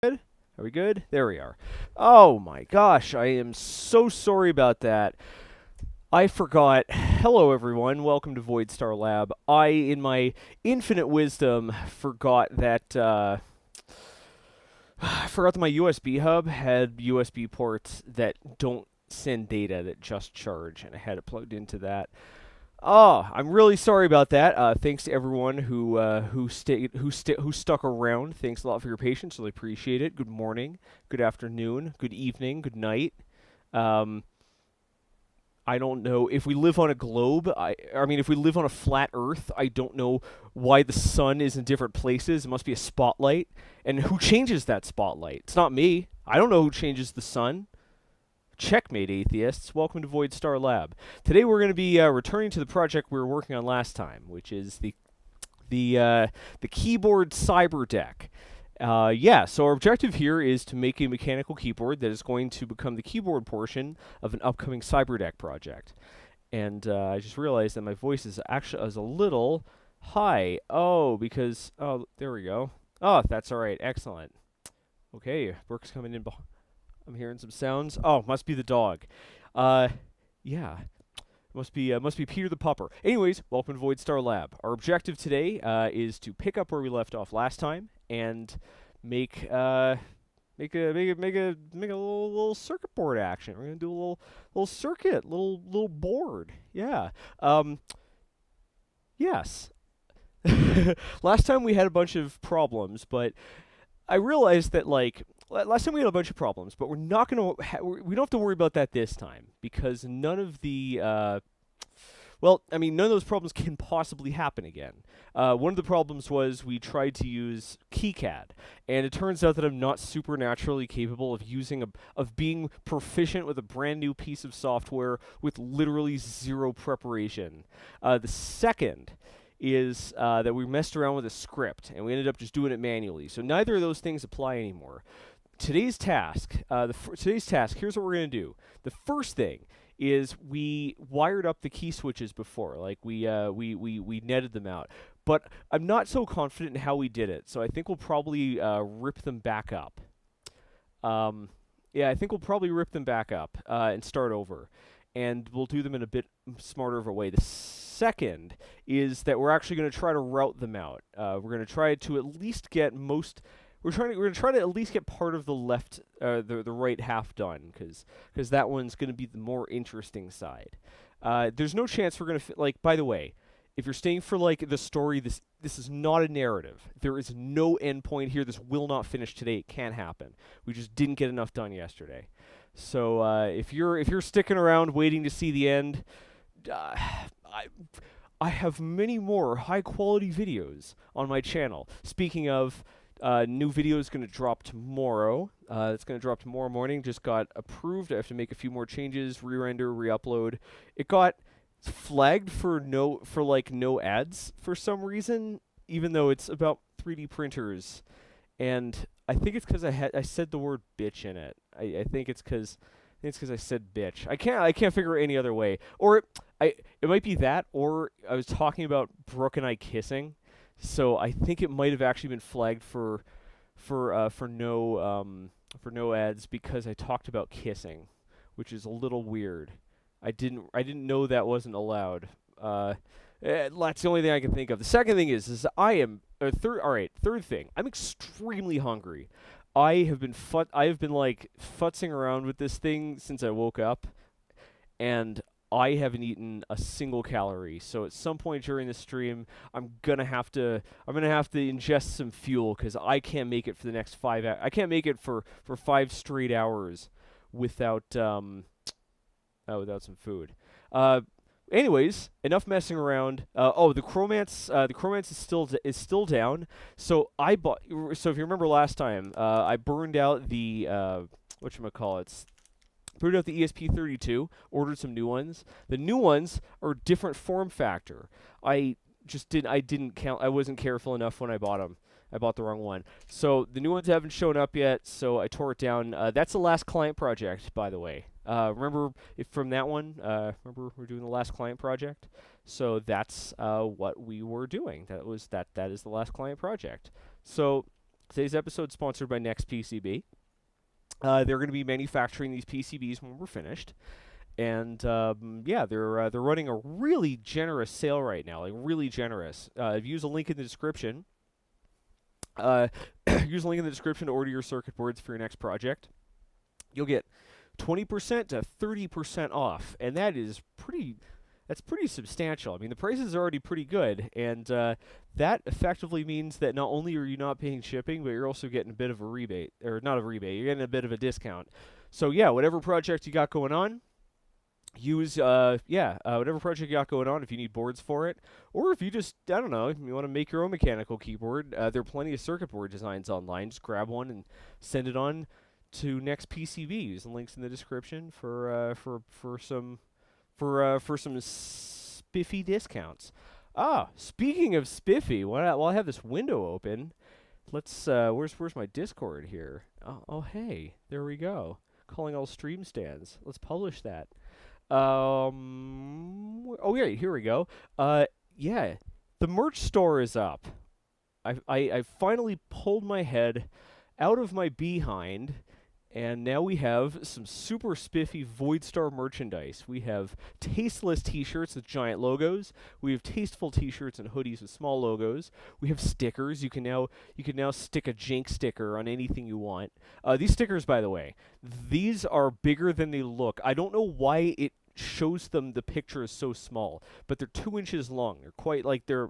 Good? Are we good? There we are. Oh my gosh, I am so sorry about that. I forgot. Hello, everyone. Welcome to Void Star Lab. I, in my infinite wisdom, forgot that my USB hub had USB ports that don't send data, that just charge, and I had it plugged into that. Oh, I'm really sorry about that. Thanks to everyone who stuck around. Thanks a lot for your patience. Really appreciate it. Good morning, good afternoon, good evening, good night. I don't know if we live on a globe. I mean, if we live on a flat Earth, I don't know why the sun is in different places. It must be a spotlight. And who changes that spotlight? It's not me. I don't know who changes the sun. Checkmate, atheists. Welcome to Void Star Lab. Today we're going to be returning to the project we were working on last time, which is the keyboard Cyberdeck. So our objective here is to make a mechanical keyboard that is going to become the keyboard portion of an upcoming Cyberdeck project. And I just realized that my voice is actually a little high. Oh, there we go. Oh, that's all right. Excellent. Okay, Brooke's coming in behind. I'm hearing some sounds. Oh, must be the dog. Yeah. Must be Peter the Pupper. Anyways, welcome to Void Star Lab. Our objective today is to pick up where we left off last time and make a little circuit board action. We're gonna do a little circuit, little board. Yeah. Yes. Last time we had a bunch of problems, but I realized that, like, last time we had a bunch of problems, but we're not going to we don't have to worry about that this time, because none of the none of those problems can possibly happen again. One of the problems was we tried to use KiCad, and it turns out that I'm not supernaturally capable of being proficient with a brand new piece of software with literally zero preparation. The second is that we messed around with a script, and we ended up just doing it manually. So neither of those things apply anymore. Today's task, here's what we're going to do. The first thing is we wired up the key switches before, like we netted them out. But I'm not so confident in how we did it, so I think we'll probably rip them back up. I think we'll probably rip them back up and start over. And we'll do them in a bit smarter of a way. The second is that we're actually going to try to route them out. We're going to try to at least get We're going to try to at least get part of the the right half done, because that one's going to be the more interesting side. There's no chance we're going to by the way, if you're staying for the story, this is not a narrative. There is no end point here. This will not finish today. It can't happen. We just didn't get enough done yesterday. So if you're sticking around waiting to see the end, I have many more high quality videos on my channel. Speaking of, new video is going to drop tomorrow. It's going to drop tomorrow morning. Just got approved. I have to make a few more changes, re-render, re-upload. It got flagged for no ads for some reason, even though it's about 3D printers. And I think it's because I said the word bitch in it. I think it's because I said bitch. I can't figure it any other way. Or it might be that, or I was talking about Brooke and I kissing. So I think it might have actually been flagged for no ads because I talked about kissing, which is a little weird. I didn't know that wasn't allowed. That's the only thing I can think of. The second thing is I am third thing. I'm extremely hungry. I have been futzing around with this thing since I woke up, and I haven't eaten a single calorie. So at some point during the stream, I'm gonna have to ingest some fuel because I can't make it for the next I can't make it for 5 straight hours without without some food. Anyways, enough messing around. The Chromance is still down. So So if you remember last time, I burned out the whatchamacallits. Burned out the ESP32. Ordered some new ones. The new ones are different form factor. I didn't count. I wasn't careful enough when I bought them. I bought the wrong one. So the new ones haven't shown up yet, so I tore it down. That's the last client project, by the way. Remember from that one? Remember we're doing the last client project? So that's what we were doing. That is the last client project. So today's episode is sponsored by Next PCB. They're going to be manufacturing these PCBs when we're finished. And yeah, they're running a really generous sale right now, like really generous. Use a link in the description. Use a link in the description to order your circuit boards for your next project. You'll get 20% to 30% off, and that's pretty substantial. I mean, the prices are already pretty good, and that effectively means that not only are you not paying shipping, but you're also getting a bit of a rebate, or not a rebate, you're getting a bit of a discount. So yeah, whatever project you got going on, use whatever project you got going on if you need boards for it, or if you just, I don't know, if you want to make your own mechanical keyboard, there are plenty of circuit board designs online. Just grab one and send it on to Next PCB. Use the links in the description for some spiffy discounts. Speaking of spiffy, while I have this window open, let's where's my Discord here? Oh hey, there we go. Calling all stream stands. Let's publish that. Oh yeah, here we go. Yeah, the merch store is up. I finally pulled my head out of my behind, and now we have some super spiffy Voidstar merchandise. We have tasteless t-shirts with giant logos. We have tasteful t-shirts and hoodies with small logos. We have stickers. You can now stick a Jink sticker on anything you want. These stickers, by the way, these are bigger than they look. I don't know why it shows them the picture is so small, but they're 2 inches long. They're quite like they're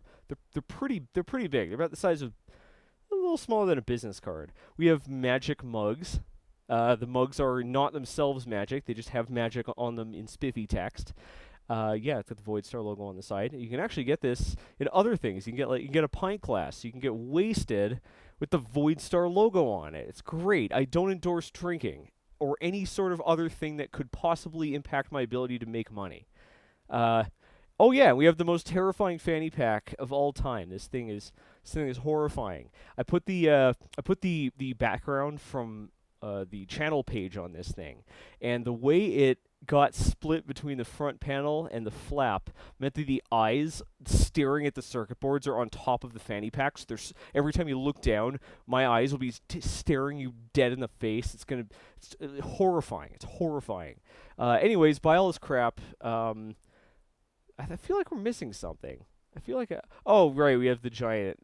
pretty big. They're about the size of a little smaller than a business card. We have magic mugs. The mugs are not themselves magic; they just have magic on them in spiffy text. Yeah, it's got the Voidstar logo on the side. You can actually get this in other things. You can get a pint glass. You can get wasted with the Voidstar logo on it. It's great. I don't endorse drinking or any sort of other thing that could possibly impact my ability to make money. Oh yeah, we have the most terrifying fanny pack of all time. This thing is horrifying. I put the background from the channel page on this thing, and the way it got split between the front panel and the flap meant that the eyes staring at the circuit boards are on top of the fanny packs. So every time you look down, my eyes will be staring you dead in the face. It's horrifying. It's horrifying. Anyways, buy all this crap. I feel like we're missing something. I feel like oh right, we have the giant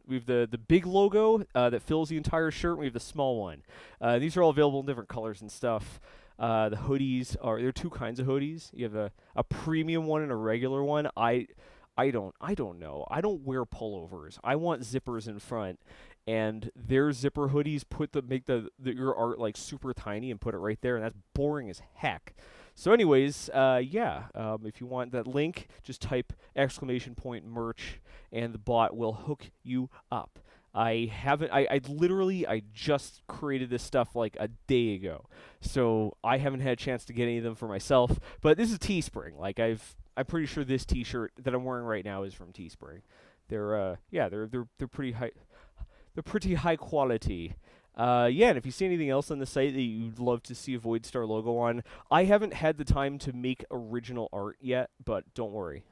we have the big logo that fills the entire shirt, and we have the small one. These are all available in different colors and stuff. The hoodies there are two kinds of hoodies. You have a premium one and a regular one. I don't know. I don't wear pullovers. I want zippers in front, and their zipper hoodies make your art like super tiny and put it right there, and that's boring as heck. So anyways, yeah, if you want that link, just type !merch, and the bot will hook you up. I just created this stuff like a day ago, so I haven't had a chance to get any of them for myself, but this is Teespring. Like I'm pretty sure this t-shirt that I'm wearing right now is from Teespring. They're pretty high. They're pretty high quality. Yeah, and if you see anything else on the site that you'd love to see a Voidstar logo on, I haven't had the time to make original art yet, but don't worry.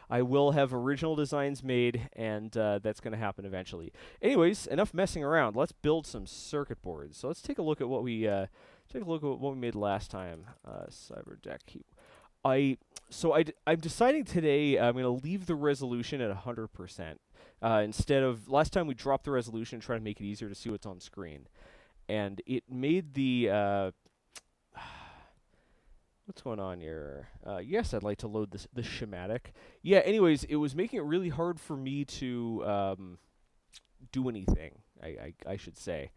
I will have original designs made, and that's going to happen eventually. Anyways, enough messing around. Let's build some circuit boards. So let's take a look at what we made last time. Cyberdeck. I'm deciding today I'm going to leave the resolution at 100%. Instead of last time we dropped the resolution and tried to make it easier to see what's on screen, and it made the What's going on here? Yes, I'd like to load the schematic. Yeah, anyways, it was making it really hard for me to do anything, I should say.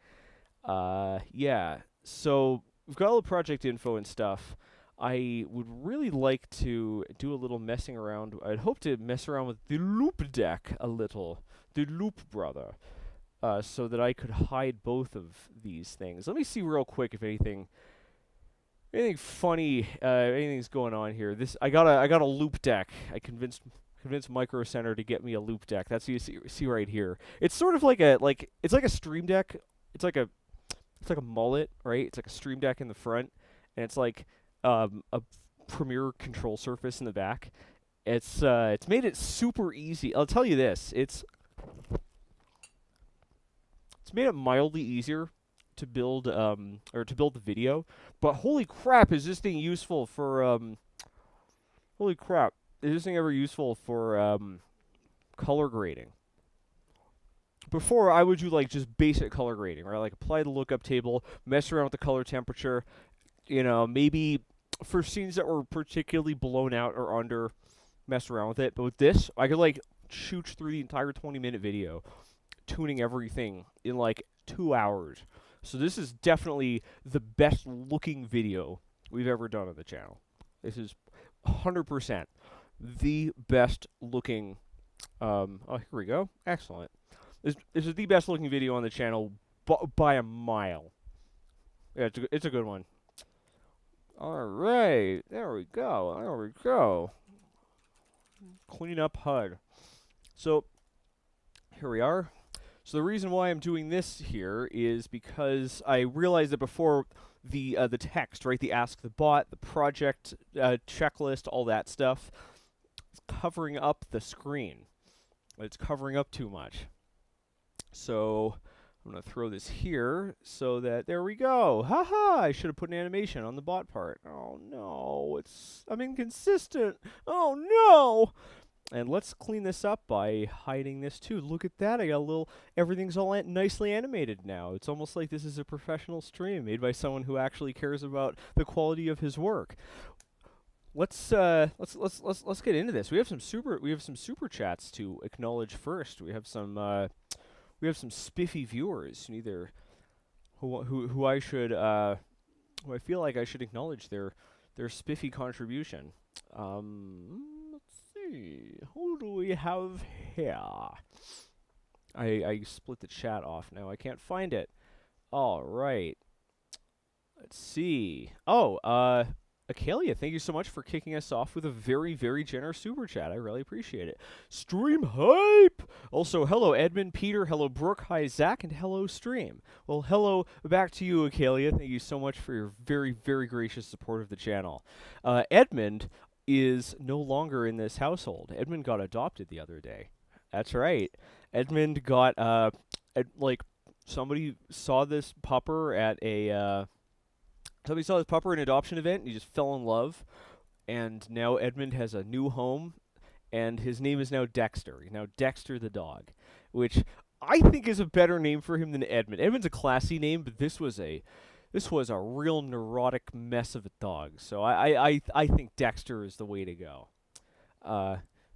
Yeah, so we've got all the project info and stuff. I would really like to do a little messing around. I'd hope to mess around with the loop deck a little. The loop brother. So that I could hide both of these things. Let me see real quick if anything funny, anything's going on here. I got a loop deck. I convinced Micro Center to get me a loop deck. That's what you see right here. It's sort of like it's like a stream deck. It's like a mullet, right? It's like a stream deck in the front, and it's like a Premiere control surface in the back. It's made it super easy. I'll tell you this. It's made it mildly easier to build the video, but holy crap, is this thing useful for holy crap, is this thing ever useful for color grading? Before, I would do like just basic color grading, right? Like apply the lookup table, mess around with the color temperature, you know, maybe for scenes that were particularly blown out or under, mess around with it. But with this, I could like shoot through the entire 20-minute video, tuning everything in like 2 hours. So this is definitely the best looking video we've ever done on the channel. This is 100% the best looking, oh, here we go. Excellent. This is the best looking video on the channel by a mile. Yeah, it's a good one. All right. There we go. There we go. Clean up HUD. So here we are. So the reason why I'm doing this here is because I realized that before the text, right, the ask the bot, the project checklist, all that stuff, it's covering up the screen. It's covering up too much. So I'm going to throw this here so that, there we go. Haha, I should have put an animation on the bot part. Oh no, I'm inconsistent. Oh no. And let's clean this up by hiding this too. Look at that, I got a little, everything's all nicely animated now. It's almost like this is a professional stream made by someone who actually cares about the quality of his work. Let's get into this. We have some super chats to acknowledge first. We have some spiffy viewers who I feel like I should acknowledge their spiffy contribution. Let's see. Who do we have here? I split the chat off now. I can't find it. All right. Let's see. Oh, Acalia, thank you so much for kicking us off with a very, very generous super chat. I really appreciate it. Stream hype! Also, hello Edmund, Peter, hello Brooke, hi Zack, and hello Stream. Well, hello back to you, Acalia. Thank you so much for your very, very gracious support of the channel. Edmund is no longer in this household. Edmund got adopted the other day. That's right. Edmund got, somebody saw this pupper at a, somebody saw this pupper at an adoption event, and he just fell in love. And now Edmund has a new home, and his name is now Dexter. He's now Dexter the dog, which I think is a better name for him than Edmund. Edmund's a classy name, but this was a real neurotic mess of a dog. So I think Dexter is the way to go.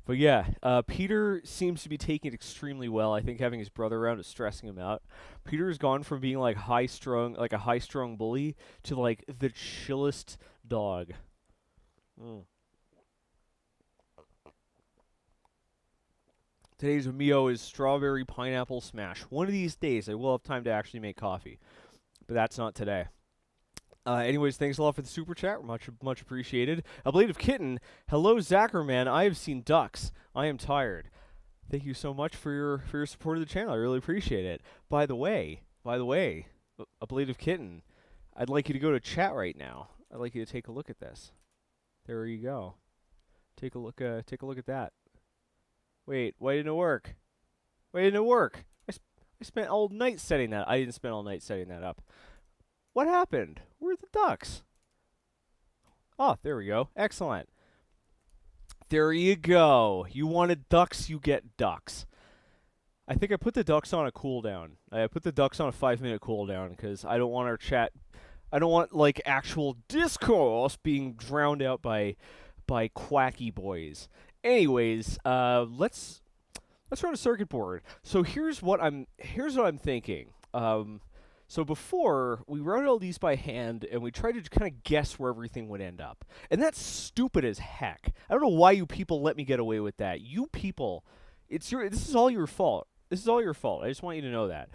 But yeah, Peter seems to be taking it extremely well. I think having his brother around is stressing him out. Peter's gone from being like a high-strung bully to like the chillest dog. Today's meal is strawberry pineapple smash. One of these days I will have time to actually make coffee, but that's not today. Anyways, thanks a lot for the super chat. Much appreciated. A Blade of Kitten. Hello, Zackerman. I have seen ducks. I am tired. Thank you so much for your support of the channel. I really appreciate it. By the way, A Blade of Kitten. I'd like you to go to chat right now. I'd like you to take a look at this. There you go. Take a look at that. Wait, why didn't it work? Why didn't it work? I spent all night setting that. I didn't spend all night setting that up. What happened? Where are the ducks? Oh, there we go. Excellent. There you go. You wanted ducks, you get ducks. I think I put the ducks on a cooldown. I put the ducks on a 5-minute cooldown because I don't want our chat. I don't want like actual discourse being drowned out by quacky boys. Anyways, let's run a circuit board. So here's what I'm thinking. So before we wrote all these by hand and we tried to kind of guess where everything would end up, and that's stupid as heck. I don't know why you people let me get away with that. You people, this is all your fault. This is all your fault. I just want you to know that.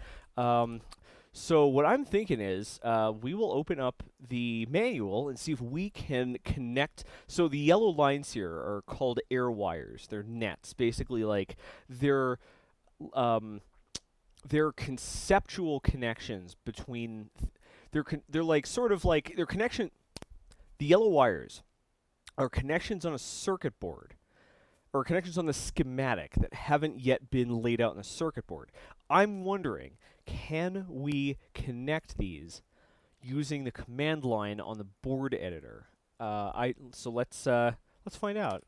So what I'm thinking is we will open up the manual and see if we can connect. So the yellow lines here are called air wires. They're nets, basically like um, they're conceptual connections between. They're like sort of like they're connection. The yellow wires are connections on a circuit board or connections on the schematic that haven't yet been laid out in the circuit board. I'm wondering, can we connect these using the command line on the board editor? So let's find out.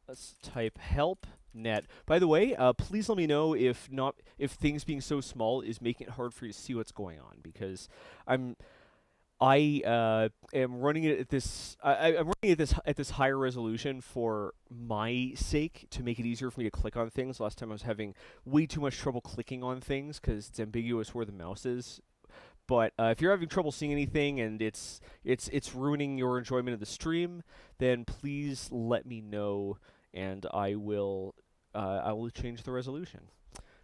Let's type help net. By the way, please let me know if things being so small is making it hard for you to see what's going on, because I am running it at this. I'm running it at this higher resolution for my sake, to make it easier for me to click on things. Last time I was having way too much trouble clicking on things because it's ambiguous where the mouse is. But if you're having trouble seeing anything and it's ruining your enjoyment of the stream, then please let me know, and I will change the resolution.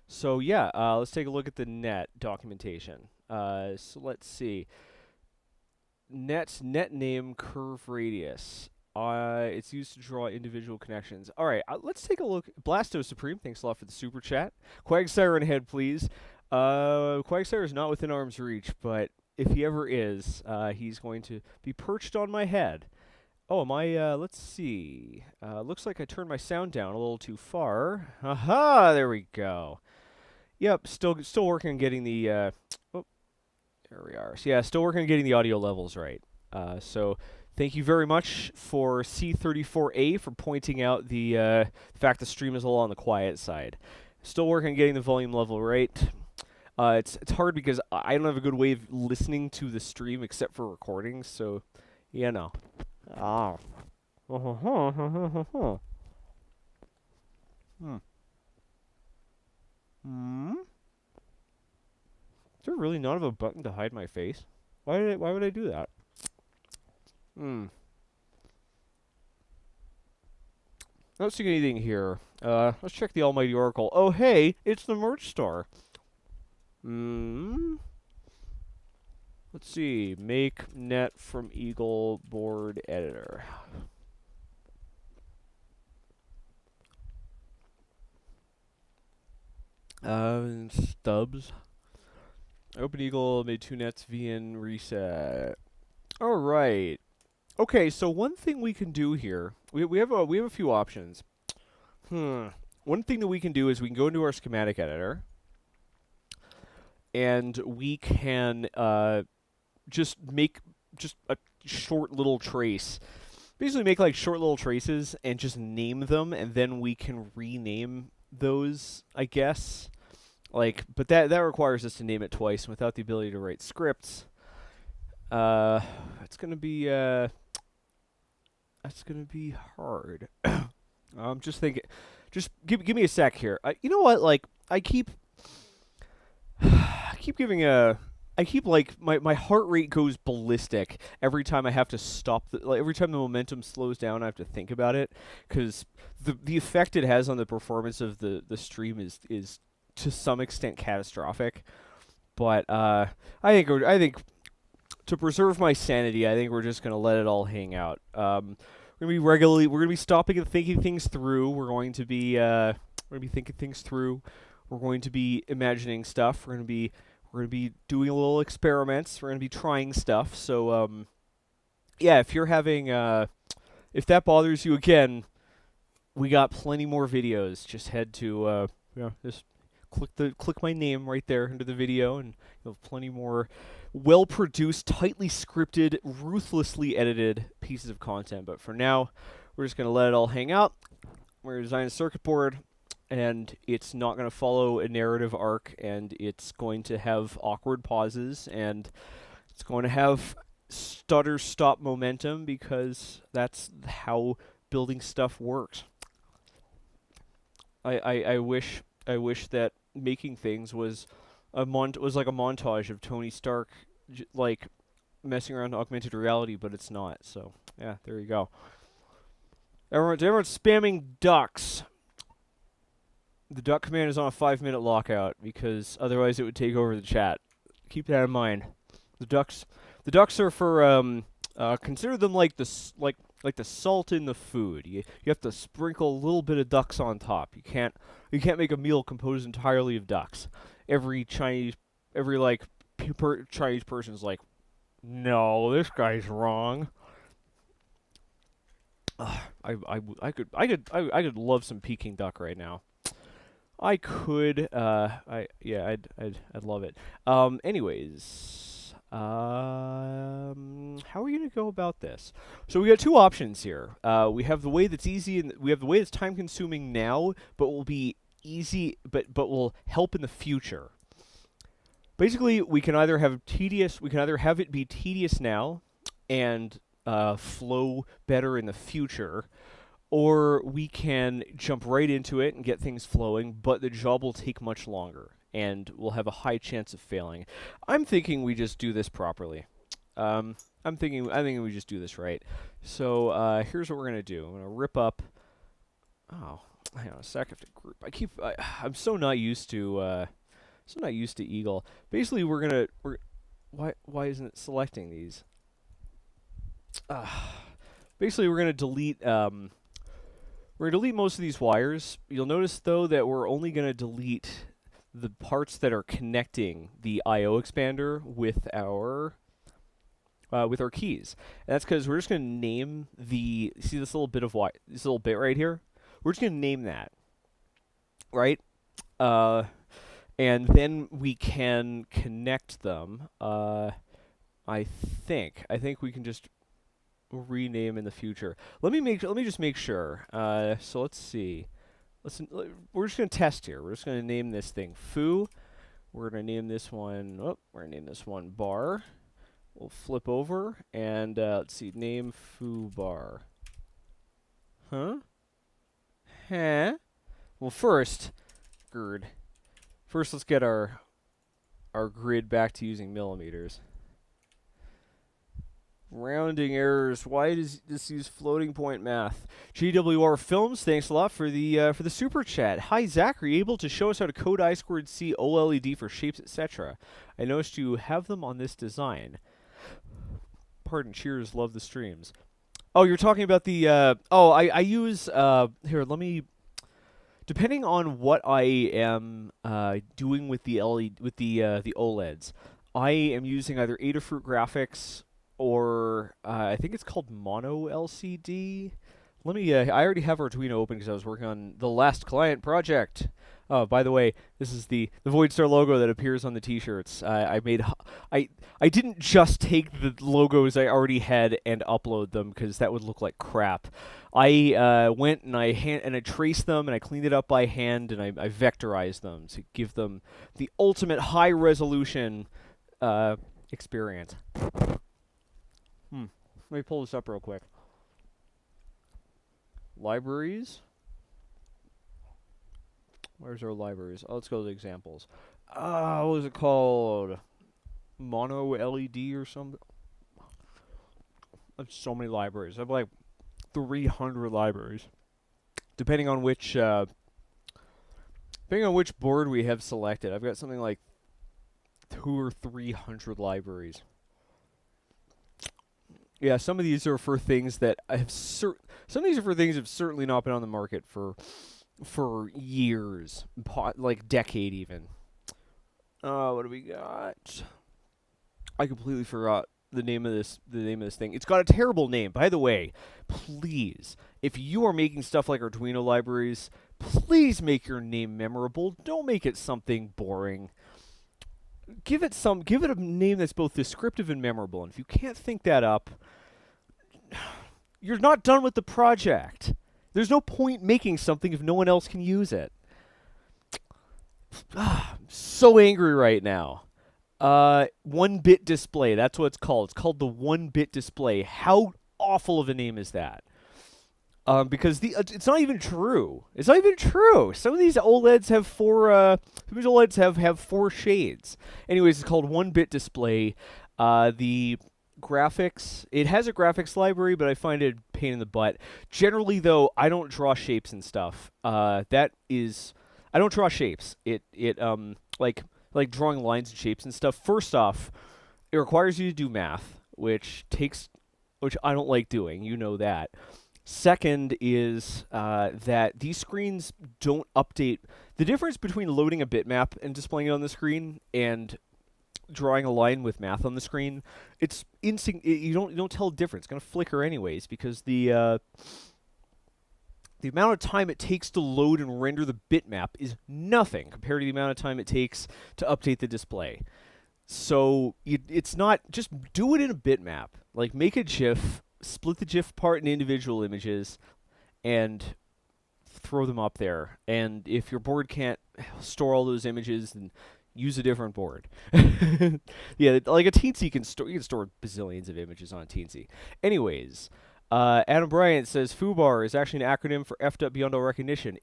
So yeah, let's take a look at the net documentation. So let's see. Net name curve radius. It's used to draw individual connections. All right, let's take a look. Blasto Supreme, thanks a lot for the super chat. Quagsiren ahead, please. Quagsiren is not within arm's reach, but if he ever is, he's going to be perched on my head. Oh, let's see. Looks like I turned my sound down a little too far. Aha, there we go. Yep, still working on getting the, there we are. So yeah, still working on getting the audio levels right. So thank you very much for C34A for pointing out the fact the stream is a little on the quiet side. Still working on getting the volume level right. It's hard because I don't have a good way of listening to the stream except for recordings, so you know. Oh. Is there really not a button to hide my face? Why would I do that? Not seeing anything here. Let's check the Almighty Oracle. Oh hey, it's the merch store. Let's see. Make net from Eagle board editor. Stubs. Open Eagle made 2 nets VN reset. All right. Okay, so one thing we can do here, we have a few options. One thing that we can do is we can go into our schematic editor, and we can just make a short little trace. Basically make like short little traces and just name them, and then we can rename those, I guess. Like, but that requires us to name it twice, and without the ability to write scripts, it's gonna be that's gonna be hard. I'm just thinking. Just give me a sec here. You know what? Like, I keep like my heart rate goes ballistic every time I have to stop. Every time the momentum slows down, I have to think about it, because the effect it has on the performance of the stream is to some extent catastrophic. But I think to preserve my sanity, I think we're just gonna let it all hang out. We're gonna be stopping and thinking things through. We're going to be thinking things through. We're going to be imagining stuff. We're gonna be doing a little experiments. We're gonna be trying stuff. So yeah, if you're having if that bothers you, again, we got plenty more videos. Just head to just click my name right there under the video, and you'll have plenty more well-produced, tightly scripted, ruthlessly edited pieces of content. But for now, we're just gonna let it all hang out. We're gonna design a circuit board, and it's not gonna follow a narrative arc, and it's going to have awkward pauses, and It's going to have stutter stop momentum because that's how building stuff works. I wish that making things was like a montage of Tony Stark like messing around in augmented reality, but it's not. So yeah, there you go. Everyone's spamming ducks. The duck command is on a 5-minute lockout because otherwise it would take over the chat. Keep that in mind. The ducks are for consider them like the salt in the food. You have to sprinkle a little bit of ducks on top. You can't make a meal composed entirely of ducks. Every Chinese person's like, no, this guy's wrong. I could love some Peking duck right now. I could. I'd love it. Anyways, how are we gonna go about this? So we got two options here. We have the way that's easy, and we have the way that's time-consuming now, but will be easy, but will help in the future. Basically, we can either have it be tedious now, and flow better in the future, or we can jump right into it and get things flowing, but the job will take much longer, and we'll have a high chance of failing. I'm thinking we just do this properly. I think we just do this right. So here's what we're gonna do. I'm gonna rip up. Oh, hang on a sec. I have to group. I'm so not used to Eagle. Basically, why isn't it selecting these? Basically, we're gonna delete. We're going to delete most of these wires. You'll notice, though, that we're only going to delete the parts that are connecting the I/O expander with our keys. And that's because we're just going to name the... See this little bit of wire, this little bit right here? We're just going to name that, right? And then we can connect them. I think we can just rename in the future. Let me just make sure. So let's see. We're just gonna test here. We're just gonna name this thing foo. We're gonna name this one. Oh, we're gonna name this one bar. We'll flip over and let's see. Name foo bar. Huh? Well, first, let's get our grid back to using millimeters. Rounding errors. Why does this use floating point math? GWR Films, thanks a lot for the super chat. Hi Zach, are you able to show us how to code I2C OLED for shapes, etc.? I noticed you have them on this design. Pardon, cheers, love the streams. Oh, you're talking about the I use here, let me, depending on what I am doing with the the OLEDs, I am using either Adafruit Graphics or I think it's called Mono LCD. Let me, I already have Arduino open because I was working on the last client project. Oh, by the way, this is the Voidstar logo that appears on the t-shirts. I didn't just take the logos I already had and upload them because that would look like crap. I went and I traced them and I cleaned it up by hand and I vectorized them to give them the ultimate high resolution experience. Let me pull this up real quick. Libraries. Where's our libraries? Oh, let's go to the examples. What was it called? Mono LED or something? I have so many libraries. I have like 300 libraries. Depending on which board we have selected. I've got something like 200 or 300 libraries. Yeah, some of these are for things that some of these are for things that have certainly not been on the market for years, like decade even. What do we got? I completely forgot the name of this thing. It's got a terrible name. By the way, please, if you are making stuff like Arduino libraries, please make your name memorable. Don't make it something boring. Give it a name that's both descriptive and memorable. And if you can't think that up, you're not done with the project. There's no point making something if no one else can use it. I'm so angry right now. 1-bit display. That's what it's called. It's called the 1-bit display. How awful of a name is that? Because it's not even true. It's not even true. Some of these OLEDs have have 4 shades. Anyways, it's called 1-bit display. The graphics, it has a graphics library, but I find it a pain in the butt. Generally, though, I don't draw shapes and stuff. I don't draw shapes. Like drawing lines and shapes and stuff. First off, it requires you to do math, which I don't like doing. You know that. Second is that these screens don't update. The difference between loading a bitmap and displaying it on the screen and drawing a line with math on the screen, it's you don't tell the difference. It's gonna flicker anyways because the amount of time it takes to load and render the bitmap is nothing compared to the amount of time it takes to update the display. So it's not, just do it in a bitmap. Like, make a GIF, split the GIF part in individual images, and throw them up there. And if your board can't store all those images, then use a different board. Yeah, like a Teensy you can store bazillions of images on a Teensy. Anyways, Adam Bryant says FUBAR is actually an acronym for effed up beyond all recognition.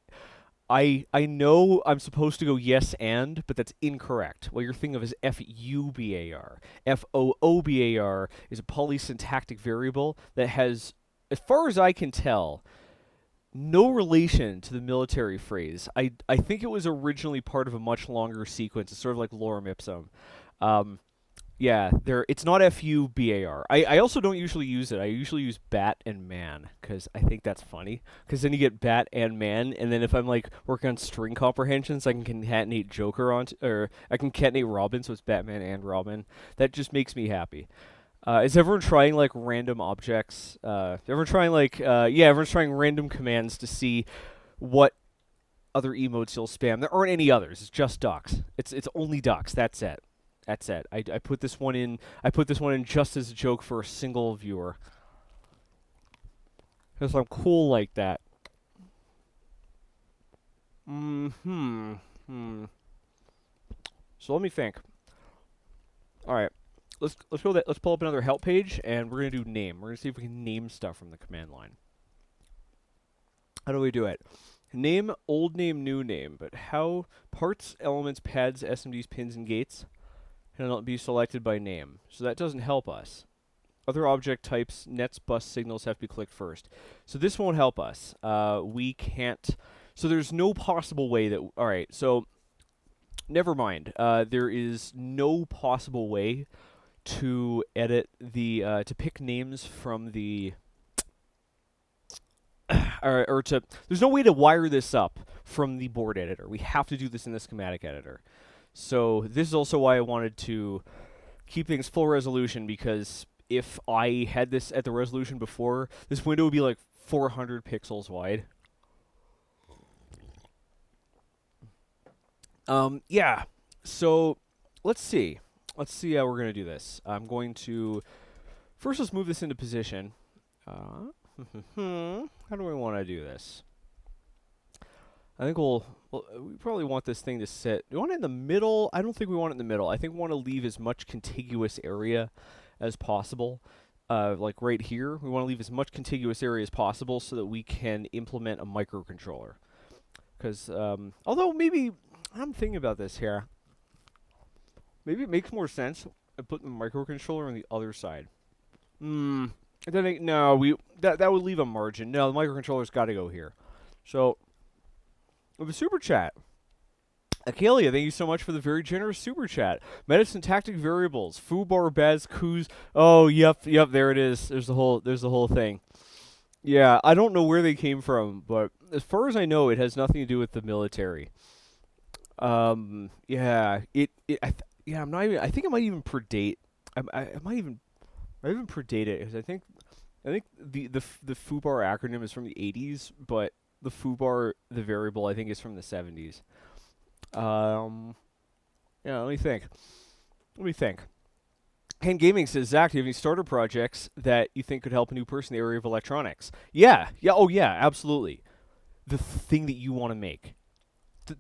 I know I'm supposed to go yes and, but that's incorrect. What you're thinking of is FUBAR. FOOBAR is a polysyntactic variable that has, as far as I can tell, no relation to the military phrase. I think it was originally part of a much longer sequence. It's sort of like lorem ipsum. Yeah, it's not FUBAR. I also don't usually use it. I usually use bat and man because I think that's funny. Because then you get bat and man, and then if I'm like working on string comprehensions, I can concatenate Joker or I can concatenate Robin, so it's Batman and Robin. That just makes me happy. Is everyone trying like random objects? Everyone trying like everyone's trying random commands to see what other emotes you'll spam. There aren't any others. It's just ducks. It's only ducks. That's it. That's it. I put this one in. I put this one in just as a joke for a single viewer. Because I'm cool like that. So let me think. All right. Let's go. Let's pull up another help page, and we're gonna do name. We're gonna see if we can name stuff from the command line. How do we do it? Name, old name, new name. But how? Parts, elements, pads, SMDs, pins, and gates cannot be selected by name. So that doesn't help us. Other object types, nets, bus signals have to be clicked first. So this won't help us. We can't. So there's no possible way that. All right. So never mind. There is no possible way to edit the to pick names from the there's no way to wire this up from the board editor. We have to do this in the schematic editor. So this is also why I wanted to keep things full resolution, because if I had this at the resolution before, this window would be like 400 pixels wide. Yeah. So let's see. Let's see how we're going to do this. I'm going to... First, let's move this into position. How do we want to do this? I think we probably want this thing to sit... Do we want it in the middle? I don't think we want it in the middle. I think we want to leave as much contiguous area as possible. Like right here, we want to leave as much contiguous area as possible so that we can implement a microcontroller. Because, although maybe... I'm thinking about this here. Maybe it makes more sense to put the microcontroller on the other side. No, that would leave a margin. No, the microcontroller's got to go here. So, with a super chat. Akelia, thank you so much for the very generous super chat. Metasyntactic variables, foobar, baz, coos. Oh, yep, there it is. There's the whole thing. Yeah, I don't know where they came from, but as far as I know, it has nothing to do with the military. Yeah, I'm not even. I think it might even predate. I might even predate it, because I think the foobar acronym is from the 80s, but the foobar, the variable, I think is from the 70s. Yeah, let me think. Ken Gaming says, Zach, do you have any starter projects that you think could help a new person in the area of electronics? Yeah, oh yeah, absolutely. The thing that you want to make.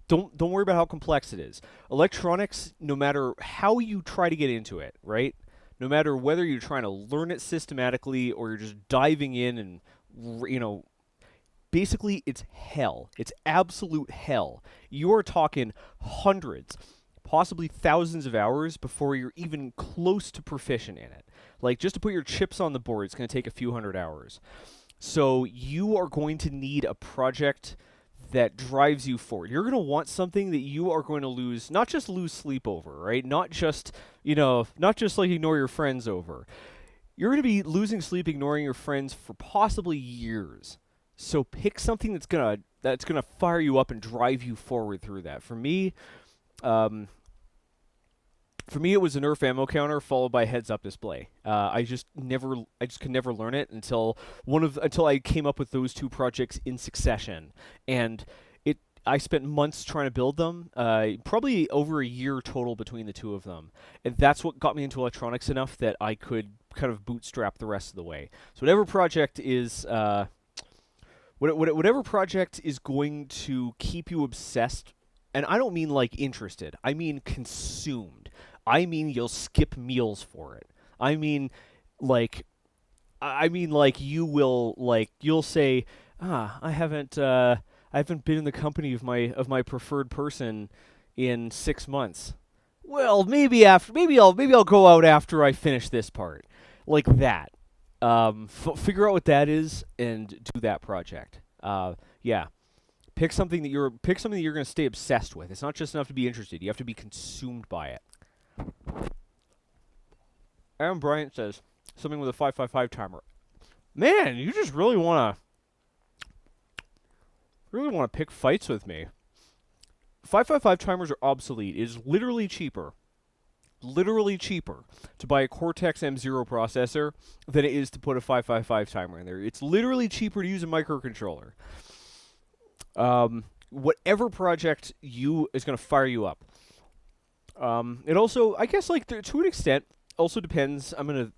don't worry about how complex it is. Electronics, no matter how you try to get into it, right? No matter whether you're trying to learn it systematically or you're just diving in and basically it's hell. It's absolute hell. You're talking hundreds, possibly thousands of hours before you're even close to proficient in it. Like, just to put your chips on the board, it's going to take a few hundred hours. So you are going to need a project that drives you forward. You're going to want something that you are going to not just lose sleep over, right? Not just like ignore your friends over. You're going to be losing sleep, ignoring your friends for possibly years. So pick something that's gonna fire you up and drive you forward through that. For me, it was a Nerf ammo counter followed by a heads-up display. I just could never learn it until I came up with those two projects in succession, and I spent months trying to build them, probably over a year total between the two of them, and that's what got me into electronics enough that I could kind of bootstrap the rest of the way. So whatever project is going to keep you obsessed, and I don't mean like interested, I mean consumed. I mean you'll skip meals for it. I mean like you'll say, I haven't been in the company of my preferred person in 6 months. Well, maybe I'll go out after I finish this part. Like that. Figure out what that is and do that project. Yeah. Pick something that you're going to stay obsessed with. It's not just enough to be interested. You have to be consumed by it. Aaron Bryant says something with a 555 timer. Man, you just really want to pick fights with me. 555 timers are obsolete. It is literally cheaper to buy a Cortex M0 processor than it is to put a 555 timer in there. It's literally cheaper to use a microcontroller. Whatever project is going to fire you up. It also, I guess, like to an extent, also depends. I'm gonna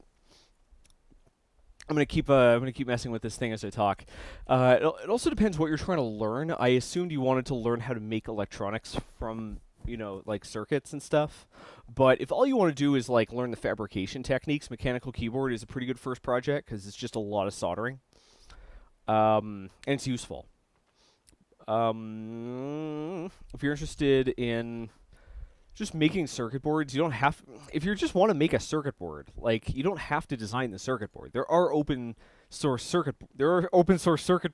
keep messing with this thing as I talk. It also depends what you're trying to learn. I assumed you wanted to learn how to make electronics from like circuits and stuff. But if all you want to do is like learn the fabrication techniques, mechanical keyboard is a pretty good first project because it's just a lot of soldering, and it's useful. If you're interested in just making circuit boards, you don't have. If you just want to make a circuit board, like you don't have to design the circuit board. There are open source circuit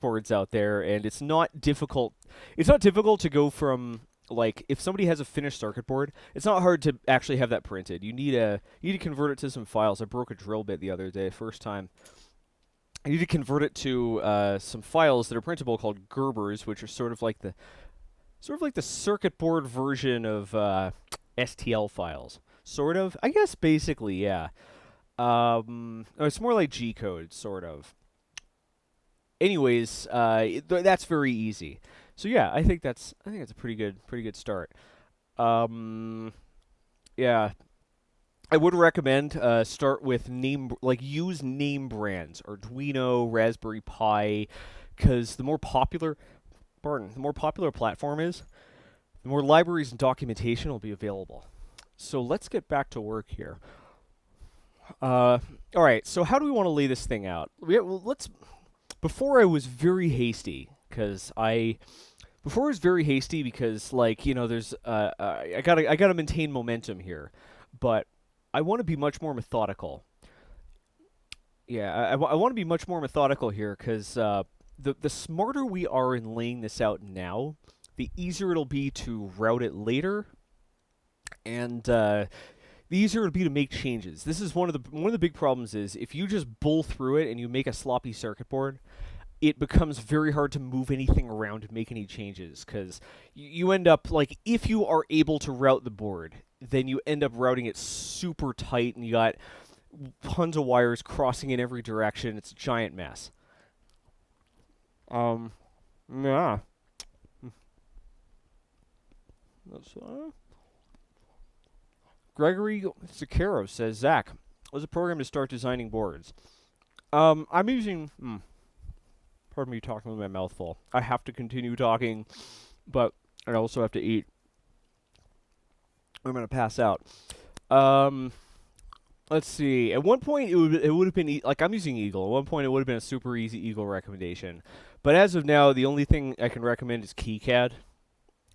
boards out there, and it's not difficult. It's not difficult to go from like if somebody has a finished circuit board, it's not hard to actually have that printed. You need to convert it to some files. I broke a drill bit the other day, first time. I need to convert it to some files that are printable called Gerbers, which are sort of like the circuit board version of STL files. Sort of. I guess basically, yeah. It's more like G-code, sort of. Anyways, that's very easy. So yeah, I think that's a pretty good start. Yeah. I would recommend start with use name brands, Arduino, Raspberry Pi, because the more popular a platform is, the more libraries and documentation will be available. So let's get back to work here. All right, so how do we want to lay this thing out? Before I was very hasty, because there's there's I gotta maintain momentum here, but I want to be much more methodical. Yeah, I want to be much more methodical here because the smarter we are in laying this out now, the easier it'll be to route it later, and the easier it'll be to make changes. This is one of the big problems is if you just bull through it and you make a sloppy circuit board, it becomes very hard to move anything around and make any changes because you end up like if you are able to route the board, then you end up routing it super tight and you got tons of wires crossing in every direction. It's a giant mess. Yeah. Gregory Sakharov says, Zach, what's a program to start designing boards? I'm using... pardon me talking with my mouth full. I have to continue talking, but I also have to eat. I'm gonna pass out. Um, let's see. At one point, it would have been like I'm using Eagle. At one point, it would have been a super easy Eagle recommendation. But as of now, the only thing I can recommend is KiCad.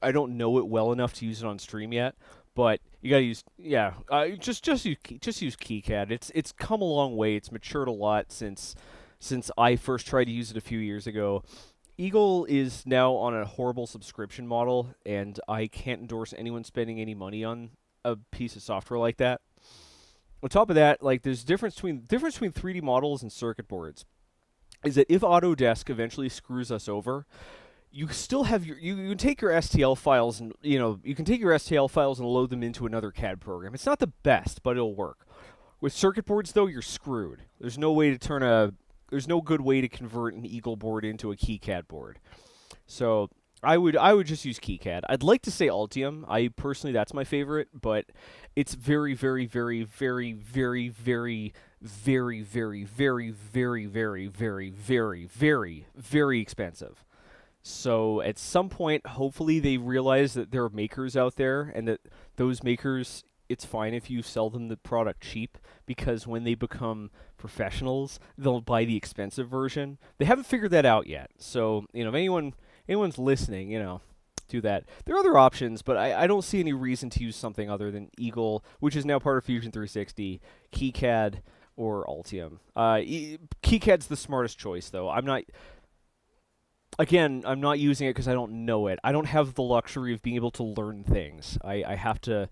I don't know it well enough to use it on stream yet, but you gotta use just use KiCad. It's come a long way. It's matured a lot since I first tried to use it a few years ago. Eagle is now on a horrible subscription model, and I can't endorse anyone spending any money on a piece of software like that. On top of that, like there's difference between 3D models and circuit boards. Is that if Autodesk eventually screws us over, you still have you can take your STL files and you can take your STL files and load them into another CAD program. It's not the best, but it'll work. With circuit boards though, you're screwed. There's no good way to convert an Eagle board into a KiCad board. So I would just use KiCad. I'd like to say Altium. I personally that's my favorite, but it's very very very very very very very very very very very very very very expensive. So at some point, hopefully they realize that there are makers out there, and that those makers, it's fine if you sell them the product cheap, because when they become professionals, they'll buy the expensive version. They haven't figured that out yet. So, if anyone's listening, do that. There are other options, but I don't see any reason to use something other than Eagle, which is now part of Fusion 360, KiCad, or Altium. KiCad's the smartest choice, though. I'm not using it because I don't know it. I don't have the luxury of being able to learn things. I have to...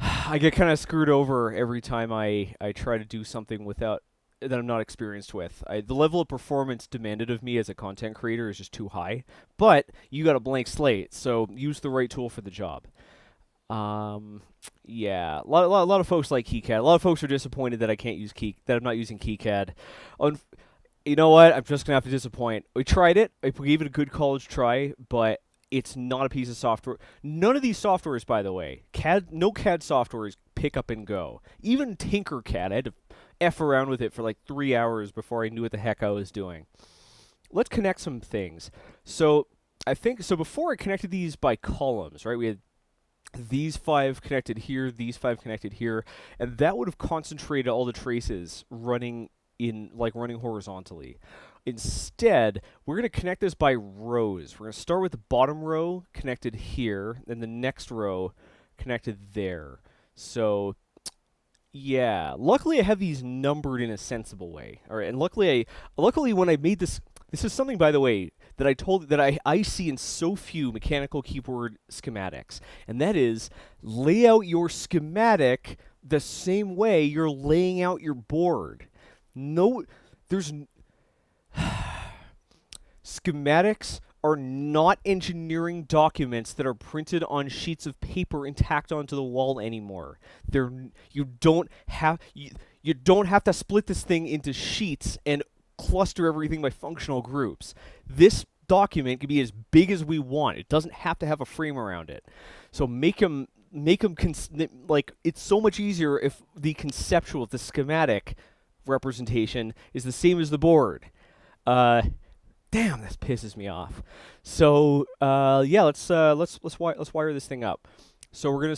I get kind of screwed over every time I try to do something that I'm not experienced with. The level of performance demanded of me as a content creator is just too high. But you got a blank slate, so use the right tool for the job. Yeah, a lot of folks like KiCad. A lot of folks are disappointed that that I'm not using KiCad. You know what? I'm just going to have to disappoint. We tried it. We gave it a good college try, but it's not a piece of software. None of these softwares, by the way, no CAD softwares pick up and go. Even Tinkercad, I had to F around with it for like 3 hours before I knew what the heck I was doing. Let's connect some things. So before I connected these by columns, right? We had these 5 connected here, these 5 connected here, and that would have concentrated all the traces running horizontally. Instead, we're going to connect this by rows. We're going to start with the bottom row connected here, and the next row connected there. So, yeah. Luckily, I have these numbered in a sensible way. All right, and luckily when I made this is something, by the way, that I see in so few mechanical keyboard schematics, and that is lay out your schematic the same way you're laying out your board. No, schematics are not engineering documents that are printed on sheets of paper and tacked onto the wall anymore. You don't have to split this thing into sheets and cluster everything by functional groups. This document can be as big as we want. It doesn't have to have a frame around it. So make them it's so much easier if the schematic representation is the same as the board. Damn, this pisses me off. So yeah, let's wire this thing up. So we're gonna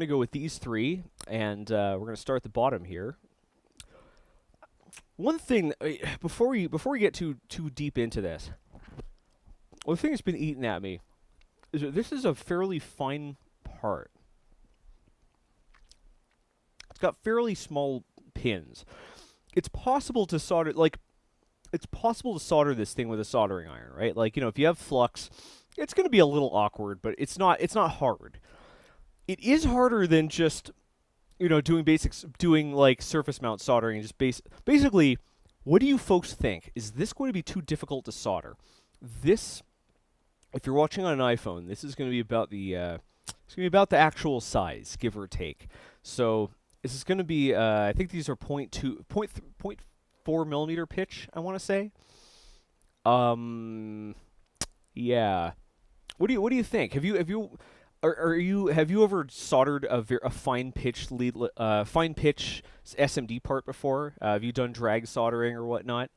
go with these 3, and we're gonna start at the bottom here. One thing before we get too deep into this, one thing that's been eating at me is that this is a fairly fine part. It's got fairly small pins. It's possible to solder this thing with a soldering iron, right? Like, if you have flux, it's going to be a little awkward, but it's not hard. It is harder than just doing like surface mount soldering and just basically, what do you folks think? Is this going to be too difficult to solder? This, if you're watching on an iPhone, this is going to be about the actual size, give or take. So this is going to be, I think these are 0.4 millimeter pitch, I want to say. Yeah. What do you think? Have you ever soldered a fine pitch SMD part before? Have you done drag soldering or whatnot?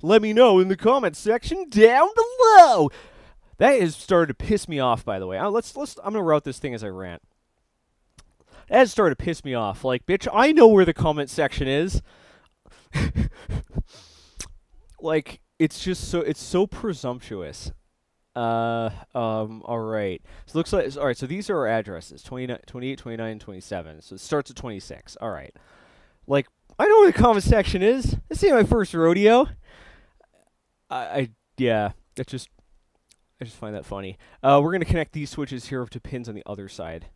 Let me know in the comments section down below. That has started to piss me off, by the way. I'm gonna route this thing as I rant. That has started to piss me off. Like, bitch, I know where the comment section is. Like, it's so presumptuous. All right. So it looks like, all right, so these are our addresses, 29, 28, 29, 27. So it starts at 26. All right. Like, I know where the comment section is. This ain't my first rodeo. Yeah, I just find that funny. We're going to connect these switches here to pins on the other side.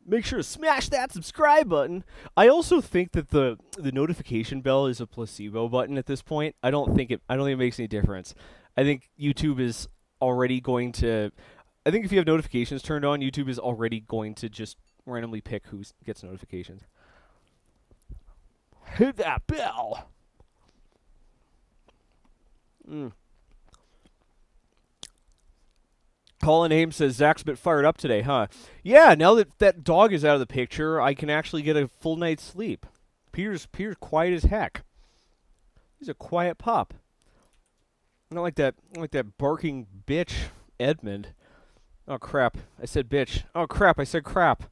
Make sure to smash that subscribe button. I also think that the notification bell is a placebo button at this point. I don't think it makes any difference. I think YouTube is already going to. I think if you have notifications turned on, YouTube is already going to just randomly pick who gets notifications. Hit that bell. Colin Ames says, Zach's a bit fired up today, huh? Yeah, now that that dog is out of the picture, I can actually get a full night's sleep. Peter's quiet as heck. He's a quiet pup. Not like that barking bitch, Edmund. Oh, crap. I said bitch. Oh, crap. I said crap.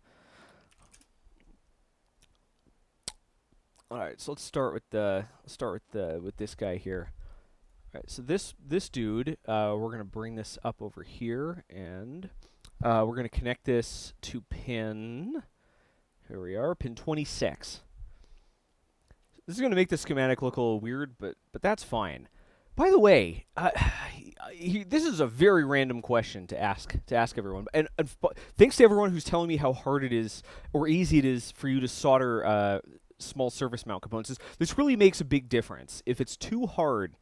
All right, so let's start with this guy here. All right, so this dude, we're gonna bring this up over here, and we're gonna connect this to pin. Here we are, pin 26. This is gonna make the schematic look a little weird, but that's fine. By the way, this is a very random question to ask everyone, and thanks to everyone who's telling me how hard it is or easy it is for you to solder small surface mount components. This really makes a big difference. If it's too hard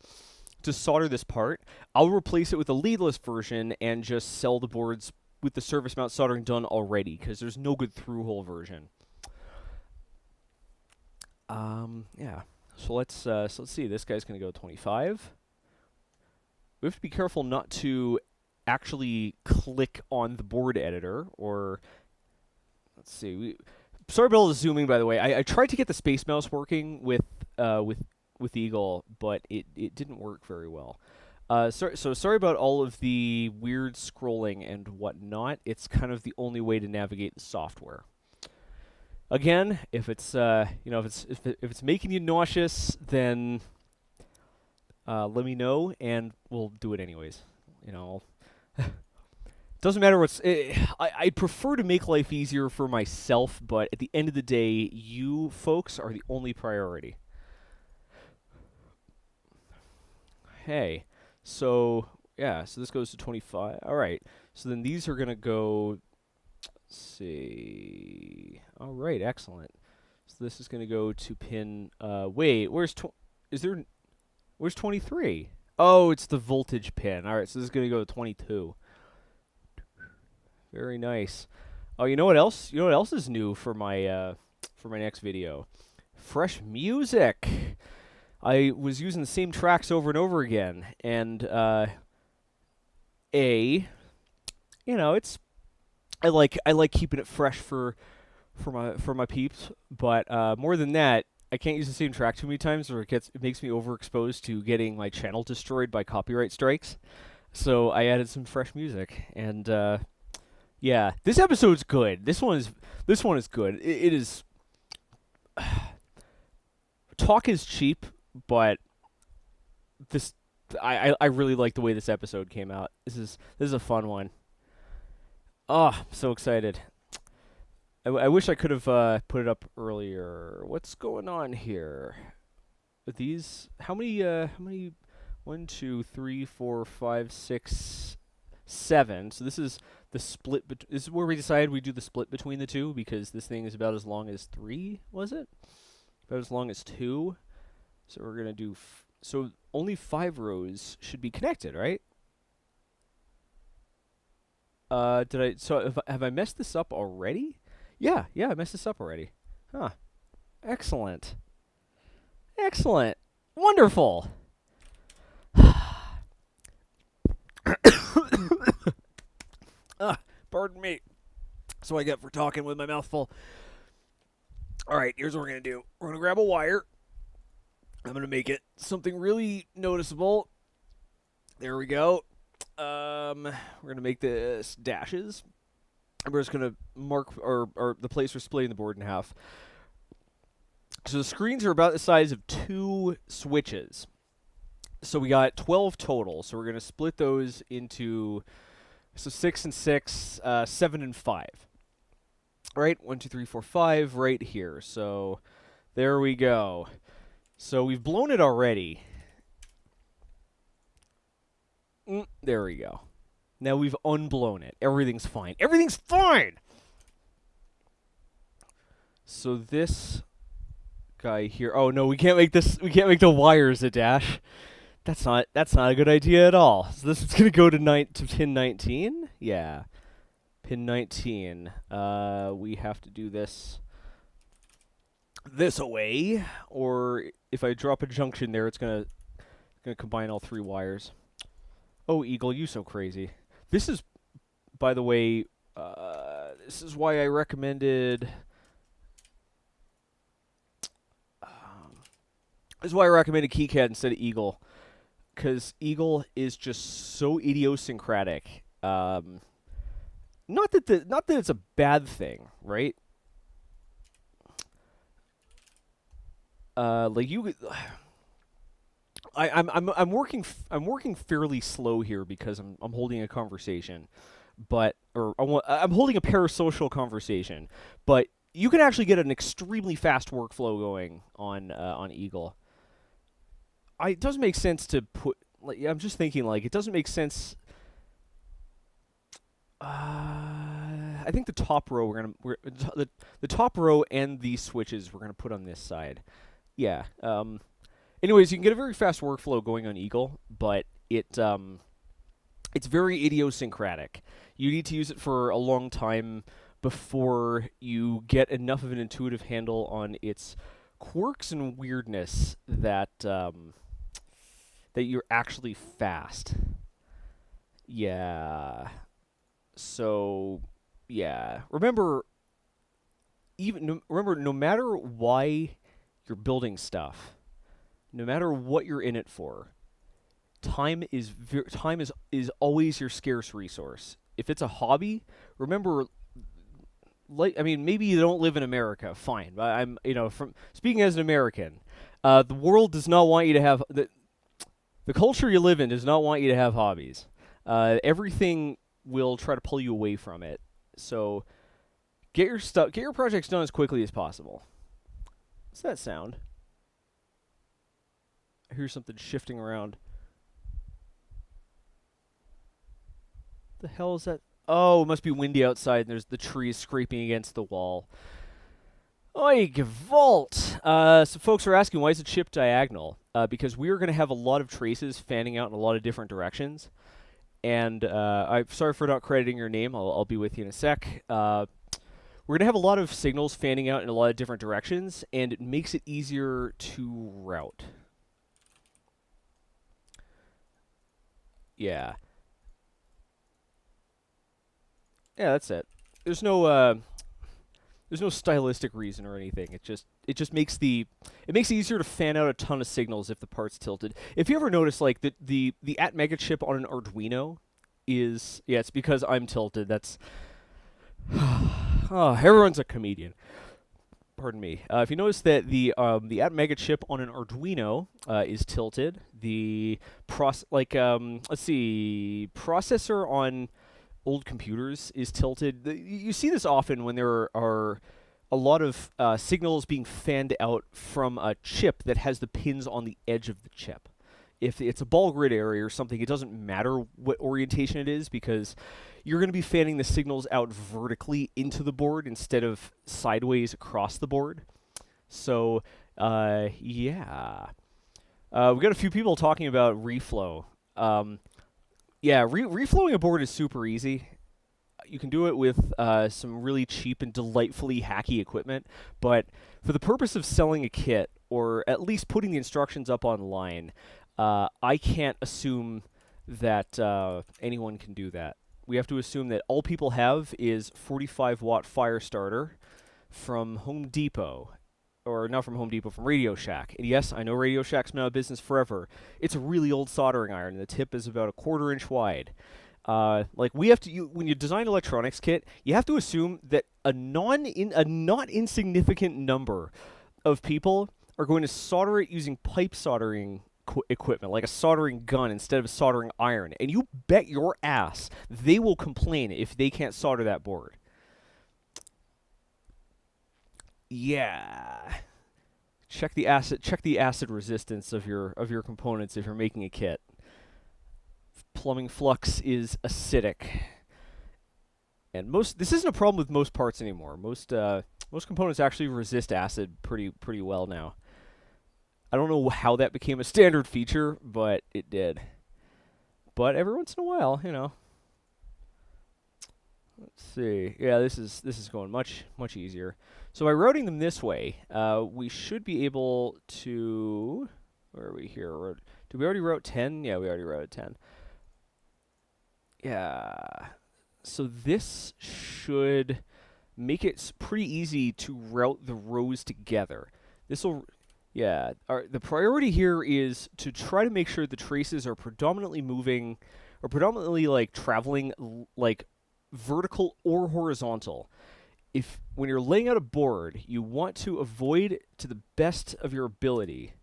to solder this part, I'll replace it with a leadless version and just sell the boards with the surface mount soldering done already, because there's no good through-hole version. Yeah. So let's see. This guy's gonna go 25. We have to be careful not to actually click on the board editor, or let's see. Sorry about all the zooming, by the way. I tried to get the Space Mouse working with Eagle, but it didn't work very well. So sorry about all of the weird scrolling and whatnot. It's kind of the only way to navigate the software. Again, if it's if it's making you nauseous, then let me know and we'll do it anyways. Doesn't matter what's. I prefer to make life easier for myself, but at the end of the day, you folks are the only priority. Hey, so yeah, so this goes to 25. All right, so then these are gonna go. Let's see. All right, excellent. So this is gonna go to pin. Wait, where's where's 23? Oh, it's the voltage pin. All right, so this is gonna go to 22. Very nice. Oh, you know what else? You know what else is new for my next video? Fresh music. I was using the same tracks over and over again, and it's I like keeping it fresh for my peeps, but more than that, I can't use the same track too many times, or it makes me overexposed to getting my channel destroyed by copyright strikes. So I added some fresh music, and yeah, this episode's good. This one is good. It is. Talk is cheap, but I really like the way this episode came out. This is a fun one. Oh, I'm so excited. I wish I could have put it up earlier. What's going on here? With these, how many 1, 2, 3, 4, 5, 6, 7. So this is the split. This is where we decided we do the split between the two, because this thing is about as long as 3, was it? About as long as 2. So we're gonna do. So only 5 rows should be connected, right? Have I messed this up already? Yeah, I messed this up already. Huh. Excellent. Excellent. Wonderful. Pardon me. That's what I get for talking with my mouth full. All right, here's what we're going to do. We're going to grab a wire. I'm going to make it something really noticeable. There we go. We're gonna make this dashes. And we're just gonna mark or the place we're splitting the board in half. So the screens are about the size of 2 switches. So we got 12 total. So we're gonna split those into 6 and 6, 7 and 5. Right, 1, 2, 3, 4, 5, right here. So there we go. So we've blown it already. There we go. Now we've unblown it. Everything's fine. Everything's fine! So this guy here. Oh no, we can't make this. We can't make the wires a dash. That's not a good idea at all. So this is gonna go to pin 19. Yeah, pin 19. We have to do this away, or if I drop a junction there, it's gonna combine all 3 wires. Oh, Eagle, you so crazy. This is, by the way, this is why I recommended. This is why I recommended KiCad instead of EAGLE, because EAGLE is just so idiosyncratic. Not that it's a bad thing, right? Like you. I'm working fairly slow here because I'm holding a conversation, I'm holding a parasocial conversation, but you can actually get an extremely fast workflow going on EAGLE. It doesn't make sense to put. Like, I'm just thinking, like, it doesn't make sense. I think the top row the top row and these switches we're gonna put on this side. Yeah. Anyways, you can get a very fast workflow going on EAGLE, but it's very idiosyncratic. You need to use it for a long time before you get enough of an intuitive handle on its quirks and weirdness that that you're actually fast. Yeah. So, yeah. Remember, no matter why you're building stuff, no matter what you're in it for, time is always your scarce resource. If it's a hobby, remember, like, I mean, maybe you don't live in America, fine. But I'm, from speaking as an American, the world does not want you to have the culture you live in does not want you to have hobbies. Everything will try to pull you away from it. So get your projects done as quickly as possible. What's that sound? I hear something shifting around. The hell is that? Oh, it must be windy outside, and there's the trees scraping against the wall. Oy, Gewalt! So folks are asking, why is the chip diagonal? Because we are going to have a lot of traces fanning out in a lot of different directions. And I'm sorry for not crediting your name. I'll be with you in a sec. We're going to have a lot of signals fanning out in a lot of different directions, and it makes it easier to route. Yeah. Yeah, that's it. There's no stylistic reason or anything. It just makes it easier to fan out a ton of signals if the part's tilted. If you ever notice, like the Mega chip on an Arduino is, yeah, it's because I'm tilted. That's oh, everyone's a comedian. Pardon me. If you notice that the Mega chip on an Arduino is tilted, the let's see, processor on old computers is tilted. You see this often when there are a lot of signals being fanned out from a chip that has the pins on the edge of the chip. If it's a ball grid area or something, it doesn't matter what orientation it is, because you're going to be fanning the signals out vertically into the board instead of sideways across the board. So, yeah. We've got a few people talking about reflow. Yeah, reflowing a board is super easy. You can do it with some really cheap and delightfully hacky equipment, but for the purpose of selling a kit, or at least putting the instructions up online, I can't assume that anyone can do that. We have to assume that all people have is 45-watt fire starter from Home Depot. or not from Home Depot, from Radio Shack. And yes, I know Radio Shack's been out of business forever. It's a really old soldering iron, and the tip is about 1/4 inch wide. Like we have to, when you design an electronics kit, you have to assume that a not insignificant number of people are going to solder it using pipe soldering equipment, like a soldering gun instead of a soldering iron. And you bet your ass they will complain if they can't solder that board. Yeah. Check the acid resistance of your components if you're making a kit. Plumbing flux is acidic. And this isn't a problem with most parts anymore. Most components actually resist acid pretty well now. I don't know how that became a standard feature, but it did. But every once in a while, you know. Let's see. Yeah, this is going much easier. So by routing them this way, we should be able to. Where are we here? Did we already route 10? Yeah, we already routed 10. Yeah. So this should make it pretty easy to route the rows together. This'll. Yeah, the priority here is to try to make sure the traces are predominantly moving, or predominantly like traveling like vertical or horizontal. When you're laying out a board, you want to avoid, to the best of your ability,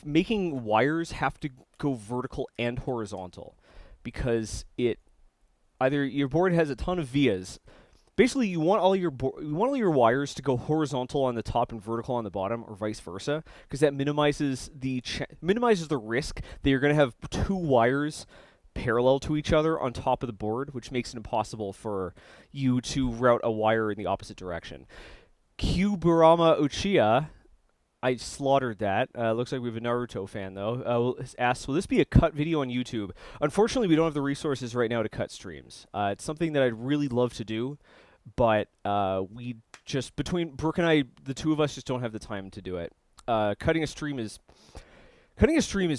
making wires have to go vertical and horizontal, because either your board has a ton of vias. Basically, you want all your wires to go horizontal on the top and vertical on the bottom, or vice versa, because that minimizes the risk that you're going to have 2 wires parallel to each other on top of the board, which makes it impossible for you to route a wire in the opposite direction. Kuburama Uchiha, I slaughtered that. Looks like we have a Naruto fan, though. Asks, will this be a cut video on YouTube? Unfortunately, we don't have the resources right now to cut streams. It's something that I'd really love to do, but between Brooke and I, the two of us just don't have the time to do it. Cutting a stream is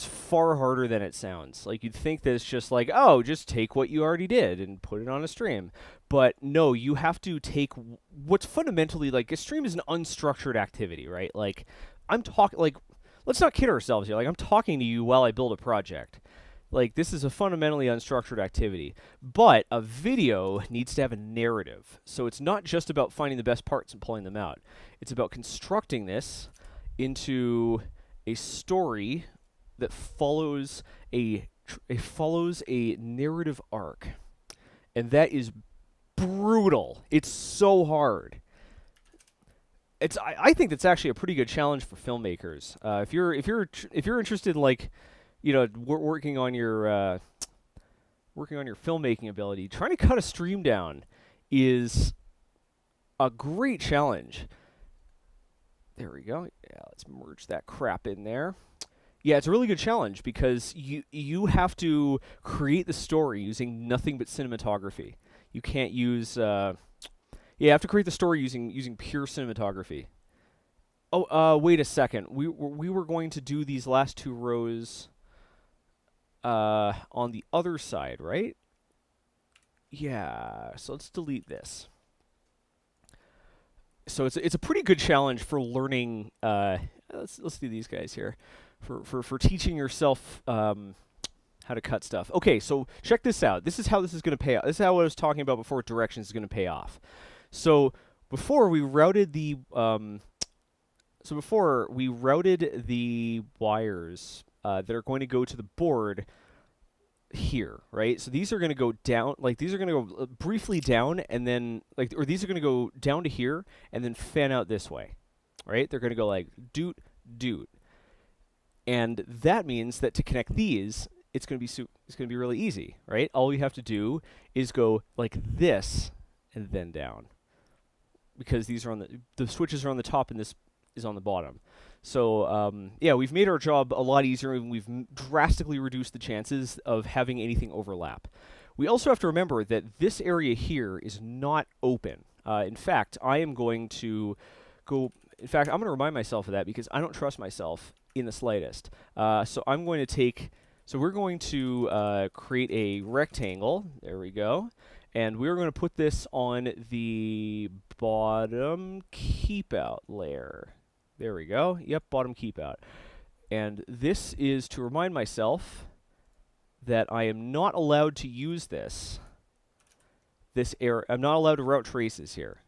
far harder than it sounds. Like, you'd think that it's just like, oh, just take what you already did and put it on a stream. But no, you have to take what's fundamentally, like, a stream is an unstructured activity, right? Like, let's not kid ourselves here. Like, I'm talking to you while I build a project. Like, this is a fundamentally unstructured activity. But a video needs to have a narrative. So it's not just about finding the best parts and pulling them out. It's about constructing this into a story that follows a narrative arc, and that is brutal. It's so hard. I think that's actually a pretty good challenge for filmmakers. If you're interested in, like, you know, working on your filmmaking ability, trying to cut a stream down is a great challenge. There we go. Yeah, let's merge that crap in there. Yeah, it's a really good challenge because you have to create the story using nothing but cinematography. You can't use. You have to create the story using pure cinematography. Oh, wait a second. We were going to do these last 2 rows on the other side, right? Yeah. So let's delete this. So it's a pretty good challenge for learning. Let's do these guys here, for teaching yourself how to cut stuff. Okay, so check this out. This is how this is going to pay off. This is how I was talking about before. Directions is going to pay off. So before we routed the wires that are going to go to the board here, right? So these are going to go down, like these are going to go briefly down, and then or these are going to go down to here and then fan out this way, right? They're going to go like doot doot, and that means that to connect these, it's going to be really easy, right? All you have to do is go like this and then down, because these are on the switches are on the top and this is on the bottom. So, yeah, we've made our job a lot easier, and we've drastically reduced the chances of having anything overlap. We also have to remember that this area here is not open. In fact, I'm going to remind myself of that because I don't trust myself in the slightest. So we're going to create a rectangle. There we go. And we're going to put this on the bottom keep out layer. There we go. Yep, bottom keep out. And this is to remind myself that I am not allowed to use this area. I'm not allowed to route traces here.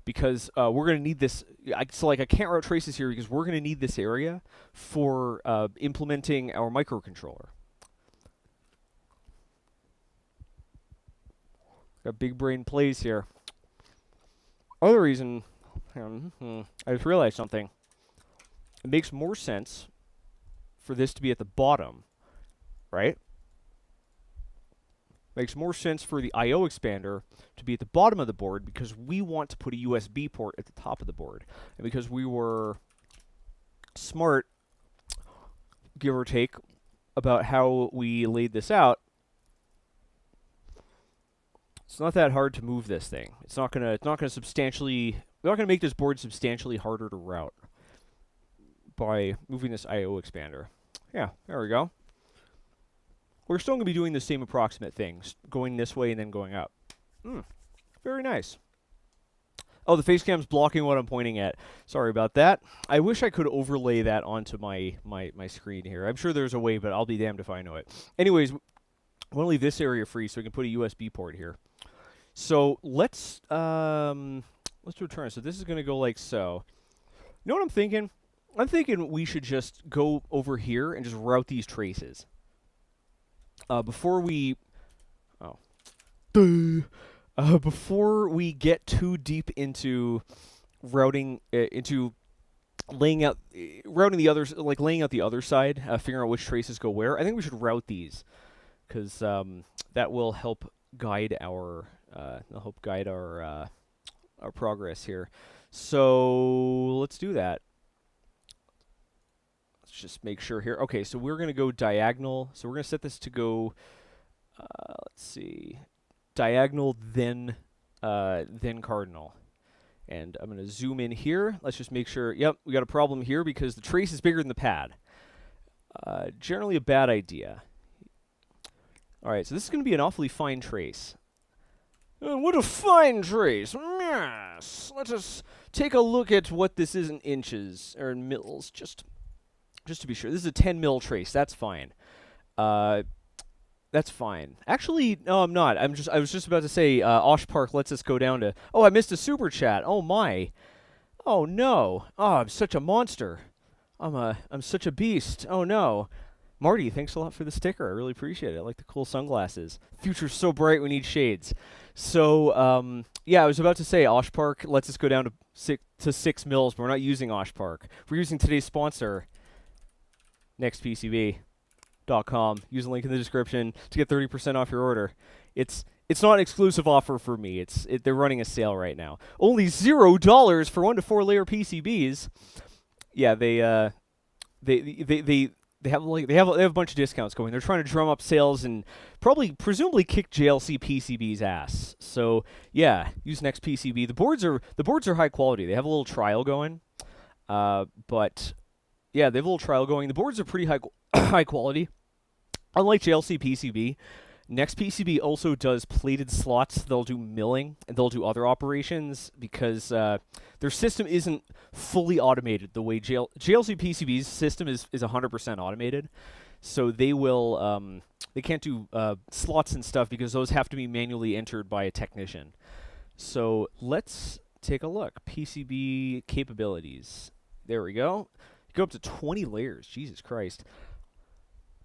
Because we're going to need this. So like I can't route traces here because we're going to need this area for implementing our microcontroller. Got big brain plays here. Other reason, I just realized something. It makes more sense for this to be at the bottom, right? Makes more sense for the I/O expander to be at the bottom of the board because we want to put a USB port at the top of the board. And because we were smart, give or take, about how we laid this out, it's not that hard to move this thing. It's not gonna substantially, we're not gonna make this board substantially harder to route by moving this I/O expander. Yeah, there we go. We're still going to be doing the same approximate things, going this way and then going up. Very nice. Oh, the face cam's blocking what I'm pointing at. Sorry about that. I wish I could overlay that onto my screen here. I'm sure there's a way, but I'll be damned if I know it. Anyways, I want to leave this area free so we can put a USB port here. So let's return. So this is going to go like so. You know what I'm thinking? I'm thinking we should just go over here and just route these traces. Before we get too deep into routing, into laying out the other side, figuring out which traces go where, I think we should route these because that will help guide our progress here. So let's do that. Just make sure here. Okay, so we're going to go diagonal. So we're going to set this to go, let's see, diagonal, then cardinal. And I'm going to zoom in here. Let's just make sure, yep, we got a problem here because the trace is bigger than the pad. Generally a bad idea. All right, so this is going to be an awfully fine trace. What a fine trace. Yes. Let us take a look at what this is in inches, or in mils, just to be sure. This is a 10 mil trace. That's fine. That's fine. Actually, no, I'm not. I was just about to say, Osh Park lets us go down to... Oh, I missed a super chat. Oh, my. Oh, no. Oh, I'm such a monster. I'm such a beast. Oh, no. Marty, thanks a lot for the sticker. I really appreciate it. I like the cool sunglasses. Future's so bright, we need shades. So, yeah, I was about to say, Osh Park lets us go down to 6 mils, but we're not using Osh Park. We're using today's sponsor, nextpcb.com. Use the link in the description to get 30% off your order. It's not an exclusive offer for me. They're running a sale right now. Only $0 for 1 to 4 layer PCBs. Yeah, they have a bunch of discounts going. They're trying to drum up sales and presumably kick JLC PCB's ass. So yeah, use NextPCB. The boards are high quality. They have a little trial going, but yeah, they have a little trial going. The boards are pretty high quality. Unlike JLC PCB, NextPCB also does plated slots. They'll do milling and they'll do other operations because their system isn't fully automated the way JLC PCB's system is 100% automated. So they will they can't do slots and stuff because those have to be manually entered by a technician. So let's take a look. PCB capabilities. There we go. Go up to 20 layers. Jesus Christ.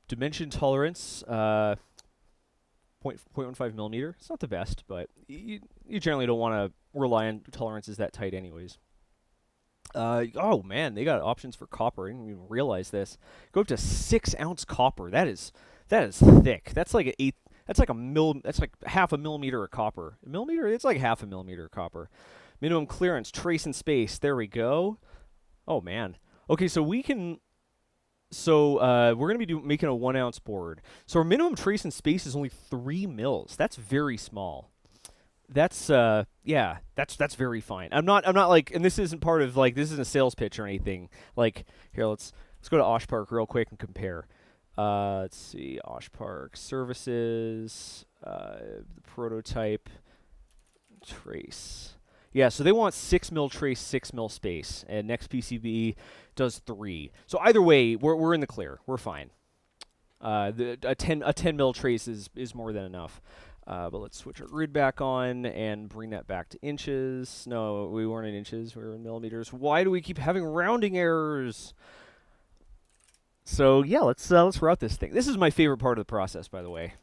Dimension tolerance. 0.15 millimeter. It's not the best, but you generally don't want to rely on tolerances that tight anyways. Oh man, they got options for copper. I didn't even realize this. Go up to 6 ounce copper. That is thick. That's like that's like half a millimeter of copper. A millimeter? It's like half a millimeter of copper. Minimum clearance, trace and space. There we go. Oh man. Okay, so we can. So we're going to be making a 1 ounce board. So our minimum trace and space is only 3 mils. That's very small. That's yeah, that's very fine. I'm not like, and this isn't part of like, this isn't a sales pitch or anything. Like here, let's go to Osh Park real quick and compare. Let's see, Osh Park services. the prototype trace. Yeah, so they want 6 mil trace, 6 mil space, and next PCB does 3. So either way, we're in the clear. We're fine. A 10 mil trace is more than enough. But let's switch our grid back on and bring that back to inches. No, we weren't in inches. We were in millimeters. Why do we keep having rounding errors? So yeah, let's route this thing. This is my favorite part of the process, by the way.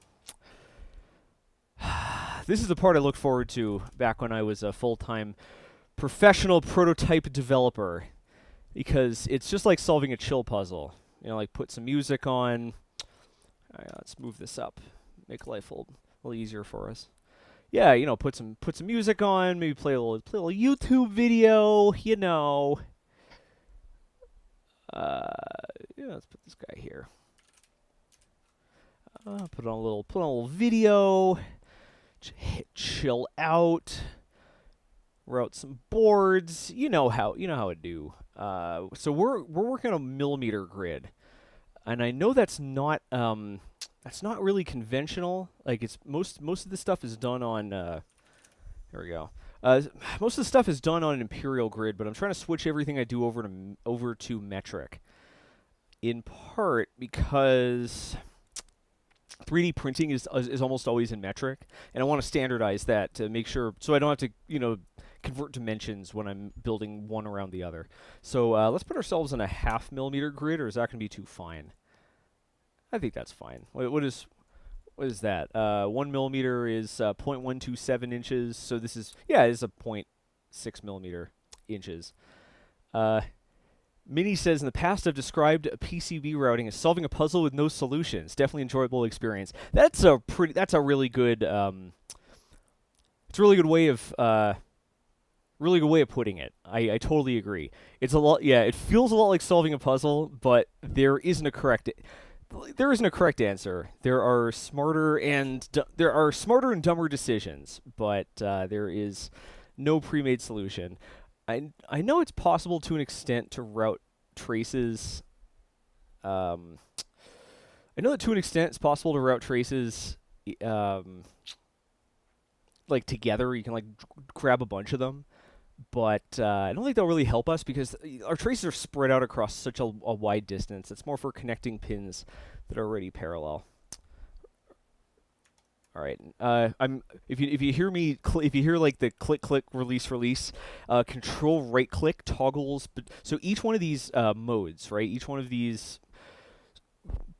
This is the part I looked forward to back when I was a full-time professional prototype developer, because it's just like solving a chill puzzle. You know, like put some music on. All right, let's move this up, make life a little easier for us. Yeah, you know, put some music on, maybe play a little YouTube video, you know. Yeah, let's put this guy here. Put on a little video. Chill out. Route some boards. You know how it do. So we're working on a millimeter grid, and I know that's not really conventional. Like it's most of the stuff is done on. There we go. Most of the stuff is done on an imperial grid, but I'm trying to switch everything I do over to metric. In part because 3D printing is almost always in metric, and I want to standardize that to make sure, so I don't have to, convert dimensions when I'm building one around the other. So let's put ourselves on a 0.5 millimeter grid, or is that going to be too fine? I think that's fine. What is that? 1 millimeter is 0.127 inches, so this is, yeah, it is a 0.6 millimeter inches. Minnie says, in the past I've described PCB routing as solving a puzzle with no solutions. Definitely enjoyable experience. That's a really good, it's a really good way of, putting it. I totally agree. It's a lot, yeah, it feels a lot like solving a puzzle, but there isn't a correct answer. There are smarter and dumber decisions, but there is no pre-made solution. I know it's possible to an extent to route traces. I know that to an extent it's possible to route traces like together. You can like grab a bunch of them, but I don't think they'll really help us because our traces are spread out across such a wide distance. It's more for connecting pins that are already parallel. All right. If you hear me if you hear like the click release, control right click toggles. So each one of these modes, right? Each one of these,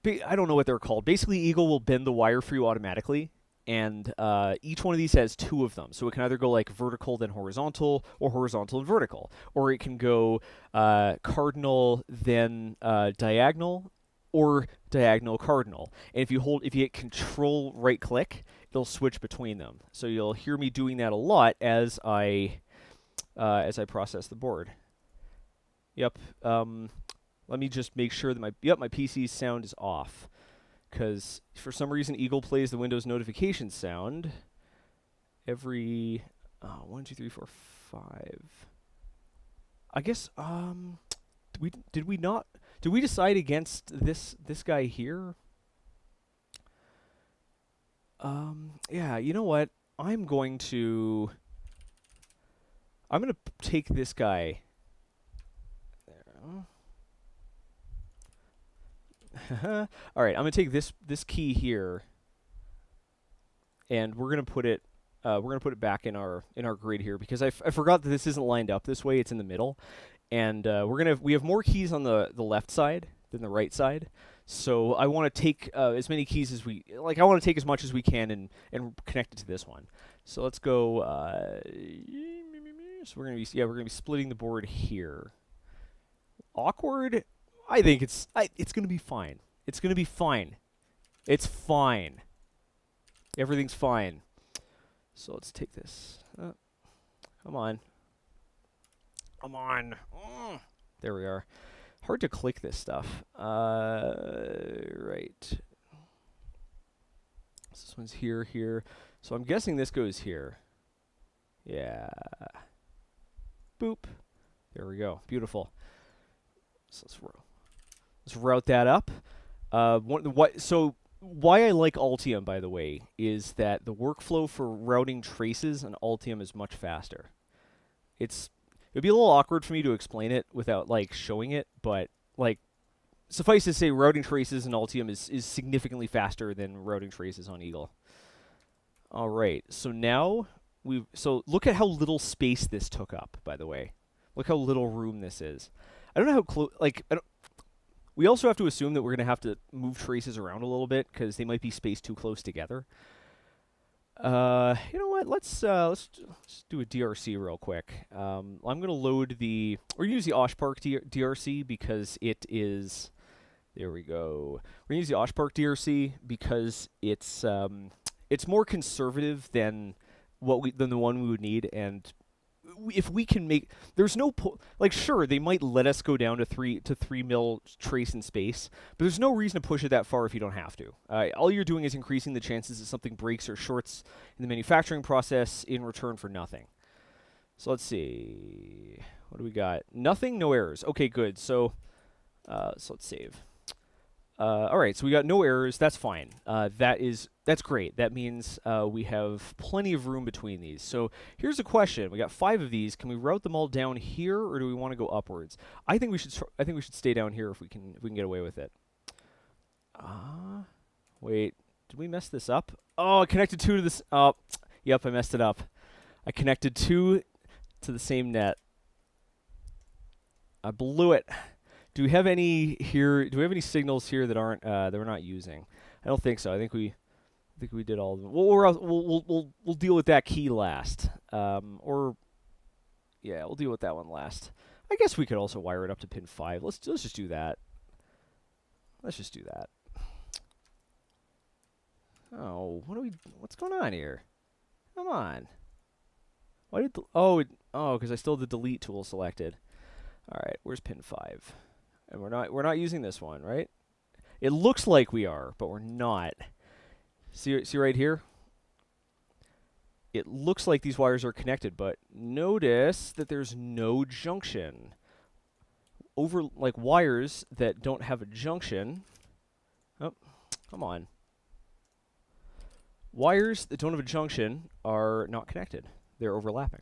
I don't know what they're called. Basically, Eagle will bend the wire for you automatically, and each one of these has 2 of them. So it can either go like vertical then horizontal, or horizontal and vertical, or it can go cardinal then diagonal, or diagonal cardinal. And if you hit control right click, it'll switch between them. So you'll hear me doing that a lot as I process the board. Yep. Let me just make sure that my PC's sound is off, because for some reason Eagle plays the Windows notification sound every 1, 2, 3, 4, 5. I guess did we decide against this guy here? Yeah, you know what? I'm going to take this guy. There. All right, I'm gonna take this key here, and we're gonna put it back in our grid here, because I forgot that this isn't lined up this way. It's in the middle. And we have more keys on the left side than the right side, so I want to take as many keys as I want to take as much as we can and connect it to this one. So let's go. So we're gonna be splitting the board here. Awkward. I think it's gonna be fine. It's gonna be fine. It's fine. Everything's fine. So let's take this. Come on. Come on. There we are. Hard to click this stuff. Right. This one's here. So I'm guessing this goes here. Yeah. Boop. There we go. Beautiful. So let's route that up. So why I like Altium, by the way, is that the workflow for routing traces on Altium is much faster. It'd be a little awkward for me to explain it without like showing it, but like suffice to say, routing traces in Altium is significantly faster than routing traces on Eagle. All right, so now so look at how little space this took up, by the way. Look how little room this is. I don't know how close, like, we also have to assume that we're going to have to move traces around a little bit because they might be spaced too close together. You know what? Let's do a DRC real quick. I'm going to load or use the OshPark DRC because it is. There we go. We're going to use the OshPark DRC because it's more conservative than the one we would need, and if we can make, there's no like, sure, they might let us go down to 3 mil trace in space, but there's no reason to push it that far if you don't have to. All you're doing is increasing the chances that something breaks or shorts in the manufacturing process in return for nothing. So let's see, what do we got? Nothing, no errors. Okay, good. So let's save. All right, so we got no errors. That's fine. That's great. That means we have plenty of room between these. So here's a question: we got 5 of these. Can we route them all down here, or do we want to go upwards? I think we should stay down here if we can get away with it. Wait, did we mess this up? Oh, I connected 2 to this. Oh, yep, I messed it up. I connected 2 to the same net. I blew it. Do we have any here? Do we have any signals here that aren't that we're not using? I don't think so. I think we did all of them. We'll deal with that key last. Or yeah, we'll deal with that one last. I guess we could also wire it up to pin 5. Let's just do that. Let's just do that. Oh, what's going on here? Come on. Why did because I still have the delete tool selected. All right, where's pin 5? And we're not using this one, right? It looks like we are, but we're not. See right here? It looks like these wires are connected, but notice that there's no junction. Like wires that don't have a junction. Oh, come on. Wires that don't have a junction are not connected. They're overlapping.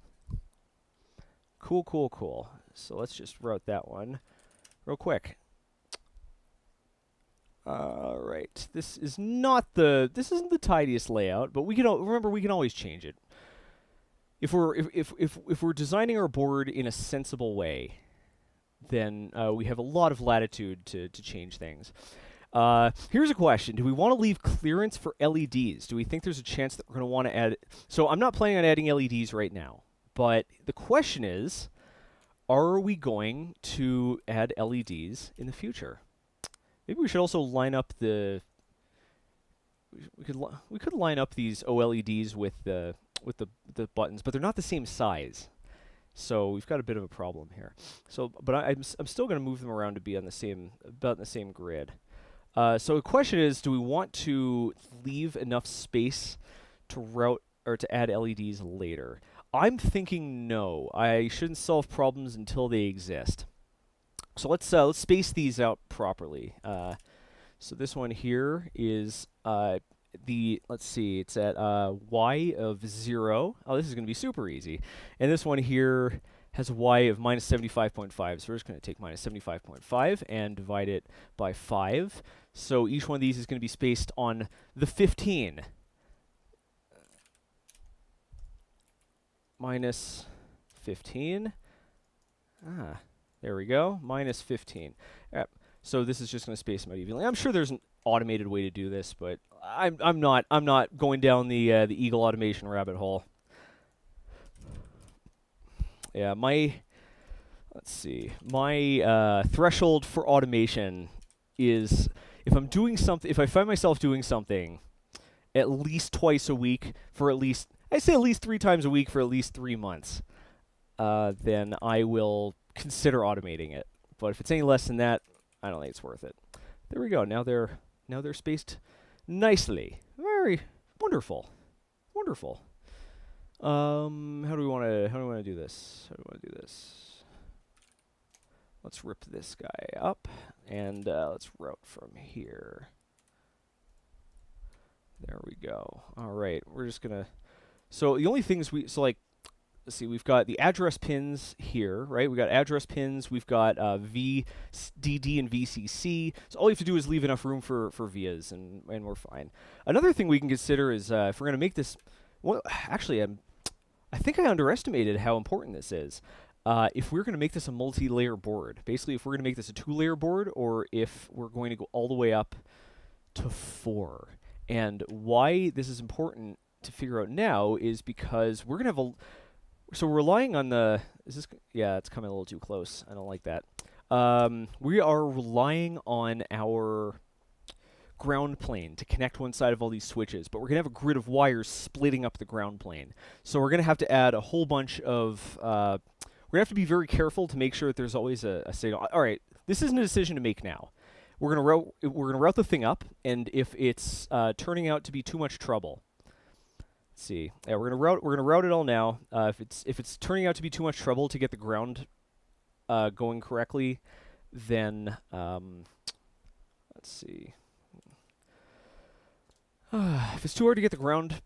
Cool, cool, cool. So let's just route that one real quick. All right, this isn't the tidiest layout, but we can remember we can always change it. If we're designing our board in a sensible way, then we have a lot of latitude to change things. Here's a question: do we want to leave clearance for LEDs? Do we think there's a chance that we're going to want to add? So I'm not planning on adding LEDs right now, but the question is, are we going to add LEDs in the future? Maybe we should also line up the. We could line up these OLEDs with the buttons, but they're not the same size, so we've got a bit of a problem here. So, but I'm still going to move them around to be on about the same grid. So the question is, do we want to leave enough space to route or to add LEDs later? I'm thinking no. I shouldn't solve problems until they exist. So let's space these out properly. So this one here is let's see, it's at y of 0. Oh, this is going to be super easy. And this one here has a y of minus 75.5. So we're just going to take minus 75.5 and divide it by 5. So each one of these is going to be spaced on the 15. Minus 15. There we go. Minus 15. So this is just going to space them out evenly. I'm sure there's an automated way to do this, but I'm not going down the Eagle automation rabbit hole. Yeah, let's see. My threshold for automation is if I find myself doing something at least twice a week for at least, I say at least 3 times a week for at least 3 months, then I will consider automating it. But if it's any less than that, I don't think it's worth it. There we go. Now they're spaced nicely. Very wonderful. Wonderful. How do we want to do this? Let's rip this guy up and let's route from here. There we go. All right, we're just gonna. So the only things like, let's see, we've got the address pins here, right? We've got address pins. We've got VDD and VCC. So all you have to do is leave enough room for vias, and we're fine. Another thing we can consider is if we're gonna make this. Well, actually, I think I underestimated how important this is. If we're going to make this a multi-layer board, basically if we're going to make this a 2-layer board, or if we're going to go all the way up to 4. And why this is important to figure out now is because we're going to have so we're relying on the, yeah, it's coming a little too close. I don't like that. We are relying on our ground plane to connect one side of all these switches, but we're going to have a grid of wires splitting up the ground plane. So we're going to have to add a whole bunch of, we're going to have to be very careful to make sure that there's always a signal. All right, this isn't a decision to make now. We're going to route the thing up, and if it's turning out to be too much trouble, let's see. Yeah, we're going to route it all now. If it's turning out to be too much trouble to get the ground going correctly, then let's see. If it's too hard to get the ground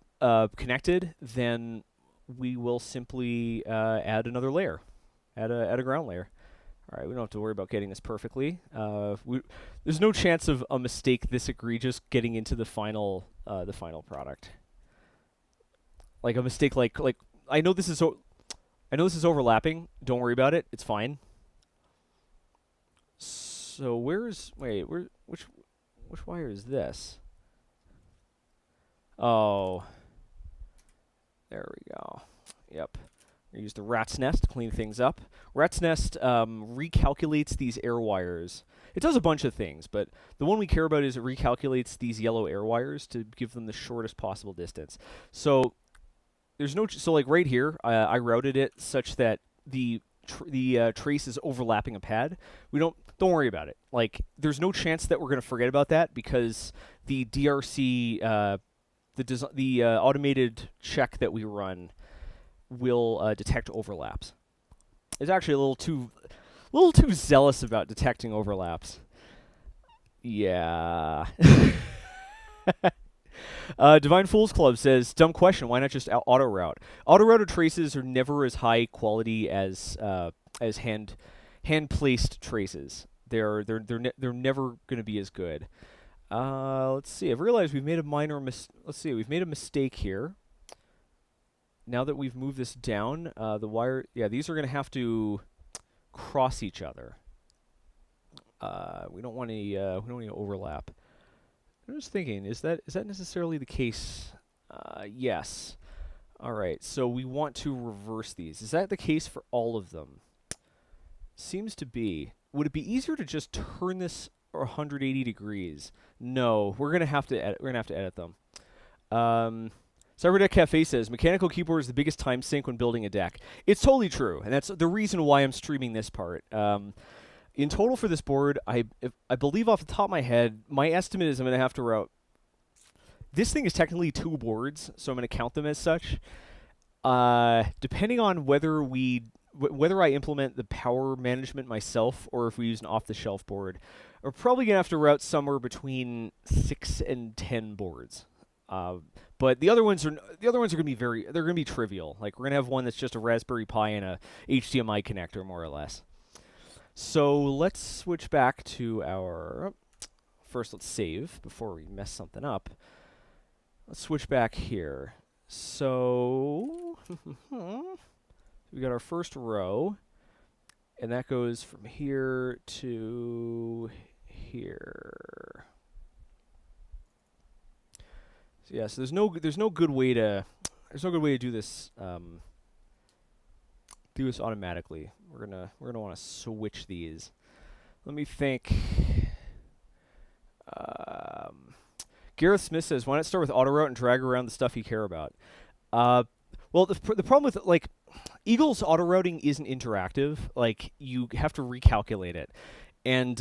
connected, then we will simply add another layer, add a ground layer. All right, we don't have to worry about getting this perfectly. There's no chance of a mistake this egregious getting into the final product. Like a mistake, like I know this is overlapping. Don't worry about it. It's fine. So which wire is this? Oh, there we go. Yep. We use the rat's nest to clean things up. Rat's nest recalculates these air wires. It does a bunch of things, but the one we care about is it recalculates these yellow air wires to give them the shortest possible distance. So there's no so like right here, I routed it such that the trace is overlapping a pad. Don't worry about it. Like there's no chance that we're going to forget about that because the DRC the automated check that we run will detect overlaps. It's actually a little too zealous about detecting overlaps. Yeah. Divine Fools Club says, dumb question, why not just auto route? Auto routed traces are never as high quality as hand placed traces. They're never going to be as good. Let's see. I've realized we've made a we've made a mistake here. Now that we've moved this down, the wire, yeah, these are going to have to cross each other. We don't want any overlap. I'm just thinking, is that necessarily the case? Yes. All right. So we want to reverse these. Is that the case for all of them? Seems to be. Would it be easier to just turn this 180 degrees? No, we're gonna have to edit them. Cyberdeck Cafe says mechanical keyboard is the biggest time sink when building a deck. It's totally true, and that's the reason why I'm streaming this part. In total for this board, I believe off the top of my head, my estimate is I'm gonna have to route. This thing is technically 2 boards, so I'm gonna count them as such. Depending on whether I implement the power management myself or if we use an off-the-shelf board, we're probably gonna have to route somewhere between 6 and 10 boards. But the other ones are gonna be they're gonna be trivial. Like we're gonna have one that's just a Raspberry Pi and a HDMI connector, more or less. So let's switch back to our. First, let's save before we mess something up. Let's switch back here. So we got our first row, and that goes from here to here. So yeah, so there's no good way to do this automatically. We're gonna want to switch these. Let me think. Gareth Smith says, why not start with auto route and drag around the stuff you care about? Well, the problem with like Eagle's auto routing isn't interactive. Like you have to recalculate it, and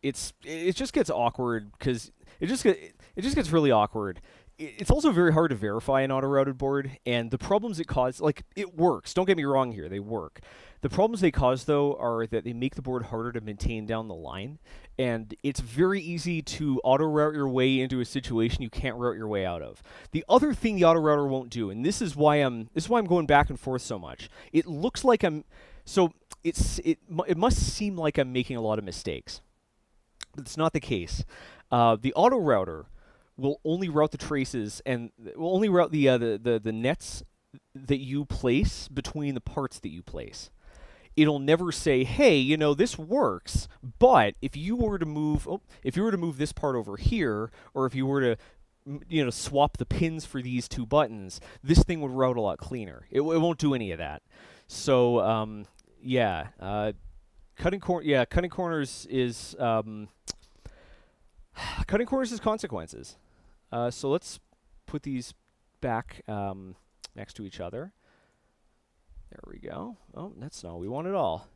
it just gets awkward because it just gets really awkward. it's also very hard to verify an auto-routed board, and the problems it causes, like, it works. Don't get me wrong here, they work. The problems they cause, though, are that they make the board harder to maintain down the line, and it's very easy to auto-route your way into a situation you can't route your way out of. The other thing the auto-router won't do, and this is why I'm going back and forth so much. It looks like it must seem like I'm making a lot of mistakes. But it's not the case. The auto-router will only route the traces and will only route the nets that you place between the parts that you place. It'll never say, hey, you know, this works, but if you were to move this part over here, or if you were to, you know, swap the pins for these two buttons, this thing would route a lot cleaner. It won't do any of that. So cutting corners is cutting corners is consequences. So let's put these back next to each other. There we go. Oh, that's not what we want at all.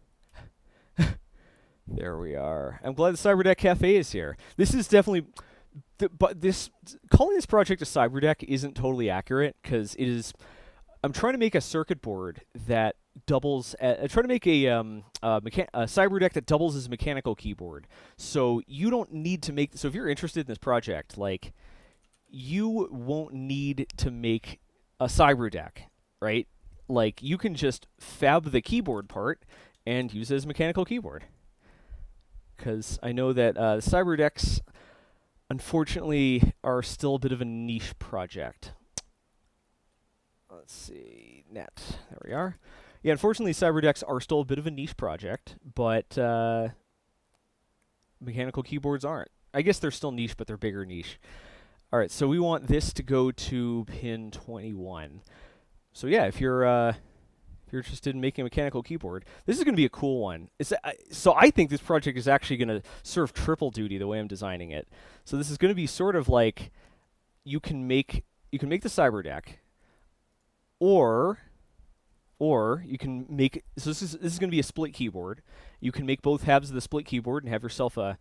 There we are. I'm glad the Cyberdeck Cafe is here. This is definitely... calling this project a Cyberdeck isn't totally accurate, because it is... I'm trying to make a circuit board that doubles... I'm trying to make a Cyberdeck that doubles as a mechanical keyboard. So you don't need to make... So if you're interested in this project, like... you won't need to make a Cyberdeck, right? Like, you can just fab the keyboard part and use it as a mechanical keyboard. Because I know that Cyberdecks, unfortunately, are still a bit of a niche project. Let's see, net. There we are. Yeah, unfortunately, Cyberdecks are still a bit of a niche project, but mechanical keyboards aren't. I guess they're still niche, but they're bigger niche. All right, so we want this to go to pin 21. So yeah, if you're interested in making a mechanical keyboard, this is going to be a cool one. So I think this project is actually going to serve triple duty the way I'm designing it. So this is going to be sort of like you can make the Cyberdeck, or you can make, so this is going to be a split keyboard. You can make both halves of the split keyboard and have yourself a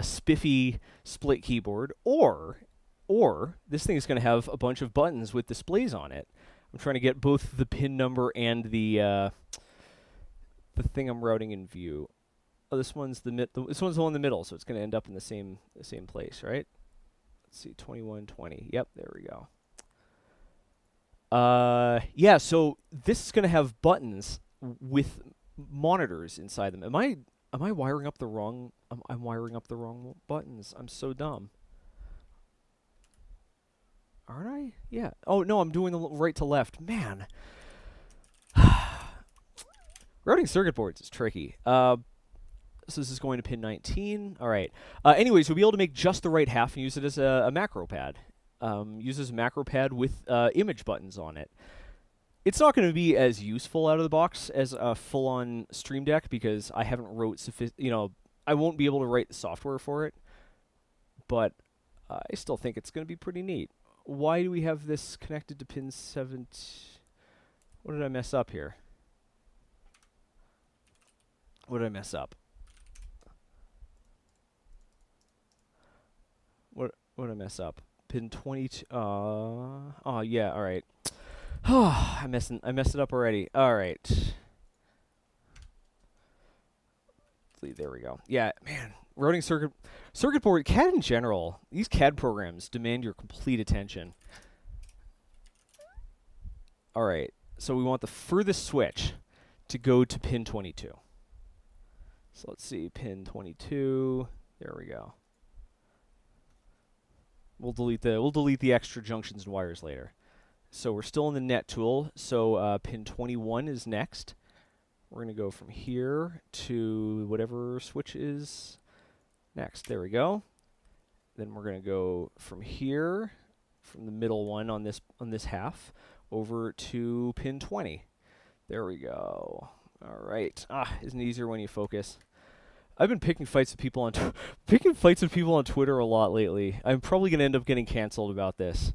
spiffy split keyboard, or this thing is going to have a bunch of buttons with displays on it. I'm trying to get both the pin number and the thing I'm routing in view. Oh, this one's the one in the middle, so it's going to end up in the same place, right? Let's see, 2120. Yep, there we go. Yeah, so this is going to have buttons with monitors inside them. Am I wiring up the wrong? I'm wiring up the wrong buttons. I'm so dumb. Aren't I? Yeah. Oh, no, I'm doing the right to left. Man. Routing circuit boards is tricky. So this is going to pin 19. All right. Anyways, we'll be able to make just the right half and use it as a macro pad. Uses a macro pad with image buttons on it. It's not going to be as useful out of the box as a full-on Stream Deck, because I haven't wrote I won't be able to write the software for it. But I still think it's going to be pretty neat. Why do we have this connected to pin 7? What did I mess up here? What did I mess up? What did I mess up? Pin 22. Oh yeah. All right. I messed it up already. All right. There we go. Yeah, man. Routing circuit board, CAD in general, these CAD programs demand your complete attention. All right, so we want the furthest switch to go to pin 22. So let's see, pin 22. There we go. We'll delete the extra junctions and wires later. So we're still in the net tool. So pin 21 is next. We're going to go from here to whatever switch is next. There we go. Then we're going to go from here, from the middle one on this half, over to pin 20. There we go. All right. Isn't it easier when you focus? I've been picking fights with people on Twitter a lot lately. I'm probably going to end up getting canceled about this.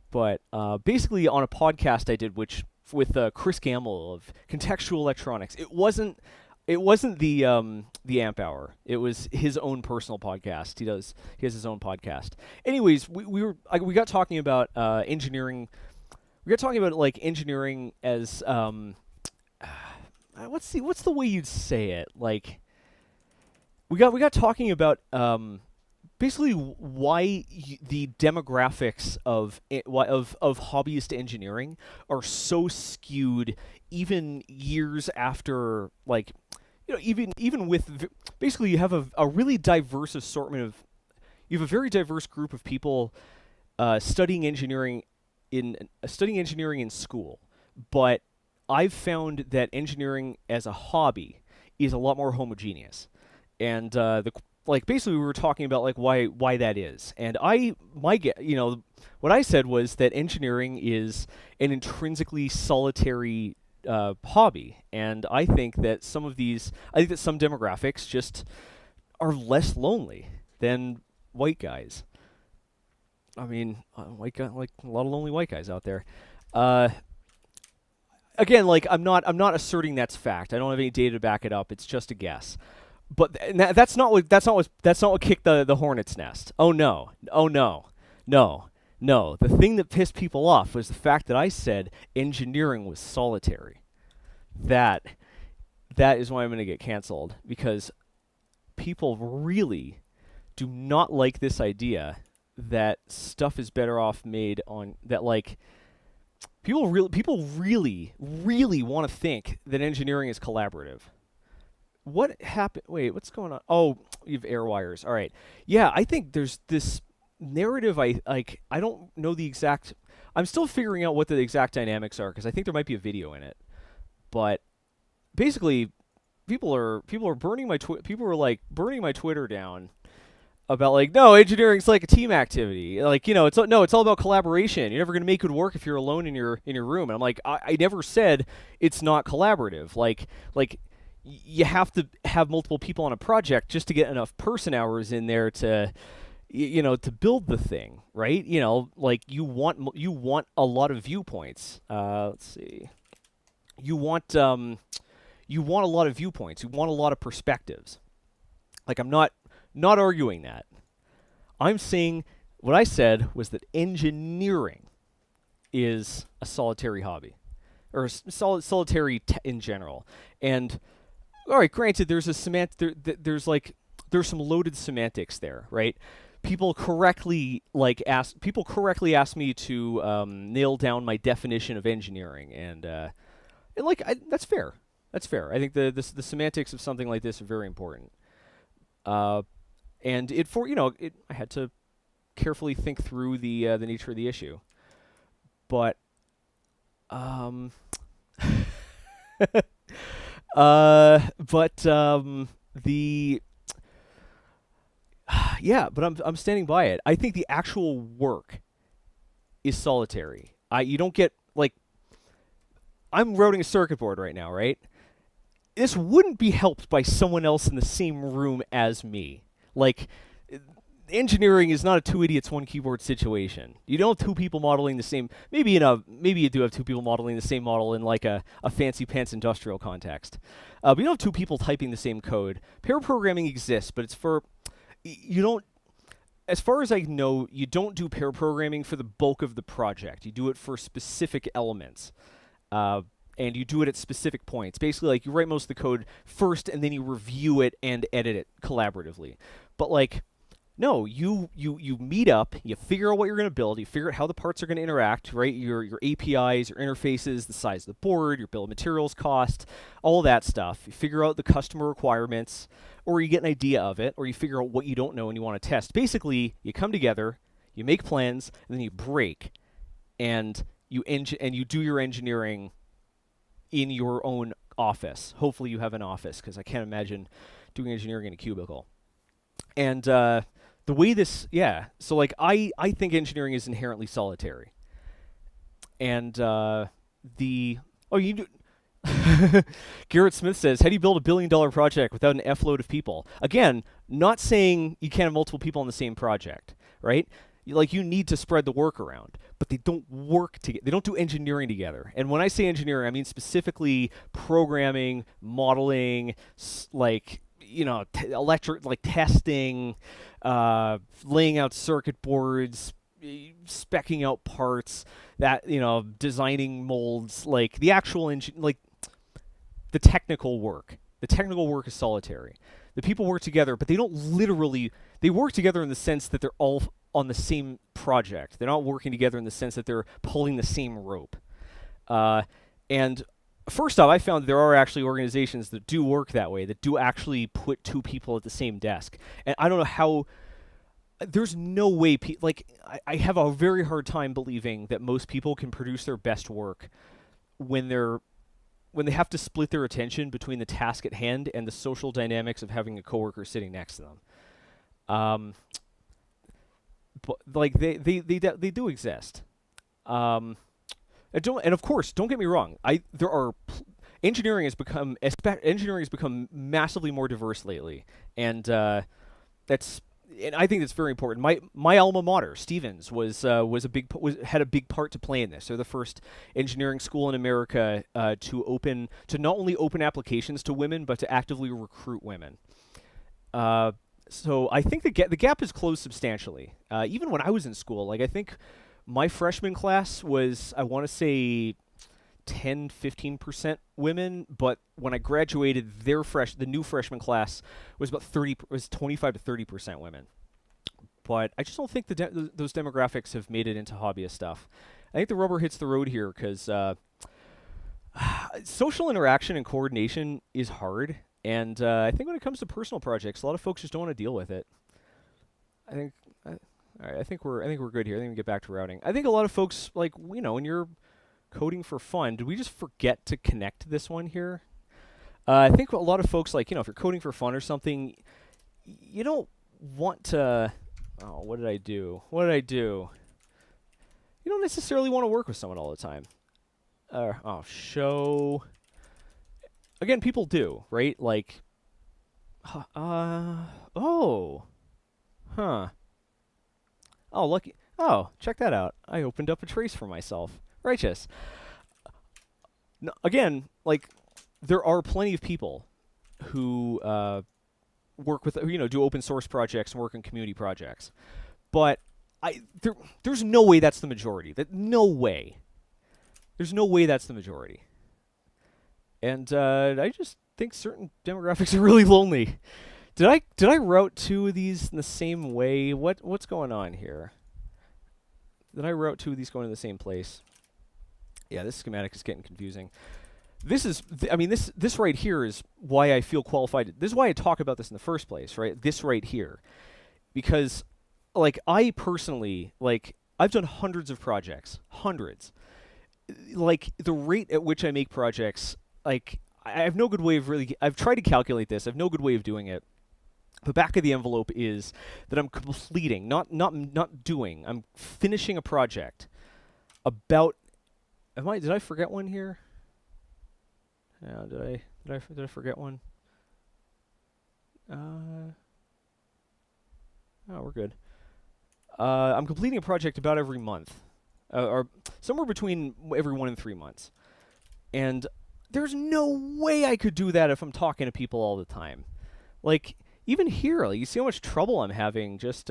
But basically, on a podcast I did, with Chris Gamble of Contextual Electronics, it wasn't It wasn't the Amp Hour. It was his own personal podcast. He has his own podcast. Anyways, we got talking about engineering. We got talking about like engineering as what's the way you'd say it? Like we got talking about basically why the demographics of hobbyist engineering are so skewed, even years after, like, even with basically you have a really diverse assortment of, you have a very diverse group of people studying engineering in school, but I've found that engineering as a hobby is a lot more homogeneous, and basically we were talking about like why that is, and what I said was that engineering is an intrinsically solitary hobby, and I think that some demographics just are less lonely than white guys. I mean, white guy, like a lot of lonely white guys out there. Again, like I'm not asserting that's fact. I don't have any data to back it up. It's just a guess. But that's not what kicked the hornet's nest. Oh no. The thing that pissed people off was the fact that I said engineering was solitary. That is why I'm going to get canceled, because people really do not like this idea that stuff is better off made on that. Like people really want to think that engineering is collaborative. What happened? Wait, what's going on? Oh, you have air wires. All right. Yeah, I think there's this narrative. I don't know the exact. I'm still figuring out what the exact dynamics are, because I think there might be a video in it. But basically, people are burning my people were like burning my Twitter down about like, no, engineering's like a team activity. Like, it's all about collaboration. You're never going to make good work if you're alone in your room. And I'm like, I never said it's not collaborative. Like you have to have multiple people on a project just to get enough person hours in there to to build the thing, right? Like you want a lot of viewpoints. Let's see. You want a lot of viewpoints. You want a lot of perspectives. Like, I'm not arguing that. I'm saying what I said was that engineering is a solitary hobby, or solitary in general. And all right, granted, there's there's some loaded semantics there, right? People correctly ask me to nail down my definition of engineering, and that's fair. That's fair. I think the semantics of something like this are very important. And I had to carefully think through the nature of the issue. But but I'm standing by it. I think the actual work is solitary. You don't get, like, I'm routing a circuit board right now, right? This wouldn't be helped by someone else in the same room as me. Like, engineering is not a two idiots, one keyboard situation. You don't have two people modeling the same. Maybe you do have two people modeling the same model in like a fancy pants industrial context. But you don't have two people typing the same code. Pair programming exists, but it's for you don't. As far as I know, you don't do pair programming for the bulk of the project. You do it for specific elements. And you do it at specific points. Basically, like, you write most of the code first, and then you review it and edit it collaboratively. But, like, no, you meet up, you figure out what you're going to build, you figure out how the parts are going to interact, right? Your APIs, your interfaces, the size of the board, your bill of materials cost, all that stuff. You figure out the customer requirements, or you get an idea of it, or you figure out what you don't know and you want to test. Basically, you come together, you make plans, and then you break, and you do your engineering in your own office. Hopefully you have an office, because I can't imagine doing engineering in a cubicle. And the way this, so like I think engineering is inherently solitary. And Garrett Smith says, how do you build $1 billion project without an F load of people? Again, not saying you can't have multiple people on the same project, right? Like, you need to spread the work around, but they don't work together. They don't do engineering together. And when I say engineering, I mean specifically programming, modeling, like, electric, like testing, laying out circuit boards, speccing out parts, that, designing molds, like the actual like the technical work. The technical work is solitary. The people work together, but they don't literally. They work together in the sense that they're all on the same project. They're not working together in the sense that they're pulling the same rope. And first off, I found there are actually organizations that do work that way, that do actually put two people at the same desk. And I don't know how. There's no way. I have a very hard time believing that most people can produce their best work when they have to split their attention between the task at hand and the social dynamics of having a coworker sitting next to them. But like they do exist. And of course, don't get me wrong. Engineering has become massively more diverse lately, and I think that's very important. My alma mater, Stevens, had a big part to play in this. They're the first engineering school in America to not only open applications to women, but to actively recruit women. So I think the gap is closed substantially. Even when I was in school, like, I think my freshman class was, I want to say, 10-15% women, but when I graduated, the new freshman class was about 25 to 30% women. But I just don't think those demographics have made it into hobbyist stuff. I think the rubber hits the road here because social interaction and coordination is hard, and I think when it comes to personal projects, a lot of folks just don't want to deal with it. All right, I think we're good here. I think we can get back to routing. I think a lot of folks, like, when you're coding for fun, did we just forget to connect this one here? I think a lot of folks, like, if you're coding for fun or something, you don't want to. Oh, what did I do? You don't necessarily want to work with someone all the time. Show. Again, people do, right? Like, oh, lucky. Oh, check that out. I opened up a trace for myself. Righteous. No, again, like, there are plenty of people who work with, do open source projects and work on community projects, but there's no way that's the majority. No way. There's no way that's the majority. And I just think certain demographics are really lonely. Did I route two of these in the same way? What's going on here? Did I route two of these going to the same place? Yeah, this schematic is getting confusing. This right here is why I feel qualified. This is why I talk about this in the first place, right? This right here. Because, like, I personally, like, I've done hundreds of projects. Hundreds. Like, the rate at which I make projects, like, I have no good way of really... I've tried to calculate this. I have no good way of doing it. The back of the envelope is that I'm completing, not doing. I'm finishing a project about... Did I forget one here? Yeah, did I forget one? Oh, we're good. I'm completing a project about every month, or somewhere between every 1 and 3 months. And there's no way I could do that if I'm talking to people all the time. Like, even here, like, you see how much trouble I'm having just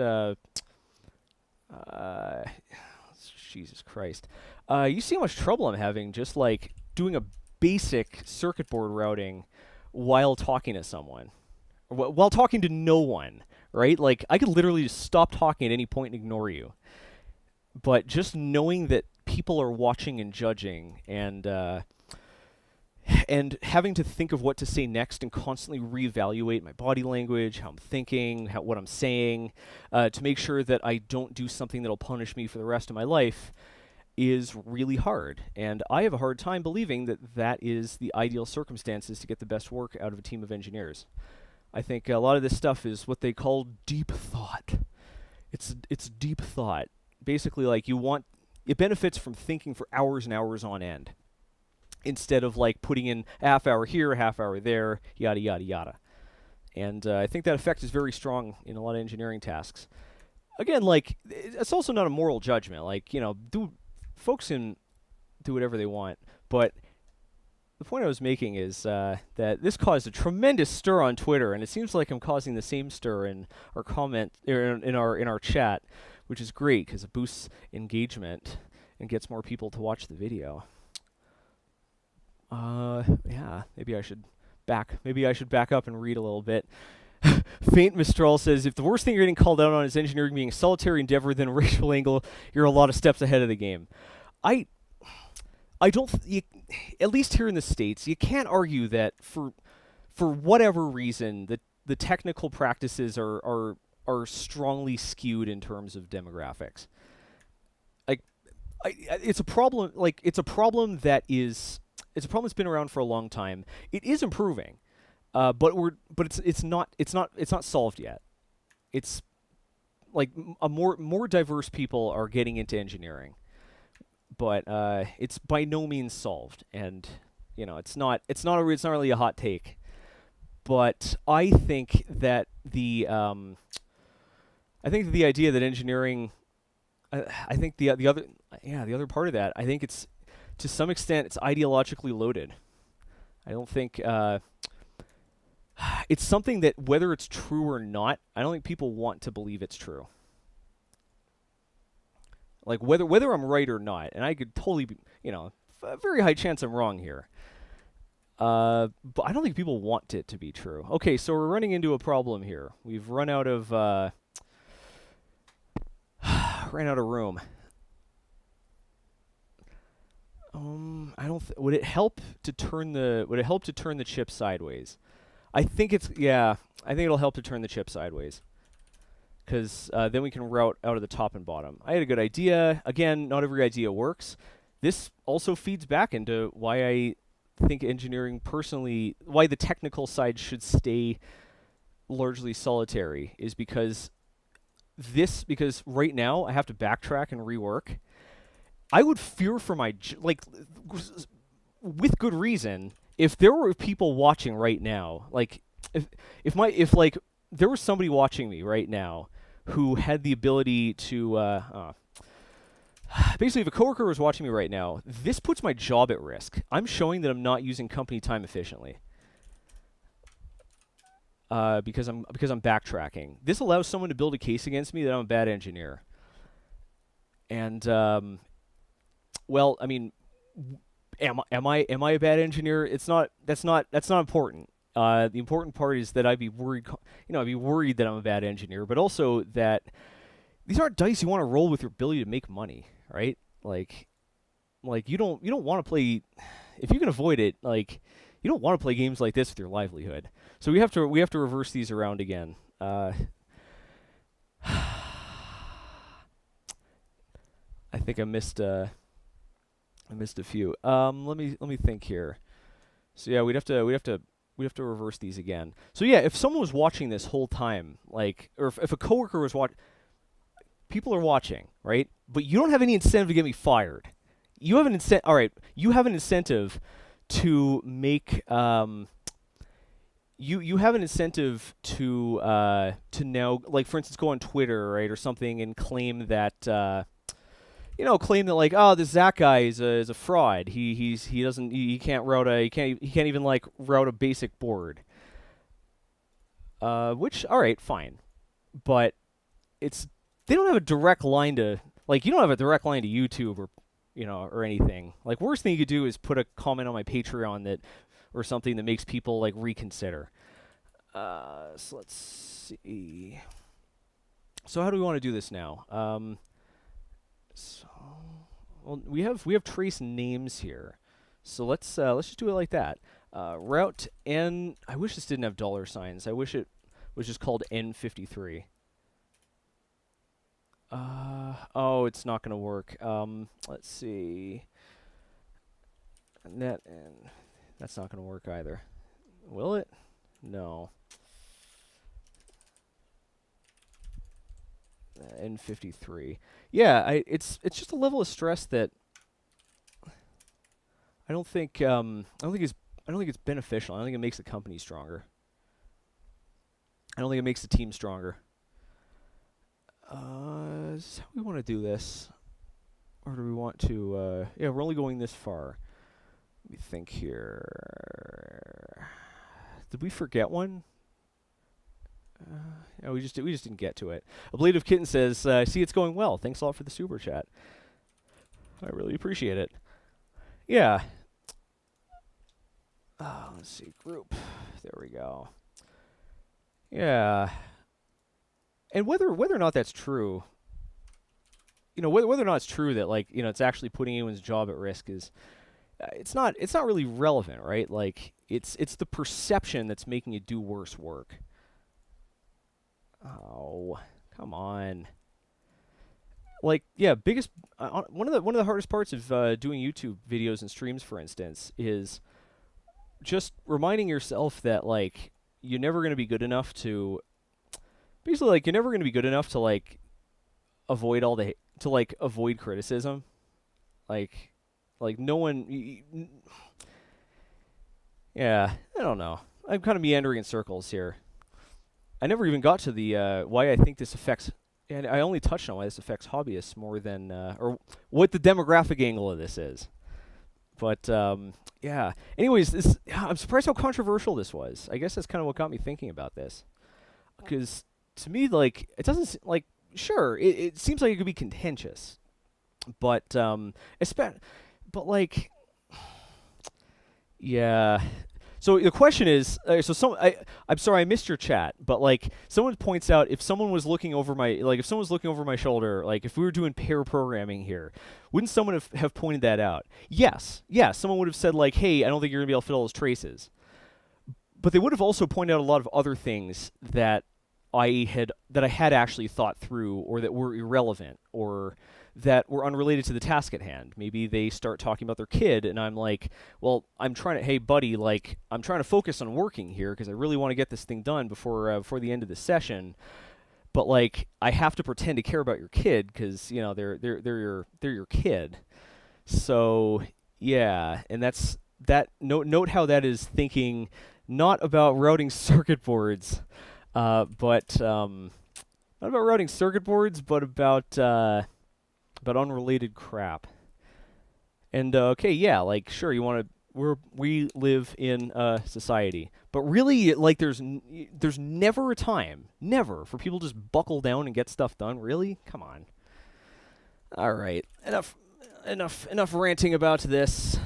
Jesus Christ. You see how much trouble I'm having just, like, doing a basic circuit board routing while talking to someone. While talking to no one, right? Like, I could literally just stop talking at any point and ignore you. But just knowing that people are watching and judging and having to think of what to say next and constantly reevaluate my body language, how I'm thinking, what I'm saying, to make sure that I don't do something that'll punish me for the rest of my life is really hard. And I have a hard time believing that that is the ideal circumstances to get the best work out of a team of engineers. I think a lot of this stuff is what they call deep thought. It's deep thought. Basically, like, it benefits from thinking for hours and hours on end, instead of, like, putting in a half hour here, a half hour there, yada, yada, yada. And I think that effect is very strong in a lot of engineering tasks. again, like, it's also not a moral judgment. Like, folks can do whatever they want, but the point I was making is that this caused a tremendous stir on Twitter, and it seems like I'm causing the same stir in our comment in our chat, which is great because it boosts engagement and gets more people to watch the video. Yeah, maybe I should back up and read a little bit. Faint Mistral says, if the worst thing you're getting called out on is engineering being a solitary endeavor, then racial angle, you're a lot of steps ahead of the game. I don't, at least here in the States, you can't argue that for whatever reason, the technical practices are strongly skewed in terms of demographics. Like, it's a problem. Like, it's a problem that's been around for a long time. It is improving, but it's not solved yet. It's like more diverse people are getting into engineering. But it's by no means solved, and it's not really a hot take. But I think that the idea that engineering, I think the other part of that, I think it's to some extent it's ideologically loaded. I don't think it's something that whether it's true or not, I don't think people want to believe it's true. Like, whether I'm right or not, and I could totally be, a very high chance I'm wrong here. But I don't think people want it to be true. Okay, so we're running into a problem here. We've run out of room. Would it help to turn the chip sideways? I think it'll help to turn the chip sideways. Because then we can route out of the top and bottom. I had a good idea. Again, not every idea works. This also feeds back into why I think engineering personally, why the technical side should stay largely solitary, is because right now I have to backtrack and rework. I would fear for my, with good reason, if there were people watching right now, like, if there was somebody watching me right now who had the ability to, basically, if a coworker was watching me right now, this puts my job at risk. I'm showing that I'm not using company time efficiently because I'm backtracking. This allows someone to build a case against me that I'm a bad engineer. And well, I mean, am I a bad engineer? That's not important. The important part is that I'd be worried that I'm a bad engineer, but also that these aren't dice you want to roll with your ability to make money, right? Like you don't want to play, if you can avoid it, like, you don't want to play games like this with your livelihood. So we have to reverse these around again. I think I missed a few. Let me think here. So yeah, we'd have to reverse these again. So yeah, if someone was watching this whole time, like, or if a coworker was watching, people are watching, right? But you don't have any incentive to get me fired. You have an incentive. All right, you have an incentive to make. You have an incentive to now, like, for instance, go on Twitter, right, or something, and claim that like, oh, this Zack guy is a fraud. He can't even like route a basic board. Which, all right, fine, but they don't have a direct line to, like, you don't have a direct line to YouTube or anything. Like, worst thing you could do is put a comment on my Patreon or something that makes people, like, reconsider. So let's see. So how do we want to do this now? Well, we have trace names here, so let's just do it like that. Route N. I wish this didn't have dollar signs. I wish it was just called N53. Oh, it's not gonna work. Let's see. Net N. That's not gonna work either. Will it? No. N53. Yeah, it's just a level of stress that I don't think it's beneficial. I don't think it makes the company stronger. I don't think it makes the team stronger. Is this how we want to do this? Or do we want to, yeah, we're only going this far. Let me think here. Did we forget one? Yeah, we just didn't get to it. Ablative Kitten says, see, it's going well. Thanks a lot for the super chat. I really appreciate it. Yeah. Let's see, group. There we go. Yeah. And whether or not that's true, you know, whether or not it's true that, like, you know, it's actually putting anyone's job at risk is, it's not really relevant, right? Like, it's the perception that's making you do worse work. Oh, come on. Like, yeah, one of the hardest parts of doing YouTube videos and streams, for instance, is just reminding yourself that, like, you're never going to be good enough to, basically, like, you're never going to be good enough to, like, avoid avoid criticism. Like no one, yeah, I don't know. I'm kind of meandering in circles here. I never even got to the why I think this affects, and I only touched on why this affects hobbyists more than, or what the demographic angle of this is. But, yeah. Anyways, I'm surprised how controversial this was. I guess that's kind of what got me thinking about this. Because, to me, like, it doesn't, like, sure, it seems like it could be contentious. But, but, like, yeah. So the question is, I'm sorry I missed your chat, but, like, someone points out if someone was looking over my shoulder, like, if we were doing pair programming here, wouldn't someone have pointed that out? Yes, someone would have said, like, hey, I don't think you're gonna be able to fit all those traces. But they would have also pointed out a lot of other things that I had actually thought through, or that were irrelevant, or that were unrelated to the task at hand. Maybe they start talking about their kid, and I'm like, well, hey, buddy, like, I'm trying to focus on working here because I really want to get this thing done before the end of the session. But, like, I have to pretend to care about your kid because, you know, they're your kid. So, yeah, and note how that is thinking not about routing circuit boards, but not about routing circuit boards, but about unrelated crap. And okay, yeah, like, sure, we live in a society, but really, like, there's never a time, never, for people to just buckle down and get stuff done. Really, come on. All right, enough ranting about this.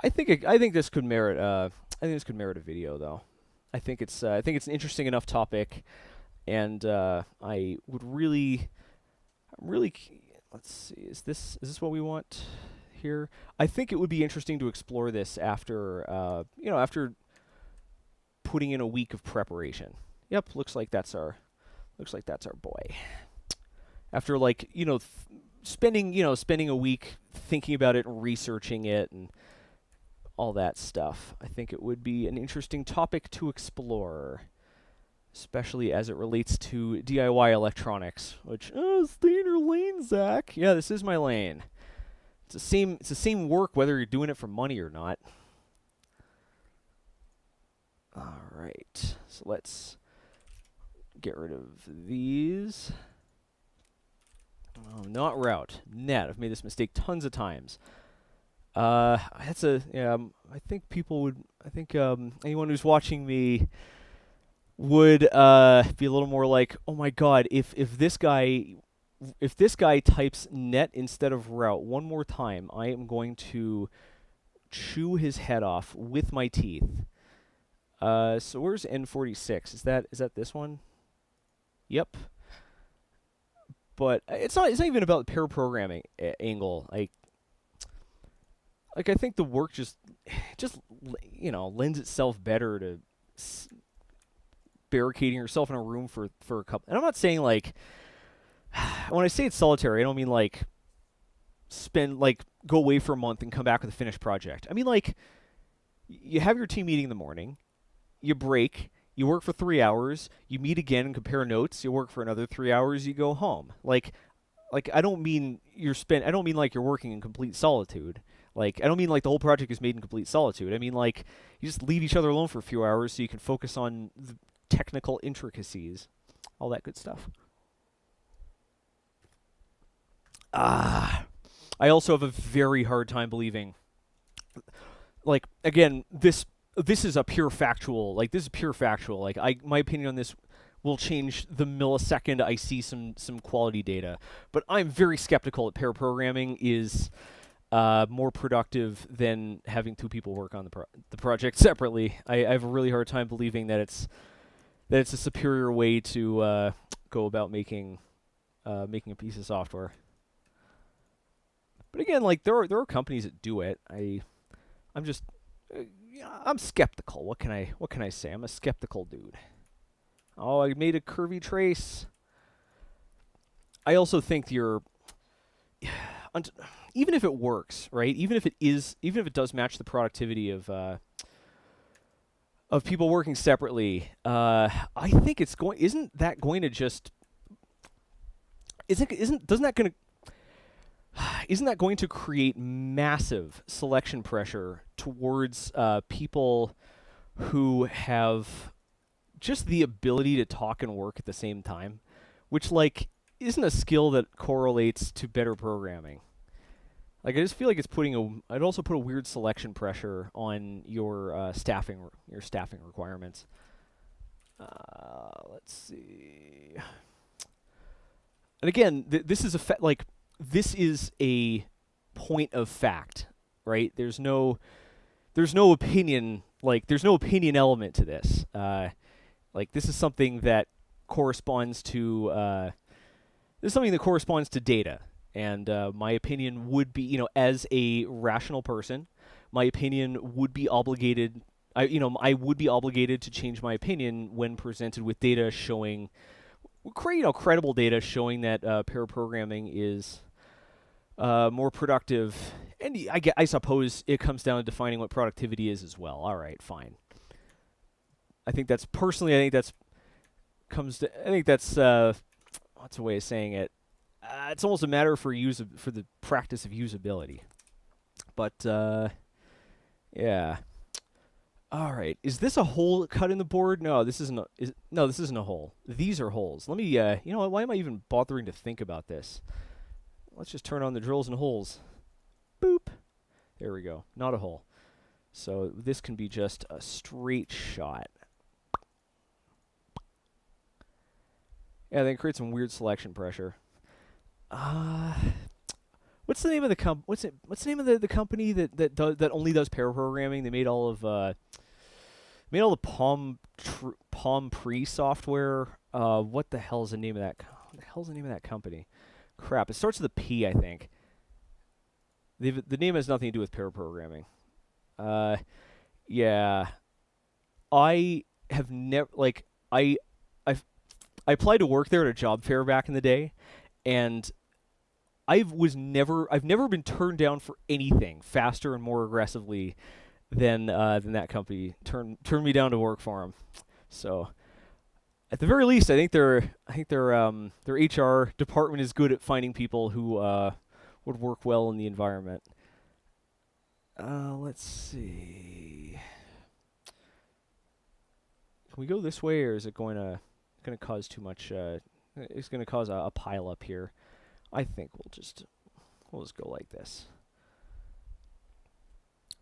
I think this could merit a video, though. I think it's an interesting enough topic, and I would really. Let's see. Is this what we want here? I think it would be interesting to explore this after after putting in a week of preparation. Yep, looks like that's our boy. After, like, you know, spending a week thinking about it and researching it and all that stuff, I think it would be an interesting topic to explore. Especially as it relates to DIY electronics, which, stay in your lane, Zack. Yeah, this is my lane. It's the same work whether you're doing it for money or not. All right, so let's get rid of these. Oh, not route, net. I've made this mistake tons of times. I think anyone who's watching me would be a little more like, oh my god, if this guy types net instead of route one more time, I am going to chew his head off with my teeth. So where's N46? Is that this one? Yep. But it's not even about the pair programming angle. Like I think the work just lends itself better to barricading yourself in a room for a couple. And I'm not saying, like, when I say it's solitary, I don't mean like go away for a month and come back with a finished project. I mean, like, you have your team meeting in the morning, you break, you work for 3 hours, you meet again and compare notes, you work for another 3 hours, you go home. Like I don't mean like you're working in complete solitude. Like, I don't mean like the whole project is made in complete solitude. I mean, like, you just leave each other alone for a few hours so you can focus on the technical intricacies, all that good stuff. I also have a very hard time believing, like, again, this is a pure factual, like, this is pure factual. Like, my opinion on this will change the millisecond I see some quality data. But I'm very skeptical that pair programming is more productive than having two people work on the project separately. I have a really hard time believing that it's a superior way to go about making a piece of software. But again, like, there are companies that do it. I'm just I'm skeptical. What can I say? I'm a skeptical dude. Oh, I made a curvy trace. I also think even if it works, right? Even if it does match the productivity of people working separately, I think isn't that going to create massive selection pressure towards people who have just the ability to talk and work at the same time, which, like, isn't a skill that correlates to better programming. Like, I just feel like I'd also put a weird selection pressure on your staffing requirements. Let's see. And again, this is a point of fact, right? There's no opinion. Like, there's no opinion element to this. Like, this is something that corresponds to data. And my opinion would be, as a rational person, my opinion would be obligated. I would be obligated to change my opinion when presented with data showing, credible data showing that pair programming is more productive. And I suppose it comes down to defining what productivity is as well. All right, fine. I think that's what's a way of saying it. It's almost a matter for the practice of usability. But yeah. All right. Is this a hole cut in the board? No, this isn't. This isn't a hole. These are holes. Let me. You know what? Why am I even bothering to think about this? Let's just turn on the drills and holes. Boop. There we go. Not a hole. So this can be just a straight shot. Yeah, then create some weird selection pressure. What's the name of the what's the name of the company that only does pair programming? They made all of the Palm Pre software. What the hell is the name of that? What the hell's the name of that company? Crap, it starts with a P, I think. The name has nothing to do with pair programming. Yeah, I have never I applied to work there at a job fair back in the day, and I've never been turned down for anything faster and more aggressively than that company turned me down to work for them. So at the very least, I think their HR department is good at finding people who would work well in the environment. Let's see. Can we go this way, or is it going to cause too much? It's going to cause a pile up here. I think we'll just go like this.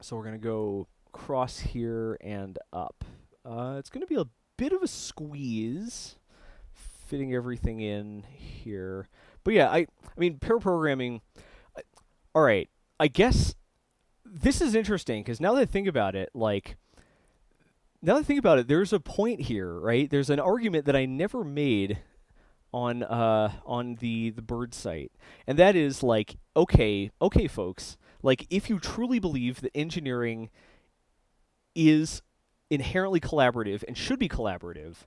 So we're going to go across here and up. It's going to be a bit of a squeeze, fitting everything in here. But yeah, I mean, pair programming. All right, I guess this is interesting because now that I think about it, there's a point here, right? There's an argument that I never made on the bird site, and that is like, okay, folks, like, if you truly believe that engineering is inherently collaborative and should be collaborative,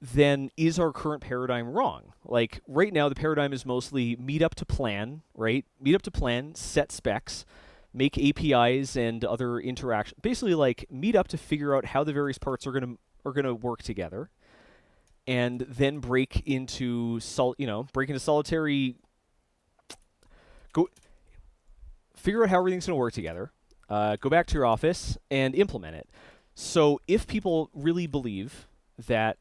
then is our current paradigm wrong? Like, right now, the paradigm is mostly meet up to plan, right? Meet up to plan, set specs, make APIs and other interactions. Basically, like, meet up to figure out how the various parts are gonna work together, and then break into solitary. Figure out how everything's gonna work together. Go back to your office and implement it. So if people really believe that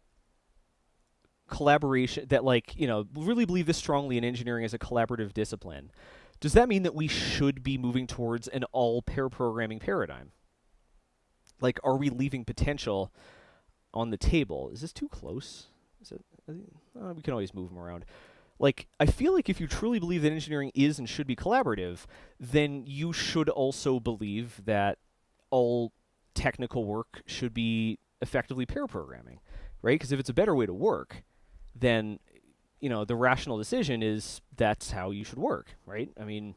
collaboration, that like, really believe this strongly in engineering as a collaborative discipline, does that mean that we should be moving towards an all pair programming paradigm? Like, are we leaving potential on the table? Is this too close? Is it? We can always move them around. Like, I feel like if you truly believe that engineering is and should be collaborative, then you should also believe that all technical work should be effectively pair programming, right? Because if it's a better way to work, then, the rational decision is that's how you should work, right? I mean,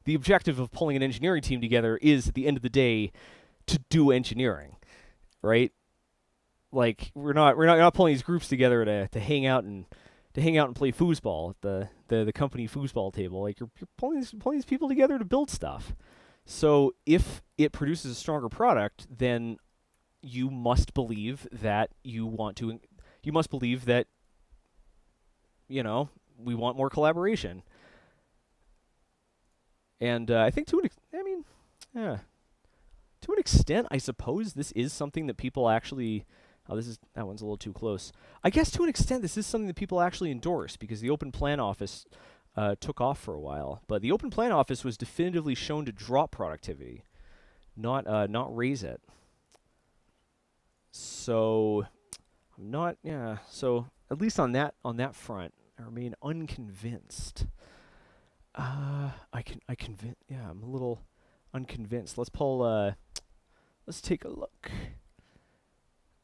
the objective of pulling an engineering team together is, at the end of the day, to do engineering, right? Like, we're not pulling these groups together to hang out and play foosball at the company foosball table. Like, you're pulling these people together to build stuff. So if it produces a stronger product, then you must believe that we want more collaboration. And I think to an extent, I suppose this is something that people actually. Oh, that one's a little too close. I guess to an extent, this is something that people actually endorse, because the Open Plan Office took off for a while. But the Open Plan Office was definitively shown to drop productivity, not raise it. So So at least on that front, I remain unconvinced. I'm a little unconvinced. Let's take a look.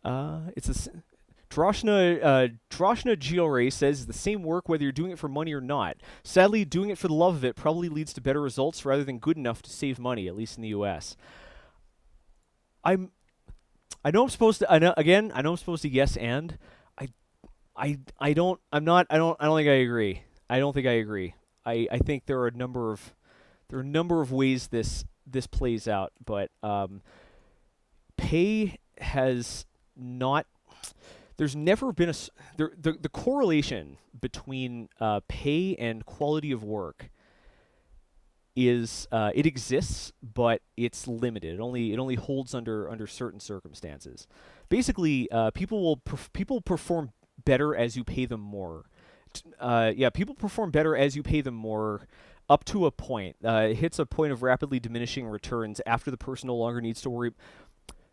Droshna Georay says the same work whether you're doing it for money or not. Sadly, doing it for the love of it probably leads to better results rather than good enough to save money, at least in the US. I know I'm supposed to yes and I don't think I agree. I don't think I agree. I think there are a number of ways this plays out, but pay has not. There's never been the correlation between pay and quality of work is it exists, but it's limited. It only holds under certain circumstances. Basically, people perform better as you pay them more. People perform better as you pay them more. Up to a point. It hits a point of rapidly diminishing returns after the person no longer needs to worry.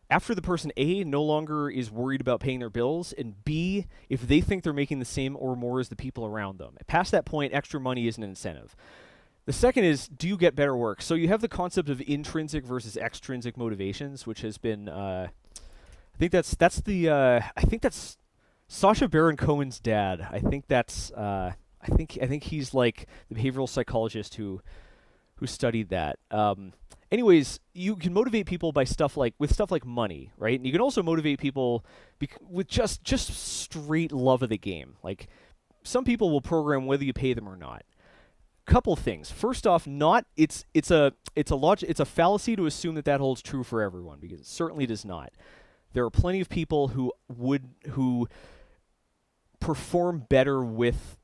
After the person A no longer is worried about paying their bills, and B, if they think they're making the same or more as the people around them. Past that point, extra money is an incentive. The second is, do you get better work? So you have the concept of intrinsic versus extrinsic motivations, which has been, I think that's Sacha Baron Cohen's dad. I think he's like the behavioral psychologist who studied that. Anyways, you can motivate people with stuff like money, right? And you can also motivate people with just straight love of the game. Like, some people will program whether you pay them or not. Couple things. First off, it's a fallacy to assume that holds true for everyone, because it certainly does not. There are plenty of people who perform better with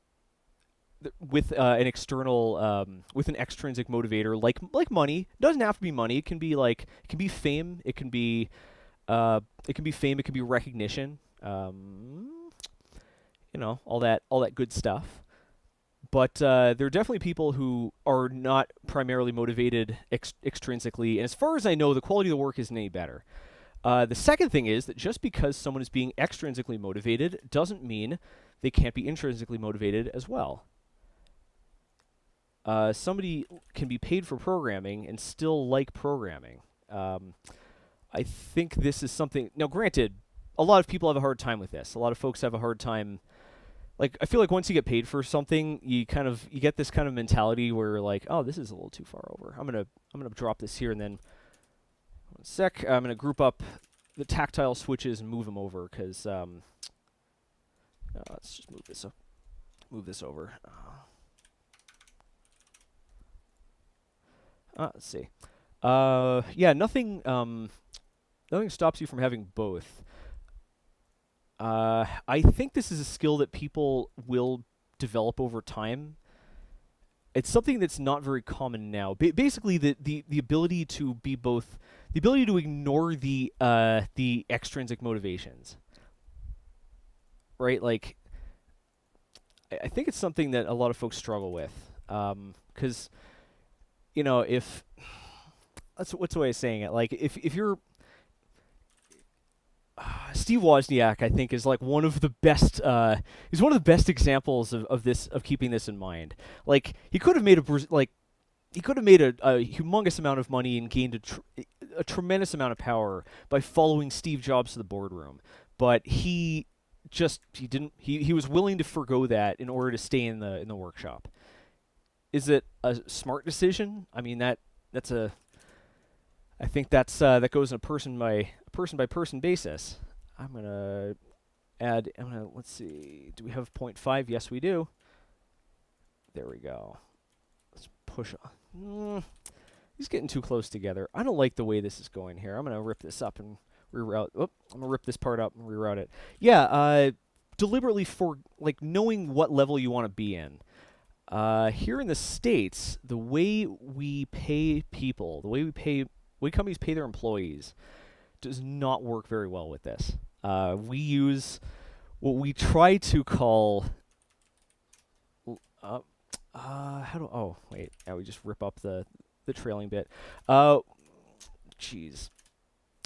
an extrinsic motivator like money. It doesn't have to be money. It can be fame. It can be recognition. All that good stuff. But there are definitely people who are not primarily motivated extrinsically, and as far as I know, the quality of the work isn't any better. The second thing is that just because someone is being extrinsically motivated doesn't mean they can't be intrinsically motivated as well. Somebody can be paid for programming and still like programming. I think this is something. Now, granted, a lot of people have a hard time with this. A lot of folks have a hard time. Like, I feel like once you get paid for something, you get this kind of mentality where you're like, oh, this is a little too far over. I'm gonna drop this here, and then 1 sec. I'm gonna group up the tactile switches and move them over, because let's just move this over. Let's see. Nothing stops you from having both. I think this is a skill that people will develop over time. It's something that's not very common now. Basically, the ability to be both, the ability to ignore the extrinsic motivations, right? Like, I think it's something that a lot of folks struggle with, because you know, if that's what's the way of saying it? Like, if you're Steve Wozniak, I think, is like one of the best. He's one of the best examples of this, of keeping this in mind. Like, he could have made he could have made a humongous amount of money and gained a tremendous amount of power by following Steve Jobs to the boardroom, but he didn't. He was willing to forgo that in order to stay in the workshop. Is it a smart decision? I mean, that's a. I think that goes on a person by person basis. Let's see. Do we have 0.5? Yes, we do. There we go. Let's push on. These getting too close together. I don't like the way this is going here. I'm gonna rip this up and reroute. I'm gonna rip this part up and reroute it. Yeah, deliberately for like knowing what level you want to be in. Here in the States, the way we pay people, the way companies pay their employees, does not work very well with this. We use what we try to call. Oh wait, now we just rip up the trailing bit. Jeez.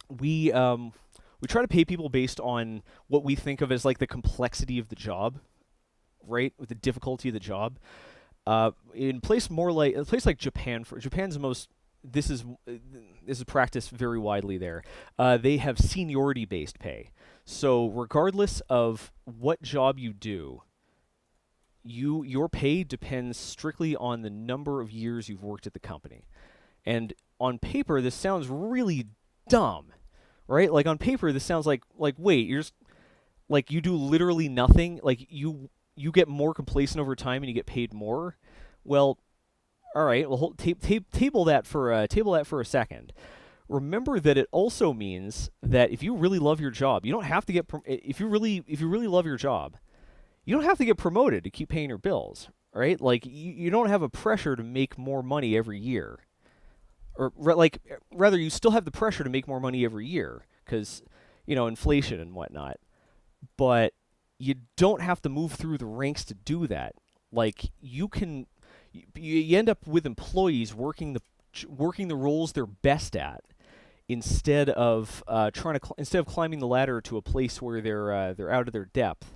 We try to pay people based on what we think of as like the complexity of the job, right? With the difficulty of the job. In a place like Japan, Japan's the most. This is practiced very widely there. They have seniority-based pay. So regardless of what job you do, your pay depends strictly on the number of years you've worked at the company. And on paper, this sounds really dumb, right? Like on paper, this sounds like wait, you're just like you do literally nothing. Like you get more complacent over time and you get paid more. Well, all right. Well, table that for a second. Remember that it also means that if you really love your job, you don't have to get if you really love your job, you don't have to get promoted to keep paying your bills, right? Like you don't have a pressure to make more money every year, or rather, you still have the pressure to make more money every year because inflation and whatnot. But you don't have to move through the ranks to do that. Like you end up with employees working the roles they're best at, instead of climbing the ladder to a place where they're out of their depth.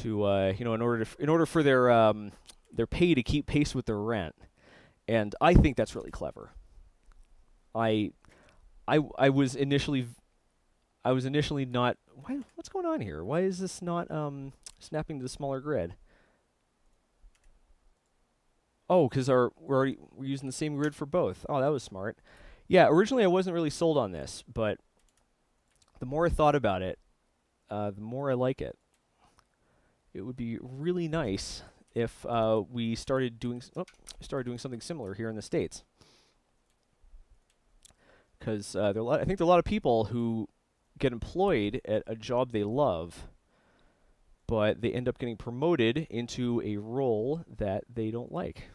In order for their pay to keep pace with their rent, and I think that's really clever. I was initially not. What's going on here? Why is this not snapping to the smaller grid? Oh, because we're using the same grid for both. Oh, that was smart. Yeah, originally I wasn't really sold on this, but the more I thought about it, the more I like it. It would be really nice if we started doing something similar here in the States. Because I think there are a lot of people who get employed at a job they love, but they end up getting promoted into a role that they don't like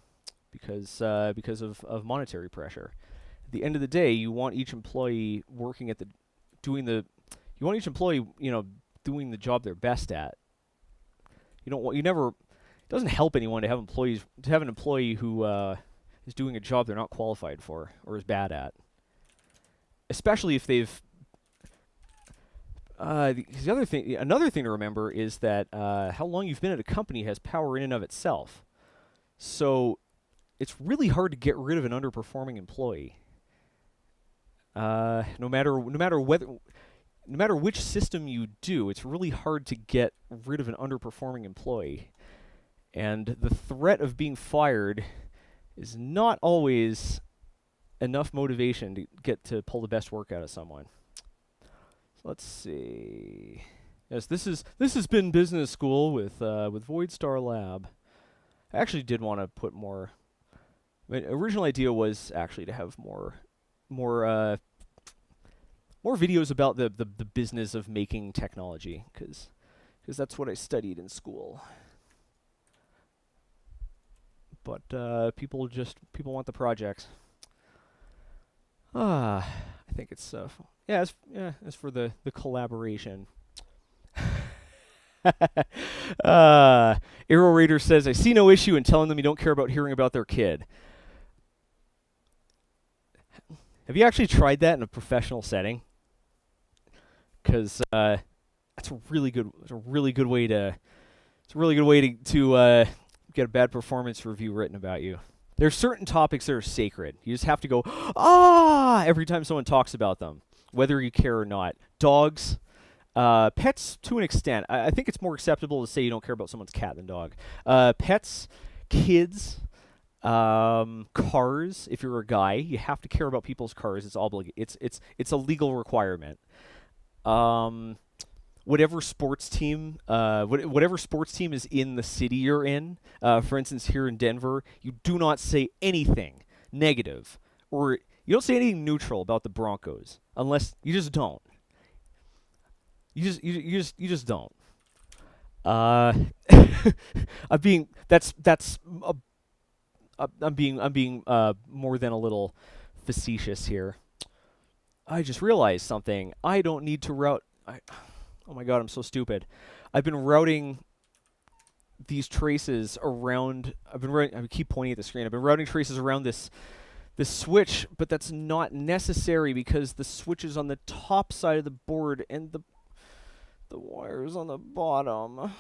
because of monetary pressure. At the end of the day, you want each employee doing the job they're best at. It doesn't help anyone to have an employee who is doing a job they're not qualified for or is bad at. Especially if they've another thing to remember is that how long you've been at a company has power in and of itself. So it's really hard to get rid of an underperforming employee. No matter which system you do, it's really hard to get rid of an underperforming employee. And the threat of being fired is not always enough motivation to pull the best work out of someone. Let's see. Yes, this has been Business School with Voidstar Lab. I actually did want to put more. My original idea was actually to have more videos about the business of making technology, because that's what I studied in school. But people want the projects. I think it's it's for the collaboration. Arrow Raider says, I see no issue in telling them you don't care about hearing about their kid. Have you actually tried that in a professional setting? Because that's a really good. It's a really good way to. It's a really good way to get a bad performance review written about you. There's certain topics that are sacred. You just have to go every time someone talks about them, whether you care or not. Dogs, pets to an extent. I think it's more acceptable to say you don't care about someone's cat than dog. Pets, kids. Cars. If you're a guy, you have to care about people's cars. It's a legal requirement. Whatever sports team is in the city you're in. For instance, here in Denver, you do not say anything negative, or you don't say anything neutral about the Broncos, unless you just don't. You just don't. I'm being more than a little facetious here. I just realized something. I don't need to route. Oh my god, I'm so stupid. I've been routing these traces around. I keep pointing at the screen. I've been routing traces around this switch, but that's not necessary because the switch is on the top side of the board and the wire's on the bottom.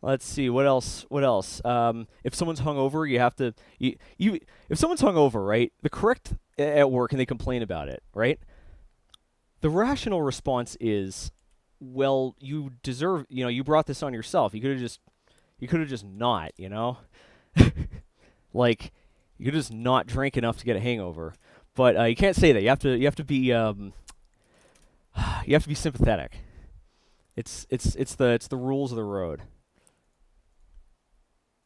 Let's see, what else? If someone's hungover, you have to if someone's hungover, right? The correct at work and they complain about it, right? The rational response is, well, you deserve, you brought this on yourself. You could have just not, like you could just not drink enough to get a hangover. But you can't say that. You have to be sympathetic. It's the rules of the road.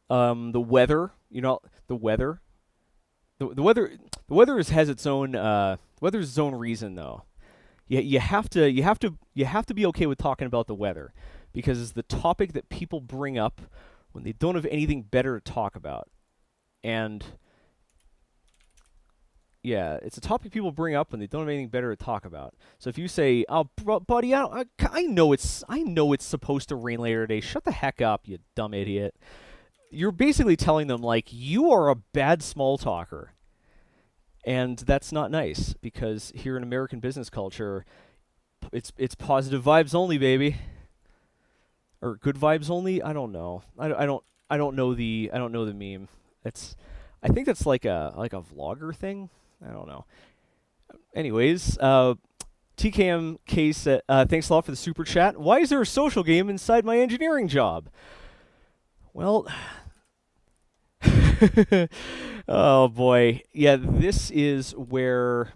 The weather, the weather has its own weather's its own reason though. You have to be okay with talking about the weather because it's the topic that people bring up when they don't have anything better to talk about. And yeah, it's a topic people bring up when they don't have anything better to talk about. So if you say, "Oh, buddy, I know it's supposed to rain later today. Shut the heck up, you dumb idiot." You're basically telling them like you are a bad small talker. And that's not nice because here in American business culture, it's positive vibes only, baby. Or good vibes only? I don't know. I don't know the meme. I think that's like a vlogger thing. I don't know. Anyways, TKMK said, thanks a lot for the super chat. Why is there a social game inside my engineering job? Well, oh boy. Yeah, this is where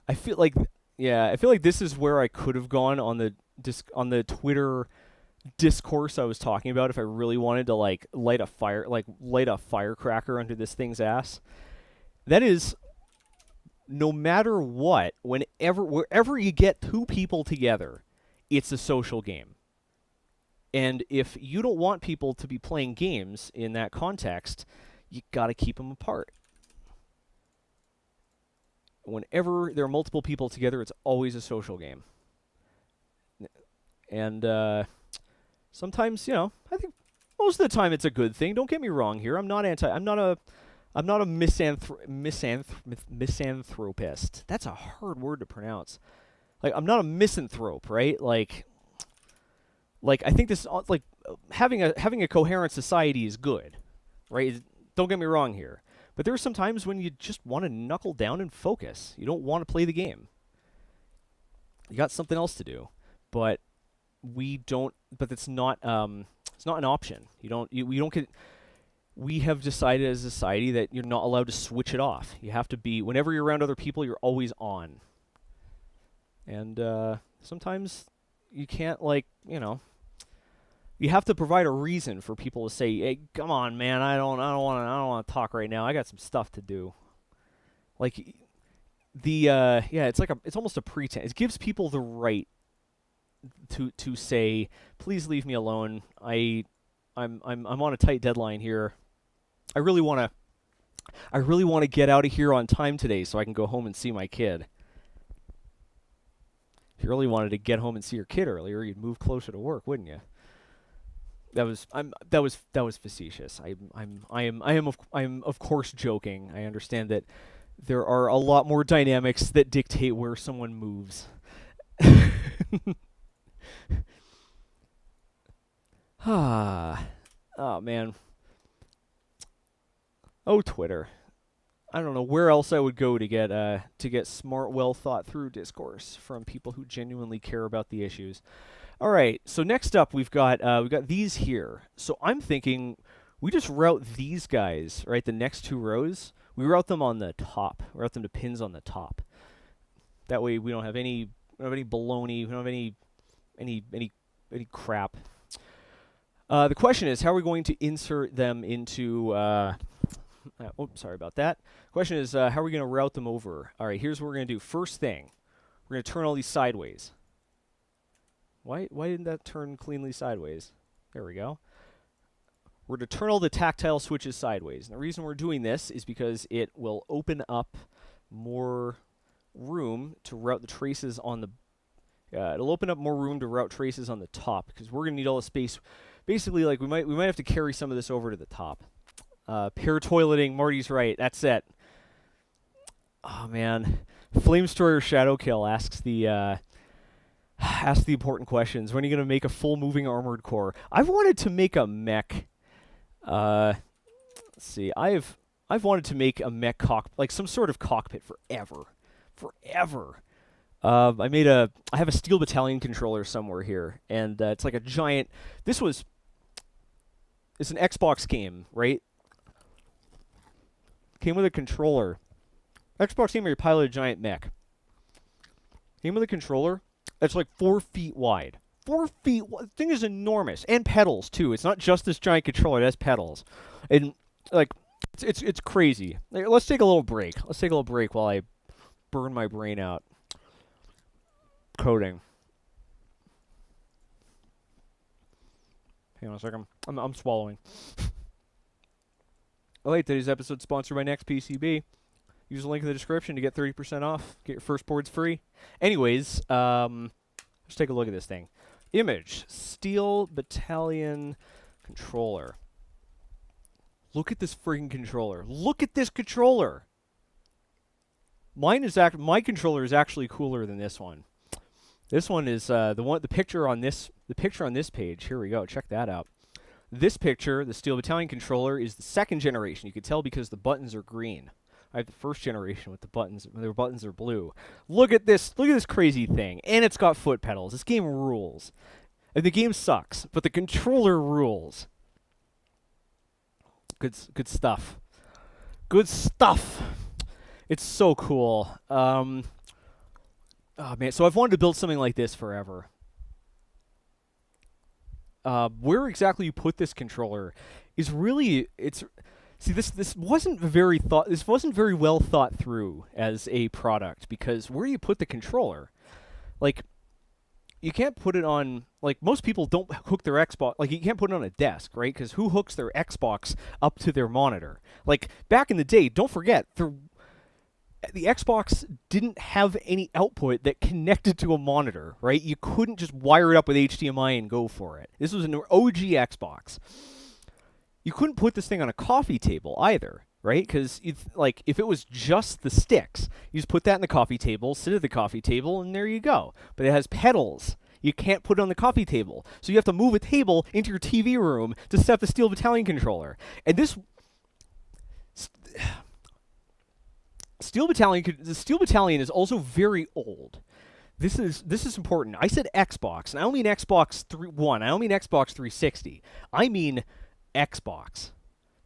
I feel like this is where I could have gone on the Twitter discourse I was talking about if I really wanted to light a firecracker under this thing's ass. That is, no matter what, wherever you get two people together, it's a social game. And if you don't want people to be playing games in that context, you got to keep them apart. Whenever there are multiple people together, it's always a social game. And sometimes, I think most of the time it's a good thing. Don't get me wrong here. I'm not a misanthropist. That's a hard word to pronounce. Like, I'm not a misanthrope, right? Like I think this, having a coherent society is good, right? Don't get me wrong here. But there are some times when you just want to knuckle down and focus. You don't want to play the game. You got something else to do. But it's not an option. We have decided as a society that you're not allowed to switch it off. You have to be, whenever you're around other people, you're always on. And sometimes you can't, you have to provide a reason for people to say, "Hey, come on, man, I don't want to talk right now. I got some stuff to do." It's almost a pretense. It gives people the right to say, "Please leave me alone. I'm on a tight deadline here. I really want to get out of here on time today so I can go home and see my kid." If you really wanted to get home and see your kid earlier, you'd move closer to work, wouldn't you? That was facetious. I am of course joking. I understand that there are a lot more dynamics that dictate where someone moves. Ah, oh man. Oh, Twitter. I don't know where else I would go to get smart, well thought through discourse from people who genuinely care about the issues. All right, so next up we've got these here. So I'm thinking we just route these guys, right? The next two rows, we route them on the top. We route them to pins on the top. That way we don't have any baloney. We don't have any crap. The question is, how are we going to insert them into? Sorry about that. Question is, how are we going to route them over? All right, here's what we're going to do. First thing, we're going to turn all these sideways. Why didn't that turn cleanly sideways? There we go. We're going to turn all the tactile switches sideways. And the reason we're doing this is because it will open up more room to route the traces on the... it'll open up more room to route traces on the top, because we're going to need all the space. Basically, like we might have to carry some of this over to the top. Pair toileting, Marty's right. That's it. Oh, man. Flamestroyer Shadowkill asks the important questions. When are you going to make a full moving armored core? I've wanted to make a mech. Let's see. I've wanted to make a mech like some sort of cockpit forever. I have a Steel Battalion controller somewhere here, and it's like a giant. It's an Xbox game, right? Came with a controller. Xbox game where you pilot a giant mech. Came with a controller. It's like 4 feet wide. 4 feet. The thing is enormous, and pedals too. It's not just this giant controller. It has pedals, and like it's crazy. Like, let's take a little break. Let's take a little break while I burn my brain out coding. Hang on a second. I'm swallowing. Oh wait, today's episode sponsored by Next PCB. Use the link in the description to get 30% off. Get your first boards free. Anyways, let's take a look at this thing. Image. Steel Battalion controller. Look at this freaking controller. Look at this controller. My controller is actually cooler than this one. This one is the picture on this page. Here we go. Check that out. This picture, the Steel Battalion controller, is the second generation. You can tell because the buttons are green. I have the first generation with the buttons. Their buttons are blue. Look at this. Look at this crazy thing. And it's got foot pedals. This game rules. And the game sucks, but the controller rules. Good stuff. Good stuff. It's so cool. Oh man, so I've wanted to build something like this forever. Where exactly you put this controller is really see this wasn't very well thought through as a product, because where do you put the controller? Like, you can't put it on, like, most people don't hook their Xbox, like, you can't put it on a desk, right? Because who hooks their Xbox up to their monitor? Like, back in the day, don't forget, the Xbox didn't have any output that connected to a monitor, right? You couldn't just wire it up with HDMI and go for it. This was an OG Xbox. You couldn't put this thing on a coffee table either, right? Because if it was just the sticks, you just put that in the coffee table, sit at the coffee table, and there you go. But it has pedals. You can't put it on the coffee table. So you have to move a table into your TV room to set the Steel Battalion controller. And this... the Steel Battalion is also very old. This is important. I said Xbox, and I don't mean Xbox One. I don't mean Xbox 360. I mean Xbox.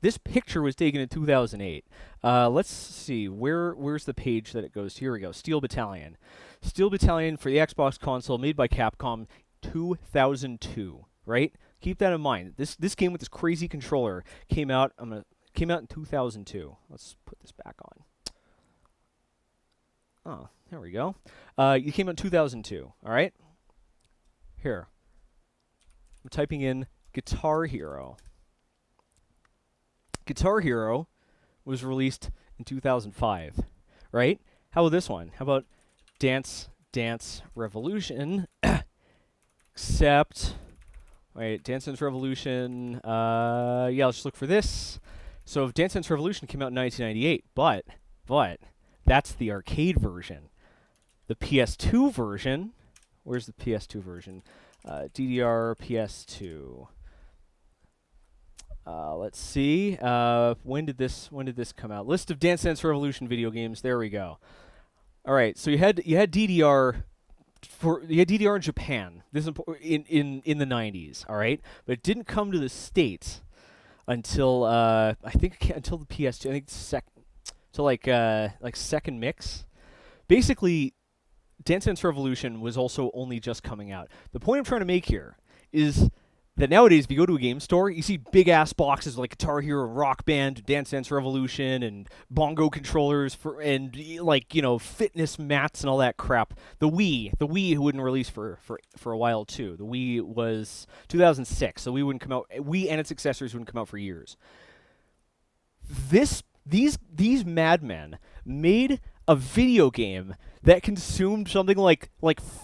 This picture was taken in 2008. Let's see. Where's the page that it goes to? Here we go. Steel Battalion. Steel Battalion for the Xbox console, made by Capcom, 2002. Right? Keep that in mind. This game with this crazy controller came out in 2002. Let's put this back on. Oh, there we go. It came out in 2002, all right? Here. I'm typing in Guitar Hero. Guitar Hero was released in 2005, right? How about this one? How about Dance Dance Revolution, except, wait, Dance Dance Revolution, yeah, let's just look for this. So if Dance Dance Revolution came out in 1998, but, that's the arcade version. The PS2 version, where's the PS2 version? DDR PS2. Let's see. When did this come out? List of Dance Dance Revolution video games. There we go. All right. So you had DDR in Japan. This in the 90s. All right, but it didn't come to the States until I think until the PS2. I think till like second mix. Basically, Dance Dance Revolution was also only just coming out. The point I'm trying to make here is that nowadays, if you go to a game store, you see big-ass boxes like Guitar Hero, Rock Band, Dance Dance Revolution, and bongo controllers, and, like, you know, fitness mats and all that crap. The Wii wouldn't release for a while, too. The Wii was 2006, so Wii wouldn't come out. Wii and its accessories wouldn't come out for years. These madmen made a video game that consumed something like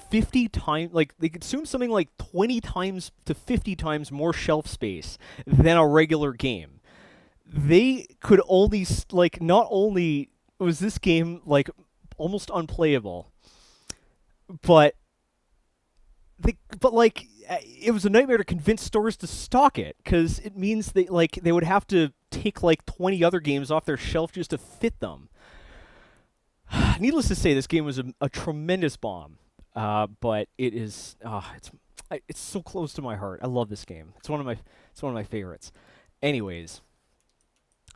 50 times, like they consumed something like 20 times to 50 times more shelf space than a regular game. They could only, like, not only was this game like almost unplayable, but it was a nightmare to convince stores to stock it, because it means they would have to take like 20 other games off their shelf just to fit them. Needless to say, this game was a tremendous bomb, but it is it's so close to my heart. I love this game. It's one of my favorites. Anyways,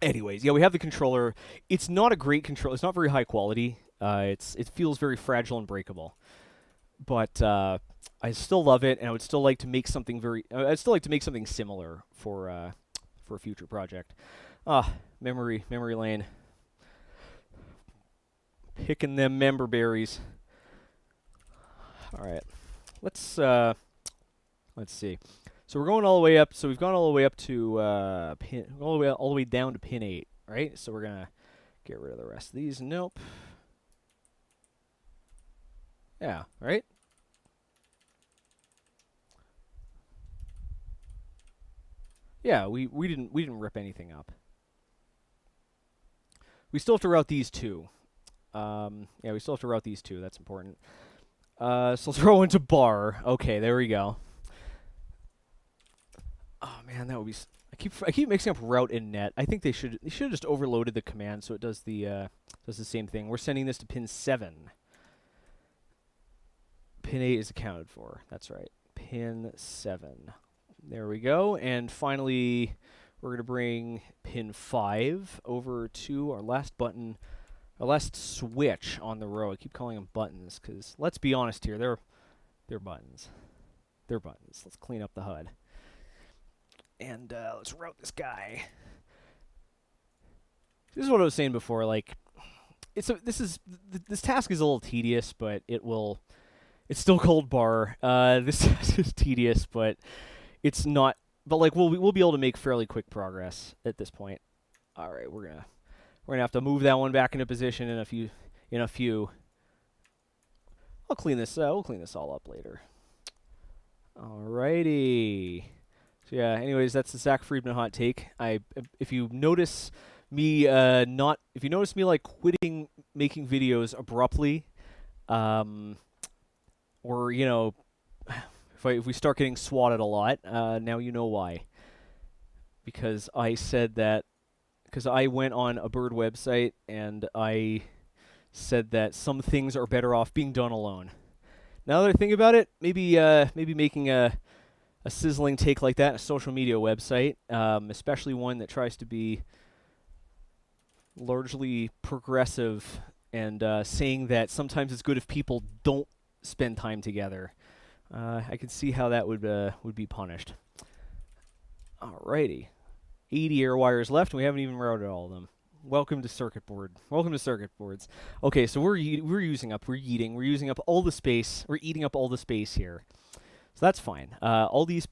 yeah, we have the controller. It's not a great controller. It's not very high quality. It feels very fragile and breakable, but I still love it, and I would still like to make something similar for a future project. Memory lane. Picking them member berries. All right, let's see. So we're going all the way up. So we've gone all the way up to all the way down to pin 8, right? So we're gonna get rid of the rest of these. Nope. Yeah, right. Yeah, we didn't rip anything up. We still have to route these two. Yeah, we still have to route these two. That's important. So throw into bar. Okay, there we go. Oh man, that would be. I keep mixing up route and net. I think they should have just overloaded the command so it does the same thing. We're sending this to pin 7. Pin 8 is accounted for. That's right. Pin 7. There we go. And finally, we're going to bring pin 5 over to our last button. Our last switch on the row. I keep calling them buttons because, let's be honest here, they're buttons. They're buttons. Let's clean up the HUD. And let's route this guy. This is what I was saying before. Like, this task is a little tedious, but it's still called bar. This task is tedious, but it's not. But like, we'll be able to make fairly quick progress at this point. All right, we're gonna have to move that one back into position in a few. I'll clean this. We'll clean this all up later. Alrighty. So yeah. Anyways, that's the Zack Freedman hot take. If you notice me like quitting making videos abruptly, or you know, if we start getting swatted a lot, now you know why. Because I said that. Because I went on a bird website and I said that some things are better off being done alone. Now that I think about it, maybe making a sizzling take like that, a social media website, especially one that tries to be largely progressive and saying that sometimes it's good if people don't spend time together. I can see how that would be punished. Alrighty. 80 air wires left, and we haven't even routed all of them. Welcome to circuit board. Welcome to circuit boards. Okay, so we're using up all the space. We're eating up all the space here, so that's fine. All these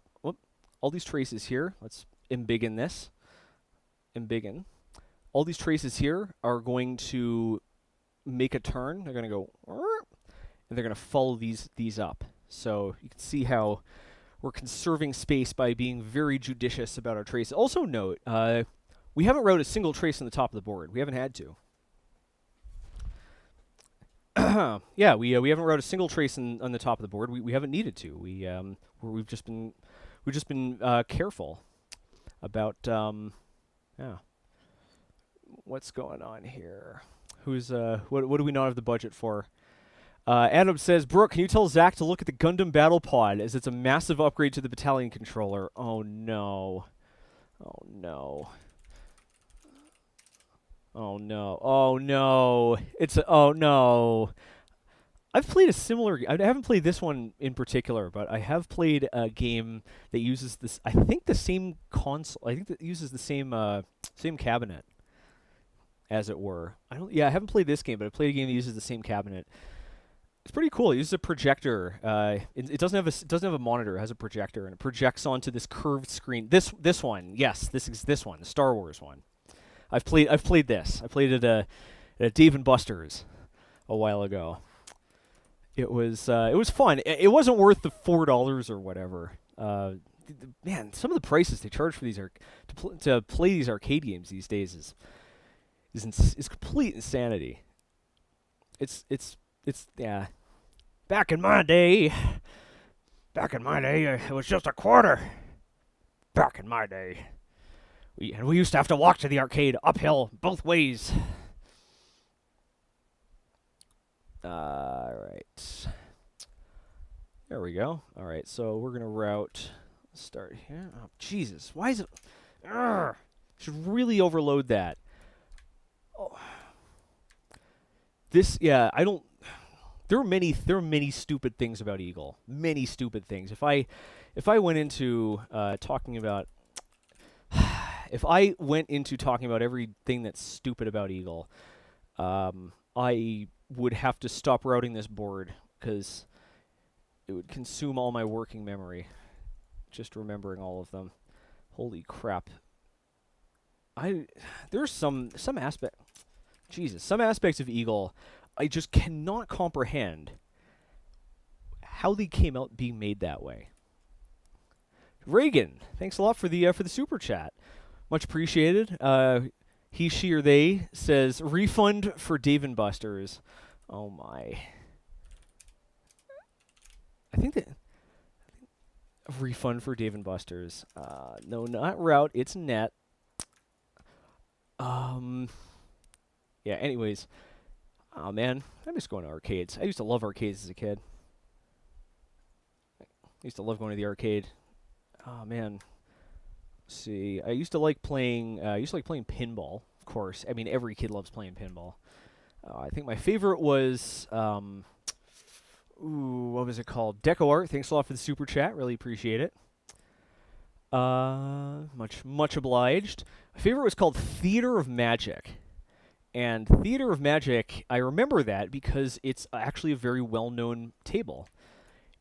traces here. Let's embiggen this. Embiggen. All these traces here are going to make a turn. They're going to go, and and they're going to follow these up. So you can see how we're conserving space by being very judicious about our traces. Also note, we haven't wrote a single trace on the top of the board. We haven't had to. Yeah, we haven't wrote a single trace on the top of the board. We haven't needed to. We've just been careful about yeah. What's going on here? What do we not have the budget for? Adam says, Brooke, can you tell Zack to look at the Gundam Battle Pod, as it's a massive upgrade to the battalion controller? Oh no. Oh no. Oh no. Oh no. Oh no. I've played a similar. I haven't played this one in particular, but I have played a game that uses this. I think the same console. I think that uses the same cabinet, as it were. I haven't played this game, but I played a game that uses the same cabinet. It's pretty cool. It uses a projector. It doesn't have a monitor. It has a projector, and it projects onto this curved screen. This one, yes, this one, the Star Wars one. I've played this. I played it at Dave & Buster's a while ago. It was fun. It wasn't worth the $4 or whatever. Man, some of the prices they charge for these to play these arcade games these days is complete insanity. It's yeah. Back in my day, it was just a quarter. Back in my day, we used to have to walk to the arcade uphill both ways. Alright. There we go. Alright, so we're gonna start here. Oh, Jesus. Why is it... Should really overload that. Oh. I don't... There are many stupid things about Eagle. Many stupid things. If I went into talking about... If I went into talking about everything that's stupid about Eagle, I would have to stop routing this board, because it would consume all my working memory, just remembering all of them. Holy crap. There's some aspect... Jesus, some aspects of Eagle I just cannot comprehend how they came out being made that way. Reagan, thanks a lot for the super chat. Much appreciated. He, she, or they says, refund for Dave & Buster's. Oh my. I think that... A refund for Dave & Buster's. No, not route. It's net. Yeah, anyways. Oh, man. I miss going to arcades. I used to love arcades as a kid. I used to love going to the arcade. Oh, man. Let's see. I used to like playing pinball, of course. I mean, every kid loves playing pinball. I think my favorite was, what was it called? Deco Art. Thanks a lot for the super chat. Really appreciate it. Much obliged. My favorite was called Theater of Magic. And Theater of Magic, I remember that because it's actually a very well-known table.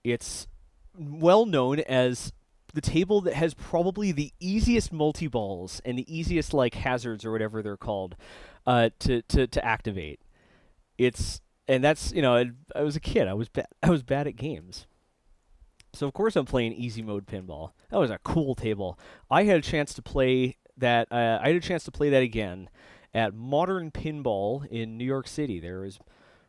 It's well-known as the table that has probably the easiest multi-balls and the easiest, like, hazards or whatever they're called to activate. And that's, I was a kid. I was bad at games. So of course I'm playing easy mode pinball. That was a cool table. I had a chance to play that. I had a chance to play that again at Modern Pinball in New York City.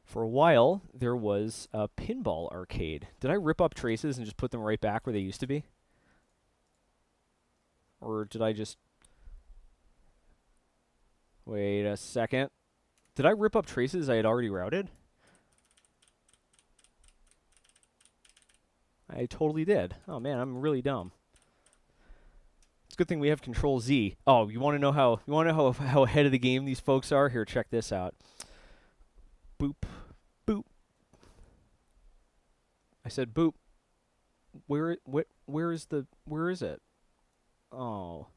For a while, there was a pinball arcade. Did I rip up traces and just put them right back where they used to be? Or did I just... Wait a second. Did I rip up traces I had already routed? I totally did. Oh man, I'm really dumb. It's a good thing we have Control Z. Oh, you want to know how ahead of the game these folks are? Here, check this out. Boop, boop. I said boop. Where is it? Oh,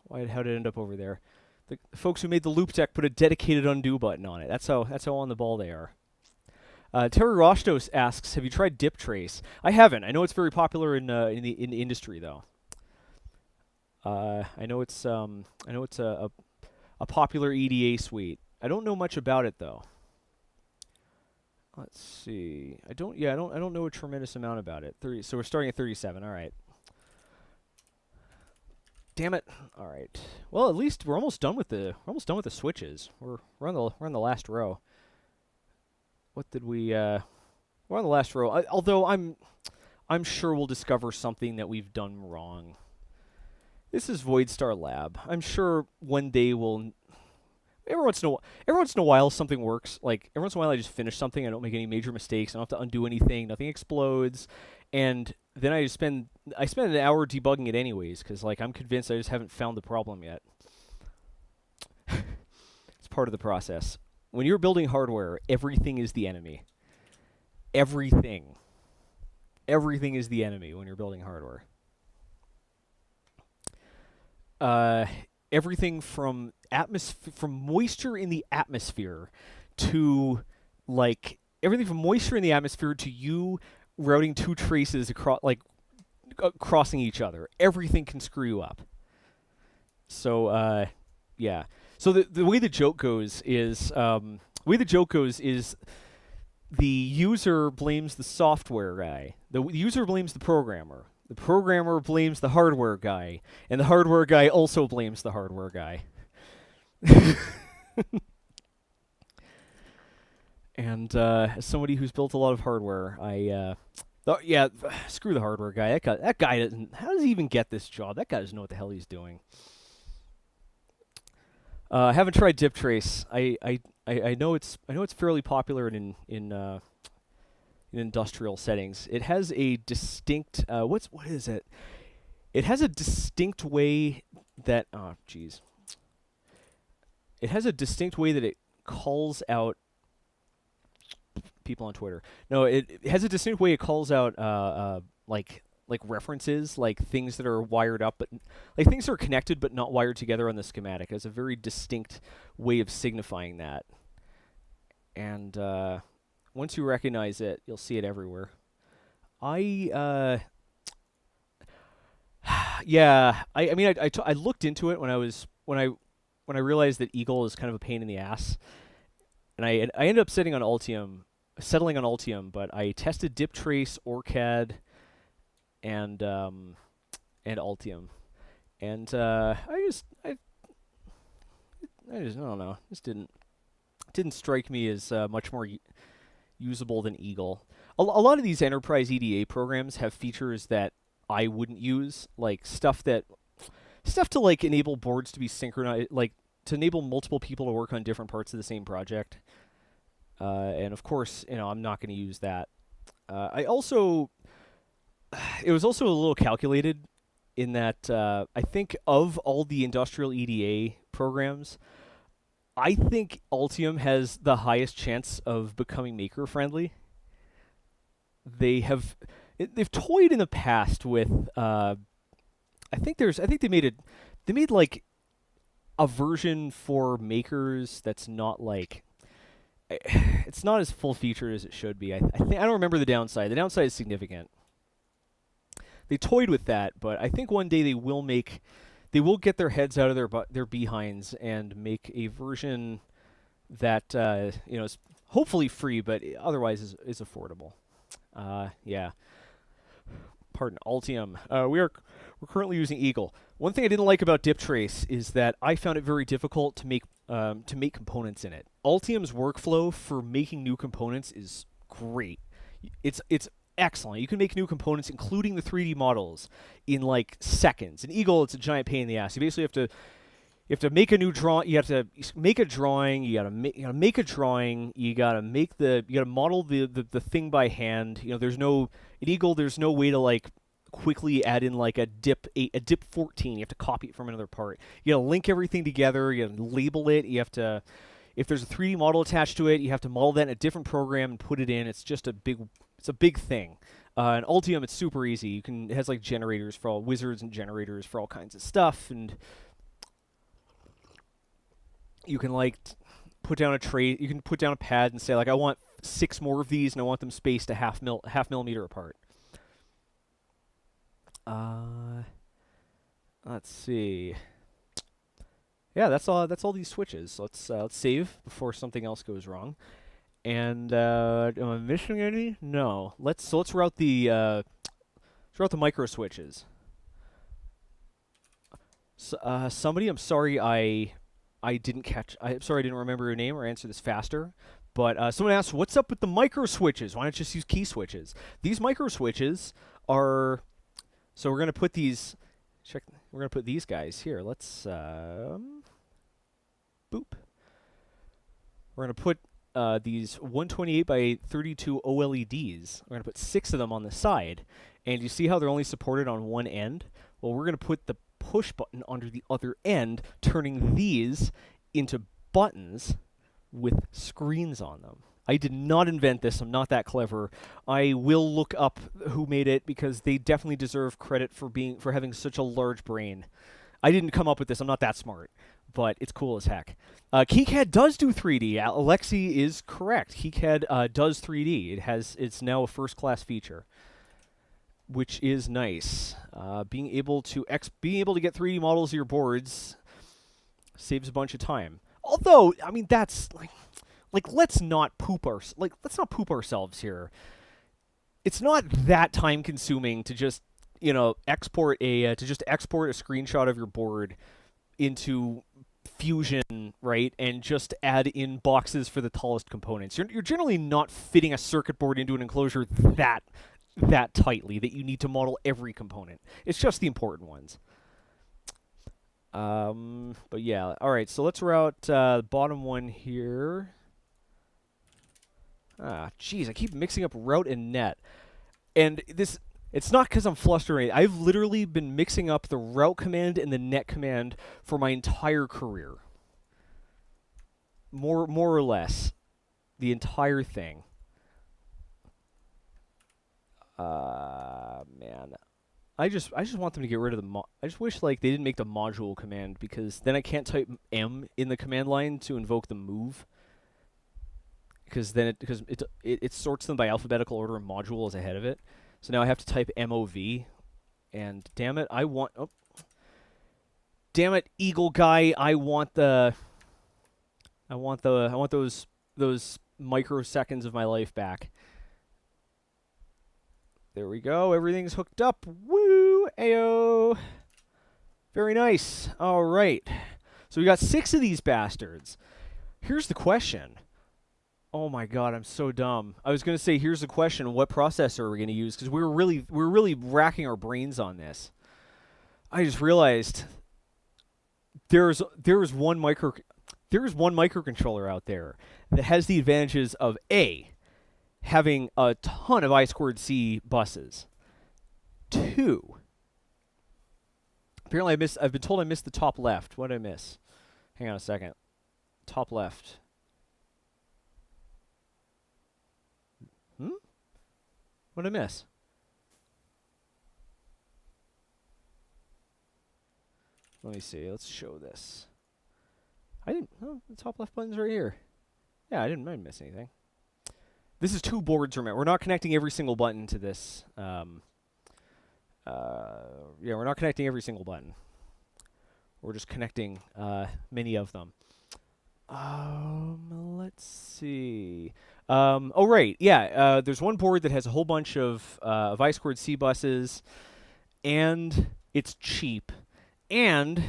how did it end up over there? The folks who made the loop deck put a dedicated undo button on it. That's how on the ball they are. Terry Rostos asks, "Have you tried Dip Trace?" I haven't. I know it's very popular in the industry though. I know it's a popular EDA suite. I don't know much about it though. Let's see. I don't know a tremendous amount about it. 30. So we're starting at 37. All right. Damn it. All right. Well, at least we're almost done with the switches. We're on the last row. What did we we're on the last row. Although I'm sure we'll discover something that we've done wrong. This is Void Star Lab. I'm sure one day we'll every once in a while something works. Like every once in a while I just finish something, I don't make any major mistakes, I don't have to undo anything, nothing explodes, and then I spend an hour debugging it anyways, because like I'm convinced I just haven't found the problem yet. It's part of the process. When you're building hardware, everything is the enemy. Everything is the enemy when you're building hardware. Everything from moisture in the atmosphere to like everything from moisture in the atmosphere to you routing two traces across crossing each other. Everything can screw you up. So yeah. So the way the joke goes is the user blames the software guy. The user blames the programmer. The programmer blames the hardware guy, and the hardware guy also blames the hardware guy. And as somebody who's built a lot of hardware, yeah, screw the hardware guy. That guy doesn't. How does he even get this job? That guy doesn't know what the hell he's doing. I haven't tried dip trace. I know it's fairly popular in industrial settings. It has a distinct what is it? It has a distinct way that It has a distinct way that it calls out people on Twitter. No, it has a distinct way it calls out like references, like things that are wired up, but like things that are connected but not wired together on the schematic. It has a very distinct way of signifying that. And once you recognize it, you'll see it everywhere. I mean, I looked into it when I realized that Eagle is kind of a pain in the ass, and I ended up settling on Altium, but I tested diptrace, OrCAD, and Altium, and I don't know, just didn't strike me as much more usable than Eagle. A lot of these enterprise EDA programs have features that I wouldn't use, like stuff to like enable boards to be synchronized, like to enable multiple people to work on different parts of the same project. And of course, I'm not going to use that. It was also a little calculated in that I think of all the industrial EDA programs, I think Altium has the highest chance of becoming maker friendly. They've toyed in the past with I think they made like a version for makers that's not like, it's not as full featured as it should be. I don't remember the downside. The downside is significant. They toyed with that, but I think one day they will get their heads out of their behinds and make a version that is hopefully free, but otherwise is affordable. Yeah. Pardon, Altium. We're currently using Eagle. One thing I didn't like about diptrace is that I found it very difficult to make components in it. Altium's workflow for making new components is great. It's excellent. You can make new components, including the 3D models, in like seconds. In Eagle, it's a giant pain in the ass. You basically have to make a new drawing. You have to make a drawing. You gotta make a drawing. You gotta model the thing by hand. In Eagle, there's no way to like quickly add in like a dip 14. You have to copy it from another part. You gotta link everything together. You gotta label it. You have to, if there's a 3D model attached to it, you have to model that in a different program and put it in. It's just a big thing. In Altium, it's super easy. It has like generators for all wizards and generators for all kinds of stuff, and you can like put down a tray. You can put down a pad and say like, I want 6 more of these, and I want them spaced a half millimeter apart. Let's see. Yeah, that's all these switches. Let's save before something else goes wrong. And am I missing any? No. Let's route the micro switches. So, somebody, I'm sorry I didn't catch. I'm sorry I didn't remember your name or answer this faster. But someone asked, "What's up with the micro switches? Why not just use key switches?" These micro switches are. So we're gonna put these. We're gonna put these guys here. Let's boop. We're gonna put these 128 by 32 OLEDs. We're gonna put 6 of them on the side, and you see how they're only supported on one end? Well, we're gonna put the push button under the other end, turning these into buttons with screens on them. I did not invent this. I'm not that clever. I will look up who made it because they definitely deserve credit for having such a large brain. I didn't come up with this. I'm not that smart, but it's cool as heck. KiCad does do 3D. Alexi is correct. KiCad does 3D. It's now a first-class feature, which is nice. Being able to get 3D models of your boards saves a bunch of time. Although, I mean, that's like let's not poop ourselves here. It's not that time consuming to just export a screenshot of your board into Fusion, right, and just add in boxes for the tallest components. You're generally not fitting a circuit board into an enclosure that tightly that you need to model every component. It's just the important ones. But yeah, all right. So let's route the bottom one here. Geez, I keep mixing up route and net, and this. It's not because I'm flustered. I've literally been mixing up the route command and the net command for my entire career. More or less, the entire thing. Man, I just want them to get rid of the I just wish like they didn't make the module command, because then I can't type M in the command line to invoke the move. Because then it sorts them by alphabetical order and module is ahead of it. So now I have to type MOV, and damn it, damn it, Eagle guy, I want those microseconds of my life back. There we go, everything's hooked up. Woo, ayo. Very nice. All right. So we got 6 of these bastards. Here's the question. Oh my god, I'm so dumb. I was gonna say, here's the question: what processor are we gonna use? Because we're really racking our brains on this. I just realized there's one microcontroller out there that has the advantages of having a ton of I2C buses. 2, apparently I've been told I missed the top left. What did I miss? Hang on a second. Top left. What did I miss? Let me see. Let's show this. The top left button's right here. Yeah, I didn't miss anything. This is 2 boards, remember. We're not connecting every single button to this. Yeah, we're not connecting every single button. We're just connecting many of them. Let's see. Oh, right. Yeah, there's one board that has a whole bunch of I2C buses, and it's cheap, and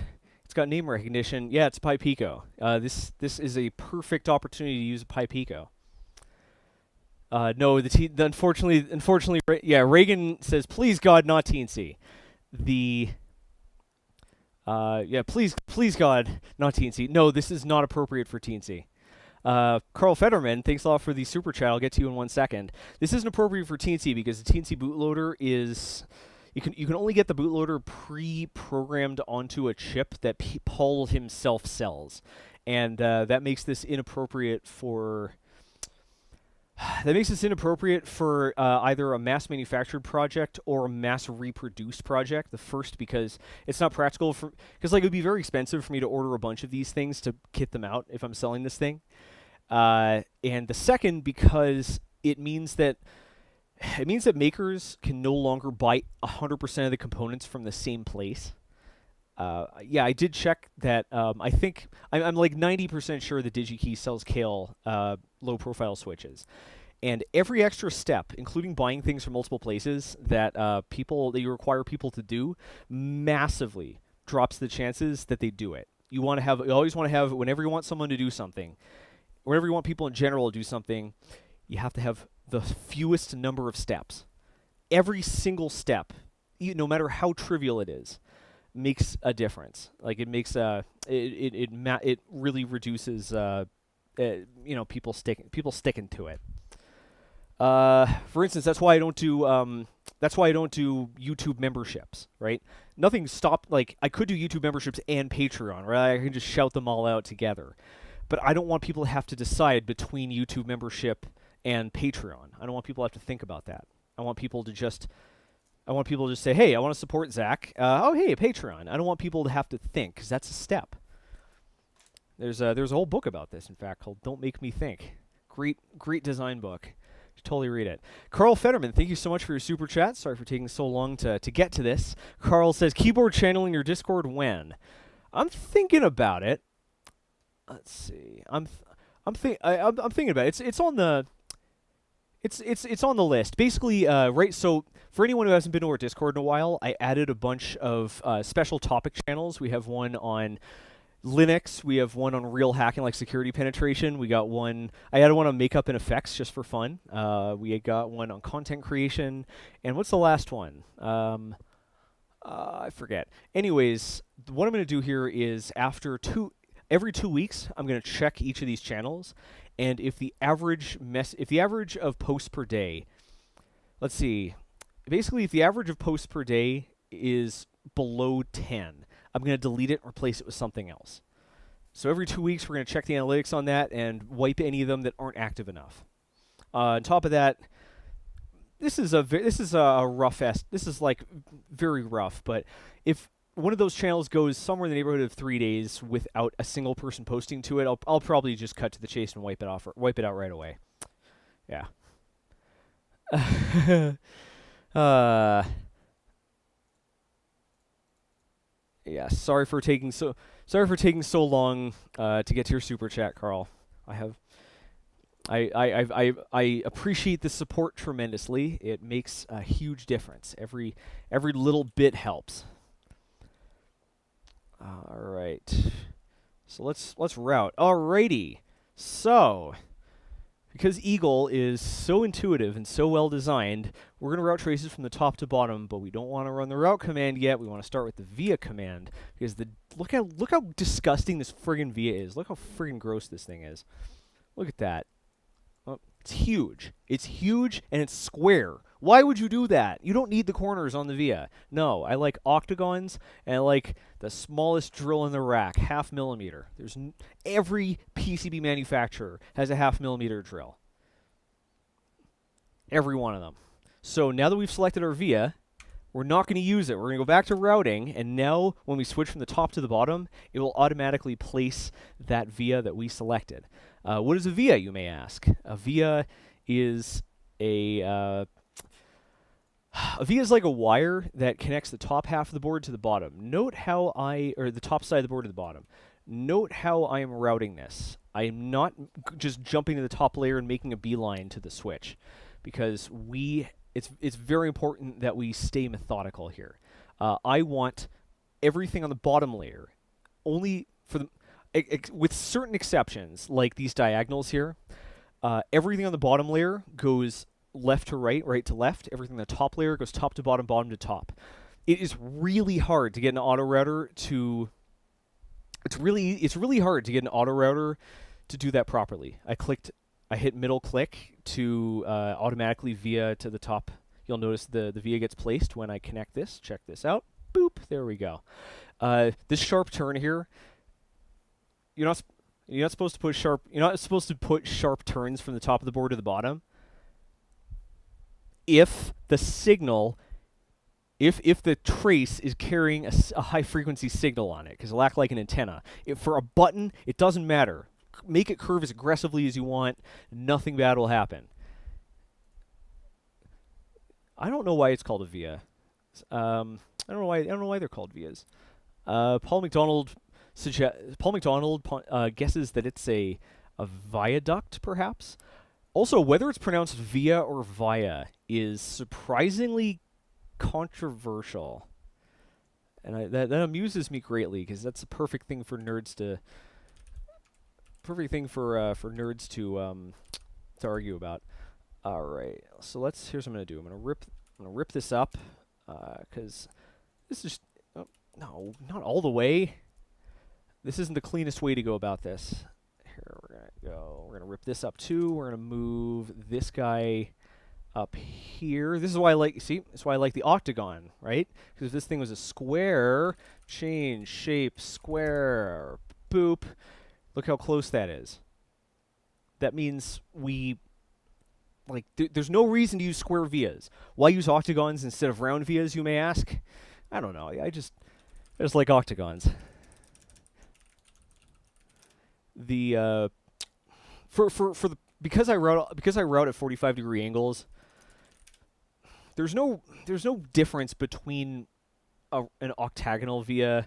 it's got name recognition. Yeah, it's PiPico. This is a perfect opportunity to use a PiPico. No, unfortunately, yeah, Reagan says, please God, not TNC. Yeah, please God, not TNC. No, this is not appropriate for TNC. Carl Fetterman, thanks a lot for the super chat. I'll get to you in 1 second. This isn't appropriate for TNC because the TNC bootloader is... You can only get the bootloader pre-programmed onto a chip that Paul himself sells. And that makes this inappropriate for... either a mass-manufactured project or a mass-reproduced project. The first, because it's not practical because like it would be very expensive for me to order a bunch of these things to kit them out if I'm selling this thing. And the second, because it means that makers can no longer buy 100% of the components from the same place. Yeah, I did check that. I think I'm like 90% sure that DigiKey sells Kale low-profile switches, and every extra step, including buying things from multiple places that you require people to do, massively drops the chances that they do it. You always want to have, whenever you want someone to do something, whenever you want people in general to do something, you have to have the fewest number of steps. Every single step, no matter how trivial it is, makes a difference. Like it makes it really reduces people sticking to it. For instance, that's why I don't do YouTube memberships, right? Nothing stopped. Like I could do YouTube memberships and Patreon, right? I can just shout them all out together. But I don't want people to have to decide between YouTube membership and Patreon. I don't want people to have to think about that. I want people to just say, hey, I want to support Zack. Oh, hey, Patreon. I don't want people to have to think, because that's a step. There's a whole book about this, in fact, called Don't Make Me Think. Great design book. You should totally read it. Carl Fetterman, thank you so much for your super chat. Sorry for taking so long to get to this. Carl says, keyboard channeling your Discord when? I'm thinking about it. Let's see. I'm thinking about it. It's on the list. Basically, right, so for anyone who hasn't been to our Discord in a while, I added a bunch of special topic channels. We have one on Linux. We have one on real hacking, like security penetration. I added one on makeup and effects just for fun. We got one on content creation. And what's the last one? I forget. Anyways, what I'm going to do here is every 2 weeks, I'm going to check each of these channels, and if the average of posts per day, let's see, basically if the average of posts per day is below 10, I'm going to delete it and replace it with something else. So every 2 weeks, we're going to check the analytics on that and wipe any of them that aren't active enough. On top of that, this is like very rough, but if one of those channels goes somewhere in the neighborhood of 3 days without a single person posting to it, I'll probably just cut to the chase and wipe it out right away. Yeah. Yeah. Sorry for taking so long to get to your super chat, Carl. I appreciate the support tremendously. It makes a huge difference. Every little bit helps. All right, so let's route. Alrighty, so because Eagle is so intuitive and so well designed, we're gonna route traces from the top to bottom, but we don't want to run the route command yet. We want to start with the via command because look how disgusting this friggin' via is. Look how friggin' gross this thing is. Look at that. Oh, it's huge. It's huge and it's square. Why would you do that? You don't need the corners on the via. No, I like octagons, and I like the smallest drill in the rack, 0.5 millimeter. Every PCB manufacturer has a 0.5 millimeter drill. Every one of them. So now that we've selected our via, we're not going to use it. We're going to go back to routing, and now when we switch from the top to the bottom, it will automatically place that via that we selected. What is a via, you may ask? A via is a via is like a wire that connects the top half of the board to the bottom. Or the top side of the board to the bottom. Note how I am routing this. I am not just jumping to the top layer and making a beeline to the switch, because it's very important that we stay methodical here. I want everything on the bottom layer, only with certain exceptions, like these diagonals here. Everything on the bottom layer goes left to right, right to left. Everything on the top layer goes top to bottom, bottom to top. It is really hard to get an auto router to. It's really hard to get an auto router to do that properly. I hit middle click to automatically via to the top. You'll notice the via gets placed when I connect this. Check this out. Boop. There we go. This sharp turn here. You're not supposed to put sharp turns from the top of the board to the bottom. If the signal, if the trace is carrying a high frequency signal on it, because it'll act like an antenna. For a button, it doesn't matter. Make it curve as aggressively as you want. Nothing bad will happen. I don't know why it's called a via. I don't know why they're called vias. Paul McDonald guesses that it's a viaduct, perhaps. Also, whether it's pronounced via or via is surprisingly controversial, and that amuses me greatly because that's a perfect thing for nerds to argue about. All right, so here's what I'm gonna do. I'm gonna rip this up because this is no, not all the way. This isn't the cleanest way to go about this. Here we're gonna rip this up too. We're gonna move this guy up here. This is why I like, this is why I like the octagon, right? Because if this thing was a square, change shape, square, boop. Look how close that is. That means there's no reason to use square vias. Why use octagons instead of round vias, you may ask? I don't know. I just like octagons. Because I route at 45-degree angles, there's no difference between an octagonal via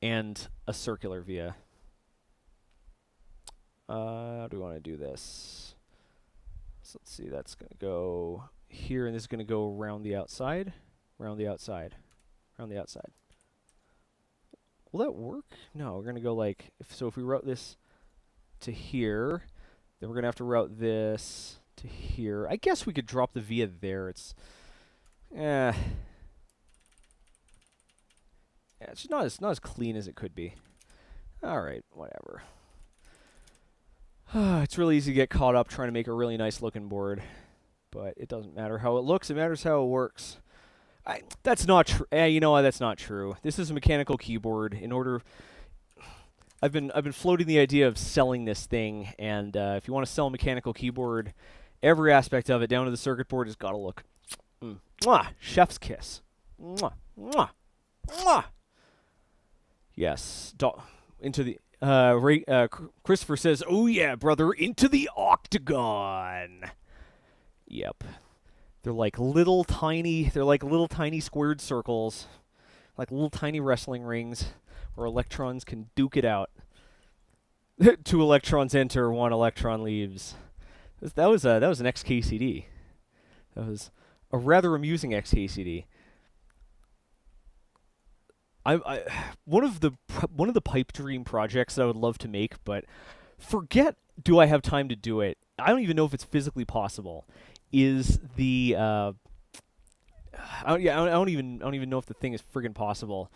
and a circular via. How do we want to do this? So let's see, that's going to go here, and this is going to go around the outside, around the outside, around the outside. Will that work? No, we're going to go like, if we route this to here, then we're going to have to route this to here. I guess we could drop the via there. It's not as clean as it could be. All right, whatever. It's really easy to get caught up trying to make a really nice looking board, but it doesn't matter how it looks, it matters how it works. That's not true. You know what? That's not true. This is a mechanical keyboard. I've been floating the idea of selling this thing, and if you want to sell a mechanical keyboard, every aspect of it, down to the circuit board, has got to look mwah, chef's kiss. Mwah, mwah, mwah. Yes. Into the Christopher says, "Oh yeah, brother, into the octagon." Yep. They're like little tiny squared circles, like little tiny wrestling rings where electrons can duke it out. 2 electrons enter, 1 electron leaves. That was an XKCD. That was a rather amusing XKCD. One of the pipe dream projects that I would love to make, but forget do I have time to do it. I don't even know if it's physically possible. Is the I don't even know if the thing is friggin' possible.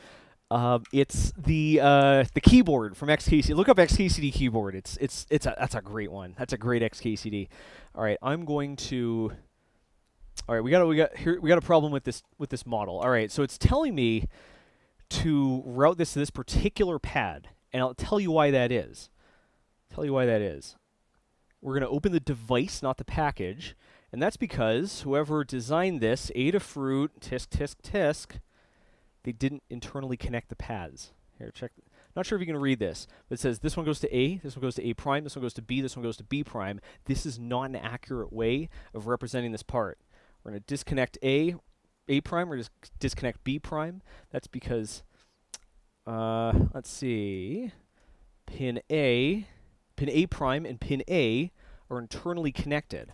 It's the keyboard from XKCD. Look up XKCD keyboard. That's a great one. That's a great XKCD. All right, I'm going to. All right, we got a problem with this model. All right, so it's telling me to route this to this particular pad, and I'll tell you why that is. We're going to open the device, not the package, and that's because whoever designed this, Adafruit, tisk, they didn't internally connect the pads. Here, check. Not sure if you can read this, but it says this one goes to A, this one goes to A prime, this one goes to B, this one goes to B prime. This is not an accurate way of representing this part. We're going to disconnect A prime, or just disconnect B prime. That's because, let's see, pin A prime and pin A are internally connected.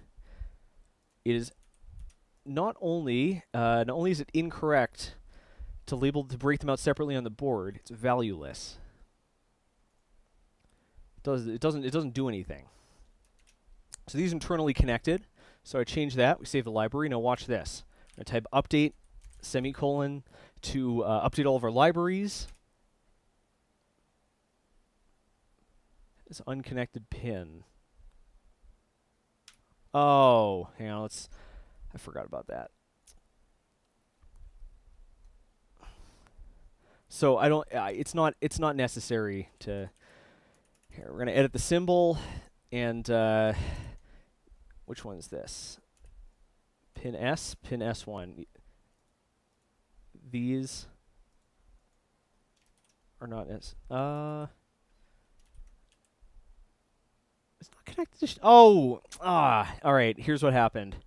It is not only is it incorrect to break them out separately on the board, it's valueless. It doesn't do anything. So these are internally connected. So I change that. We save the library. Now watch this. I'm going to type update semicolon to update all of our libraries. This unconnected pin. Oh, hang on. I forgot about that. So I don't. It's not necessary to. Here, we're gonna edit the symbol, and which one is this? Pin S1. These are not S. It's not connected to. All right. Here's what happened.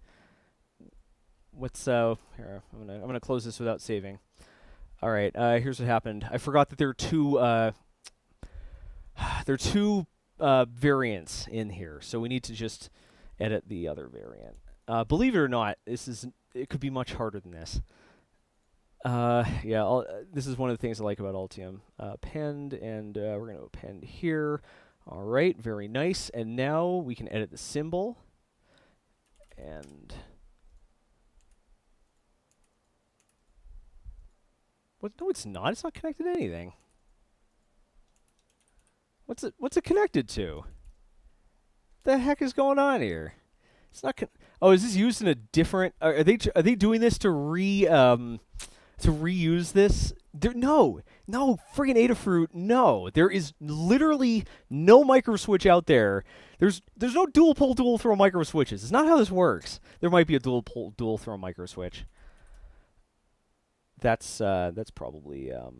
Here, I'm gonna close this without saving. All right, here's what happened. I forgot that there are two variants in here, so we need to just edit the other variant. Believe it or not, it could be much harder than this. Yeah, this is one of the things I like about Altium. Append, and we're going to append here. All right, very nice. And now we can edit the symbol. And what? No, it's not. It's not connected to anything. What's it connected to? The heck is going on here? It's not. Oh, is this used in a different? Are they doing this to reuse this? No, friggin' Adafruit, no. There is literally no micro switch out there. There's no dual pole dual throw micro switches. It's not how this works. There might be a dual pole dual throw micro switch. That's probably a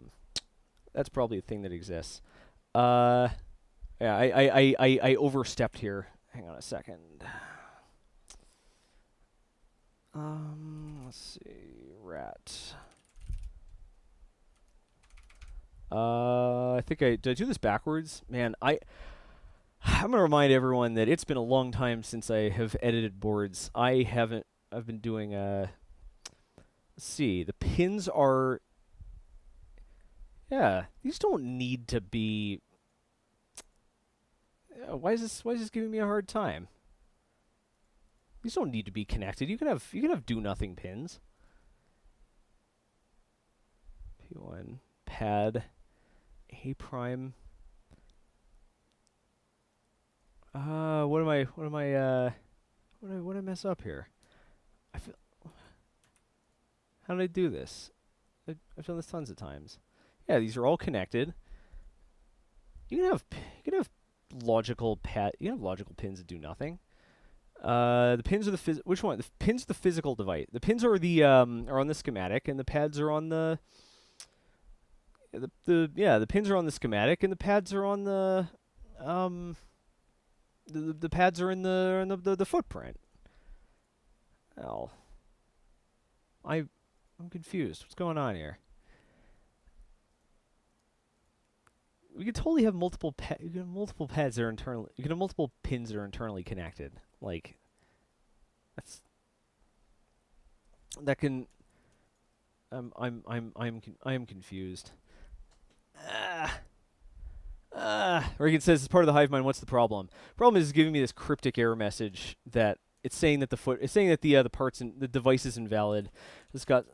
thing that exists. Yeah, I overstepped here. Hang on a second. Let's see, rat. I think did I do this backwards? Man, I'm gonna remind everyone that it's been a long time since I have edited boards. I've been doing let's see, the pins are, yeah, these don't need to be, why is this giving me a hard time? These don't need to be connected. You can have do nothing pins. P1 pad A prime. What did I mess up here? How did I do this? I've done this tons of times. Yeah, these are all connected. You can have logical pins that do nothing. The pins are which one? The pins are the physical device. The pins are are on the schematic, and the pads are on the pins are on the schematic, and the pads are on the pads are in the footprint. Well, I'm confused. What's going on here? We could totally have multiple pads that are internally. You can have multiple pins that are internally connected. Like, that can. I'm confused. Reagan says, as part of the hive mind, what's the problem? Problem is, it's giving me this cryptic error message that it's saying that the parts and the device is invalid. It's got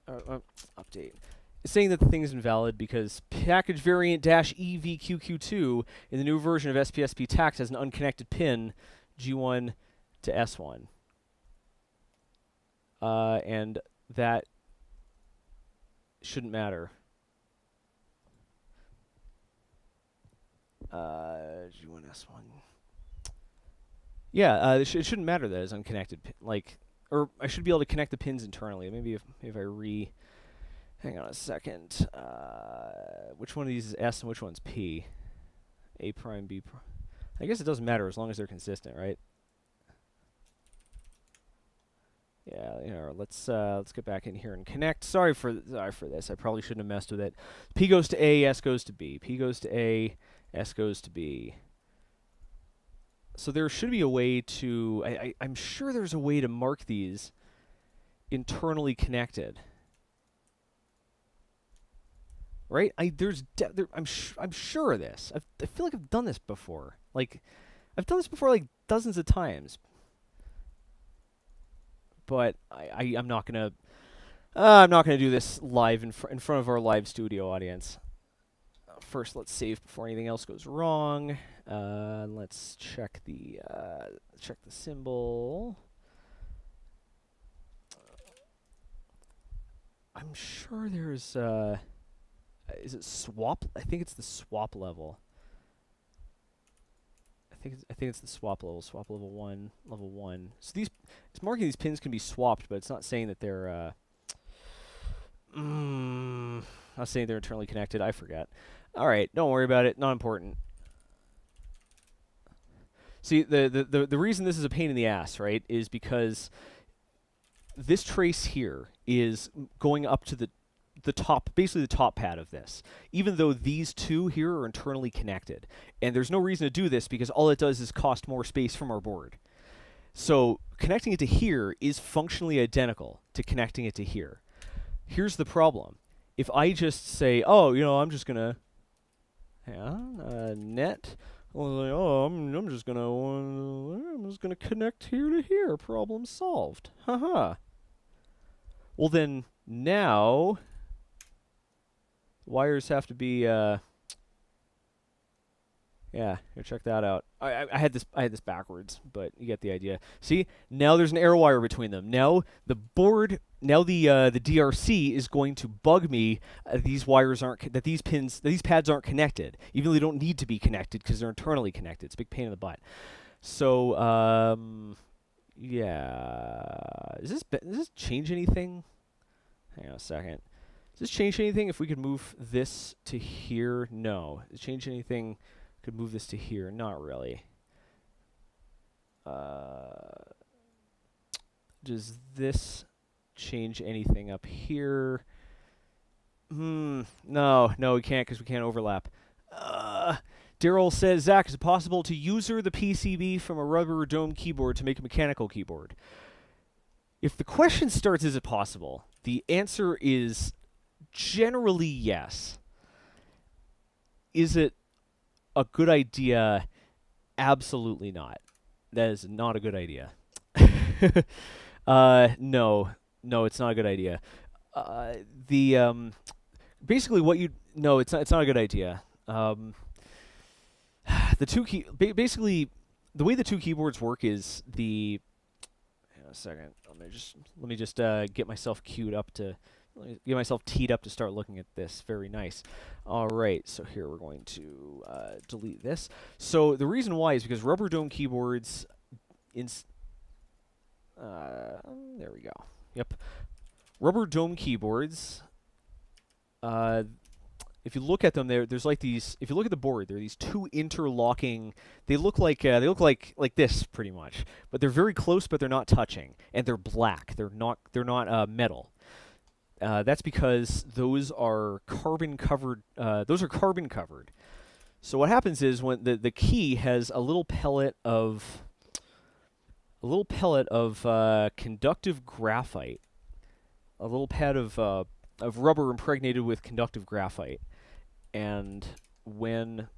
update. It's saying that the thing is invalid because package variant -EVQQ2 in the new version of SPSP tax has an unconnected pin G1 to S1. And that shouldn't matter. G1 S1. Yeah, it shouldn't matter that it's unconnected. Or I should be able to connect the pins internally. Maybe if I hang on a second. Which one of these is S and which one's P? A prime, B prime. I guess it doesn't matter as long as they're consistent, right? Yeah, let's get back in here and connect. Sorry for this. I probably shouldn't have messed with it. P goes to A, S goes to B. P goes to A, S goes to B. So there should be a way to. I'm sure there's a way to mark these internally connected. Right? I'm sure of this. I feel like I've done this before. Like, I've done this before like dozens of times. But I'm not gonna do this live in front of our live studio audience. First, let's save before anything else goes wrong. Let's check the symbol. I'm sure there's is it swap? I think it's the swap level. I think it's the swap level. Swap level 1, level 1. So it's marking these pins can be swapped, but it's not saying that they're not saying they're internally connected. I forget. All right, don't worry about it. Not important. See, the reason this is a pain in the ass, right, is because this trace here is going up to the the top, basically the top pad of this, even though these two here are internally connected. And there's no reason to do this because all it does is cost more space from our board. So connecting it to here is functionally identical to connecting it to here. Here's the problem. If I just say, oh, you know, I'm just going to, net, oh, I'm just gonna connect here to here. Problem solved. Haha. Well then, now wires have to be. Yeah, here, check that out. I had this backwards, but you get the idea. See, now there's an air wire between them. Now the board, now the DRC is going to bug me. These wires aren't, that these pads aren't connected, even though they don't need to be connected because they're internally connected. It's a big pain in the butt. So yeah, does this change anything? Hang on a second. Does this change anything if we could move this to here? No. Does it change anything? Could move this to here. Not really. Does this change anything up here? No, we can't because we can't overlap. Daryl says, Zach, is it possible to user the PCB from a rubber dome keyboard to make a mechanical keyboard? If the question starts, is it possible? The answer is generally yes. Is it a good idea? Absolutely not. That is not a good idea. No, it's not a good idea. Basically what you, no, it's not a good idea. Basically the way the two keyboards work is hang on a second. Let me just get myself teed up to start looking at this. Very nice. All right, so here we're going to delete this. So the reason why is because rubber dome keyboards, there we go. Yep, rubber dome keyboards. If you look at them, there's like these. If you look at the board, there are these two interlocking. They look like this pretty much, but they're very close, but they're not touching, and they're black. They're not metal. That's because those are carbon covered. So what happens is when the key has a little pellet of conductive graphite, a little pad of rubber impregnated with conductive graphite, and when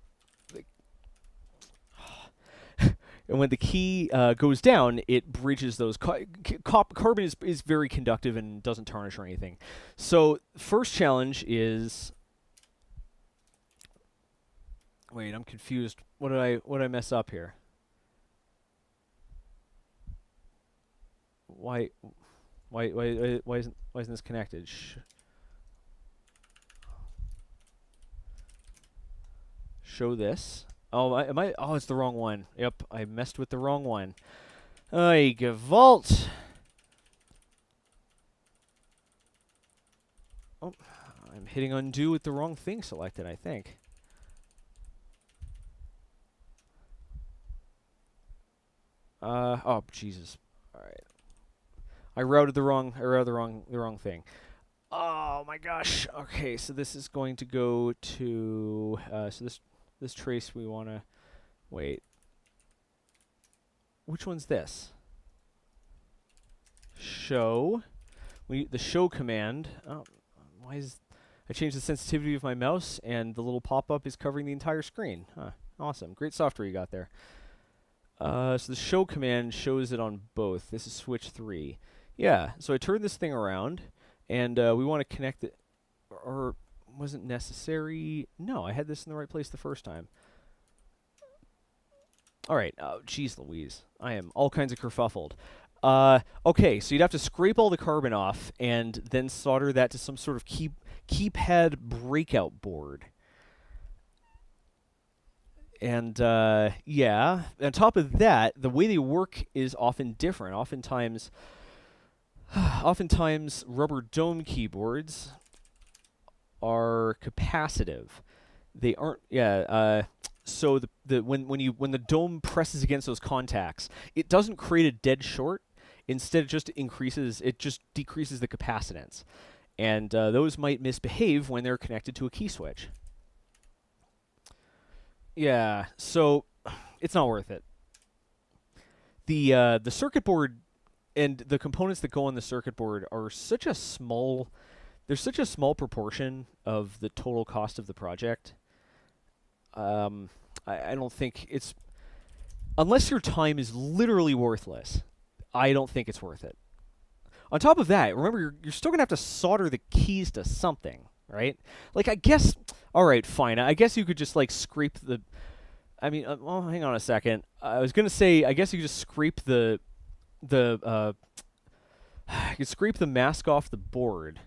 the key goes down, it bridges those. Carbon is very conductive and doesn't tarnish or anything. So first challenge is. Wait, I'm confused. What did I mess up here? Why isn't this connected? Show this. Oh, oh, it's the wrong one. Yep, I messed with the wrong one. Ay, Gewalt. Oh, I'm hitting undo with the wrong thing selected, I think. Oh, Jesus. All right. I routed the wrong thing. Oh my gosh. Okay, so this is going to go to so this trace we want to wait. Which one's this? Show. The show command. Oh, why is I changed the sensitivity of my mouse and the little pop-up is covering the entire screen. Huh. Awesome. Great software you got there. So the show command shows it on both. This is switch 3. Yeah, so I turned this thing around, and we want to connect it, or wasn't necessary. No, I had this in the right place the first time. All right, oh, geez Louise. I am all kinds of kerfuffled. Okay, so you'd have to scrape all the carbon off, and then solder that to some sort of keypad breakout board. And, yeah, on top of that, the way they work is often different. Oftentimes, rubber dome keyboards are capacitive. They aren't, yeah, so when the dome presses against those contacts, it doesn't create a dead short. Instead, it just decreases the capacitance. And those might misbehave when they're connected to a key switch. Yeah, so it's not worth it. The circuit board and the components that go on the circuit board are such a small... They're such a small proportion of the total cost of the project. I don't think it's... Unless your time is literally worthless, I don't think it's worth it. On top of that, remember, you're still going to have to solder the keys to something, right? Like, I guess... All right, fine. I guess you could just, like, scrape the... I mean, well, hang on a second. I was going to say, I guess you could just scrape you could scrape the mask off the board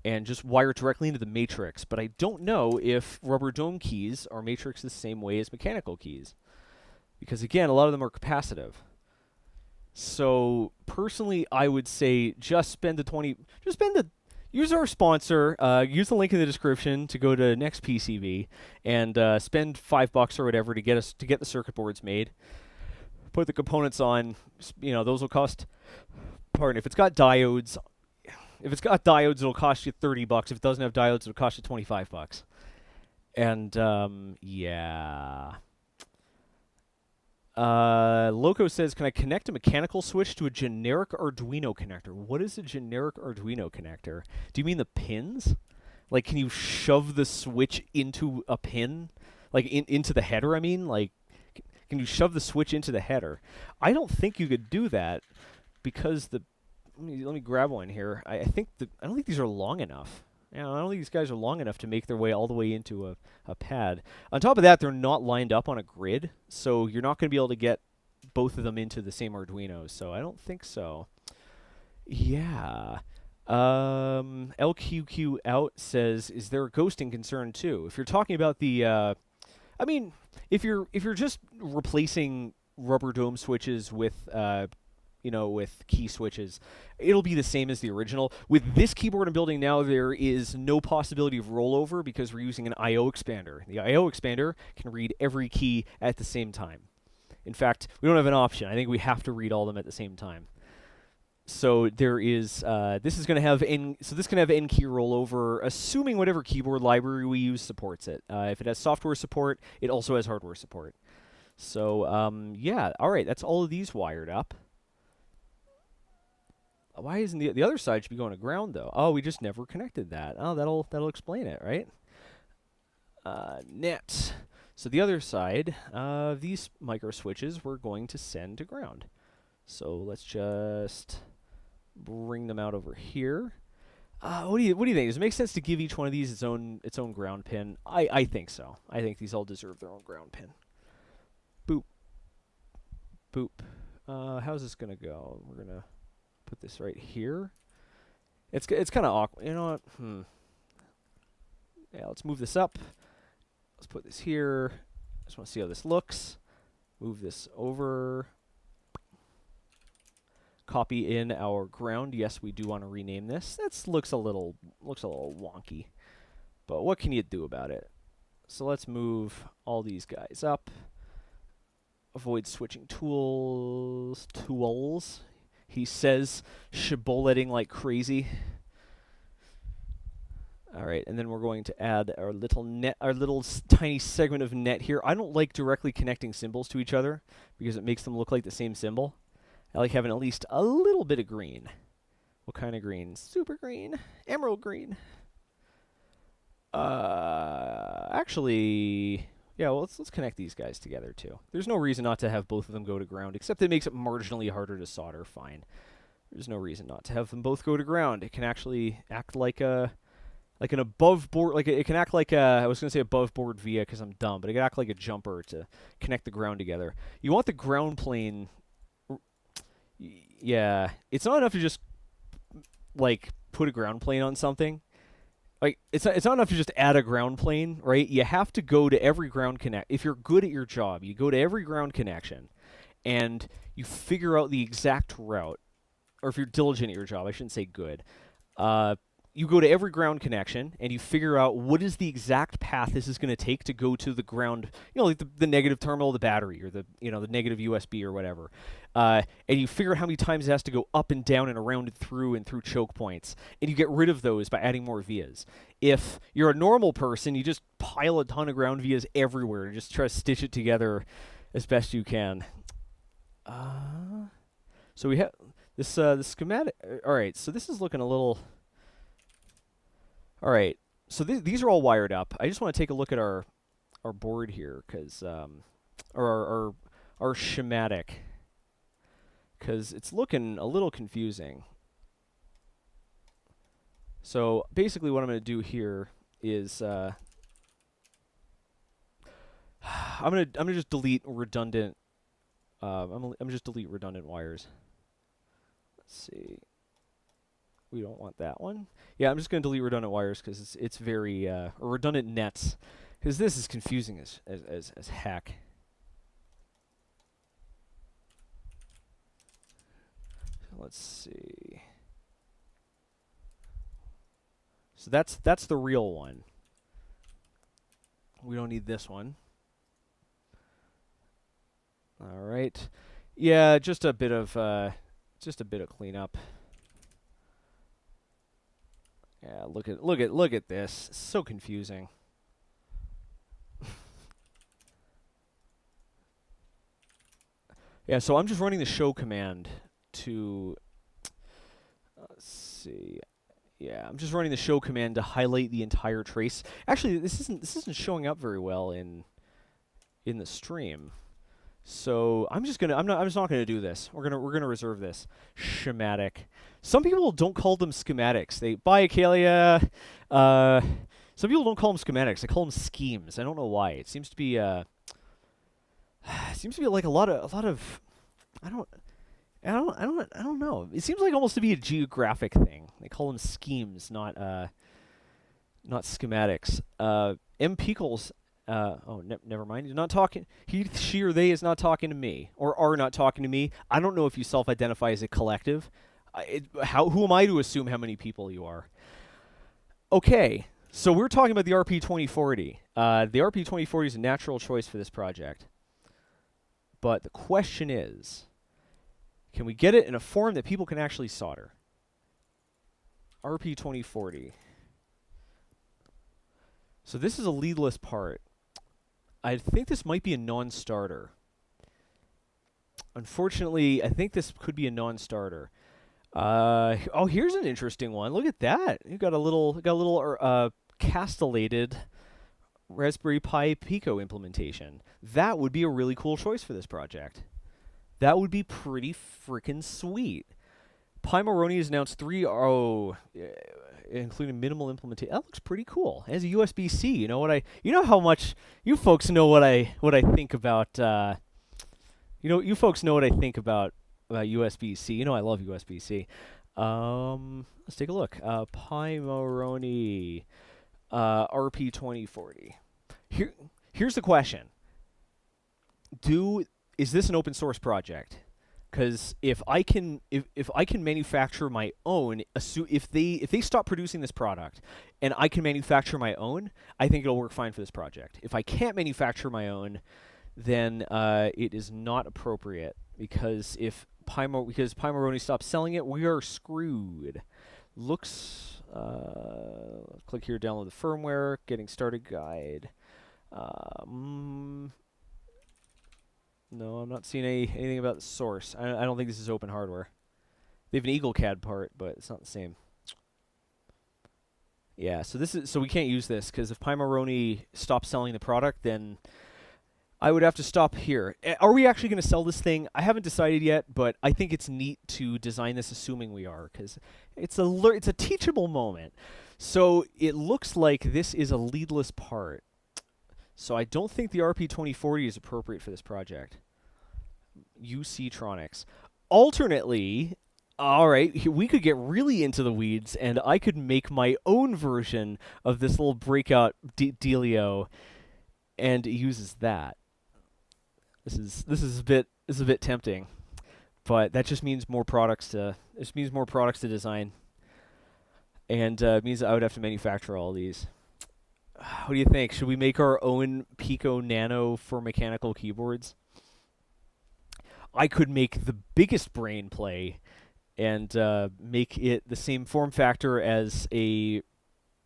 and just wire it directly into the matrix. But I don't know if rubber dome keys are matrixed the same way as mechanical keys. Because, again, a lot of them are capacitive. So, personally, I would say just spend the 20... Just spend the... Use our sponsor, use the link in the description to go to Next PCB, and spend $5 or whatever to get the circuit boards made. Put the components on, you know, those will cost... Pardon, if it's got diodes, it'll cost you $30. If it doesn't have diodes, it'll cost you $25. And, yeah... Loco says, can I connect a mechanical switch to a generic Arduino connector? What is a generic Arduino connector? Do you mean the pins? Like, can you shove the switch into a pin? Like, into the header, I mean? Like, can you shove the switch into the header? I don't think you could do that because the... Let me grab one here. I don't think these are long enough. You know, I don't think these guys are long enough to make their way all the way into a pad. On top of that, they're not lined up on a grid, so you're not going to be able to get both of them into the same Arduino, so I don't think so. Yeah. LQQ out says, is there a ghosting concern too? If you're talking about the... I mean, if you're just replacing rubber dome switches with... you know, with key switches, it'll be the same as the original. With this keyboard I'm building now, there is no possibility of rollover because we're using an I/O expander. The I/O expander can read every key at the same time. In fact, we don't have an option. I think we have to read all of them at the same time. So there is, this is going to have this can have N key rollover, assuming whatever keyboard library we use supports it. If it has software support, it also has hardware support. So, yeah, all right, that's all of these wired up. Why isn't the other side should be going to ground, though? Oh, we just never connected that. Oh, that'll explain it, right? Net. So the other side, these micro switches we're going to send to ground. So let's just bring them out over here. What do you think? Does it make sense to give each one of these its own ground pin? I think so. I think these all deserve their own ground pin. Boop. Boop. How's this gonna go? We're gonna put this right here. It's kind of awkward. You know what? Yeah, let's move this up. Let's put this here. I just want to see how this looks. Move this over. Copy in our ground. Yes, we do want to rename this. That looks a little wonky, but what can you do about it? So let's move all these guys up. Avoid switching tools. He says, shibbolething like crazy. All right, and then we're going to add our little net, our little tiny segment of net here. I don't like directly connecting symbols to each other because it makes them look like the same symbol. I like having at least a little bit of green. What kind of green? Super green, emerald green. Actually, yeah, well, let's connect these guys together too. There's no reason not to have both of them go to ground, except it makes it marginally harder to solder. Fine. There's no reason not to have them both go to ground. It can actually act like an above board, it can act like I was going to say above board via because I'm dumb, but it can act like a jumper to connect the ground together. You want the ground plane, yeah, it's not enough to just, like, put a ground plane on something. Like, it's not enough to just add a ground plane, right? You have to go to every ground connect. If you're good at your job, you go to every ground connection, and you figure out the exact route. Or if you're diligent at your job, I shouldn't say good. You you go to every ground connection and you figure out what is the exact path this is going to take to go to the ground, like the negative terminal of the battery, or the negative USB or whatever. And you figure out how many times it has to go up and down and around and through choke points. And you get rid of those by adding more vias. If you're a normal person, you just pile a ton of ground vias everywhere and just try to stitch it together as best you can. So we have this the schematic. All right, so this is looking a little. All right, so these are all wired up. I just want to take a look at our board here, because or our schematic, because it's looking a little confusing. So basically, what I'm going to do here is I'm gonna just delete redundant. I'm gonna just delete redundant wires. Let's see. We don't want that one. Yeah, I'm just going to delete redundant wires because it's very or redundant nets, because this is confusing as heck. Let's see. So that's the real one. We don't need this one. All right. Yeah, just a bit of cleanup. Yeah, look at this. It's so confusing. Yeah, so I'm just running the show command to let's see. Yeah, I'm just running the show command to highlight the entire trace. Actually, this isn't showing up very well in the stream. So I'm just not gonna do this. We're gonna reserve this schematic. Some people don't call them schematics. Bye, Akalia. Some people don't call them schematics. They call them schemes. I don't know why. It seems to be like a lot of I don't know. It seems like almost to be a geographic thing. They call them schemes, not schematics. M. Pickles. Never mind. He's not talking. He, she, or they is not talking to me, or are not talking to me. I don't know if you self-identify as a collective. Who am I to assume how many people you are? Okay, so we're talking about the RP2040. The RP2040 is a natural choice for this project. But the question is, can we get it in a form that people can actually solder? RP2040. So this is a leadless part. I think this might be a non-starter. Unfortunately, I think this could be a non-starter. Oh, here's an interesting one. Look at that. You got a little castellated Raspberry Pi Pico implementation. That would be a really cool choice for this project. That would be pretty freaking sweet. Pi Moroni has announced 3.0, including minimal implementation. That looks pretty cool. It has a USB-C. You know how much you folks know what I think about. You folks know what I think about USB-C. You know I love USB-C. Let's take a look. Pi Moroni RP2040. Here's the question. Is this an open source project? Because if I can manufacture my own, if they stop producing this product and I can manufacture my own, I think it'll work fine for this project. If I can't manufacture my own, then it is not appropriate, because Pi Moroni stops selling it, we are screwed. Looks. Click here, download the firmware, getting started guide. No, I'm not seeing anything about the source. I don't think this is open hardware. They have an EagleCAD part, but it's not the same. Yeah, so we can't use this, because if Pi Moroni stops selling the product, then I would have to stop here. Are we actually going to sell this thing? I haven't decided yet, but I think it's neat to design this assuming we are, because it's a teachable moment. So it looks like this is a leadless part. So I don't think the RP2040 is appropriate for this project. UC Tronics. Alternately, all right, we could get really into the weeds, and I could make my own version of this little breakout dealio, and it uses that. This is a bit tempting, but that just means more products to design. and it means I would have to manufacture all these. What do you think? Should we make our own Pico Nano for mechanical keyboards? I could make the biggest brain play and make it the same form factor as a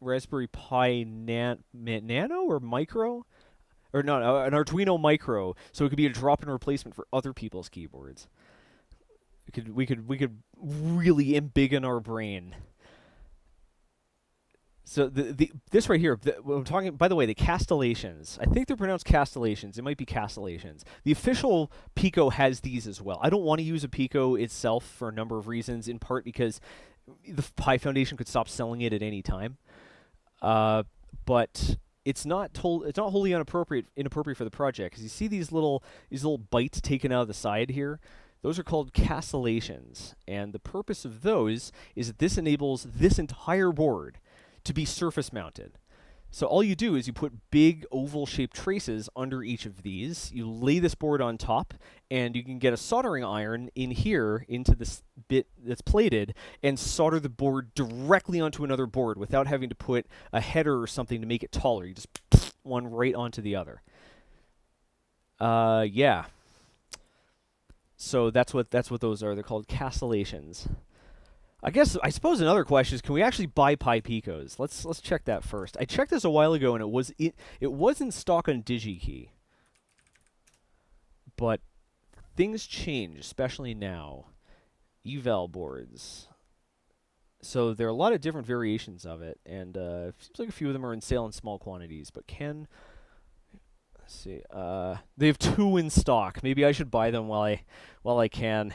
Raspberry Pi Nano or Micro? Or no, an Arduino Micro, so it could be a drop-in replacement for other people's keyboards. We could really embiggen our brain. So this right here, what I'm talking. By the way, the castellations. I think they're pronounced castellations. It might be castellations. The official Pico has these as well. I don't want to use a Pico itself for a number of reasons. In part because the Pi Foundation could stop selling it at any time. But it's not wholly inappropriate for the project, because you see these little bites taken out of the side here. Those are called castellations, and the purpose of those is that this enables this entire board to be surface mounted. So all you do is you put big oval-shaped traces under each of these. You lay this board on top, and you can get a soldering iron in here into this bit that's plated and solder the board directly onto another board without having to put a header or something to make it taller. You just one right onto the other. Yeah. So that's what those are. They're called castellations. I suppose another question is, can we actually buy Pi Picos? Let's check that first. I checked this a while ago, and it was in stock on DigiKey. But things change, especially now. Eval boards. So there are a lot of different variations of it, and it seems like a few of them are in sale in small quantities. But let's see, they have 2 in stock. Maybe I should buy them while I can.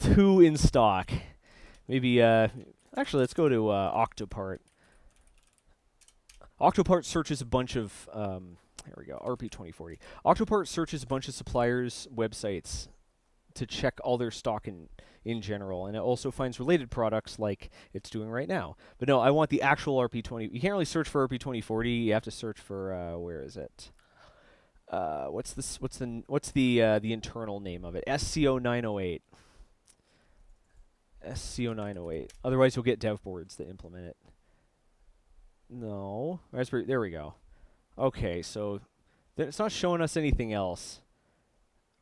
2 in stock. Maybe, actually, let's go to Octopart. Octopart searches a bunch of, here we go, RP2040. Octopart searches a bunch of suppliers' websites to check all their stock in general, and it also finds related products like it's doing right now. But no, I want the actual RP20. You can't really search for RP2040. You have to search for, where is it? What's the internal name of it? SCO908. SCO908. Otherwise, you'll get dev boards that implement it. No. Raspberry. There we go. Okay, so it's not showing us anything else.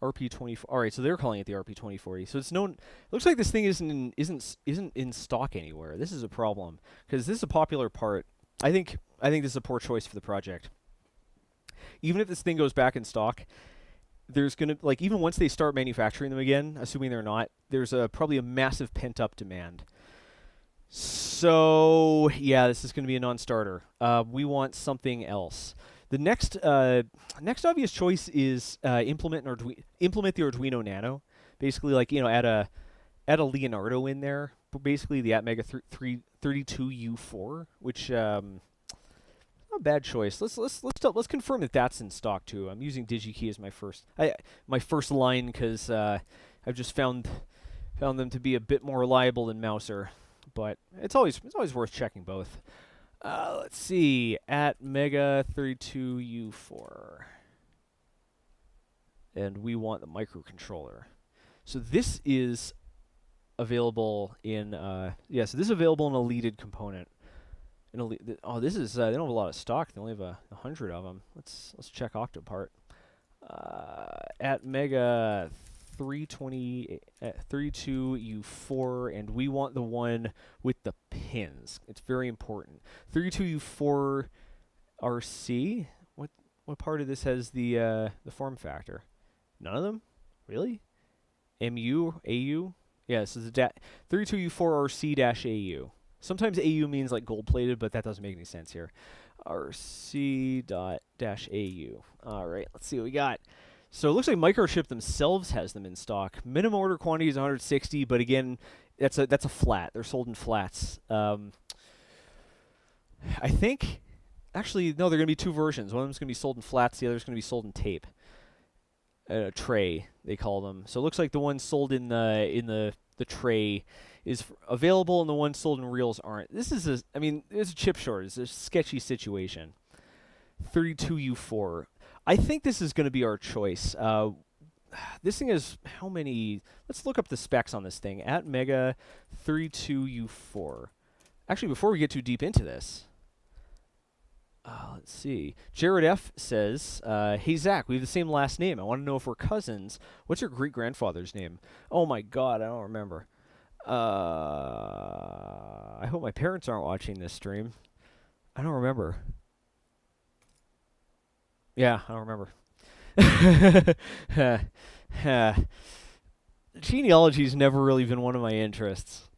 RP20. All right, so they're calling it the RP2040. So it's known. Looks like this thing isn't in stock anywhere. This is a problem, because this is a popular part. I think this is a poor choice for the project. Even if this thing goes back in stock, there's going to, even once they start manufacturing them again, assuming they're not, there's probably a massive pent-up demand. So, yeah, this is going to be a non-starter. We want something else. The next obvious choice is implement the Arduino Nano. Basically, add a Leonardo in there. Basically, the Atmega 32U4, which not a bad choice. Let's confirm that that's in stock too. I'm using DigiKey as my first line, because I've just found them to be a bit more reliable than Mouser, but it's always worth checking both. Let's see, Atmega 32U4, and we want the microcontroller. So this is available in so this is available in a leaded component. This is they don't have a lot of stock. They only have 100 of them. Let's check Octopart. Atmega 32U4, and we want the one with the pins. It's very important. 32U4 RC. What part of this has the form factor? None of them? Really? MU? AU? Yeah, this is the 32U4 RC-AU. Sometimes AU means like gold-plated, but that doesn't make any sense here. RC.-AU. All right, let's see what we got. So it looks like Microchip themselves has them in stock. Minimum order quantity is 160, but again, that's a flat. They're sold in flats. I think, actually, no, they're going to be 2 versions. One of them's going to be sold in flats. The other's going to be sold in tape. Tray, they call them. So it looks like the one sold in the tray is available, and the ones sold in reels aren't. It's a chip shortage. It's a sketchy situation. 32U4. I think this is going to be our choice. This thing is how many? Let's look up the specs on this thing. Atmega 32U4. Actually, before we get too deep into this, let's see. Jared F says, "Hey Zach, we have the same last name. I want to know if we're cousins. What's your great grandfather's name?" Oh my God, I don't remember. I hope my parents aren't watching this stream. I don't remember. Yeah, I don't remember. Genealogy's never really been one of my interests.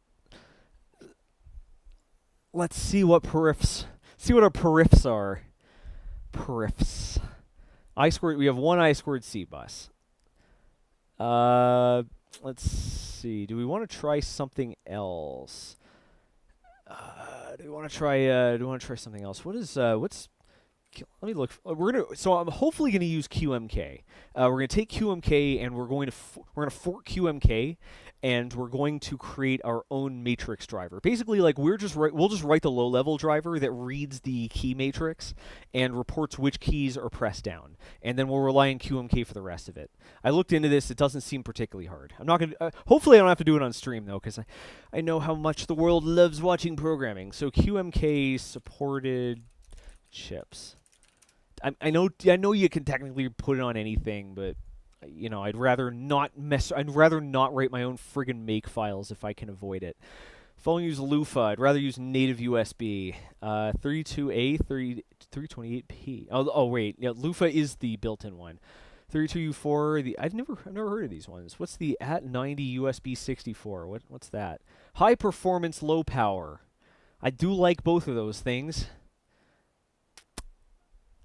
Let's see what periffs. See what our periffs are. Periffs. I squared. We have one I squared C bus. Let's see. Do we want to try something else? Do we want to try something else? What's? Let me look. So I'm hopefully gonna use QMK. We're gonna take QMK and we're gonna fork QMK, and we're going to create our own matrix driver. Basically, like we'll just write the low-level driver that reads the key matrix and reports which keys are pressed down, and then we'll rely on QMK for the rest of it. I looked into this; it doesn't seem particularly hard. I'm not gonna. Hopefully, I don't have to do it on stream though, because I know how much the world loves watching programming. So QMK supported chips. I know you can technically put it on anything, but I'd rather not write my own friggin' make files if I can avoid it. If I'll use Lufa, I'd rather use native USB. 32A, 328P. Oh wait, yeah, Lufa is the built-in one. 32U4. I've never heard of these ones. What's the AT90 USB 64? What's that? High performance, low power. I do like both of those things.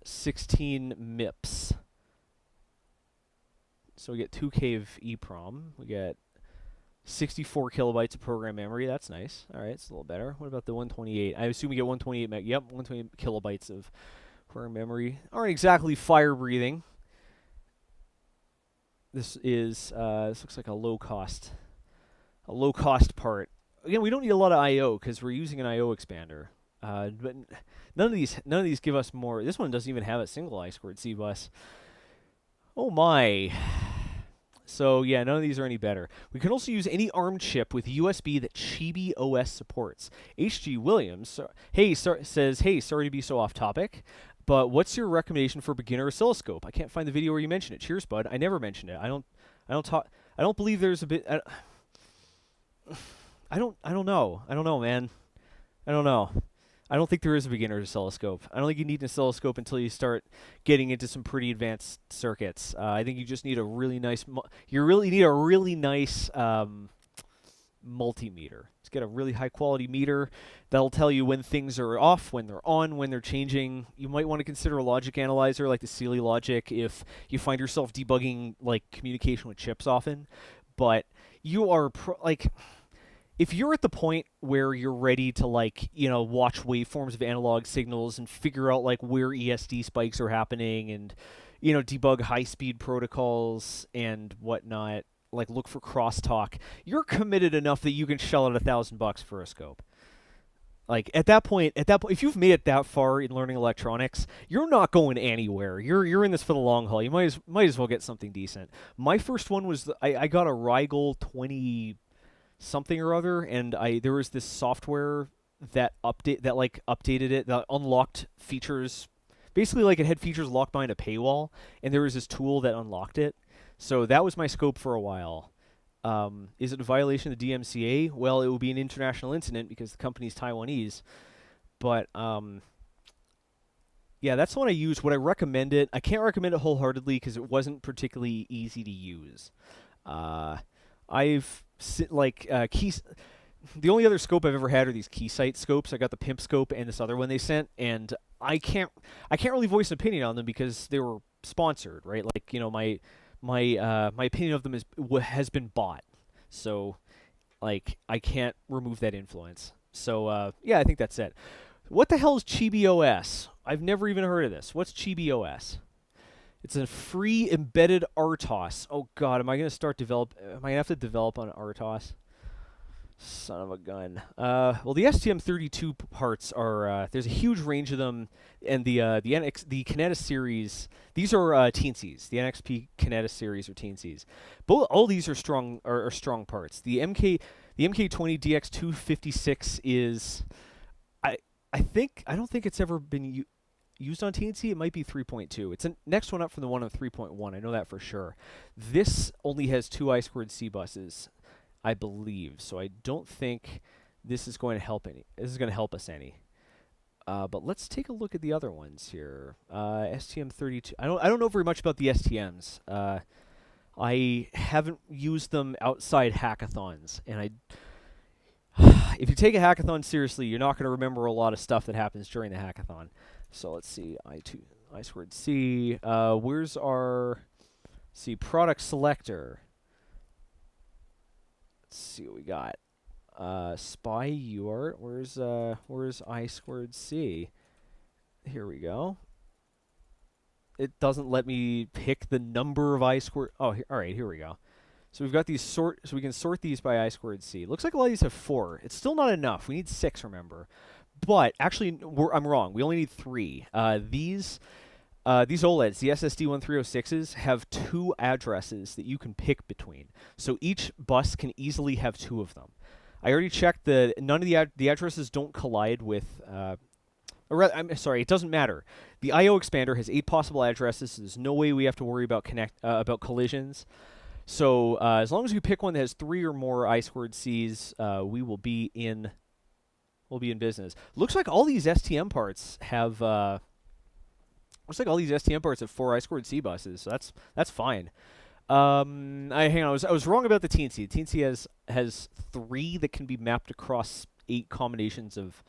16 MIPS. So we get 2K of EEPROM. We get 64 kilobytes of program memory. That's nice. All right, it's a little better. What about the 128? I assume we get 128 meg. Yep, 128 kilobytes of program memory. Aren't exactly fire breathing. This looks like a low cost part. Again, we don't need a lot of I/O because we're using an I/O expander. But none of these give us more. This one doesn't even have a single I squared C bus. Oh my. So yeah, none of these are any better. We can also use any ARM chip with USB that Chibi OS supports. HG Williams says, "Hey, sorry to be so off topic, but what's your recommendation for beginner oscilloscope? I can't find the video where you mention it. Cheers, bud. I never mentioned it. I don't believe there's a bit. I don't know. I don't know, man. I don't know. I don't think there is a beginner's oscilloscope. I don't think you need an oscilloscope until you start getting into some pretty advanced circuits. I think you just need a really nice. You really need a really nice multimeter. Just get a really high quality meter that'll tell you when things are off, when they're on, when they're changing. You might want to consider a logic analyzer like the Sealy Logic if you find yourself debugging like communication with chips often. But you are if you're at the point where you're ready to watch waveforms of analog signals and figure out like where ESD spikes are happening and debug high-speed protocols and whatnot, like look for crosstalk, you're committed enough that you can shell out $1,000 for a scope. Like at that point, if you've made it that far in learning electronics, you're not going anywhere. You're in this for the long haul. You might as well get something decent. My first one was I got a Rigel 20 something or other, and there was this software that updated it, that unlocked features. Basically, like it had features locked behind a paywall, and there was this tool that unlocked it. So that was my scope for a while. Is it a violation of the DMCA? Well, it will be an international incident because the company's Taiwanese. But yeah, that's the one I used. Would I recommend it? I can't recommend it wholeheartedly because it wasn't particularly easy to use. The only other scope I've ever had are these Keysight scopes. I got the Pimp scope and this other one they sent, and I can't really voice an opinion on them because they were sponsored, right? Like my opinion of them has been bought, so like I can't remove that influence. So yeah, I think that's it. What the hell is Chibi OS? I've never even heard of this. What's Chibi OS? It's a free embedded RTOS. Oh God, am I gonna have to develop on RTOS? Son of a gun. Well, the STM32 parts are there's a huge range of them, and the Kinetis series. These are teensies. The NXP Kinetis series are teensies. All these are strong parts. The MK20 DX256 is I don't think it's ever been used on TNC. It might be 3.2. It's the next one up from the one on 3.1. I know that for sure. This only has two I2C buses, I believe. So I don't think this is going to help any. This is going to help us any. But let's take a look at the other ones here. STM32. I don't know very much about the STMs. I haven't used them outside hackathons, and if you take a hackathon seriously, you're not going to remember a lot of stuff that happens during the hackathon. So let's see, I2C. Where's our product selector? Let's see what we got. Spy UART. Where's I2C? Here we go. It doesn't let me pick the number of I2. Oh, all right, here we go. So we've got these so we can sort these by I2C. Looks like a lot of these have 4. It's still not enough. We need 6, remember. But actually, I'm wrong. We only need 3. These OLEDs, the SSD1306s, have 2 addresses that you can pick between. So each bus can easily have 2 of them. I already checked none of the addresses don't collide with. I'm sorry, it doesn't matter. The I/O expander has 8 possible addresses. So there's no way we have to worry about about collisions. So as long as we pick one that has 3 or more I2Cs, we will be in business. Looks like all these STM parts have 4 I2C buses. So that's fine. Hang on. I was wrong about the TNC. The TNC has 3 that can be mapped across 8 combinations of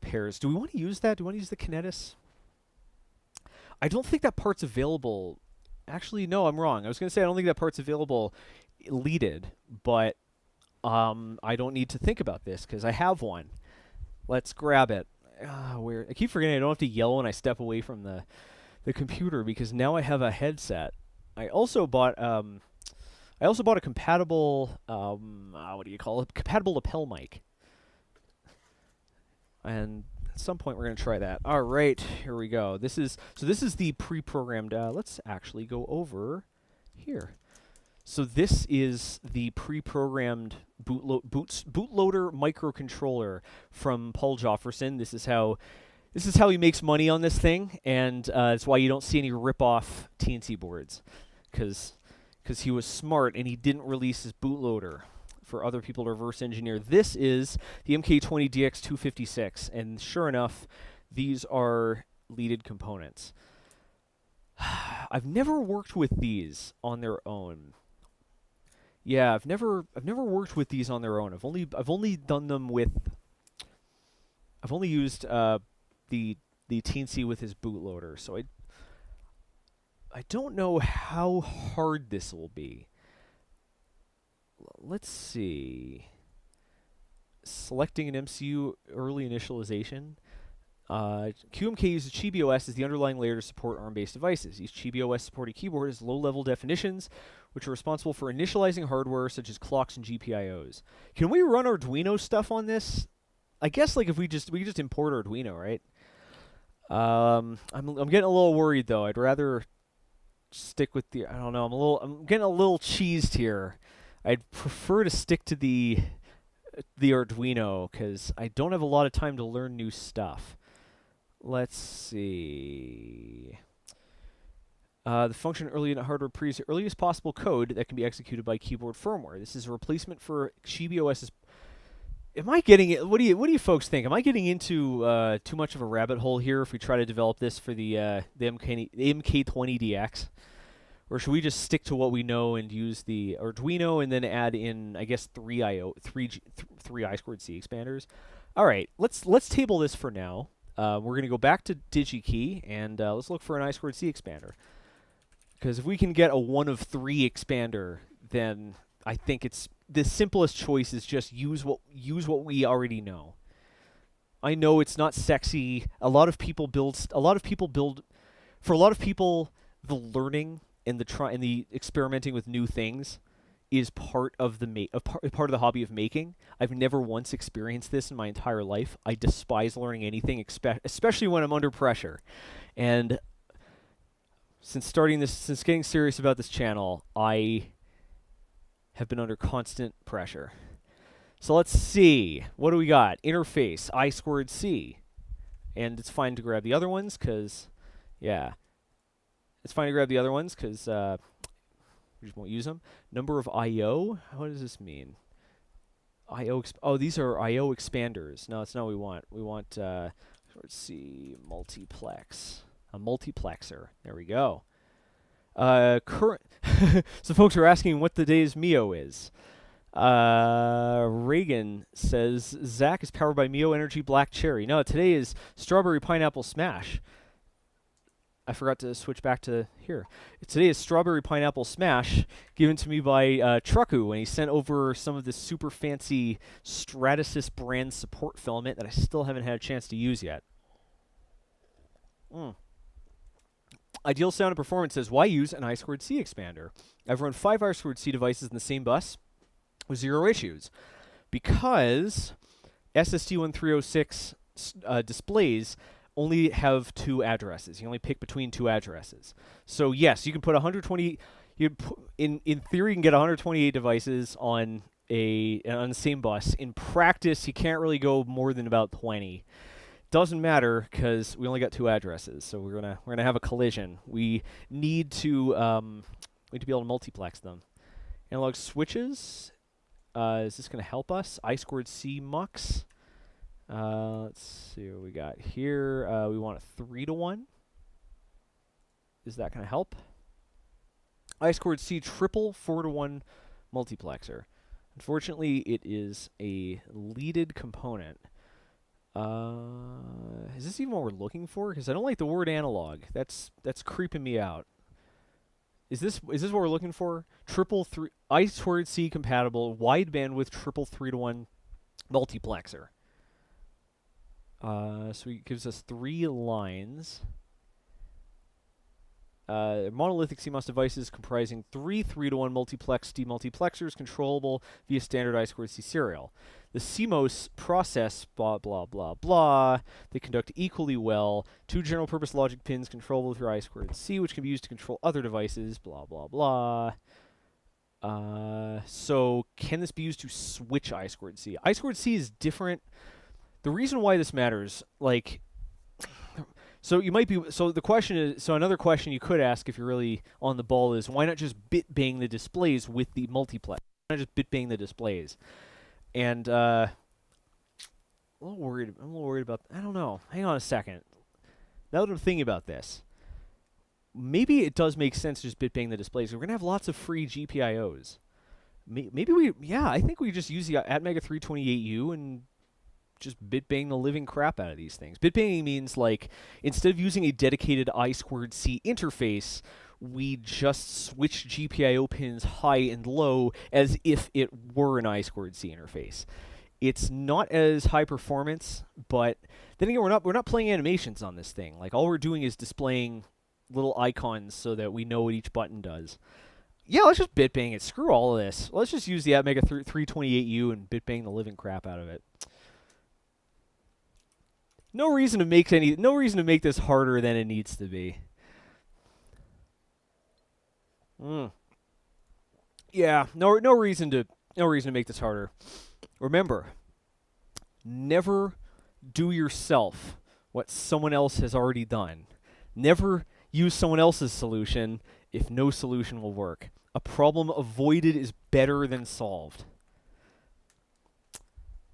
pairs. Do we want to use that? Do we want to use the Kinetis? I don't think that part's available. Actually, no, I'm wrong. I was going to say I don't think that part's available leaded, but I don't need to think about this because I have one. Let's grab it. I keep forgetting I don't have to yell when I step away from the computer because now I have a headset. I also bought a compatible what do you call it? Compatible lapel mic. And at some point we're going to try that. All right, here we go. This is the pre-programmed. Let's actually go over here. So this is the pre-programmed bootloader microcontroller from Paul Jofferson. This is how he makes money on this thing, and that's why you don't see any rip-off TNC boards, because he was smart and he didn't release his bootloader for other people to reverse engineer. This is the MK20DX256, and sure enough, these are leaded components. I've never worked with these on their own. Yeah, I've never worked with these on their own. I've only done them with. I've only used the TNC with his bootloader, so I don't know how hard this will be. Let's see. Selecting an MCU early initialization. QMK uses ChibiOS as the underlying layer to support ARM-based devices. Each ChibiOS-supported keyboard has low-level definitions, which are responsible for initializing hardware such as clocks and GPIOs. Can we run Arduino stuff on this? I guess like if we just import Arduino, right? I'm getting a little worried though. I'd rather stick with the. I don't know. I'm getting a little cheesed here. I'd prefer to stick to the Arduino because I don't have a lot of time to learn new stuff. Let's see. The function early in hardware pre's the earliest possible code that can be executed by keyboard firmware. This is a replacement for ChibiOS's. Am I getting it? What do you folks think? Am I getting into too much of a rabbit hole here if we try to develop this for the MK20DX? Or should we just stick to what we know and use the Arduino and then add in, I guess, 3 I2C expanders? All right, let's table this for now. We're going to go back to DigiKey and let's look for an I2C expander. Because if we can get a 1 of 3 expander, then I think it's the simplest choice is just use what we already know. I know it's not sexy. For a lot of people, the learning and the experimenting with new things is part of the hobby of making. I've never once experienced this in my entire life. I despise learning anything, especially when I'm under pressure. And since getting serious about this channel, I have been under constant pressure. So let's see. What do we got? Interface, I2C. And it's fine to grab the other ones, because, yeah. It's fine to grab the other ones, because we just won't use them. Number of I/O? What does this mean? I/O, oh, these are I/O expanders. No, that's not what we want. We want, let's see, multiplex. A multiplexer. There we go. Current. So folks are asking what the day's Mio is. Reagan says Zack is powered by Mio Energy Black Cherry. No, today is Strawberry Pineapple Smash. I forgot to switch back to here. Today is Strawberry Pineapple Smash, given to me by Trucku, and he sent over some of this super fancy Stratasys brand support filament that I still haven't had a chance to use yet. Ideal Sound and Performance says, why use an I2C expander? I've run 5 I2C devices in the same bus with 0 issues. Because SSD1306 displays only have 2 addresses. You only pick between 2 addresses. So yes, you can put 120. In theory, you can get 128 devices on the same bus. In practice, you can't really go more than about 20. Doesn't matter because we only got 2 addresses, so we're gonna have a collision. We need to be able to multiplex them. Analog switches. Is this gonna help us? I2C mux. Let's see what we got here. We want a 3-to-1. Is that gonna help? I2C triple 4-to-1 multiplexer. Unfortunately, it is a leaded component. Is this even what we're looking for? Because I don't like the word analog. That's creeping me out. Is this what we're looking for? I2C compatible wide bandwidth triple 3-to-1 multiplexer. So it gives us 3 lines. Monolithic CMOS devices comprising 3 3-to-1 multiplex demultiplexers controllable via standard I2C serial. The CMOS process, blah, blah, blah, blah. They conduct equally well. 2 general-purpose logic pins controllable through I2C, which can be used to control other devices, blah, blah, blah. So can this be used to switch I2C? I2C is different. The reason why this matters, like... So you might be. So the question is. So another question you could ask if you're really on the ball is, why not just bit bang the displays with the multiplex? Why not just bit bang the displays? And I'm a little worried. About. I don't know. Hang on a second. Now that I'm thinking about this, maybe it does make sense to just bit bang the displays. We're gonna have lots of free GPIOs. Maybe we. Yeah, I think we just use the Atmega 328U and just bit bang the living crap out of these things. Bit banging means, like, instead of using a dedicated I2C interface, we just switch GPIO pins high and low as if it were an I2C interface. It's not as high performance, but then again, we're not playing animations on this thing. Like, all we're doing is displaying little icons so that we know what each button does. Yeah, let's just bit bang it. Screw all of this. Let's just use the Atmega 328U and bit bang the living crap out of it. No reason to make this harder than it needs to be. Yeah, no reason to make this harder. Remember, never do yourself what someone else has already done. Never use someone else's solution if no solution will work. A problem avoided is better than solved.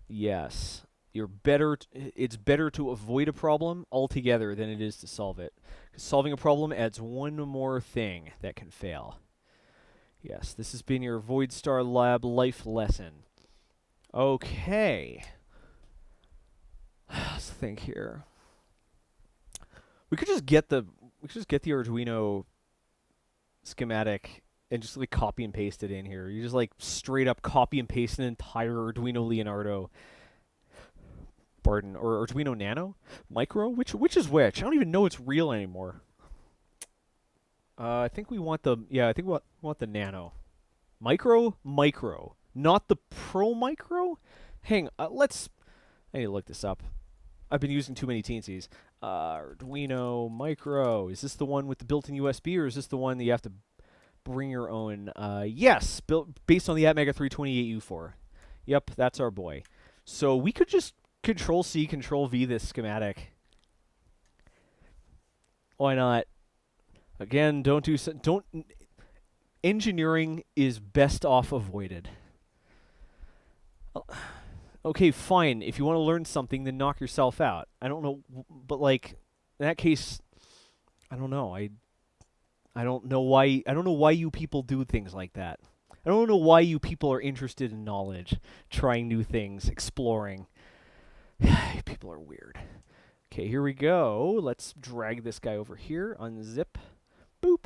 Yes. It's better to avoid a problem altogether than it is to solve it. 'Cause solving a problem adds one more thing that can fail. Yes, this has been your Voidstar Lab life lesson. Okay. Let's think here. We could just get the Arduino schematic and just like copy and paste it in here. You just like straight up copy and paste an entire Arduino Leonardo. Pardon, or Arduino Nano? Micro? Which is which? I don't even know it's real anymore. I think we want the... Yeah, I think we want the Nano. Micro? Micro. Not the Pro Micro? Hang on, I need to look this up. I've been using too many teensies. Arduino Micro. Is this the one with the built-in USB, or is this the one that you have to bring your own? Yes, based on the Atmega 328U for. Yep, that's our boy. So we could just Control-C, Control-V this schematic Why not? Again, don't. Engineering is best off avoided. Okay, fine. If you want to learn something, then knock yourself out. I don't know, but like in that case, I don't know. I don't know why. I don't know why you people do things like that. I don't know why you people are interested in knowledge, trying new things, exploring. People are weird. Okay, here we go. Let's drag this guy over here. Unzip. Boop.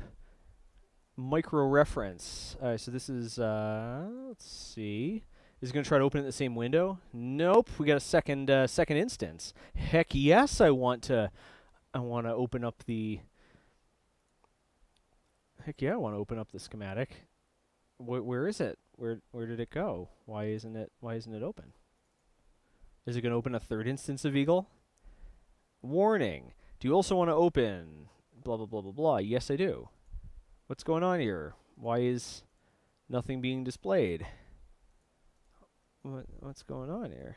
Micro reference. So this is, let's see. Is it going to try to open it in the same window? Nope. We got a second instance. Heck yes, I want to open up the... Heck yeah, I want to open up the schematic. Where is it? Where did it go? Why isn't it open? Is it going to open a third instance of Eagle? Warning. Do you also want to open blah blah blah blah blah? Yes, I do. What's going on here? Why is nothing being displayed? What's going on here?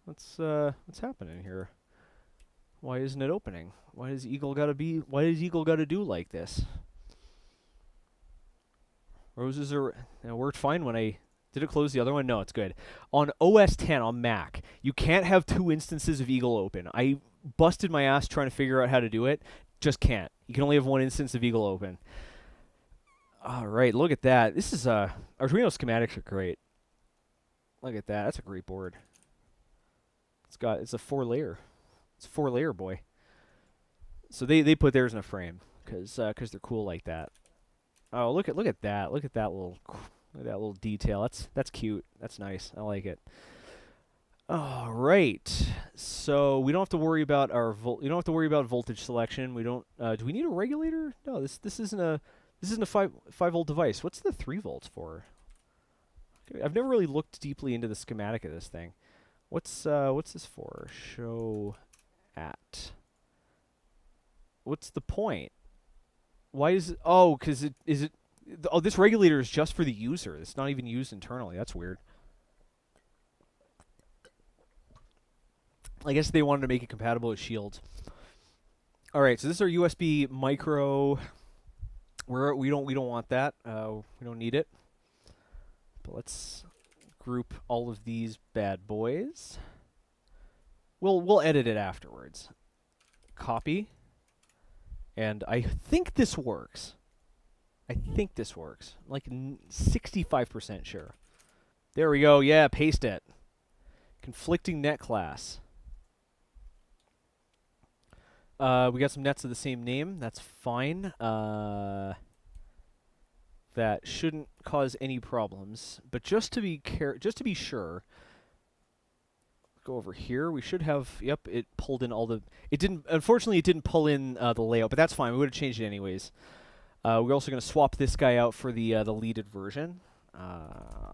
What's happening here? Why isn't it opening? Why does Eagle gotta do like this? Roses are worked fine when I did it close the other one? No, it's good. On OS 10 on Mac, you can't have 2 instances of Eagle open. I busted my ass trying to figure out how to do it. Just can't. You can only have 1 instance of Eagle open. All right, look at that. This is Arduino schematics are great. Look at that. That's a great board. It's a 4-layer. It's a 4-layer boy. So they put theirs in a frame because they're cool like that. Oh, look at that. Look at that little detail. That's cute. That's nice. I like it. All right. So we don't have to worry about voltage selection. We don't. Do we need a regulator? No. This isn't a 5-volt device. What's the 3 volts for? Okay, I've never really looked deeply into the schematic of this thing. What's this for? Show at. What's the point? Why is it? Oh, because this regulator is just for the user. It's not even used internally. That's weird. I guess they wanted to make it compatible with Shield. All right, so this is our USB micro. We don't want that. We don't need it. But let's group all of these bad boys. We'll edit it afterwards. Copy. And I think this works. Like 65% sure. There we go. Yeah, paste it. Conflicting net class. We got some nets of the same name. That's fine. That shouldn't cause any problems. But just to be sure, go over here. We should have. Yep, it pulled in all the. It didn't. Unfortunately, it didn't pull in the layout, but that's fine. We would have changed it anyways. We're also going to swap this guy out for the leaded version.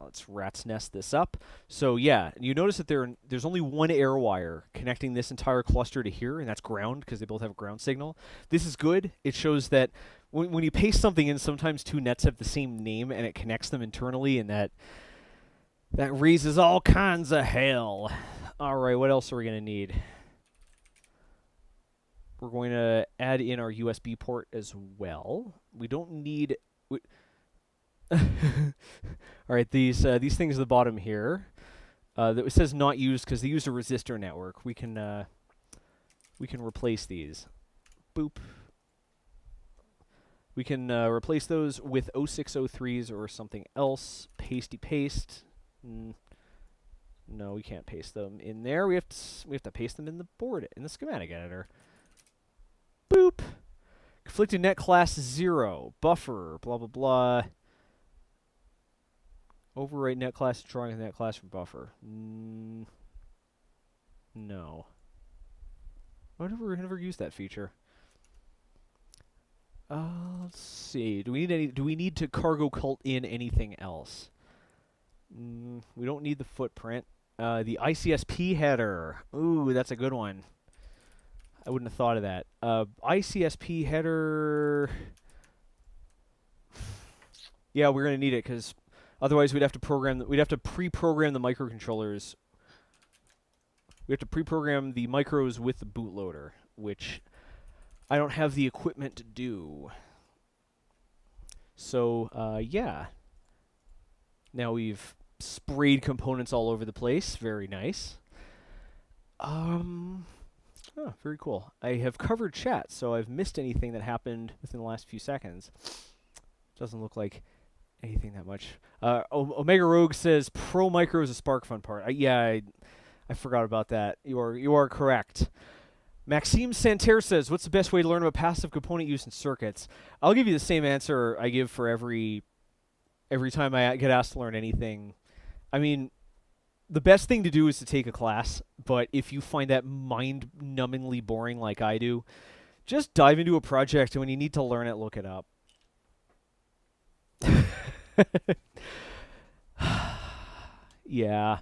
Let's rat's nest this up. So yeah, you notice that there's only one air wire connecting this entire cluster to here, and that's ground because they both have a ground signal. This is good. It shows that when you paste something in, sometimes 2 nets have the same name, and it connects them internally, and that raises all kinds of hell. All right, what else are we going to need? We're going to add in our USB port as well. We don't need... All right, these things at the bottom here. It says not used because they use a resistor network. We can replace these. Boop. We can replace those with 0603s or something else. Pasty paste. No, we can't paste them in there. We have to paste them in the board in the schematic editor. Boop. Conflicting net class 0. Buffer. Blah blah blah. Overwrite net class, drawing net class from buffer. No. I never used that feature. Let's see. Do we need to cargo cult in anything else? We don't need the footprint. The ICSP header. Ooh, that's a good one. I wouldn't have thought of that. ICSP header. Yeah, we're gonna need it because otherwise we'd have to pre-program the microcontrollers. We have to pre-program the micros with the bootloader, which I don't have the equipment to do. So, yeah. Now we've sprayed components all over the place. Very nice. Oh, very cool. I have covered chat, so I've missed anything that happened within the last few seconds. Doesn't look like anything that much. Omega Rogue says Pro Micro is a SparkFun part. I forgot about that. You are correct. Maxime Santerre says, what's the best way to learn about passive component use in circuits? I'll give you the same answer I give for every time I get asked to learn anything. I mean, the best thing to do is to take a class, but if you find that mind-numbingly boring like I do, just dive into a project, and when you need to learn it, look it up. Yeah.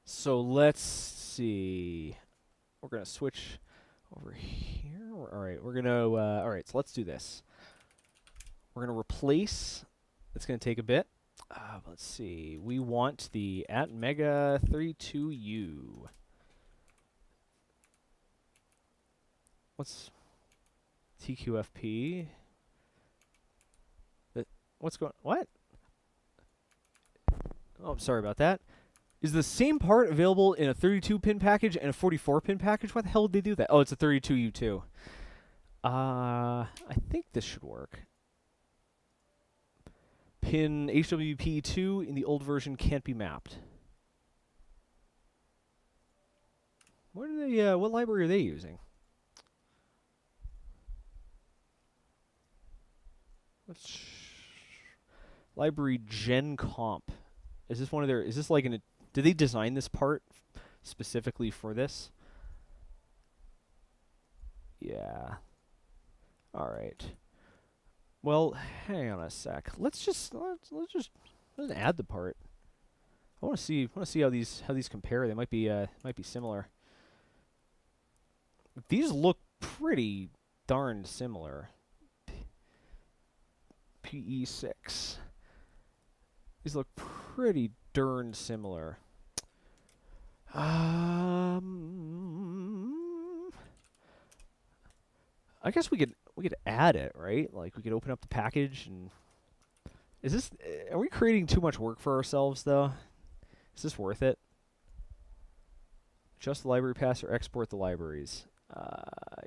So let's see. We're going to switch over here. All right, all right, so let's do this. We're going to replace. It's going to take a bit. Let's see. We want the @Mega32U. What's TQFP? What's going? What? Oh, sorry about that. Is the same part available in a 32-pin package and a 44-pin package? Why the hell did they do that? Oh, it's a 32U too. I think this should work. Pin HWP2 in the old version can't be mapped. What library are they using? Library Gen Comp. Is this one of their? Is this like an? Did they design this part specifically for this? Yeah. All right. Well, hang on a sec. Let's just add the part. I want to see how these compare. They might be similar. These look pretty darn similar. PE6. These look pretty darn similar. I guess we could add it, right? Like we could open up the package and are we creating too much work for ourselves though? Is this worth it? Just the library path or export the libraries?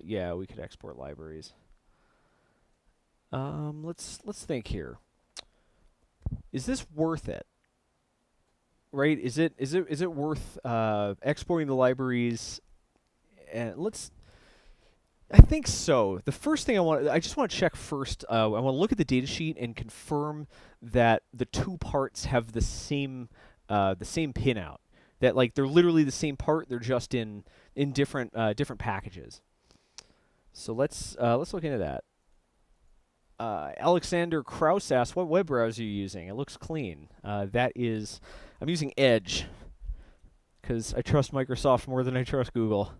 Yeah, we could export libraries. Let's think here. Is this worth it? Right? Is it worth exporting the libraries? And I think so. The first thing I just want to check first. I want to look at the data sheet and confirm that the two parts have the same pinout. That like they're literally the same part. They're just in different packages. So let's look into that. Alexander Kraus asks, what web browser are you using? It looks clean. I'm using Edge because I trust Microsoft more than I trust Google.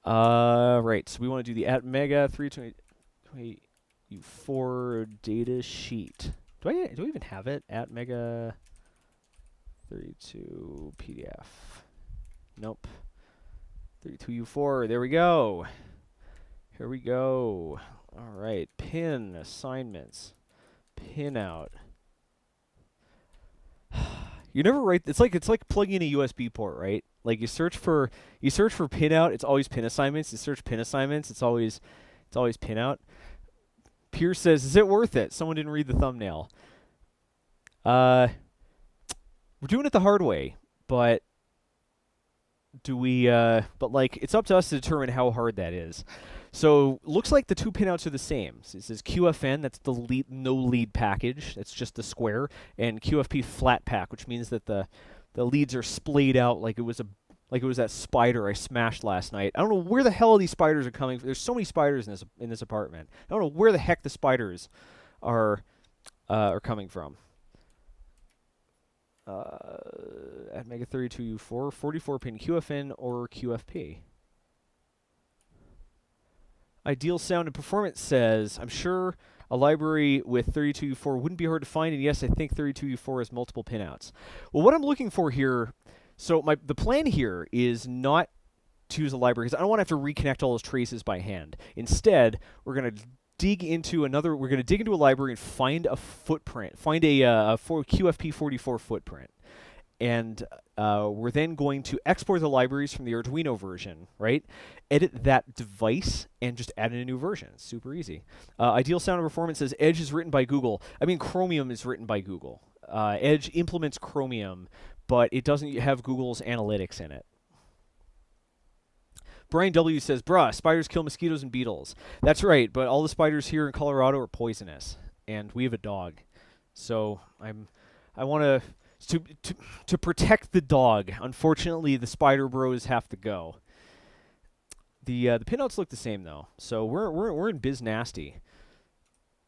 Right, so we want to do the @Mega32U4 data sheet. Do I even have it? @Mega32 PDF. Nope. 32U4. There we go. Here we go. All right, pin assignments, pin out. You never write. It's like plugging in a USB port, right? Like you search for pin out, it's always pin assignments. You search pin assignments, it's always pin out. Pierce says, "Is it worth it?" Someone didn't read the thumbnail. We're doing it the hard way, but but like it's up to us to determine how hard that is. So looks like the two pinouts are the same. So it says QFN, that's the no lead package. That's just the square, and QFP flat pack, which means that the leads are splayed out like it was that spider I smashed last night. I don't know where the hell these spiders are coming from. There's so many spiders in this apartment. I don't know where the heck the spiders are coming from. @Mega32U4 44-pin QFN or QFP. Ideal Sound and Performance says, I'm sure a library with 32U4 wouldn't be hard to find, and yes, I think 32U4 has multiple pinouts. Well, what I'm looking for here, so the plan here is not to use the library because I don't want to have to reconnect all those traces by hand. Instead, we're going to dig into a library and find a footprint, find a QFP44 footprint. And we're then going to export the libraries from the Arduino version, right? Edit that device and just add in a new version. It's super easy. Ideal Sound and Performance says Edge is written by Google. I mean, Chromium is written by Google. Edge implements Chromium, but it doesn't have Google's analytics in it. Brian W. says, bruh, spiders kill mosquitoes and beetles. That's right, but all the spiders here in Colorado are poisonous, and we have a dog. So I want to protect the dog. Unfortunately, the spider bros have to go. The pinouts look the same though, so we're in biz nasty.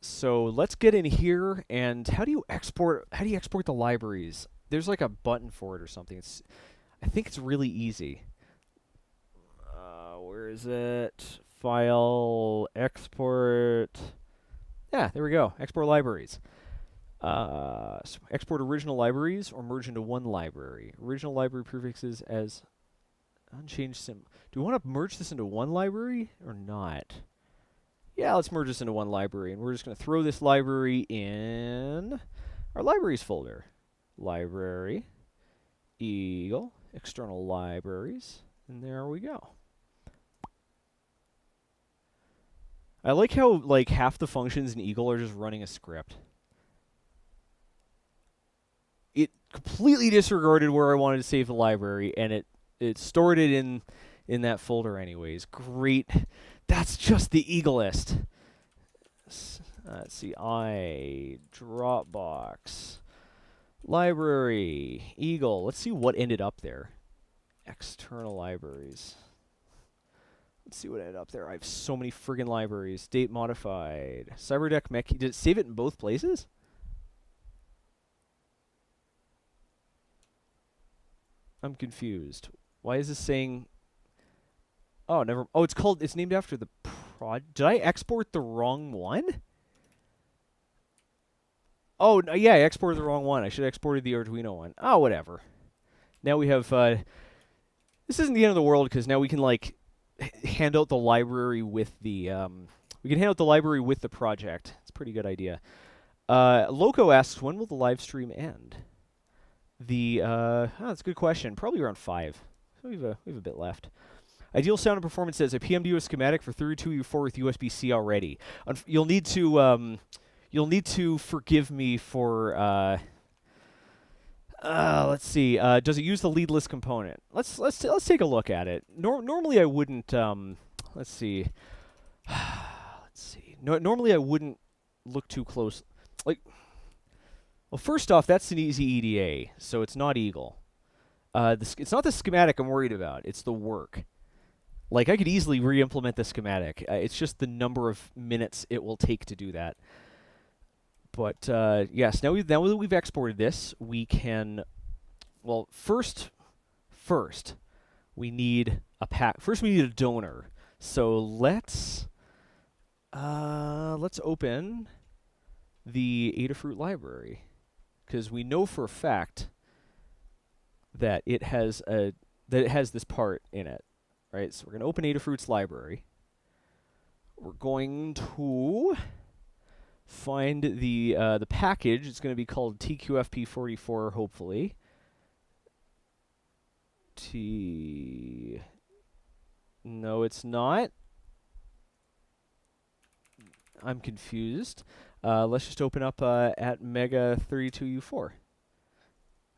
So let's get in here, and how do you export the libraries? There's like a button for it or something. I think it's really easy. Where is it? File, export. Yeah, there we go. Export libraries. So export original libraries or merge into one library. Original library prefixes as unchanged symbol. Do we want to merge this into one library or not? Yeah, let's merge this into one library, and we're just going to throw this library in our libraries folder. Library, Eagle, external libraries, and there we go. I like how like half the functions in Eagle are just running a script. It completely disregarded where I wanted to save the library, and it stored it in that folder anyways. Great. That's just the Eagleist. Let's see. Dropbox. Library. Eagle. Let's see what ended up there. External libraries. Let's see what ended up there. I have so many friggin' libraries. Date modified. Cyberdeck Mech. Did it save it in both places? I'm confused. Why is this saying... Oh, never... Oh, it's named after the Did I export the wrong one? Oh, no, yeah, I exported the wrong one. I should have exported the Arduino one. Oh, whatever. Now we have... This isn't the end of the world, because now we can, like... hand out the library with the we can hand out the library with the project. It's a pretty good idea. Loco asks, when will the live stream end? That's a good question. Probably around 5. So we have a bit left. Ideal Sound and Performance says I PM'd you a schematic for 32U4 with USB-C already. You'll need to forgive me for let's see. Does it use the leadless component? Let's take a look at it. Normally I wouldn't. Let's see. Let's see. Normally I wouldn't look too close. Well, first off, that's an easy EDA, so it's not Eagle. It's not the schematic I'm worried about. It's the work. Like, I could easily re-implement the schematic. It's just the number of minutes it will take to do that. But yes, now that we've exported this, we can. Well, first, we need a pack. First, we need a donor. So let's open the Adafruit library, because we know for a fact that it has this part in it, right? So we're going to open Adafruit's library. We're going to find the package. It's going to be called TQFP44, hopefully. No, it's not. I'm confused. Let's just open up at Mega 32U4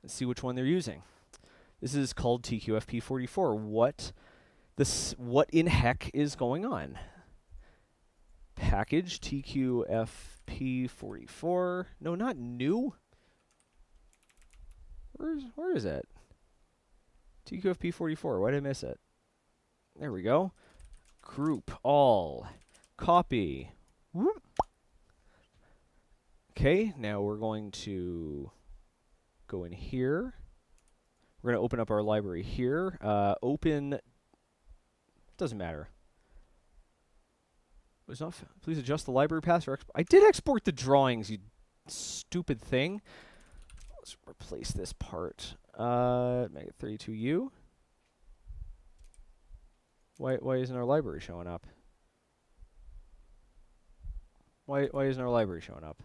and see which one they're using. This is called TQFP44. What in heck is going on? Package TQFP44. No, not new. Where is it? TQFP44. Why did I miss it? There we go. Group all. Copy. Whoop. Okay, now we're going to go in here. We're going to open up our library here. Open. Doesn't matter. Was not. Please adjust the library path. I did export the drawings, you stupid thing. Let's replace this part. Make it 32U. Why isn't our library showing up? Why isn't our library showing up?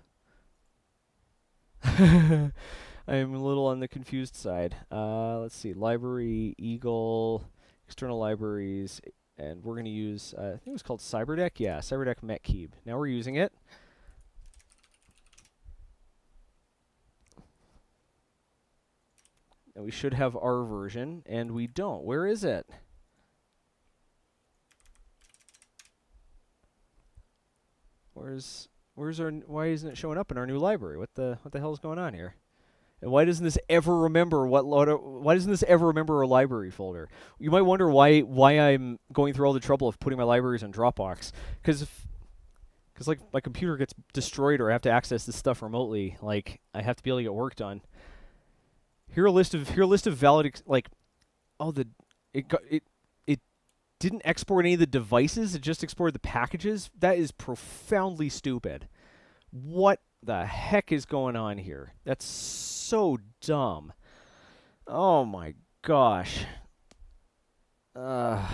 I am a little on the confused side. Let's see, library, Eagle, external libraries, and we're going to use, I think it was called Cyberdeck. Yeah, Cyberdeck Mech. Now we're using it. And we should have our version, and we don't. Where is it? Where's our? Why isn't it showing up in our new library? What the hell is going on here? And why doesn't this ever remember why doesn't this ever remember our library folder? You might wonder why I'm going through all the trouble of putting my libraries on Dropbox, because like my computer gets destroyed or I have to access this stuff remotely. Like I have to be able to get work done. Here a list of valid it didn't export any of the devices. It just exported the packages. That is profoundly stupid. What the heck is going on here? That's so dumb. Oh my gosh. Should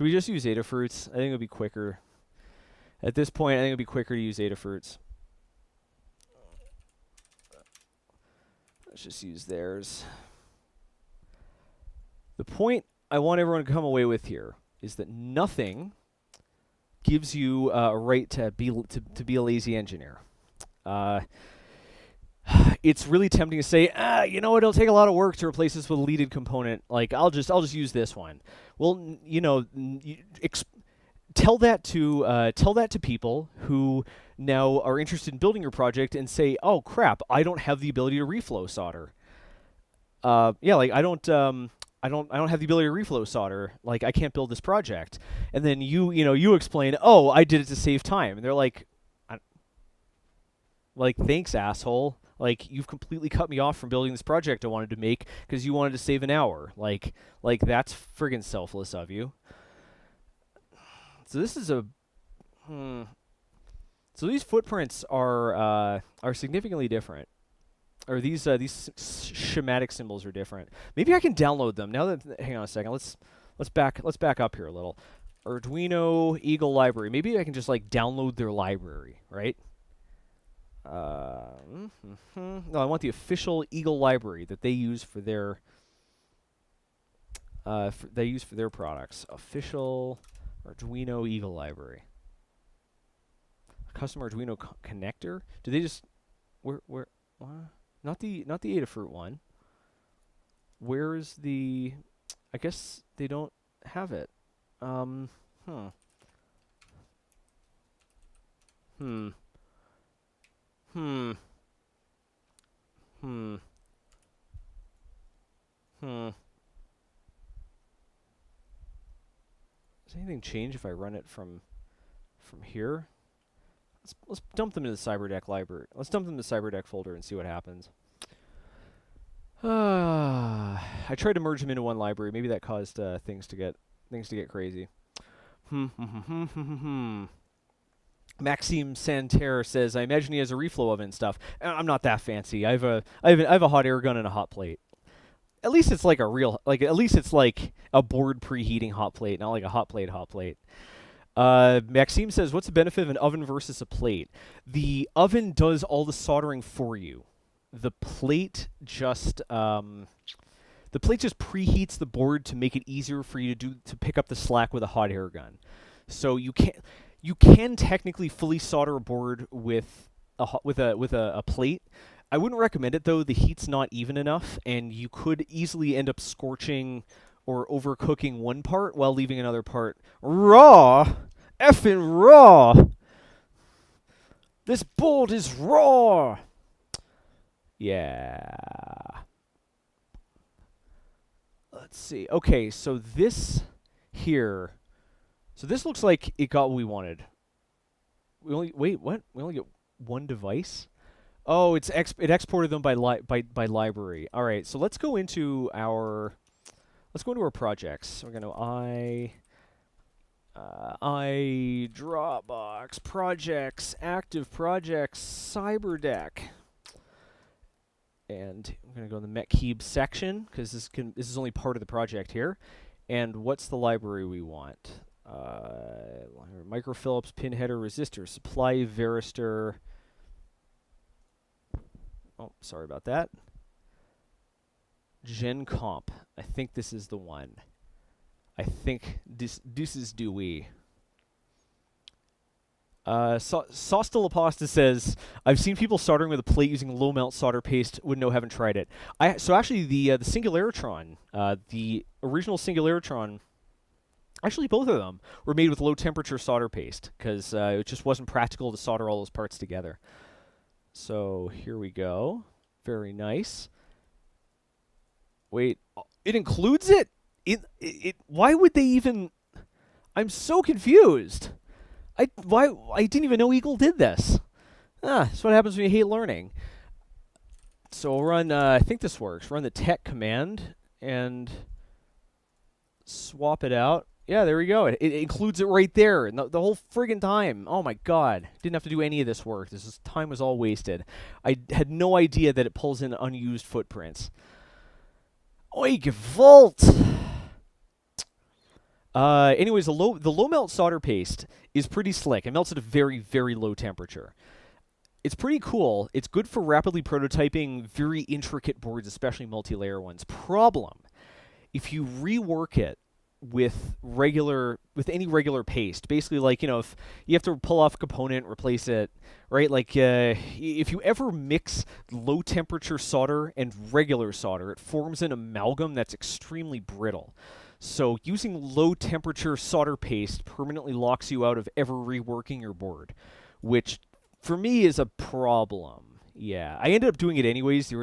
we just use Adafruits? I think it would be quicker. At this point, I think it would be quicker to use Adafruits. Let's just use theirs. The point I want everyone to come away with here is that nothing gives you a right to be a lazy engineer. It's really tempting to say, you know, it'll take a lot of work to replace this with a leaded component. Like I'll just use this one. Well, you know, tell that to people who now are interested in building your project and say, oh crap, I don't have the ability to reflow solder. Yeah, like I don't have the ability to reflow solder. Like I can't build this project. And then you explain, oh, I did it to save time. And they're like, thanks, asshole. Like you've completely cut me off from building this project I wanted to make because you wanted to save an hour. Like that's friggin' selfless of you. So this is a So these footprints are significantly different. Or these schematic symbols are different. Maybe I can download them. Now that hang on a second. Let's back up here a little. Arduino Eagle library. Maybe I can just like download their library, right? No, I want the official Eagle library that they use for their products. Official Arduino Eagle library. Custom Arduino connector. Do they just where not the Adafruit one. Where's the? I guess they don't have it. Does anything change if I run it from here? Let's dump them into the Cyberdeck library. Let's dump them in the Cyberdeck folder and see what happens. I tried to merge them into one library. Maybe that caused things to get crazy. Maxime Santerre says, "I imagine he has a reflow oven and stuff. I'm not that fancy. I have a hot air gun and a hot plate. At least it's like at least it's like a board preheating hot plate, not like a hot plate. Maxime says, "What's the benefit of an oven versus a plate?" The oven does all the soldering for you. The plate just preheats the board to make it easier for you to pick up the slack with a hot air gun. So you can technically fully solder a board with a plate. I wouldn't recommend it though. The heat's not even enough, and you could easily end up scorching or overcooking one part while leaving another part raw. Effing raw. This board is raw. Yeah. Let's see. Okay, so this here. So this looks like it got what we wanted. Wait, what? We only get one device? Oh, it exported them by library. All right, so let's go into our projects. We're gonna Dropbox projects, active projects, Cyberdeck, and I'm gonna go in the Mech section because this is only part of the project here, And what's the library we want? Microphillips, pin header, resistor, supply varistor. Oh, sorry about that. Gen comp. I think this is the one. I think this is Dewey. Sauce de la Pasta says, I've seen people soldering with a plate using low melt solder paste. Wouldn't know, haven't tried it. So actually the Singularitron, the original Singularitron, actually both of them were made with low temperature solder paste because it just wasn't practical to solder all those parts together. So here we go. Very nice. Wait, it includes it? Why would they even... I'm so confused. I didn't even know Eagle did this. That's what happens when you hate learning. So we'll run, I think this works. Run the tech command and swap it out. Yeah, there we go. It includes it right there and the whole friggin' time. Oh my god. Didn't have to do any of this work. Time was all wasted. I had no idea that it pulls in unused footprints. Oi, gewalt! Anyways, the low melt solder paste is pretty slick. It melts at a very, very low temperature. It's pretty cool. It's good for rapidly prototyping very intricate boards, especially multi-layer ones. Problem: if you rework it with any regular paste, basically like, if you have to pull off a component, replace it, right? Like if you ever mix low temperature solder and regular solder, it forms an amalgam that's extremely brittle. So using low temperature solder paste permanently locks you out of ever reworking your board, which for me is a problem. Yeah, I ended up doing it anyways. So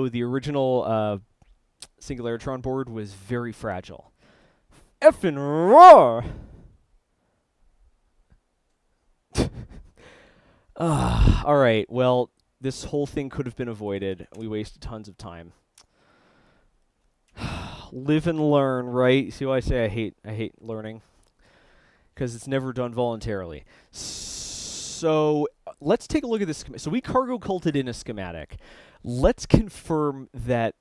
the original Singularitron board was very fragile. Effing roar! All right. Well, this whole thing could have been avoided. We wasted tons of time. Live and learn, right? See why I say I hate learning? Because it's never done voluntarily. So let's take a look at this. So we cargo culted in a schematic. Let's confirm that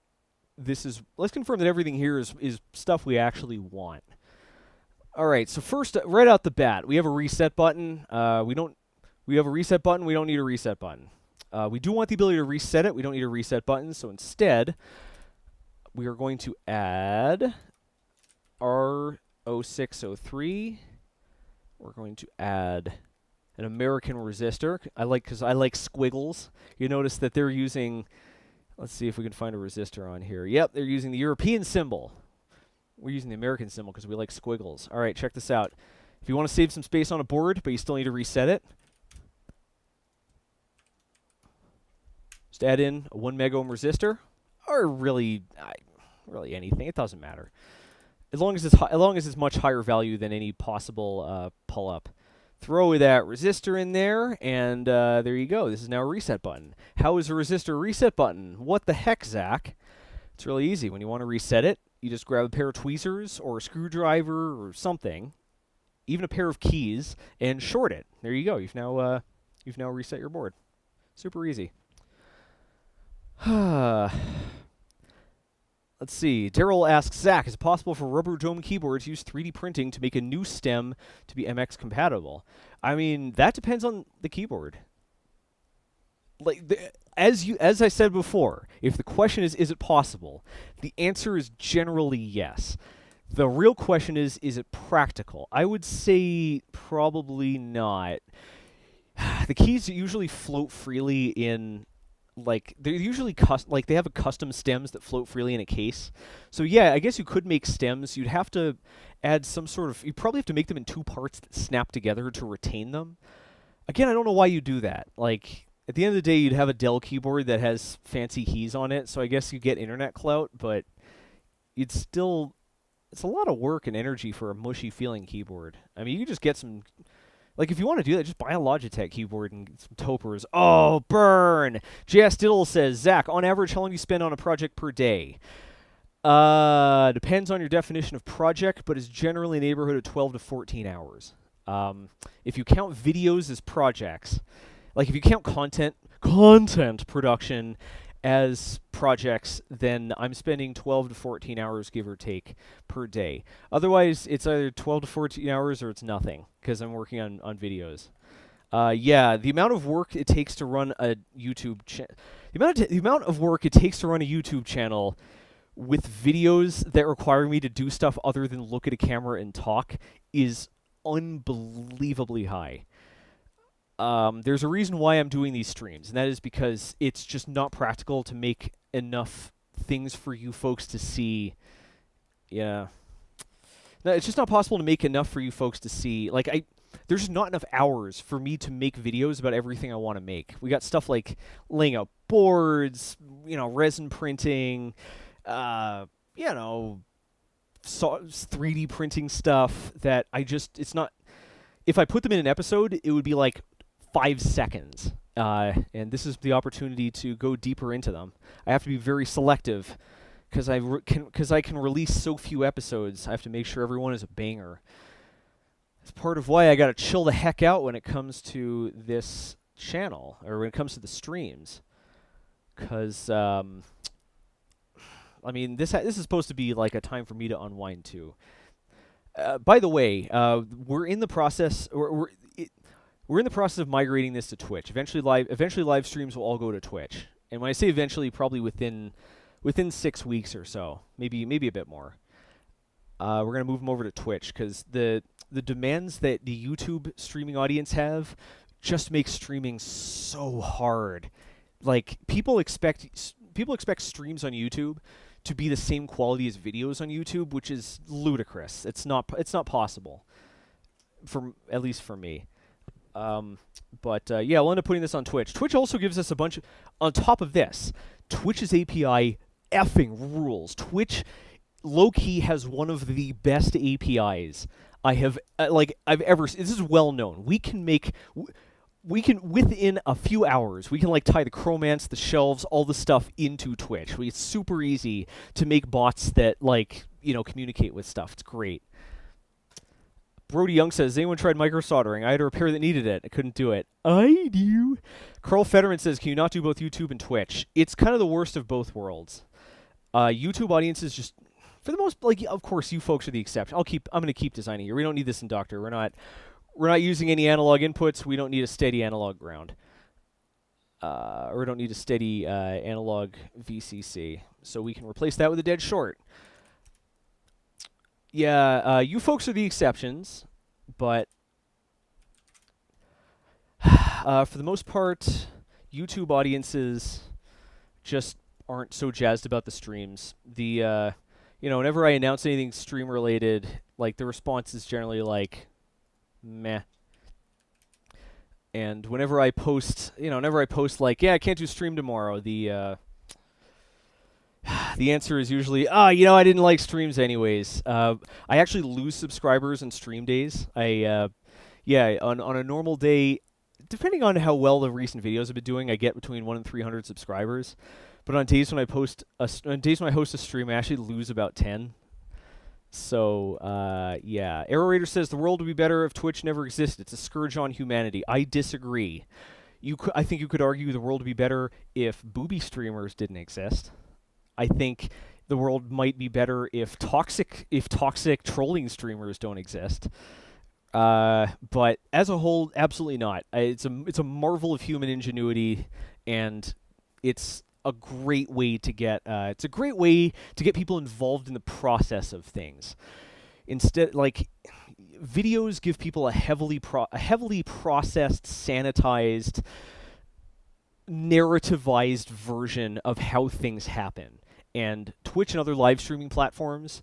everything here is stuff we actually want. All right. So first, right out the bat, we have a reset button. We have a reset button. We don't need a reset button. We do want the ability to reset it. We don't need a reset button. So instead, we are going to add R0603. We're going to add an American resistor. Because I like squiggles. You notice that they're using, let's see if we can find a resistor on here. Yep, they're using the European symbol. We're using the American symbol because we like squiggles. All right, check this out. If you want to save some space on a board, but you still need to reset it, just add in a 1 megohm resistor. Or really anything. It doesn't matter, as long as it's much higher value than any possible pull up. Throw that resistor in there, and there you go. This is now a reset button. How is a resistor a reset button? What the heck, Zach? It's really easy. When you want to reset it, you just grab a pair of tweezers or a screwdriver or something, even a pair of keys, and short it. There you go. You've now reset your board. Super easy. Let's see. Daryl asks, Zach, is it possible for rubber dome keyboards to use 3D printing to make a new stem to be MX compatible? I mean, that depends on the keyboard. As I said before, if the question is it possible? The answer is generally yes. The real question is it practical? I would say probably not. The keys usually float freely in... they're usually they have a custom stems that float freely in a case. So yeah, I guess you could make stems. You'd have to add some sort of... You probably have to make them in two parts that snap together to retain them. Again, I don't know why you do that. At the end of the day, you'd have a Dell keyboard that has fancy keys on it, so I guess you get internet clout, but you'd still... It's a lot of work and energy for a mushy-feeling keyboard. I mean, you could just get some... if you want to do that, just buy a Logitech keyboard and get some topers. Oh, burn! JS Diddle says, Zach, on average, how long do you spend on a project per day? Depends on your definition of project, but is generally in the neighborhood of 12 to 14 hours. If you count videos as projects, if you count content production as projects, then I'm spending 12 to 14 hours, give or take, per day. Otherwise, it's either 12 to 14 hours or it's nothing, because I'm working on videos. Yeah, the amount of work it takes to run a YouTube channel, the amount of work it takes to run a YouTube channel with videos that require me to do stuff other than look at a camera and talk is unbelievably high. There's a reason why I'm doing these streams, and that is because it's just not practical to make enough things for you folks to see. Yeah. No, it's just not possible to make enough for you folks to see. Like, there's just not enough hours for me to make videos about everything I want to make. We got stuff like laying out boards, resin printing, 3D printing stuff that it's not, if I put them in an episode, it would be like 5 seconds. And this is the opportunity to go deeper into them. I have to be very selective because I can release so few episodes. I have to make sure everyone is a banger. It's part of why I gotta chill the heck out when it comes to this channel, or when it comes to the streams. Because, I mean, this is supposed to be like a time for me to unwind too. By the way, we're in the process, we're in the process of migrating this to Twitch. Eventually live streams will all go to Twitch. And when I say eventually, probably within 6 weeks or so, maybe a bit more. We're going to move them over to Twitch because the demands that the YouTube streaming audience have just make streaming so hard. Like, people expect streams on YouTube to be the same quality as videos on YouTube, which is ludicrous. It's not possible, at least for me. Yeah, we'll end up putting this on Twitch. Twitch also gives us a bunch of, on top of this, Twitch's API effing rules. Twitch low-key has one of the best APIs I've ever seen. This is well known. We can within a few hours, we can like tie the Chromance, the shelves, all the stuff into Twitch. It's super easy to make bots that communicate with stuff. It's great. Brody Young says, anyone tried micro soldering? I had a repair that needed it. I couldn't do it. I do. Carl Fetterman says, can you not do both YouTube and Twitch? It's kind of the worst of both worlds. YouTube audiences just, for the most, of course, you folks are the exception. I'm going to keep designing here. We don't need this inductor. We're not using any analog inputs. We don't need a steady analog ground. Or we don't need a steady analog VCC. So we can replace that with a dead short. Yeah, you folks are the exceptions, but for the most part, YouTube audiences just aren't so jazzed about the streams. Whenever I announce anything stream related, the response is generally meh. And whenever I post, yeah, I can't do stream tomorrow, the answer is usually, I didn't like streams anyways. I actually lose subscribers on stream days. On a normal day, depending on how well the recent videos have been doing, I get between 100 and 300 subscribers. But on days when I host a stream, I actually lose about 10. So, yeah. Arrow Raider says, the world would be better if Twitch never existed. It's a scourge on humanity. I disagree. I think you could argue the world would be better if booby streamers didn't exist. I think the world might be better if toxic trolling streamers don't exist. But as a whole, absolutely not. It's a marvel of human ingenuity, and it's a great way to get people involved in the process of things. Instead, videos give people a heavily processed, sanitized, narrativized version of how things happen. And Twitch and other live streaming platforms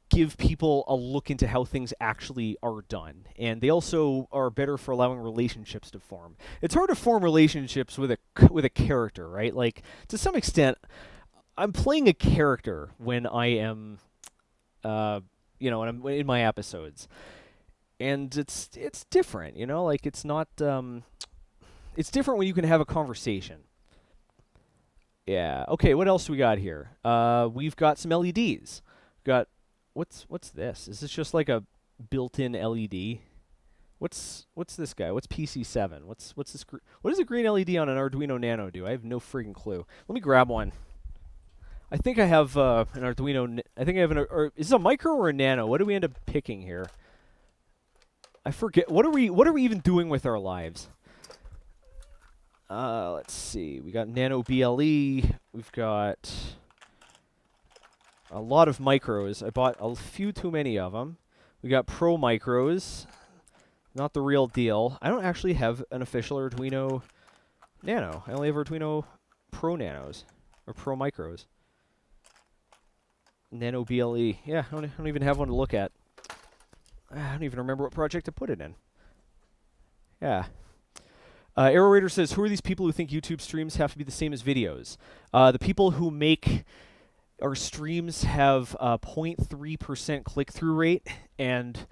give people a look into how things actually are done. And they also are better for allowing relationships to form. It's hard to form relationships with a character, right? To some extent, I'm playing a character when I am, when I'm in my episodes. And it's different, it's not, it's different when you can have a conversation. Yeah. Okay, what else we got here? We've got some LEDs. What's this? Is this just like a built-in LED? What's this guy? What's PC7? What's this? What does a green LED on an Arduino Nano do? I have no freaking clue. Let me grab one. I think I have an Arduino. I think I have or is it a micro or a nano? What do we end up picking here? I forget. What are we even doing with our lives? Let's see. We got nano BLE. We've got a lot of micros. I bought a few too many of them. We got pro micros. Not the real deal. I don't actually have an official Arduino Nano. I only have Arduino Pro Nanos or Pro Micros. Nano BLE. Yeah, I don't even have one to look at. I don't even remember what project to put it in. Yeah. Arrow Raider says, who are these people who think YouTube streams have to be the same as videos? The people who make our streams have a 0.3% click-through rate and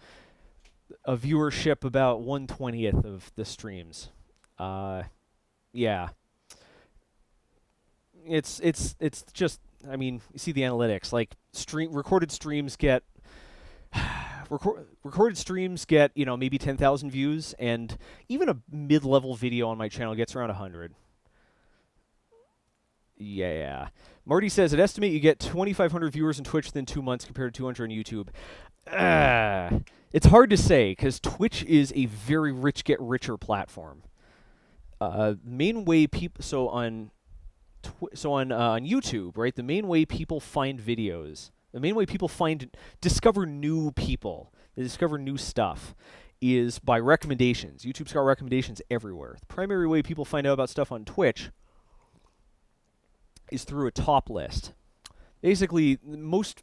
a viewership about 1/20th of the streams. Yeah. It's just, I mean, you see the analytics. Like recorded streams get recorded streams get, you know, maybe 10,000 views, and even a mid-level video on my channel gets around 100. Yeah. Marty says, I'd estimate you get 2,500 viewers on Twitch within 2 months compared to 200 on YouTube. It's hard to say, because Twitch is a very rich-get-richer platform. Main way people... on YouTube, right, the main way people find videos, the main way people discover new people, they discover new stuff, is by recommendations. YouTube's got recommendations everywhere. The primary way people find out about stuff on Twitch is through a top list. Basically, most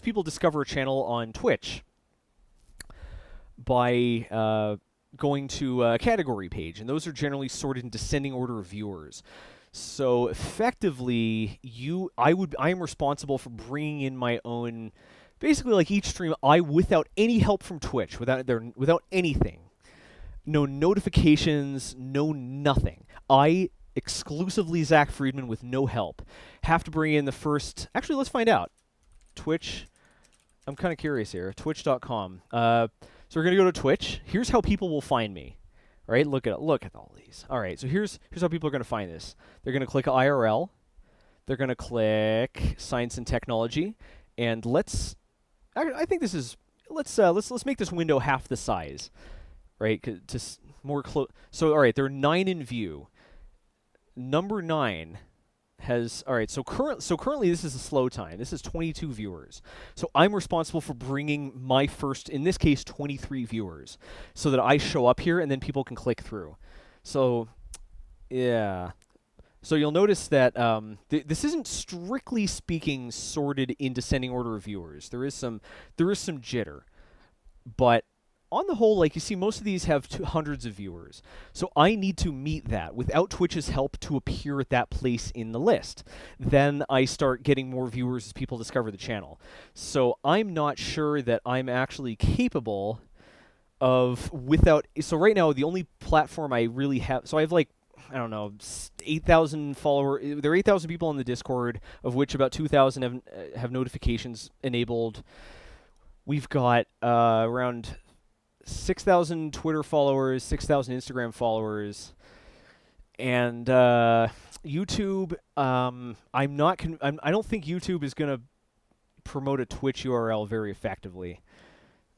people discover a channel on Twitch by going to a category page, and those are generally sorted in descending order of viewers. So effectively, I am responsible for bringing in my own, basically like each stream, without any help from Twitch, without anything, no notifications, no nothing. I exclusively Zack Freedman with no help have to bring in the first. Actually, let's find out. Twitch. I'm kind of curious here. Twitch.com. So we're gonna go to Twitch. Here's how people will find me. Right, look at all these. All right, so here's how people are going to find this. They're going to click IRL. They're going to click Science and Technology, and I think this is let's make this window half the size, right? More close. So all right, there are 9 in view. Number 9 has so currently this is a slow time. This is 22 viewers. So I'm responsible for bringing my first, in this case, 23 viewers, so that I show up here and then people can click through. So yeah. So you'll notice that this isn't strictly speaking sorted in descending order of viewers. There is some jitter, but on the whole, like you see, most of these have hundreds of viewers. So I need to meet that without Twitch's help to appear at that place in the list. Then I start getting more viewers as people discover the channel. So I'm not sure that I'm actually capable of So right now, the only platform I really have... So I have like, I don't know, 8,000 followers. There are 8,000 people on the Discord, of which about 2,000 have notifications enabled. We've got around 6,000 Twitter followers, 6,000 Instagram followers, and YouTube. I don't think YouTube is going to promote a Twitch URL very effectively.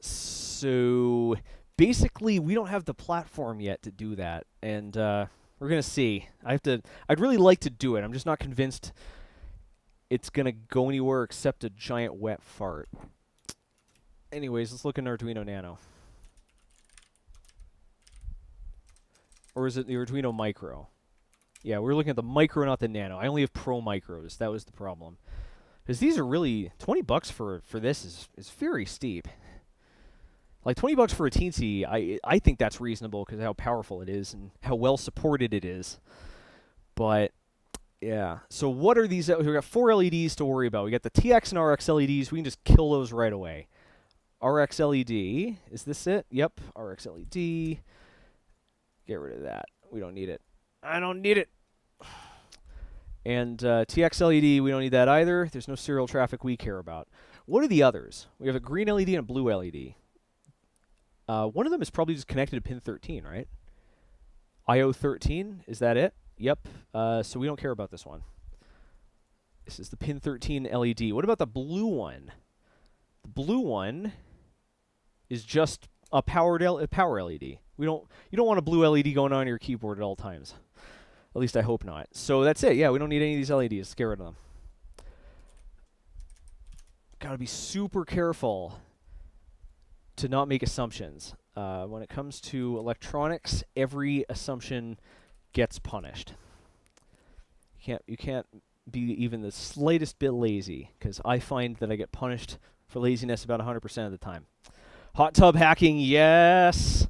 So basically, we don't have the platform yet to do that, and we're going to see. I'd really like to do it. I'm just not convinced it's going to go anywhere except a giant wet fart. Anyways, let's look at an Arduino Nano. Or is it the Arduino Micro? Yeah, we're looking at the Micro, not the Nano. I only have Pro Micros. That was the problem. Because these are really... $20 for this is very steep. Like, $20 for a teensy, I think that's reasonable because of how powerful it is and how well supported it is. But, yeah. So what are these? We've got 4 LEDs to worry about. We got the TX and RX LEDs. We can just kill those right away. RX LED. Is this it? Yep. RX LED. Get rid of that. We don't need it. I don't need it. And TX LED, we don't need that either. There's no serial traffic we care about. What are the others? We have a green LED and a blue LED. One of them is probably just connected to pin 13, right? IO 13, is that it? Yep. So we don't care about this one. This is the pin 13 LED. What about the blue one? The blue one is just a power LED. You don't want a blue LED going on your keyboard at all times. At least I hope not. So that's it. Yeah, we don't need any of these LEDs. Let's get rid of them. Gotta be super careful to not make assumptions. When it comes to electronics, every assumption gets punished. You can't be even the slightest bit lazy, because I find that I get punished for laziness about 100% of the time. Hot tub hacking, yes.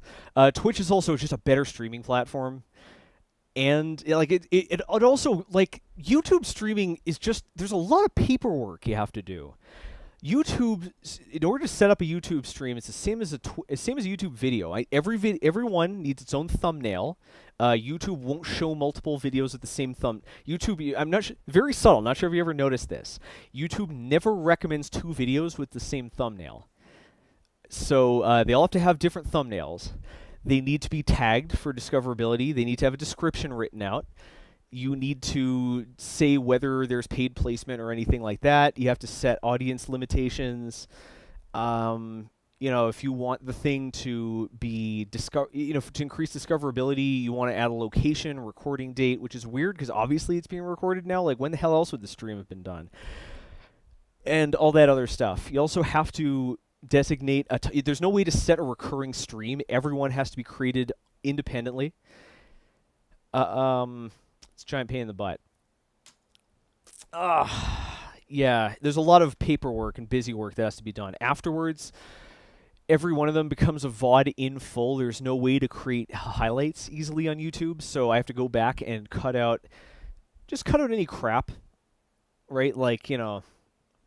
Twitch is also just a better streaming platform. And like it also, like, YouTube streaming is just, there's a lot of paperwork you have to do. YouTube, in order to set up a YouTube stream, it's the same as a YouTube video. Everyone needs its own thumbnail. YouTube won't show multiple videos with the same thumb. YouTube, I'm not very subtle. Not sure if you ever noticed this. YouTube never recommends 2 videos with the same thumbnail. So they all have to have different thumbnails. They need to be tagged for discoverability. They need to have a description written out. You need to say whether there's paid placement or anything like that. You have to set audience limitations. If you want the thing to be to increase discoverability, you want to add a location, recording date, which is weird because obviously it's being recorded now. Like, when the hell else would the stream have been done? And all that other stuff. You also have to designate there's no way to set a recurring stream. Everyone has to be created independently. It's a giant pain in the butt. Yeah, there's a lot of paperwork and busy work that has to be done. Afterwards, every one of them becomes a VOD in full. There's no way to create highlights easily on YouTube, so I have to go back and cut out any crap, right? Like,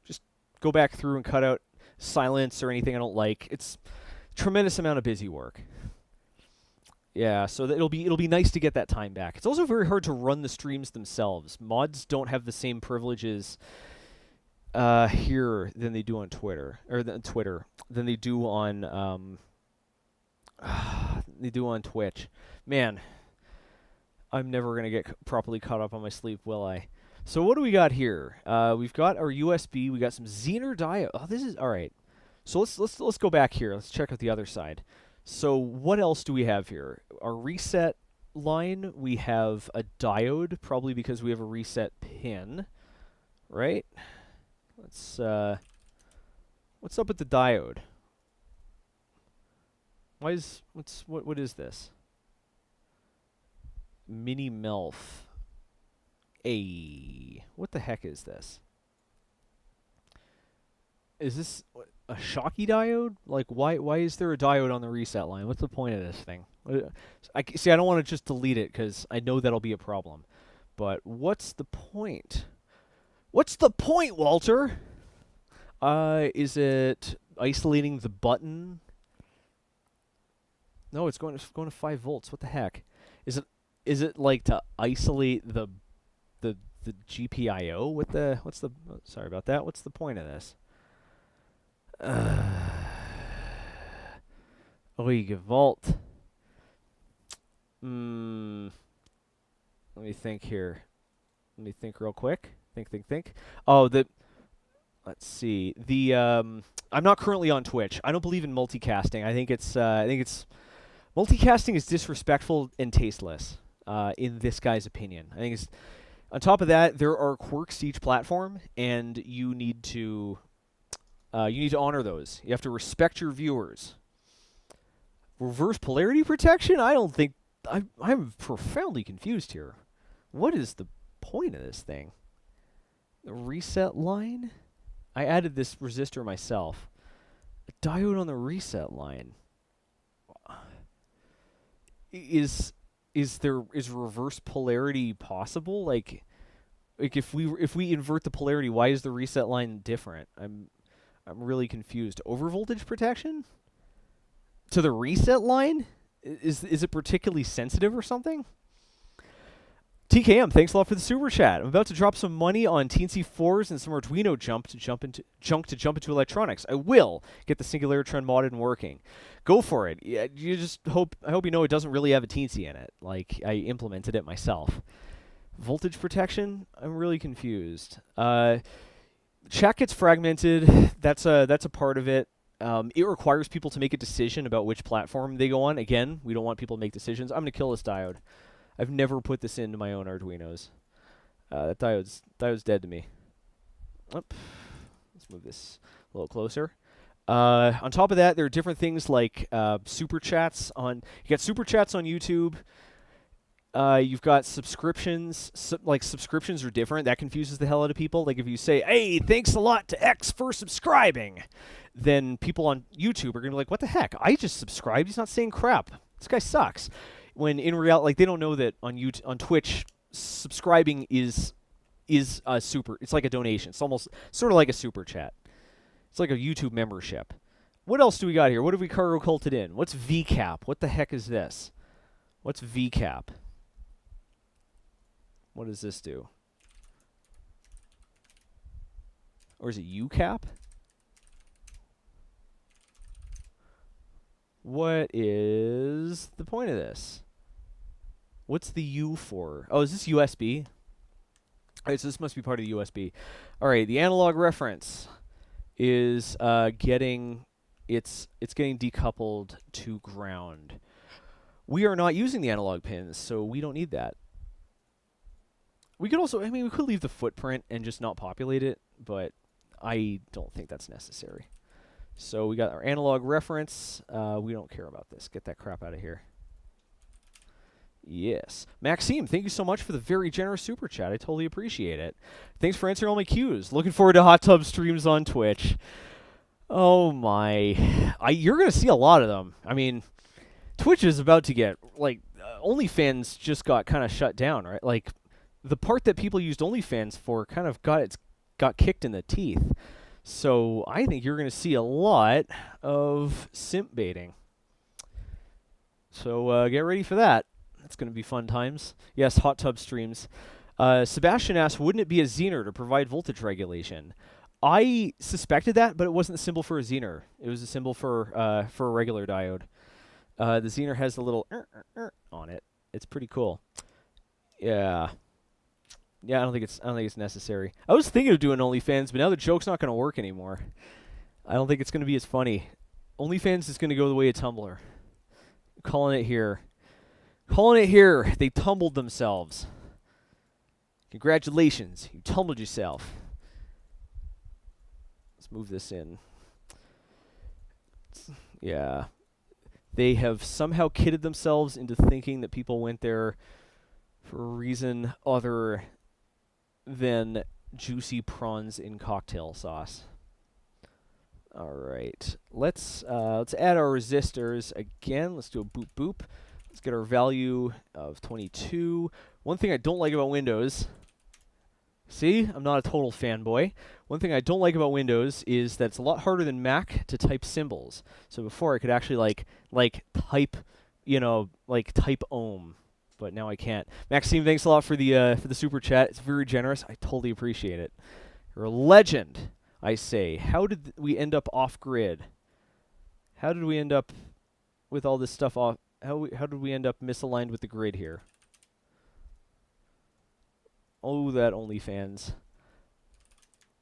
just go back through and cut out silence or anything I don't like. It's a tremendous amount of busy work. Yeah, so it'll be nice to get that time back. It's also very hard to run the streams themselves. Mods don't have the same privileges here than they do on Twitter, than they do on Twitch. Man, I'm never gonna get properly caught up on my sleep, will I? So what do we got here? We've got our USB. We got some Zener diode. Oh, this is all right. So let's go back here. Let's check out the other side. So what else do we have here? Our reset line. We have a diode, probably because we have a reset pin, right? Let's. What's up with the diode? What is this? Mini Melf. What the heck is this? Is this a Shocky diode? Like, why is there a diode on the reset line? What's the point of this thing? I don't want to just delete it because I know that'll be a problem. But what's the point? What's the point, Walter? Is it isolating the button? No, it's going to 5 volts. What the heck? Is it like to isolate the GPIO? Sorry about that. What's the point of this? Volt. Let me think here. Let me think real quick. Think. Oh, let's see. I'm not currently on Twitch. I don't believe in multicasting. I think it's multicasting is disrespectful and tasteless, in this guy's opinion. I think it's, on top of that, there are quirks to each platform, and you need to honor those. You have to respect your viewers. Reverse polarity protection? I don't think... I'm profoundly confused here. What is the point of this thing? The reset line? I added this resistor myself. A diode on the reset line. Is reverse polarity possible? Like if we invert the polarity, why is the reset line different? I'm really confused. Overvoltage protection? To the reset line? Is it particularly sensitive or something? TKM, thanks a lot for the super chat. I'm about to drop some money on Teensy 4s and some Arduino junk to jump into electronics. I will get the Singularitron modded and working. Go for it. Yeah, I hope you know it doesn't really have a Teensy in it. Like, I implemented it myself. Voltage protection? I'm really confused. Chat gets fragmented. That's a part of it. It requires people to make a decision about which platform they go on. Again, we don't want people to make decisions. I'm going to kill this diode. I've never put this into my own Arduinos. That diode's dead to me. Oop. Let's move this a little closer. On top of that, there are different things like super chats on. You got super chats on YouTube. You've got subscriptions. Subscriptions are different. That confuses the hell out of people. Like if you say, "Hey, thanks a lot to X for subscribing," then people on YouTube are gonna be like, "What the heck? I just subscribed. He's not saying crap. This guy sucks." When in reality, like they don't know that on Twitch, subscribing is a super. It's like a donation. It's almost sort of like a super chat. It's like a YouTube membership. What else do we got here? What have we cargo culted in? What's VCAP? What the heck is this? What's VCAP? What does this do? Or is it UCAP? What is the point of this? What's the U for? Oh, is this USB? Alright, so this must be part of the USB. Alright, the analog reference is getting decoupled to ground. We are not using the analog pins, so we don't need that. We could also, we could leave the footprint and just not populate it, but I don't think that's necessary. So we got our analog reference. We don't care about this. Get that crap out of here. Yes. Maxime, thank you so much for the very generous super chat. I totally appreciate it. Thanks for answering all my cues. Looking forward to hot tub streams on Twitch. Oh my. You're going to see a lot of them. I mean, Twitch is about to get, like, OnlyFans just got kind of shut down, right? Like, the part that people used OnlyFans for kind of got kicked in the teeth. So I think you're going to see a lot of simp baiting. So get ready for that. It's going to be fun times. Yes, hot tub streams. Sebastian asks, wouldn't it be a Zener to provide voltage regulation? I suspected that, but it wasn't the symbol for a Zener. It was a symbol for a regular diode. The Zener has the little on it. It's pretty cool. Yeah. Yeah, I don't think it's necessary. I was thinking of doing OnlyFans, but now the joke's not going to work anymore. I don't think it's going to be as funny. OnlyFans is going to go the way of Tumblr. Calling it here. Calling it here. They tumbled themselves. Congratulations. You tumbled yourself. Let's move this in. Yeah. They have somehow kidded themselves into thinking that people went there for a reason other than juicy prawns in cocktail sauce. All right. Let's add our resistors again. Let's do a boop boop. Let's get our value of 22. One thing I don't like about Windows, see, I'm not a total fanboy. One thing I don't like about Windows is that it's a lot harder than Mac to type symbols. So before I could actually like type, type ohm, but now I can't. Maxime, thanks a lot for the super chat. It's very generous. I totally appreciate it. You're a legend, I say. How did we end up off grid? How did we end up with all this stuff off? How did we end up misaligned with the grid here? Oh, that OnlyFans.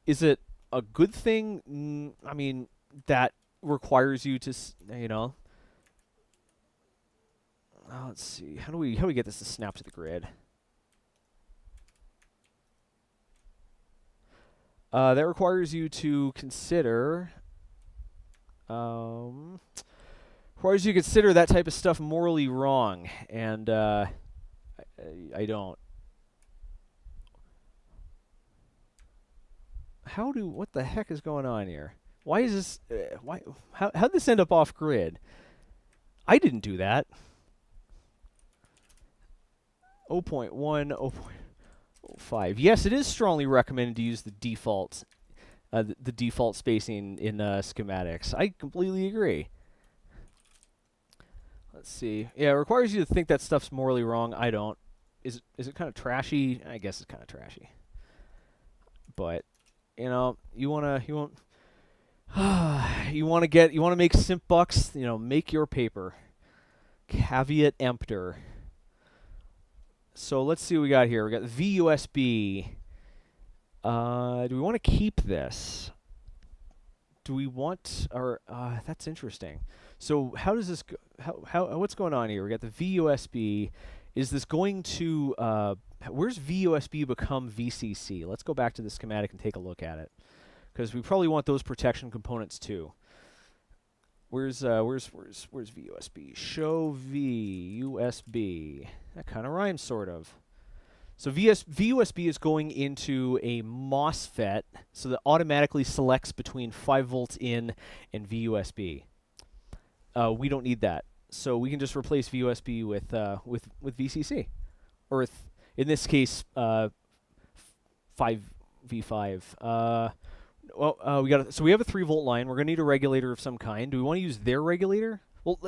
Is it a good thing? I mean, that requires you to, Oh, let's see. How do we get this to snap to the grid? That requires you to consider. Requires you to consider that type of stuff morally wrong, and I don't. What the heck is going on here? Why is this? How'd this end up off grid? I didn't do that. 0.1, 0.05. Yes, it is strongly recommended to use the default spacing in schematics. I completely agree. Let's see. Yeah, it requires you to think that stuff's morally wrong. I don't. is it kind of trashy? I guess it's kind of trashy. But you know, you want you want to make simp bucks. You know, make your paper. Caveat emptor. So let's see what we got here. We got the VUSB. Do we want to keep this? Do we want, or that's interesting. So how does this go? What's going on here? We got the VUSB. Is this going to where's VUSB become VCC? Let's go back to the schematic and take a look at it, because we probably want those protection components too. Where's VUSB? Show VUSB. That kind of rhymes, sort of. So VUSB is going into a MOSFET, so that automatically selects between 5 volts in and VUSB. We don't need that, so we can just replace VUSB with VCC, or in this case, 5V5. Well, we have a 3-volt line. We're gonna need a regulator of some kind. Do we want to use their regulator? Well,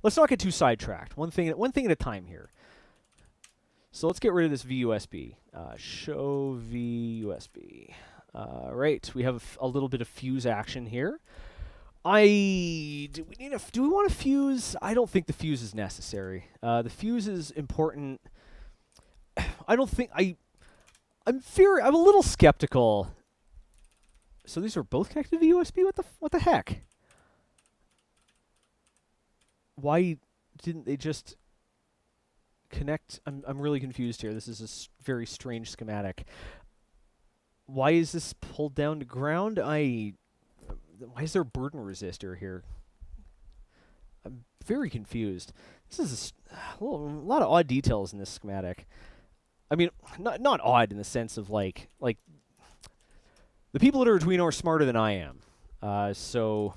let's not get too sidetracked. One thing at a time here. So let's get rid of this VUSB. Show VUSB. Right, we have a little bit of fuse action here. Do we want a fuse? I don't think the fuse is necessary. The fuse is important. I'm a little skeptical. So these are both connected to VUSB? What the heck? Why didn't they just connect? I'm really confused here. This is a very strange schematic. Why is this pulled down to ground? Why is there a burden resistor here? I'm very confused. This is a lot of odd details in this schematic. I mean, not odd in the sense of like the people at Arduino are smarter than I am. So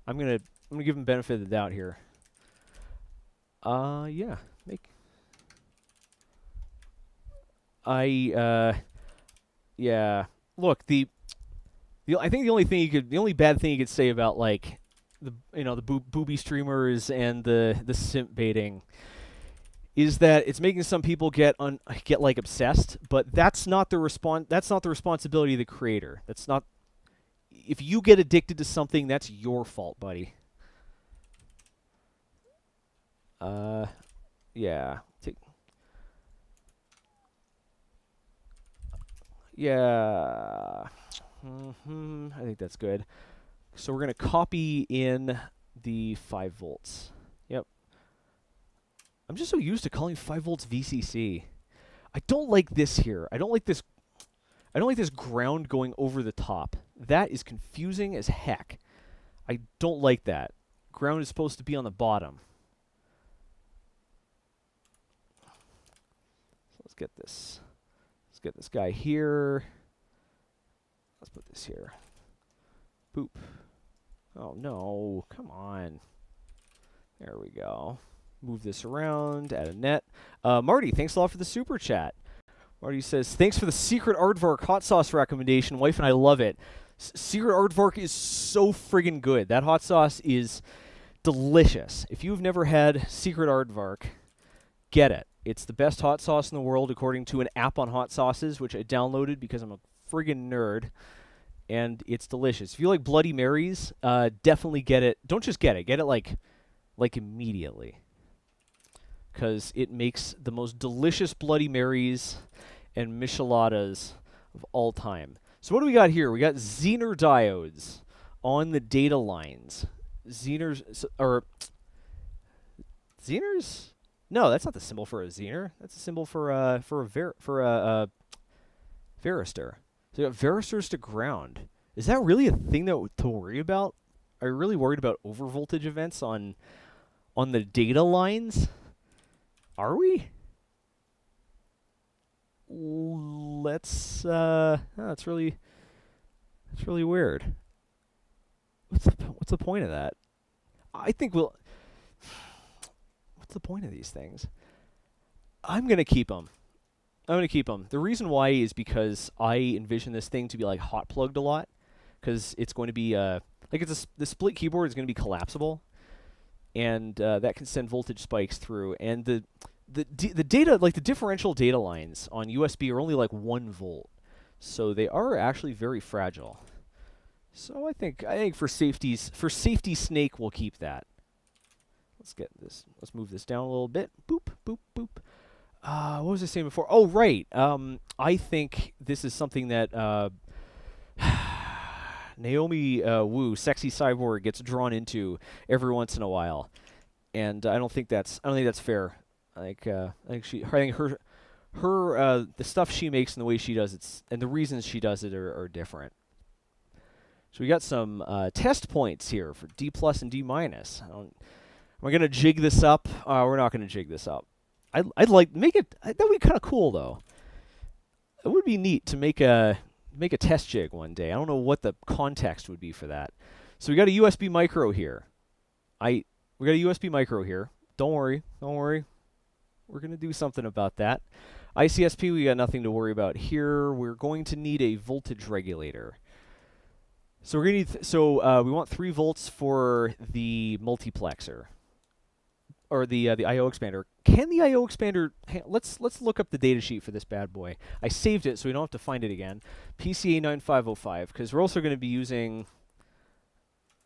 I'm gonna give them benefit of the doubt here. Yeah, yeah. Look, I think the only bad thing you could say about like the booby streamers and the simp baiting is that it's making some people get like obsessed, but that's not the responsibility of the creator. That's not, if you get addicted to something, that's your fault, buddy. Yeah. Yeah. I think that's good. So we're going to copy in the 5 volts. Yep. I'm just so used to calling 5 volts VCC. I don't like this here. I don't like this ground going over the top. That is confusing as heck. I don't like that. Ground is supposed to be on the bottom. So let's get this. Let's get this guy here. Let's put this here. Boop. Oh no, come on. There we go. Move this around, add a net. Marty, thanks a lot for the super chat. Marty says, thanks for the secret aardvark hot sauce recommendation. Wife and I love it. Secret aardvark is so friggin' good. That hot sauce is delicious. If you've never had secret aardvark, get it. It's the best hot sauce in the world according to an app on hot sauces, which I downloaded because I'm a friggin' nerd. And it's delicious. If you like Bloody Marys, definitely get it. Don't just get it. Get it like immediately. Because it makes the most delicious Bloody Marys and micheladas of all time. So what do we got here? We got Zener diodes on the data lines. Zeners. No, that's not the symbol for a Zener. That's a symbol for a varistor. So you got varistors to ground. Is that really a thing to worry about? Are you really worried about overvoltage events on the data lines? Are we? Let's that's really weird. What's the point of that? I think what's the point of these things? I'm going to keep them. The reason why is because I envision this thing to be like hot plugged a lot, because it's going to be the split keyboard is going to be collapsible, and that can send voltage spikes through. And the data, like the differential data lines on USB are only like 1 volt, so they are actually very fragile. So I think for safety's sake, we'll keep that. Let's move this down a little bit. Boop, boop, boop. What was I saying before? Oh, right. I think this is something that Naomi Wu, sexy cyborg, gets drawn into every once in a while, and I don't think that's fair. I think her the stuff she makes and the way she does it, and the reasons she does it are different. So we got some test points here for D+ and D-. Am I gonna jig this up? We're not gonna jig this up. I'd like make it. That would be kind of cool though. It would be neat to make a test jig one day. I don't know what the context would be for that. So we got a USB micro here. We got a USB micro here. Don't worry. We're gonna do something about that. ICSP, we got nothing to worry about here. We're going to need a voltage regulator. So we're gonna need we want 3 volts for the multiplexer, or the I/O expander. Can the I/O expander? Let's look up the data sheet for this bad boy. I saved it so we don't have to find it again. PCA 9505, because we're also going to be using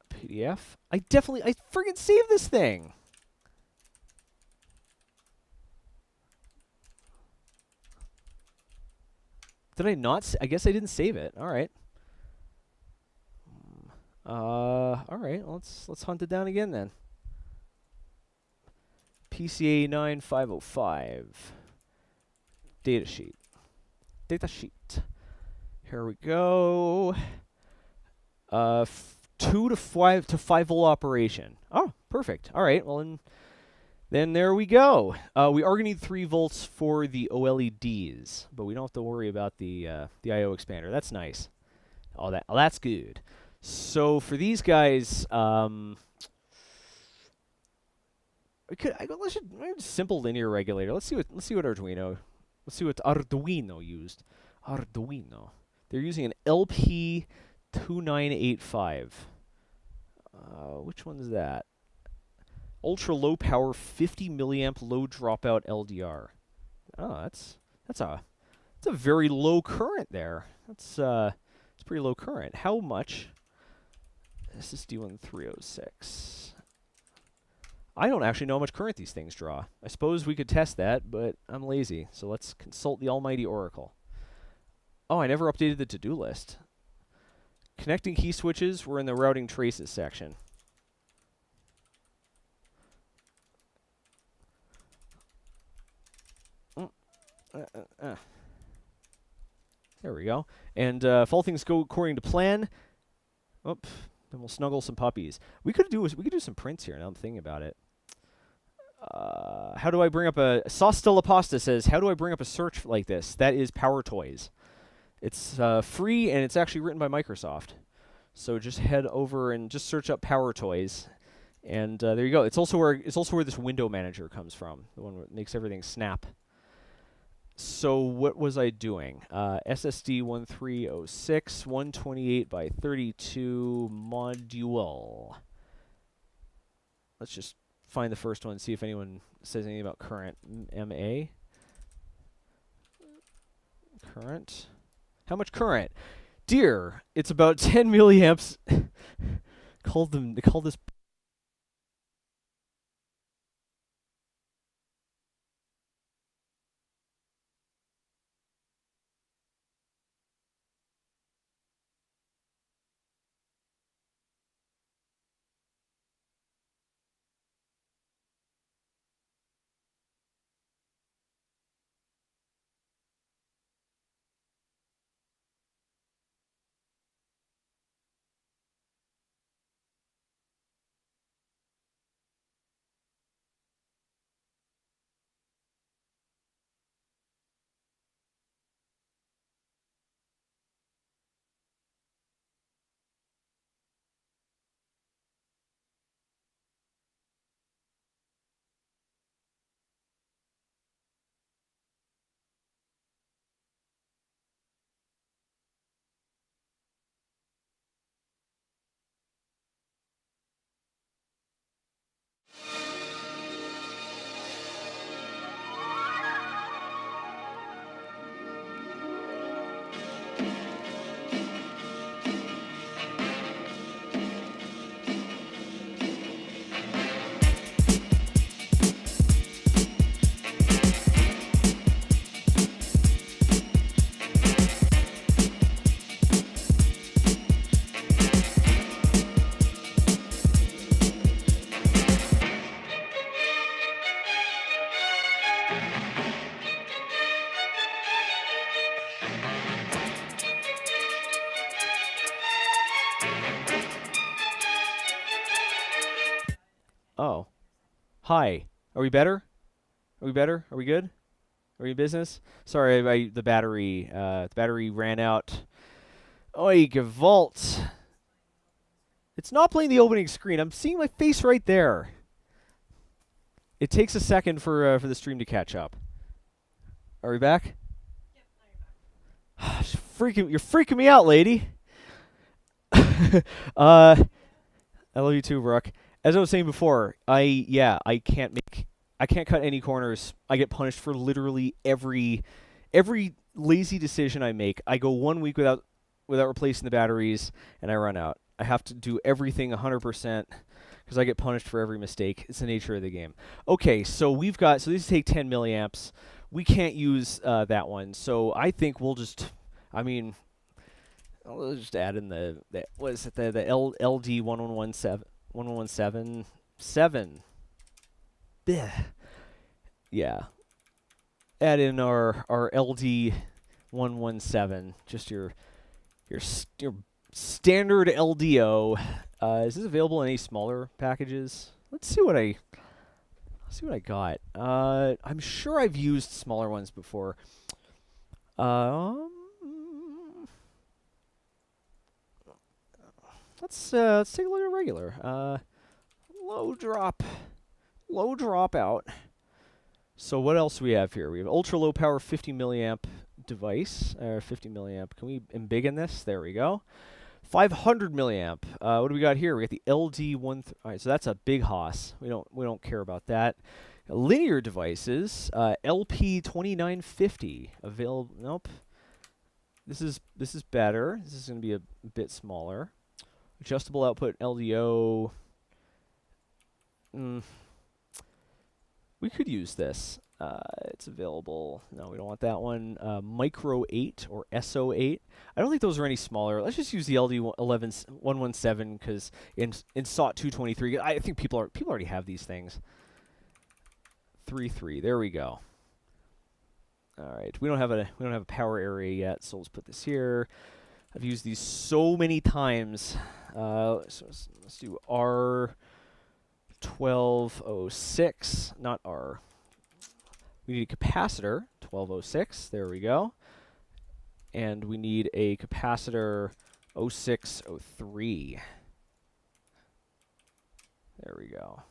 PDF. I friggin' saved this thing. Did I not? I guess I didn't save it. All right. All right. Let's hunt it down again then. PCA 9505 data sheet. Here we go. 2 to 5 volt operation. Oh, perfect. All right. Well, then there we go. We are gonna need 3 volts for the OLEDs, but we don't have to worry about the I/O expander. That's nice. That's good. So for these guys, let's just simple linear regulator. Let's see what Arduino used. Arduino. They're using an LP2985. Which one's that? Ultra low power 50 milliamp low dropout LDR. Oh, that's a very low current there. It's pretty low current. How much? SSD1306. I don't actually know how much current these things draw. I suppose we could test that, but I'm lazy, so let's consult the almighty Oracle. Oh, I never updated the to-do list. Connecting key switches, we're in the routing traces section. There we go. And if all things go according to plan, then we'll snuggle some puppies. We could do some prints here. Now I'm thinking about it. How do I bring up a Sauce Stella Pasta says, how do I bring up a search like this? That is Power Toys. It's free and it's actually written by Microsoft. So just head over and just search up Power Toys, and there you go. It's also where this window manager comes from, the one that makes everything snap. So what was I doing? SSD 1306, 128 by 32 module. Let's just find the first one and see if anyone says anything about current. MA. Current. How much current? Dear, it's about 10 milliamps. They called this. Oh. Hi. Are we better? Are we better? Are we good? Are we in business? Sorry, the battery ran out. Oi, Gavolt. It's not playing the opening screen. I'm seeing my face right there. It takes a second for the stream to catch up. Are we back? Yep, now you're back. You're freaking me out, lady. I love you too, Brooke. As I was saying before, I can't cut any corners. I get punished for literally every lazy decision I make. I go 1 week without replacing the batteries, and I run out. I have to do everything 100% because I get punished for every mistake. It's the nature of the game. Okay, so these take 10 milliamps. We can't use that one, so I think we'll just, I'll just add in the LD 1117. Blech. Yeah. Add in our LD 117, just your standard LDO. Is this available in any smaller packages? Let's see what I got. I'm sure I've used smaller ones before. Let's take a look at regular. Low drop out. So what else do we have here? We have ultra low power 50 milliamp device. 50 milliamp. Can we embiggen this? There we go. 500 milliamp. What do we got here? We got the LD1. All right, so that's a big hoss. We don't care about that. Linear devices. LP2950 available. Nope. This is better. This is going to be a bit smaller. Adjustable output LDO. We could use this. It's available. No, we don't want that one. Micro 8 or SO8. I don't think those are any smaller. Let's just use the LD117 because in SOT 223, I think people already have these things. 3.3. There we go. All right. We don't have a power area yet, so let's put this here. I've used these so many times. So let's do R1206, not R. We need a capacitor, 1206. There we go. And we need a capacitor 0603. There we go.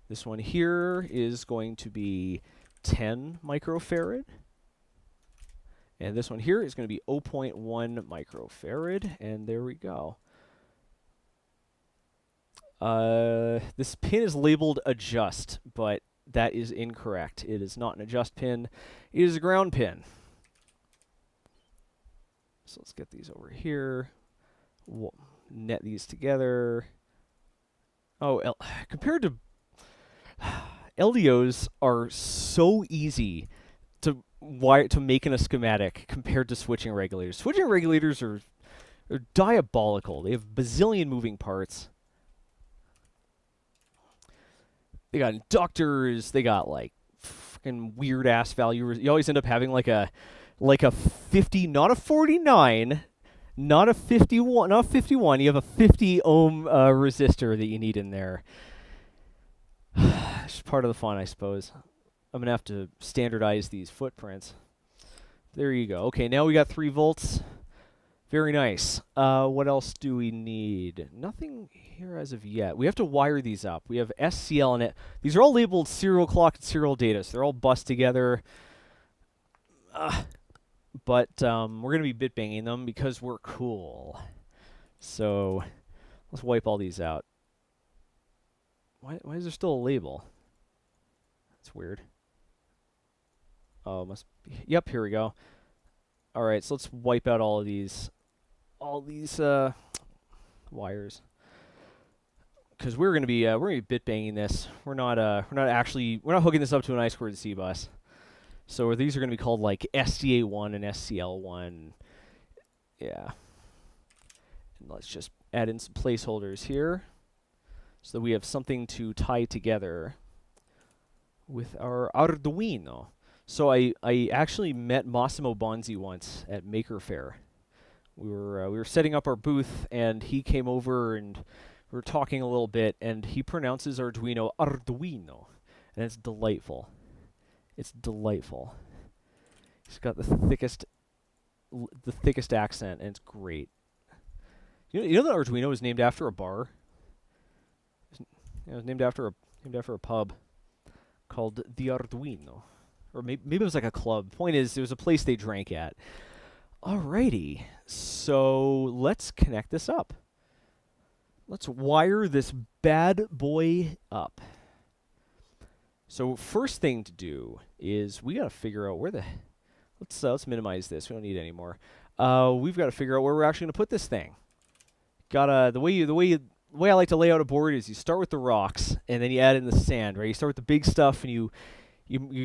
This one here is going to be 10 microfarad. And this one here is going to be 0.1 microfarad. And there we go. This pin is labeled adjust, but that is incorrect. It is not an adjust pin. It is a ground pin. So let's get these over here. We'll net these together. Oh, compared to LDOs are so easy to make in a schematic compared to switching regulators. Switching regulators are diabolical. They have bazillion moving parts. They got inductors. They got like fucking weird ass value. You always end up having like a 50, not a 49, not a 51, not 51. You have a 50 ohm resistor that you need in there. It's part of the fun, I suppose. I'm gonna have to standardize these footprints. There you go. Okay, now we got 3 volts. Very nice. What else do we need? Nothing here as of yet. We have to wire these up. We have SCL in it. These are all labeled serial clock and serial data, so they're all bussed together. But we're going to be bit banging them because we're cool. So let's wipe all these out. Why is there still a label? That's weird. Oh, must be. Yep, here we go. All right, so let's wipe out all these wires, because we're gonna be bit banging this. We're not hooking this up to an I2C bus. So these are gonna be called like SDA1 and SCL1. Yeah. And let's just add in some placeholders here, so that we have something to tie together with our Arduino. So I actually met Massimo Bonzi once at Maker Faire. We were setting up our booth, and he came over and we were talking a little bit, and he pronounces Arduino Arduino, and it's delightful. It's delightful. He's got the thickest accent, and it's great. You know that Arduino was named after a bar? It was named after a pub called the Arduino, or maybe it was like a club. Point is, it was a place they drank at. Alrighty, so let's connect this up. Let's wire this bad boy up. So first thing to do is we gotta figure out where the. Let's minimize this. We don't need it anymore. We've got to figure out where we're actually gonna put this thing. The way I like to lay out a board is you start with the rocks and then you add in the sand, right? You start with the big stuff and you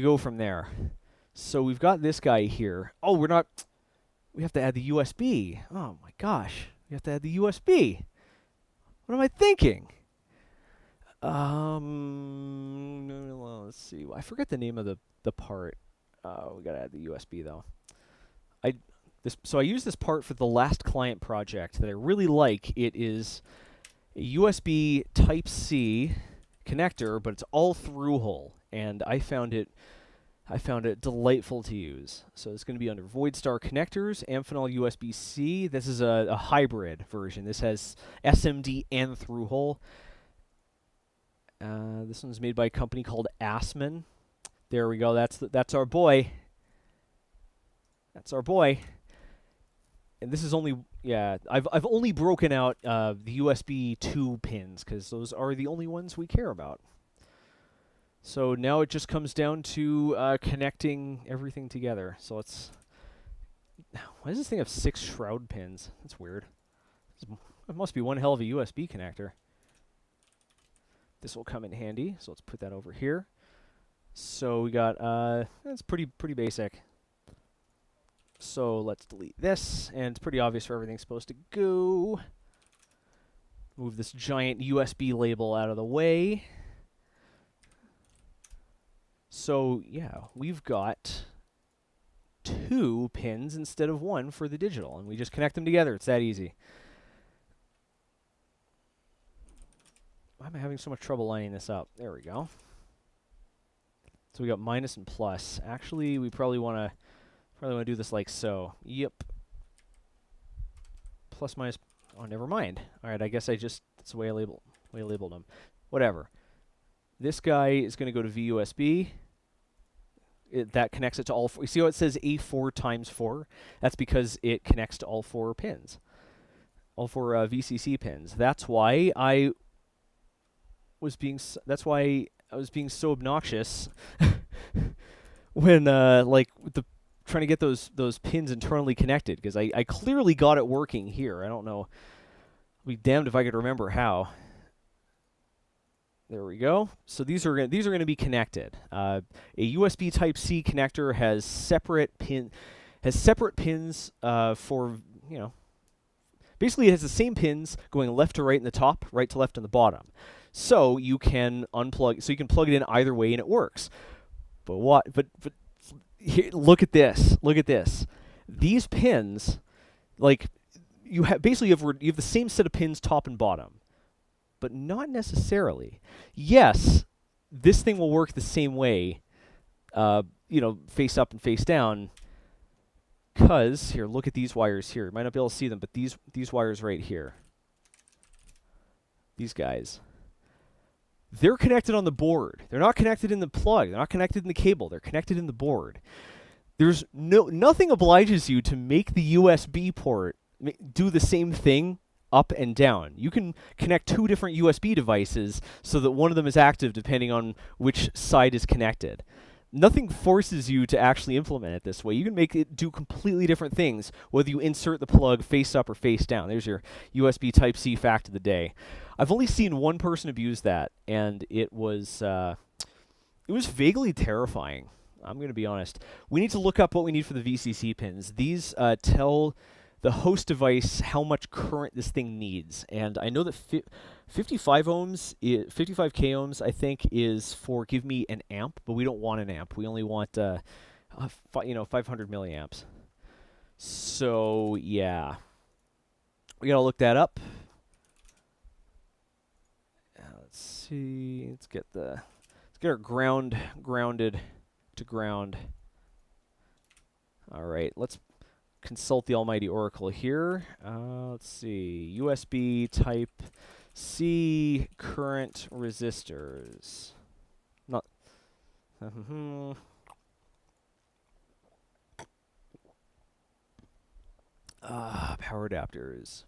go from there. So we've got this guy here. Oh, we have to add the USB. Oh my gosh, we have to add the USB. What am I thinking? Let's see. I forget the name of the part. We gotta add the USB though. So I use this part for the last client project that I really like. It is a USB Type-C connector, but it's all through hole, and I found it delightful to use. So it's going to be under Voidstar connectors, Amphenol USB-C. This is a hybrid version. This has SMD and through hole. This one's made by a company called Assman. There we go. That's our boy. That's our boy. And this is only, yeah, I've only broken out the USB 2 pins because those are the only ones we care about. So now it just comes down to connecting everything together. So let's. Why does this thing have 6 shroud pins? That's weird. It must be one hell of a USB connector. This will come in handy. So let's put that over here. So we got that's pretty basic. So let's delete this, and it's pretty obvious where everything's supposed to go. Move this giant USB label out of the way. So yeah, we've got 2 pins instead of 1 for the digital, and we just connect them together. It's that easy. Why am I having so much trouble lining this up? There we go. So we got minus and plus. Actually, we probably want to do this like so. Yep. Plus minus. Oh, never mind. All right, I guess that's the way I labeled them. Whatever. This guy is going to go to VUSB. That connects it to all 4. You see how it says A4 times 4? That's because it connects to all 4 pins. All 4 VCC pins. That's why I was being so obnoxious when trying to get those pins internally connected, because I clearly got it working here. I don't know. I'll be damned if I could remember how. There we go. So these are going to be connected. A USB Type-C connector has separate pins for, you know, basically it has the same pins going left to right in the top, right to left in the bottom. So you can plug it in either way and it works. But here, look at this. Look at this. These pins, like, you have the same set of pins top and bottom, but not necessarily. Yes, this thing will work the same way, face up and face down. Because here, look at these wires here. You might not be able to see them, but these wires right here, these guys, they're connected on the board. They're not connected in the plug. They're not connected in the cable. They're connected in the board. There's nothing obliges you to make the USB port do the same thing up and down. You can connect 2 different USB devices so that one of them is active depending on which side is connected. Nothing forces you to actually implement it this way. You can make it do completely different things, whether you insert the plug face up or face down. There's your USB Type-C fact of the day. I've only seen one person abuse that, and it was vaguely terrifying. I'm going to be honest. We need to look up what we need for the VCC pins. These tell the host device how much current this thing needs, and I know that 55 k ohms, I think, is for give me an amp, but we don't want an amp. We only want 500 milliamps. So yeah, we gotta look that up. see. Let's get our grounded to ground. All right, let's consult the almighty oracle here. Let's see. USB type C current resistors. Not. Power adapters.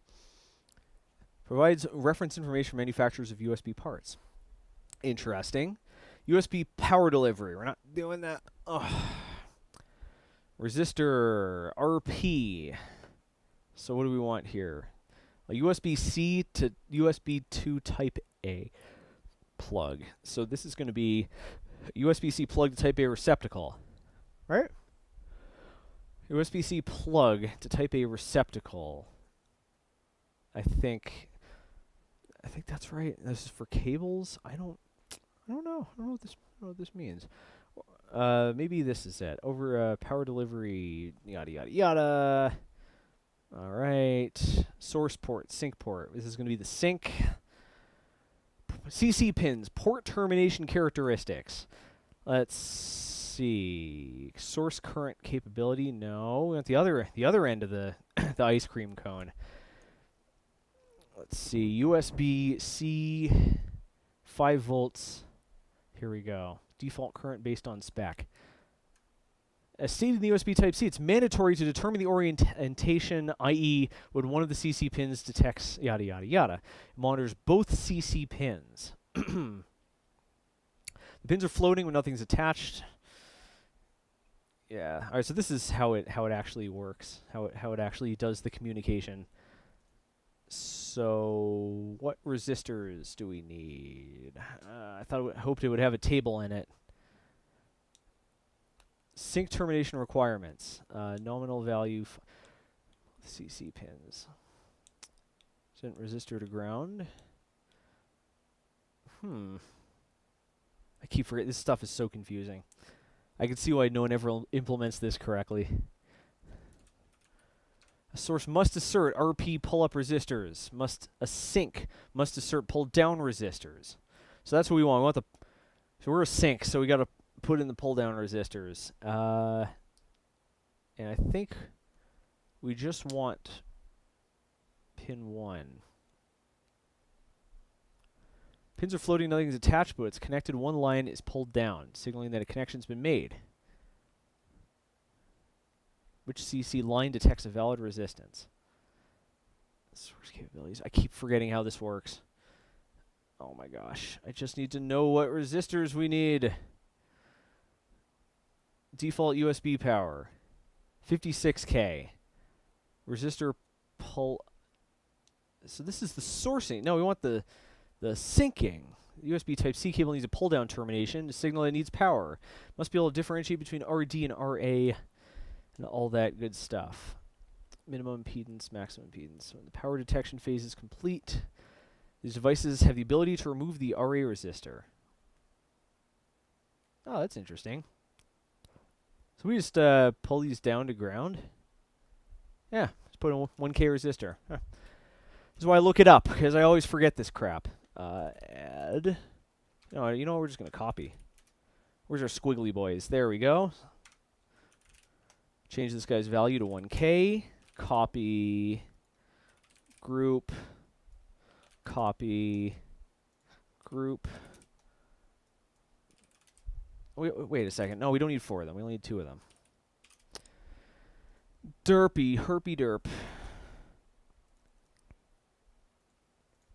Provides reference information for manufacturers of USB parts. Interesting. USB power delivery. We're not doing that. Ugh. Resistor RP. So what do we want here? A USB-C to USB 2 Type A plug. So this is going to be USB-C plug to Type A receptacle, right? USB-C plug to Type A receptacle. I think that's right. This is for cables. I don't know. I don't know what this means. Maybe this is it. Over power delivery, yada yada yada. All right. Source port, sync port. This is going to be the sync. CC pins, port termination characteristics. Let's see. Source current capability. No, we want the other end of the the ice cream cone. Let's see. USB-C 5 volts. Here we go. Default current based on spec. As stated in the USB Type-C, it's mandatory to determine the orientation, i.e. when one of the CC pins detects yada yada yada. It monitors both CC pins. The pins are floating when nothing's attached. Yeah. All right, so this is how it actually works. How it actually does the communication. So, what resistors do we need? I hoped it would have a table in it. Sync termination requirements. Nominal value CC pins. Sent resistor to ground. I keep forgetting. This stuff is so confusing. I can see why no one ever implements this correctly. A source must assert RP pull-up resistors. A sync must assert pull-down resistors. So that's what we want. So we're a sync, so we got to put in the pull-down resistors. And I think we just want pin 1. Pins are floating, nothing's attached, but it's connected. One line is pulled down, signaling that a connection's been made. Which CC line detects a valid resistance? Source capabilities. I keep forgetting how this works. Oh my gosh. I just need to know what resistors we need. Default USB power. 56K. Resistor pull. So this is the sourcing. No, we want the syncing. The USB Type-C cable needs a pull-down termination to signal it needs power. Must be able to differentiate between RD and RA. And all that good stuff. Minimum impedance, maximum impedance. When the power detection phase is complete, these devices have the ability to remove the RA resistor. Oh, that's interesting. So we just pull these down to ground. Yeah, just put a 1K resistor. Huh. This is why I look it up, because I always forget this crap. Add. No, you know what? We're just going to copy. Where's our squiggly boys? There we go. Change this guy's value to 1K. Copy. Group. Copy. Group. Wait a second. No, we don't need 4 of them. We only need 2 of them. Derpy. Herpy derp.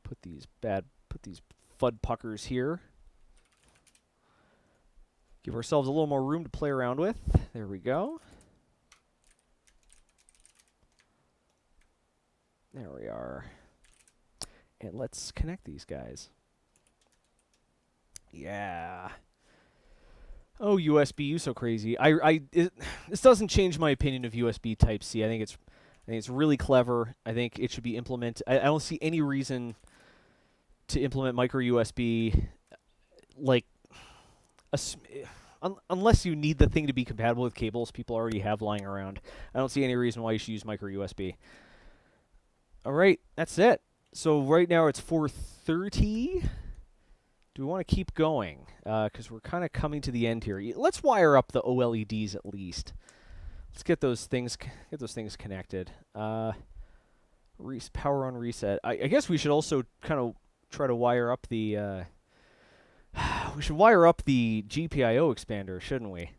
Put these FUD puckers here. Give ourselves a little more room to play around with. There we go. There we are. And let's connect these guys. Yeah. Oh, USB, you so crazy. This doesn't change my opinion of USB Type-C. I think it's really clever. I think it should be implemented. I don't see any reason to implement micro USB like unless you need the thing to be compatible with cables people already have lying around. I don't see any reason why you should use micro USB. All right, that's it. So right now it's 4:30. do we want to keep going? Because we're kind of coming to the end here. Let's wire up the OLEDs at least. Let's get those things connected. Power on reset. I guess we should also kind of try to wire up the. We should wire up the GPIO expander, shouldn't we?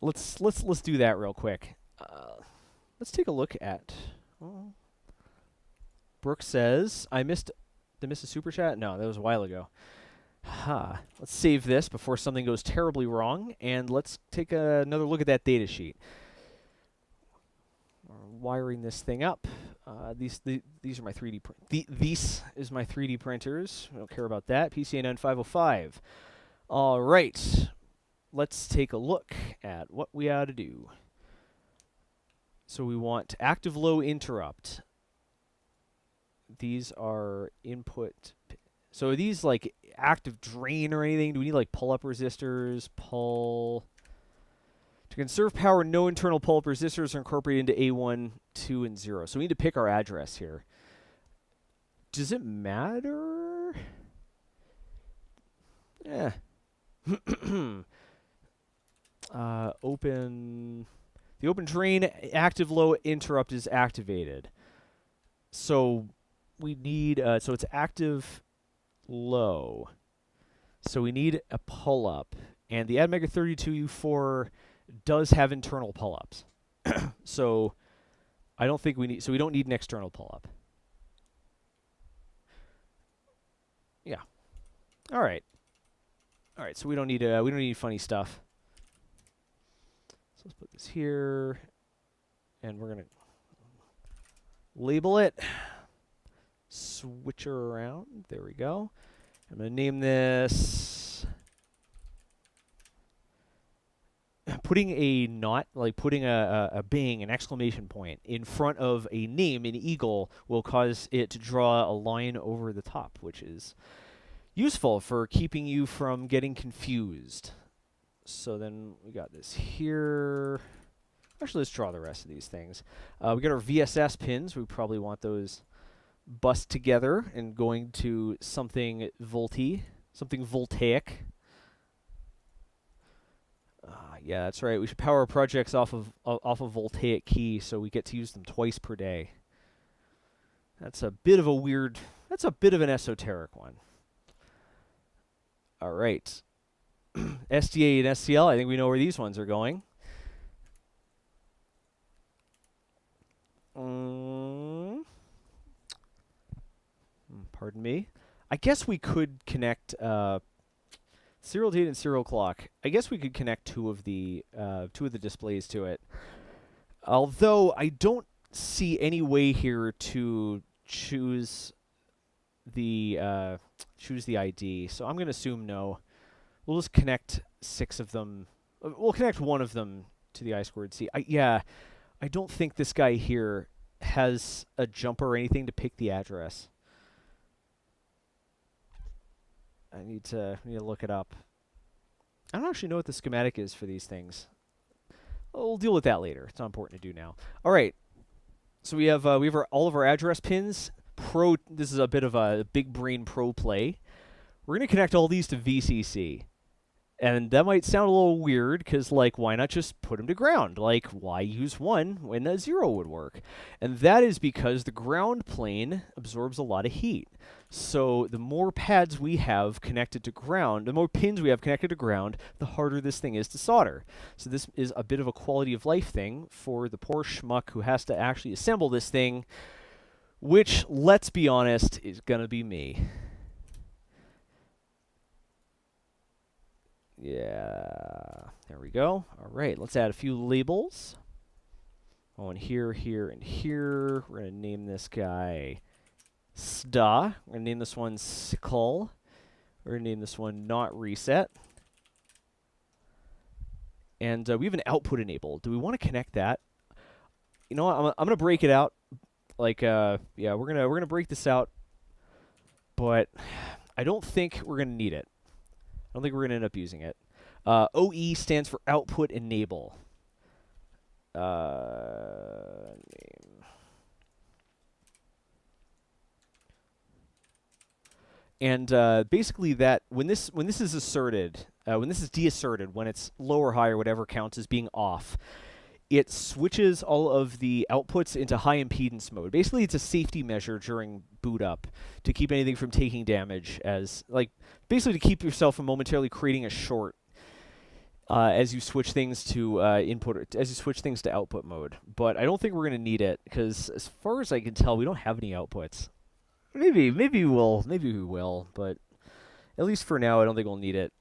Let's do that real quick. Let's take a look at. Brooke says, "I missed a super chat." No, that was a while ago. Let's save this before something goes terribly wrong, and let's take another look at that data sheet. Wiring this thing up. These are my 3D these is my 3D printers. I don't care about that. PCN 505. All right. Let's take a look at what we ought to do. So we want active low interrupt. These are input. So are these like active drain or anything? Do we need like pull-up resistors? To conserve power, no internal pull-up resistors are incorporated into A1, 2, and 0. So we need to pick our address here. Does it matter? Yeah. Open. The open drain active low interrupt is activated. So we need, so it's active low. So we need a pull-up. And the AdMega 32U4 does have internal pull-ups. So I don't think we need, so we don't need an external pull-up. Yeah. All right. All right, so we don't need funny stuff. So let's put this here, and we're gonna label it. Switch her around. There we go. I'm gonna name this. Putting a not, like putting a bang, an exclamation point in front of a name in Eagle will cause it to draw a line over the top, which is useful for keeping you from getting confused. So then we got this here. Actually, let's draw the rest of these things. We got our VSS pins. We probably want those bussed together and going to something something voltaic. Yeah, that's right. We should power our projects off of voltaic key, so we get to use them twice per day. That's a bit of a weird. That's a bit of an esoteric one. All right. SDA and SCL, I think we know where these ones are going. Pardon me. I guess we could connect serial date and serial clock. I guess we could connect two of the displays to it. Although I don't see any way here to choose the ID, so I'm going to assume no. We'll just connect 6 of them. We'll connect one of them to the I2C. I don't think this guy here has a jumper or anything to pick the address. I need to look it up. I don't actually know what the schematic is for these things. We'll deal with that later. It's not important to do now. All right. So we have all of our address pins. This is a bit of a big brain pro play. We're going to connect all these to VCC. And that might sound a little weird because, like, why not just put them to ground? Like, why use one when a 0 would work? And that is because the ground plane absorbs a lot of heat. So the more pads we have connected to ground, the more pins we have connected to ground, the harder this thing is to solder. So this is a bit of a quality of life thing for the poor schmuck who has to actually assemble this thing, which, let's be honest, is going to be me. Yeah, there we go. All right, let's add a few labels. Oh, and here, here, and here. We're going to name this guy Sta. We're going to name this one Sickle. We're going to name this one Not Reset. And we have an output enable. Do we want to connect that? You know what? I'm going to break it out. Like, yeah, we're gonna break this out. But I don't think we're going to need it. I don't think we're going to end up using it. OE stands for Output Enable. Name. And basically, that when this is asserted, when this is deasserted, when it's low or high or whatever counts as being off, it switches all of the outputs into high impedance mode. Basically, it's a safety measure during boot up to keep anything from taking damage, as like basically to keep yourself from momentarily creating a short as you switch things to output mode. But I don't think we're going to need it, because as far as I can tell, we don't have any outputs. Maybe we will, but at least for now, I don't think we'll need it.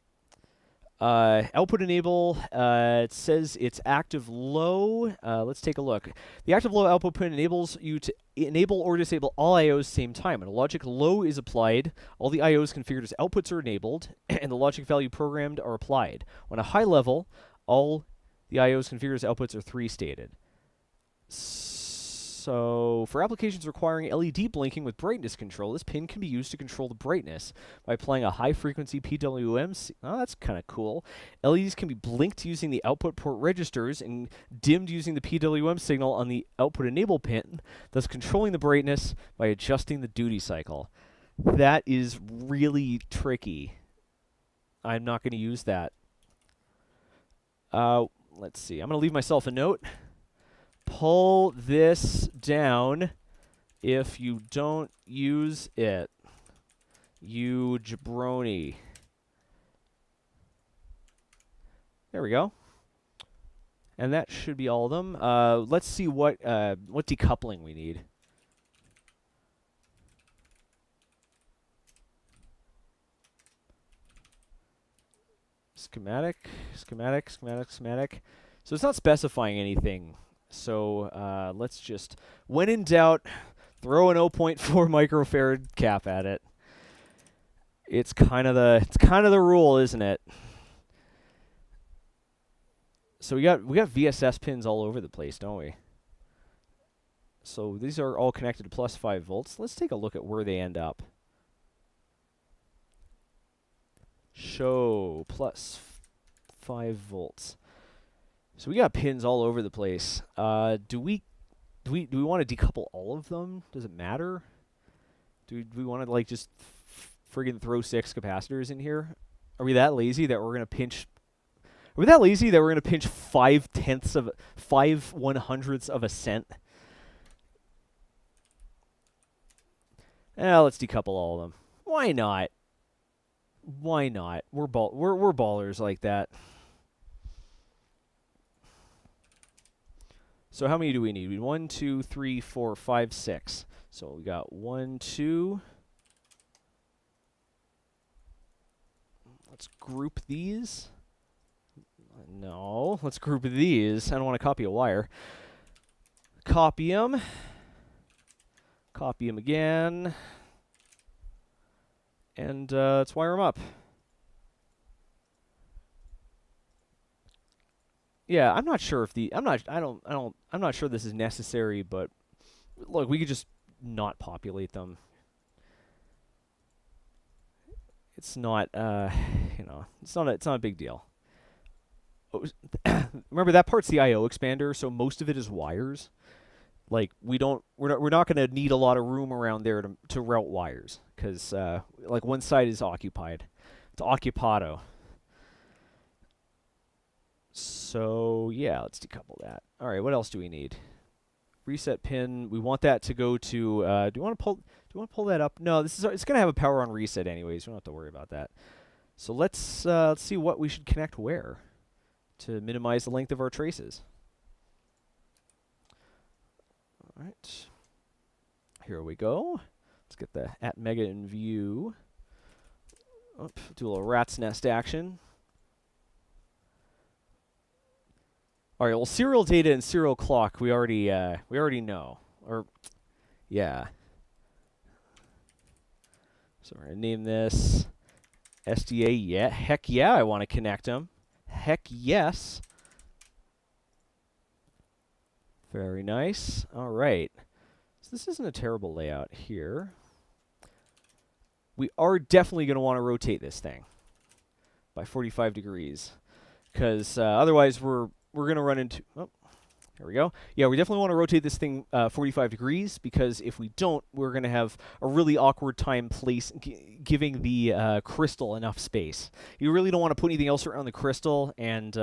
Output enable, it says it's active low. Let's take a look. The active low output pin enables you to enable or disable all IOs at the same time. When a logic low is applied, all the IOs configured as outputs are enabled, and the logic value programmed are applied. When a high level, all the IOs configured as outputs are 3 stated. So, for applications requiring LED blinking with brightness control, this pin can be used to control the brightness by applying a high-frequency PWM. Oh, that's kind of cool. LEDs can be blinked using the output port registers and dimmed using the PWM signal on the output enable pin, thus controlling the brightness by adjusting the duty cycle. That is really tricky. I'm not going to use that. Let's see. I'm going to leave myself a note. Pull this down if you don't use it, you jabroni. There we go. And that should be all of them. Let's see what decoupling we need. Schematic. So it's not specifying anything. So let's just, when in doubt, throw an 0.4 microfarad cap at it. It's kind of the rule, isn't it? So we got VSS pins all over the place, don't we? So these are all connected to plus 5 volts. Let's take a look at where they end up. Show plus 5 volts. So we got pins all over the place. Do we want to decouple all of them? Does it matter? Do we want to like just friggin' throw 6 capacitors in here? Are we that lazy that we're gonna pinch? Are we that lazy that we're gonna pinch 5/100ths of a cent? Let's decouple all of them. Why not? Why not? We're ballers like that. So how many do we need? We need 1, 2, 3, 4, 5, 6. So we got 1, 2. Let's group these. No, let's group these. I don't want to copy a wire. Copy them. Copy them again. And let's wire them up. Yeah, I'm not sure if I'm not sure this is necessary, but look, we could just not populate them. It's not, it's not a big deal. Remember, that part's the I/O expander, so most of it is wires. Like we're not going to need a lot of room around there to route wires, because like one side is occupied. It's occupado. So yeah, let's decouple that. All right, what else do we need? Reset pin. We want that to go to. Do you want to pull that up? No, it's going to have a power on reset anyways. We don't have to worry about that. So let's see what we should connect where to minimize the length of our traces. All right, here we go. Let's get the @mega in view. Do a little rat's nest action. All right, well, serial data and serial clock we already know, or yeah. So we're gonna name this SDA. Yeah, heck yeah, I want to connect them. Heck yes. Very nice. All right. So this isn't a terrible layout here. We are definitely going to want to rotate this thing by 45 degrees, because otherwise we're going to run into There we go. Yeah, we definitely want to rotate this thing 45 degrees, because if we don't, we're going to have a really awkward time giving the crystal enough space. You really don't want to put anything else around the crystal, and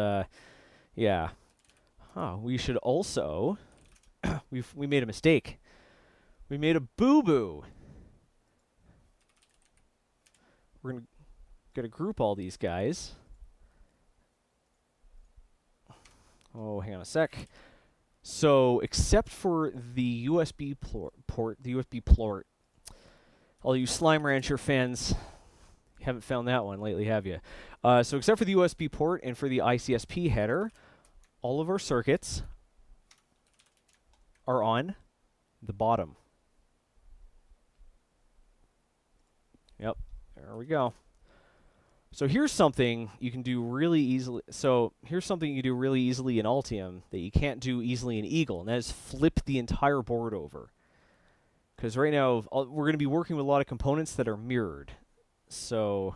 yeah. We should also... we made a mistake. We made a boo-boo. We're going to group all these guys. Oh, hang on a sec. So, except for the USB port, all you Slime Rancher fans, you haven't found that one lately, have you? So, except for the USB port and for the ICSP header, all of our circuits are on the bottom. Yep, there we go. So here's something you can do really easily. So here's something you can do really easily in Altium that you can't do easily in Eagle, and that is flip the entire board over. Because right now we're going to be working with a lot of components that are mirrored. So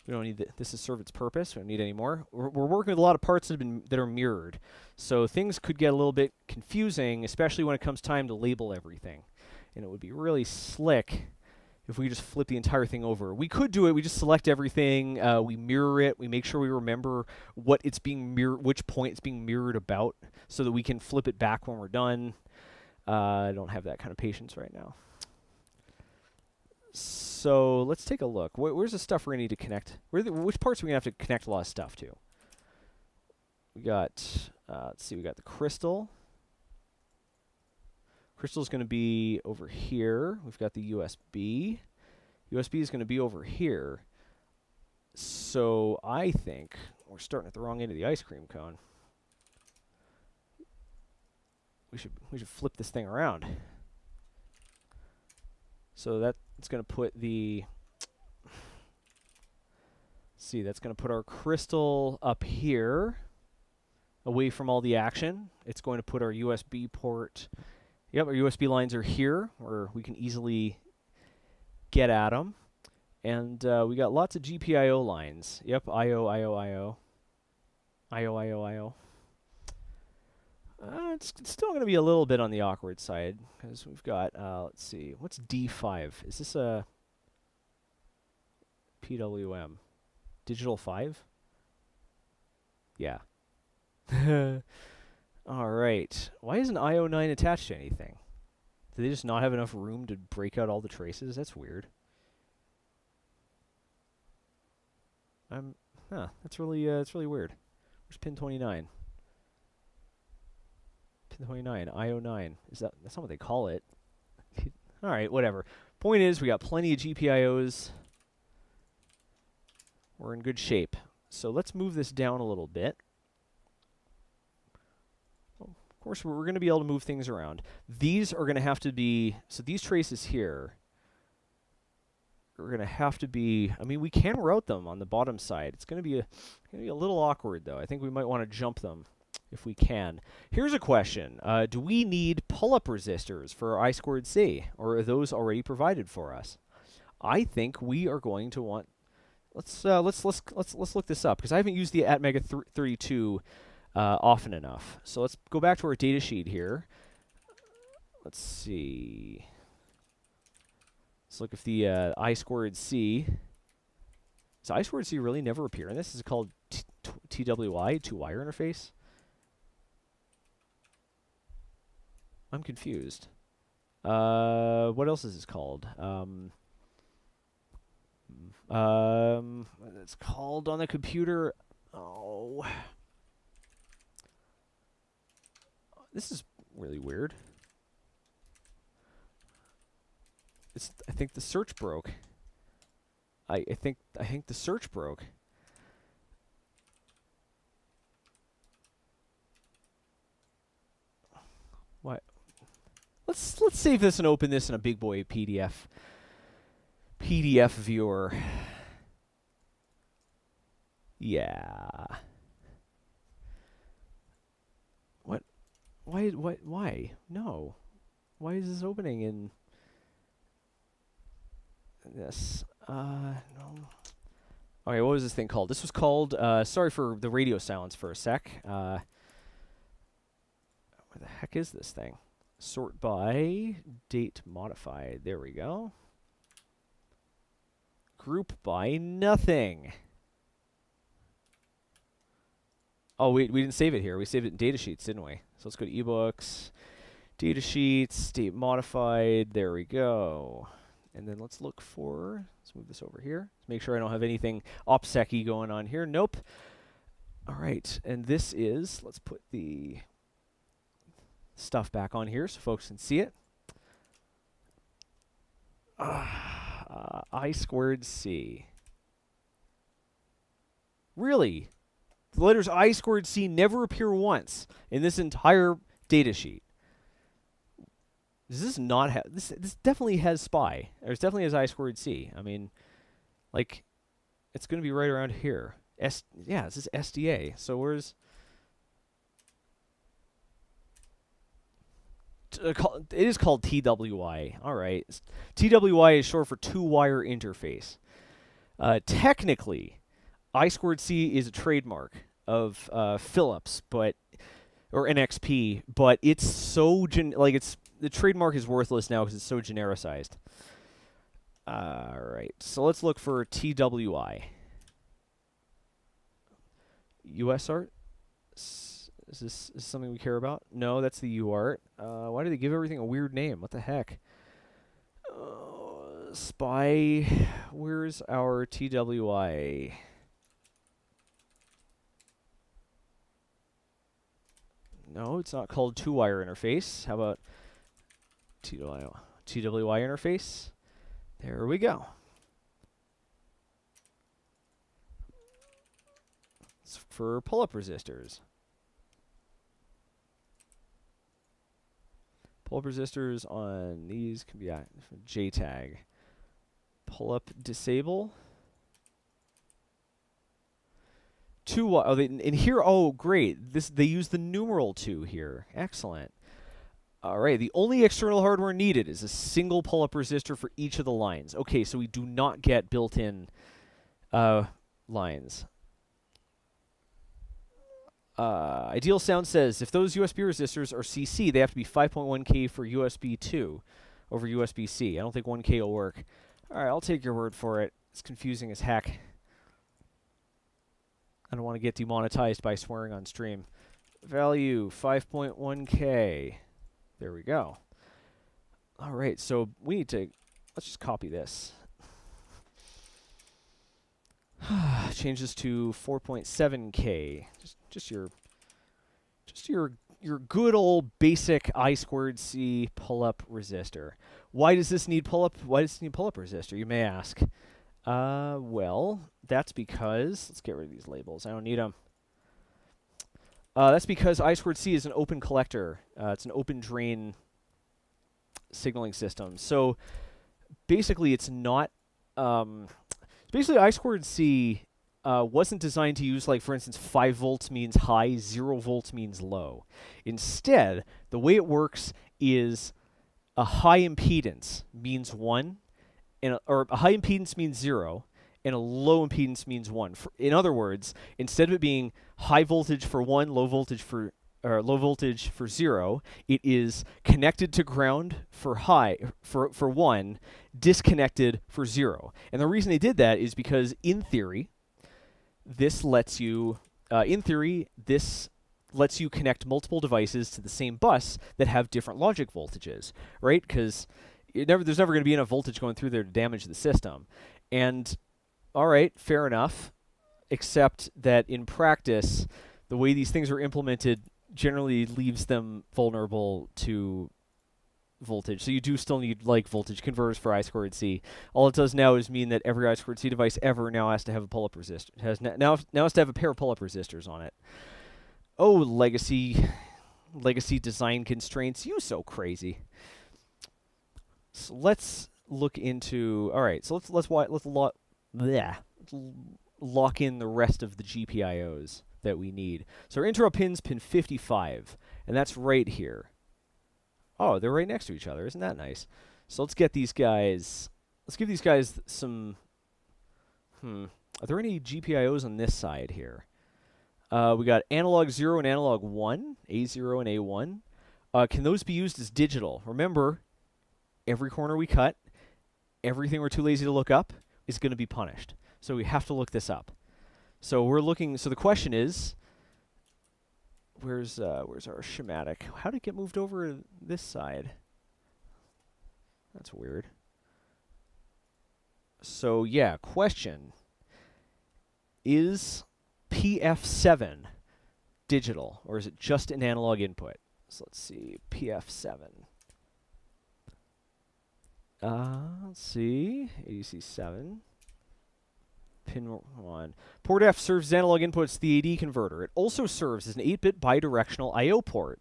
we don't need this to serve its purpose. We don't need any more. We're working with a lot of parts that are mirrored. So things could get a little bit confusing, especially when it comes time to label everything. And it would be really slick if we just flip the entire thing over. We could do it. We just select everything. We mirror it. We make sure we remember what it's being which point it's being mirrored about, so that we can flip it back when we're done. I don't have that kind of patience right now. So let's take a look. Where's the stuff we're going to need to connect? Which parts are we going to have to connect a lot of stuff to? We got, let's see, we got the crystal. Crystal's going to be over here. We've got the USB. USB is going to be over here. So I think we're starting at the wrong end of the ice cream cone. We should flip this thing around. So that's going to put the... see, that's going to put our crystal up here, away from all the action. It's going to put our USB port... yep, our USB lines are here, where we can easily get at them. And we got lots of GPIO lines. Yep, IO, IO, IO. IO, IO, IO. It's still going to be a little bit on the awkward side, because we've got, let's see, what's D5? Is this a PWM? Digital 5? Yeah. Alright. Why isn't IO9 attached to anything? Do they just not have enough room to break out all the traces? That's weird. That's really weird. Where's pin 29? Pin 29, IO9. That's not what they call it. Alright, whatever. Point is, we got plenty of GPIOs. We're in good shape. So let's move this down a little bit. Of course, we're going to be able to move things around. These are going to have to be... so these traces here are going to have to be... I mean, we can route them on the bottom side. It's going to be a little awkward, though. I think we might want to jump them if we can. Here's a question. Do we need pull-up resistors for I squared C, or are those already provided for us? I think we are going to want... Let's look this up, because I haven't used the Atmega 32 often enough. So let's go back to our data sheet here. Let's see. Let's look if the I squared C. Does I squared C really never appear in this? Is it called TWI, two-wire interface? I'm confused. What else is this called? It's called on the computer. Oh. This is really weird. I think the search broke. I think the search broke. What? Let's save this and open this in a big boy PDF viewer. Yeah. What? Why? No. Why is this opening in this? No. Okay, what was this thing called? This was called, sorry for the radio silence for a sec. the heck is this thing? Sort by date modified. There we go. Group by nothing. Oh, we didn't save it here. We saved it in datasheets, didn't we? So let's go to ebooks, datasheets, date modified. There we go. And then let's look for, let's move this over here. Let's make sure I don't have anything OPSEC-y going on here. Nope. All right, and this is, let's put the stuff back on here so folks can see it. I squared C. Really? The letters I squared C never appear once in this entire datasheet. Does this not have, this definitely has SPI. Or it definitely has I squared C. I mean, like, it's going to be right around here. Yeah, this is SDA. So where's... it is called TWI. All right. TWI is short for two-wire interface. Technically, I squared C is a trademark of Philips, but or NXP, but it's so the trademark is worthless now because it's so genericized. All right, so let's look for TWI. US art. Is this something we care about? No, that's the UART. Why do they give everything a weird name? What the heck? SPI. Where's our TWI? No, it's not called two-wire interface. How about TWI interface? There we go. It's for pull-up resistors. Pull-up resistors on these can be JTAG. Pull-up disable. Oh, and here, oh, great. They use the numeral 2 here. Excellent. All right, the only external hardware needed is a single pull-up resistor for each of the lines. Okay, so we do not get built-in lines. Ideal Sound says, if those USB resistors are CC, they have to be 5.1K for USB 2 over USB-C. I don't think 1K will work. All right, I'll take your word for it. It's confusing as heck. I don't want to get demonetized by swearing on stream. Value, 5.1K. There we go. All right, so we need to, let's just copy this. Change this to 4.7K. Just your good old basic I squared C pull-up resistor. Why does this need pull-up? Why does it need pull-up resistor? You may ask. Well, that's because let's get rid of these labels. I don't need them. That's because I squared C is an open collector. It's an open drain signaling system. So basically, it's not. Basically, I squared C wasn't designed to use, like, for instance, 5 volts means high, 0 volts means low. Instead, the way it works is a high impedance means 1, or a high impedance means 0, and a low impedance means 1. In other words, instead of it being high voltage for 1, low voltage for 0, it is connected to ground for for 1, disconnected for 0. And the reason they did that is because in theory, this lets you connect multiple devices to the same bus that have different logic voltages, right? Because there's never going to be enough voltage going through there to damage the system. And all right, fair enough, except that in practice, the way these things are implemented generally leaves them vulnerable to voltage. So you do still need, like, voltage converters for I squared C. All it does now is mean that every I squared C device ever now has to have a pull-up resistor. Now has to have a pair of pull-up resistors on it. Oh, legacy design constraints. You so crazy. So let's look into. All right. So let's lock in the rest of the GPIOs that we need. So our interrupt pin's pin 55, and that's right here. Oh, they're right next to each other. Isn't that nice? So let's get these guys. Let's give these guys some. Are there any GPIOs on this side here? We got analog 0 and analog 1, A0 and A1. Can those be used as digital? Remember, every corner we cut, everything we're too lazy to look up is going to be punished. So we have to look this up. So we're looking. So the question is, where's our schematic? How did it get moved over this side? That's weird. So yeah, question: is PF7 digital, or is it just an analog input? So let's see, PF7. Let's see, ADC7. Pin 1. Port F serves as analog inputs to the AD converter. It also serves as an 8-bit bidirectional I/O port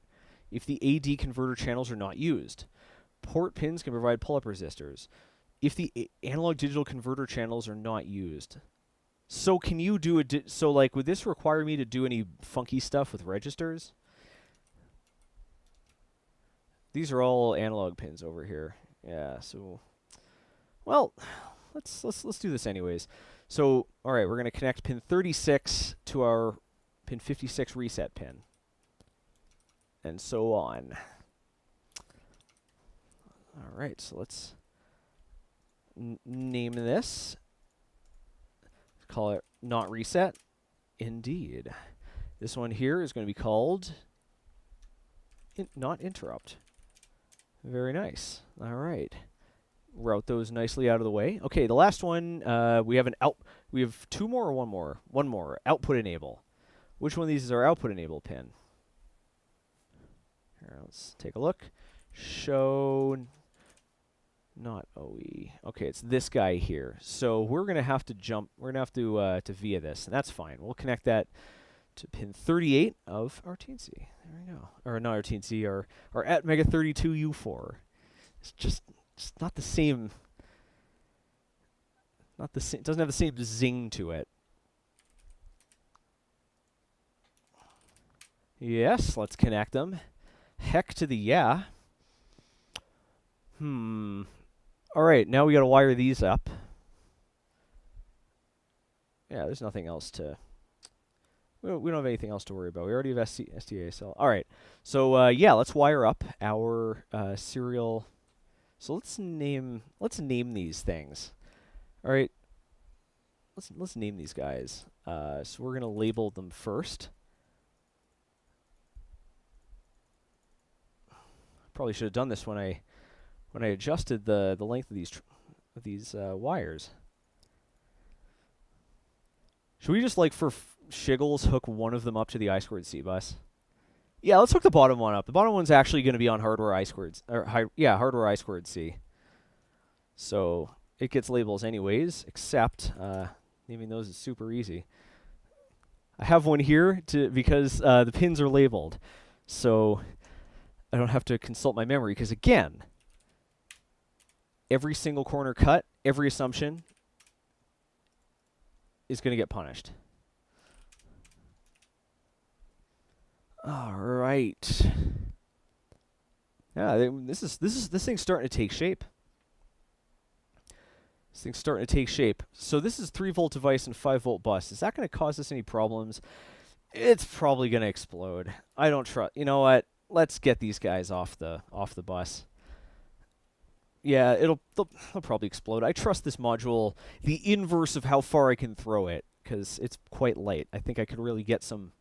if the AD converter channels are not used. Port pins can provide pull-up resistors if the analog digital converter channels are not used. So can you do so like would this require me to do any funky stuff with registers? These are all analog pins over here. Yeah, so well, let's do this anyways. So, all right, we're going to connect pin 36 to our pin 56 reset pin. And so on. All right, so let's name this. Call it not reset. Indeed. This one here is going to be called not interrupt. Very nice. All right. Route those nicely out of the way. Okay, the last one, we have two more or one more? One more. Output enable. Which one of these is our output enable pin? Here, let's take a look. Show not OE. Okay, it's this guy here. So we're gonna have to jump. We're gonna have to via this, and that's fine. We'll connect that to pin 38 of our TNC. There we go. Or not our TNC, our at Mega 32 U4. It's just not the same. Not the same. Doesn't have the same zing to it. Yes, let's connect them. Heck to the yeah. All right, now we got to wire these up. Yeah, there's nothing else to. We don't have anything else to worry about. We already have SDA. So all right. So yeah, let's wire up our serial. So let's name these things. All right. Let's name these guys. So we're gonna label them first. Probably should have done this when I adjusted the length of these wires. Should we just like for shiggles hook one of them up to the I2C bus? Yeah, let's hook the bottom one up. The bottom one's actually going to be on hardware I2, or hardware I2C. So it gets labels anyways, except naming those is super easy. I have one here because the pins are labeled, so I don't have to consult my memory. Because again, every single corner cut, every assumption is going to get punished. All right. Yeah, this thing's starting to take shape. This thing's starting to take shape. So this is 3-volt device and 5-volt bus. Is that going to cause us any problems? It's probably going to explode. I don't trust. You know what? Let's get these guys off the bus. Yeah, they'll probably explode. I trust this module the inverse of how far I can throw it because it's quite light. I think I could really get some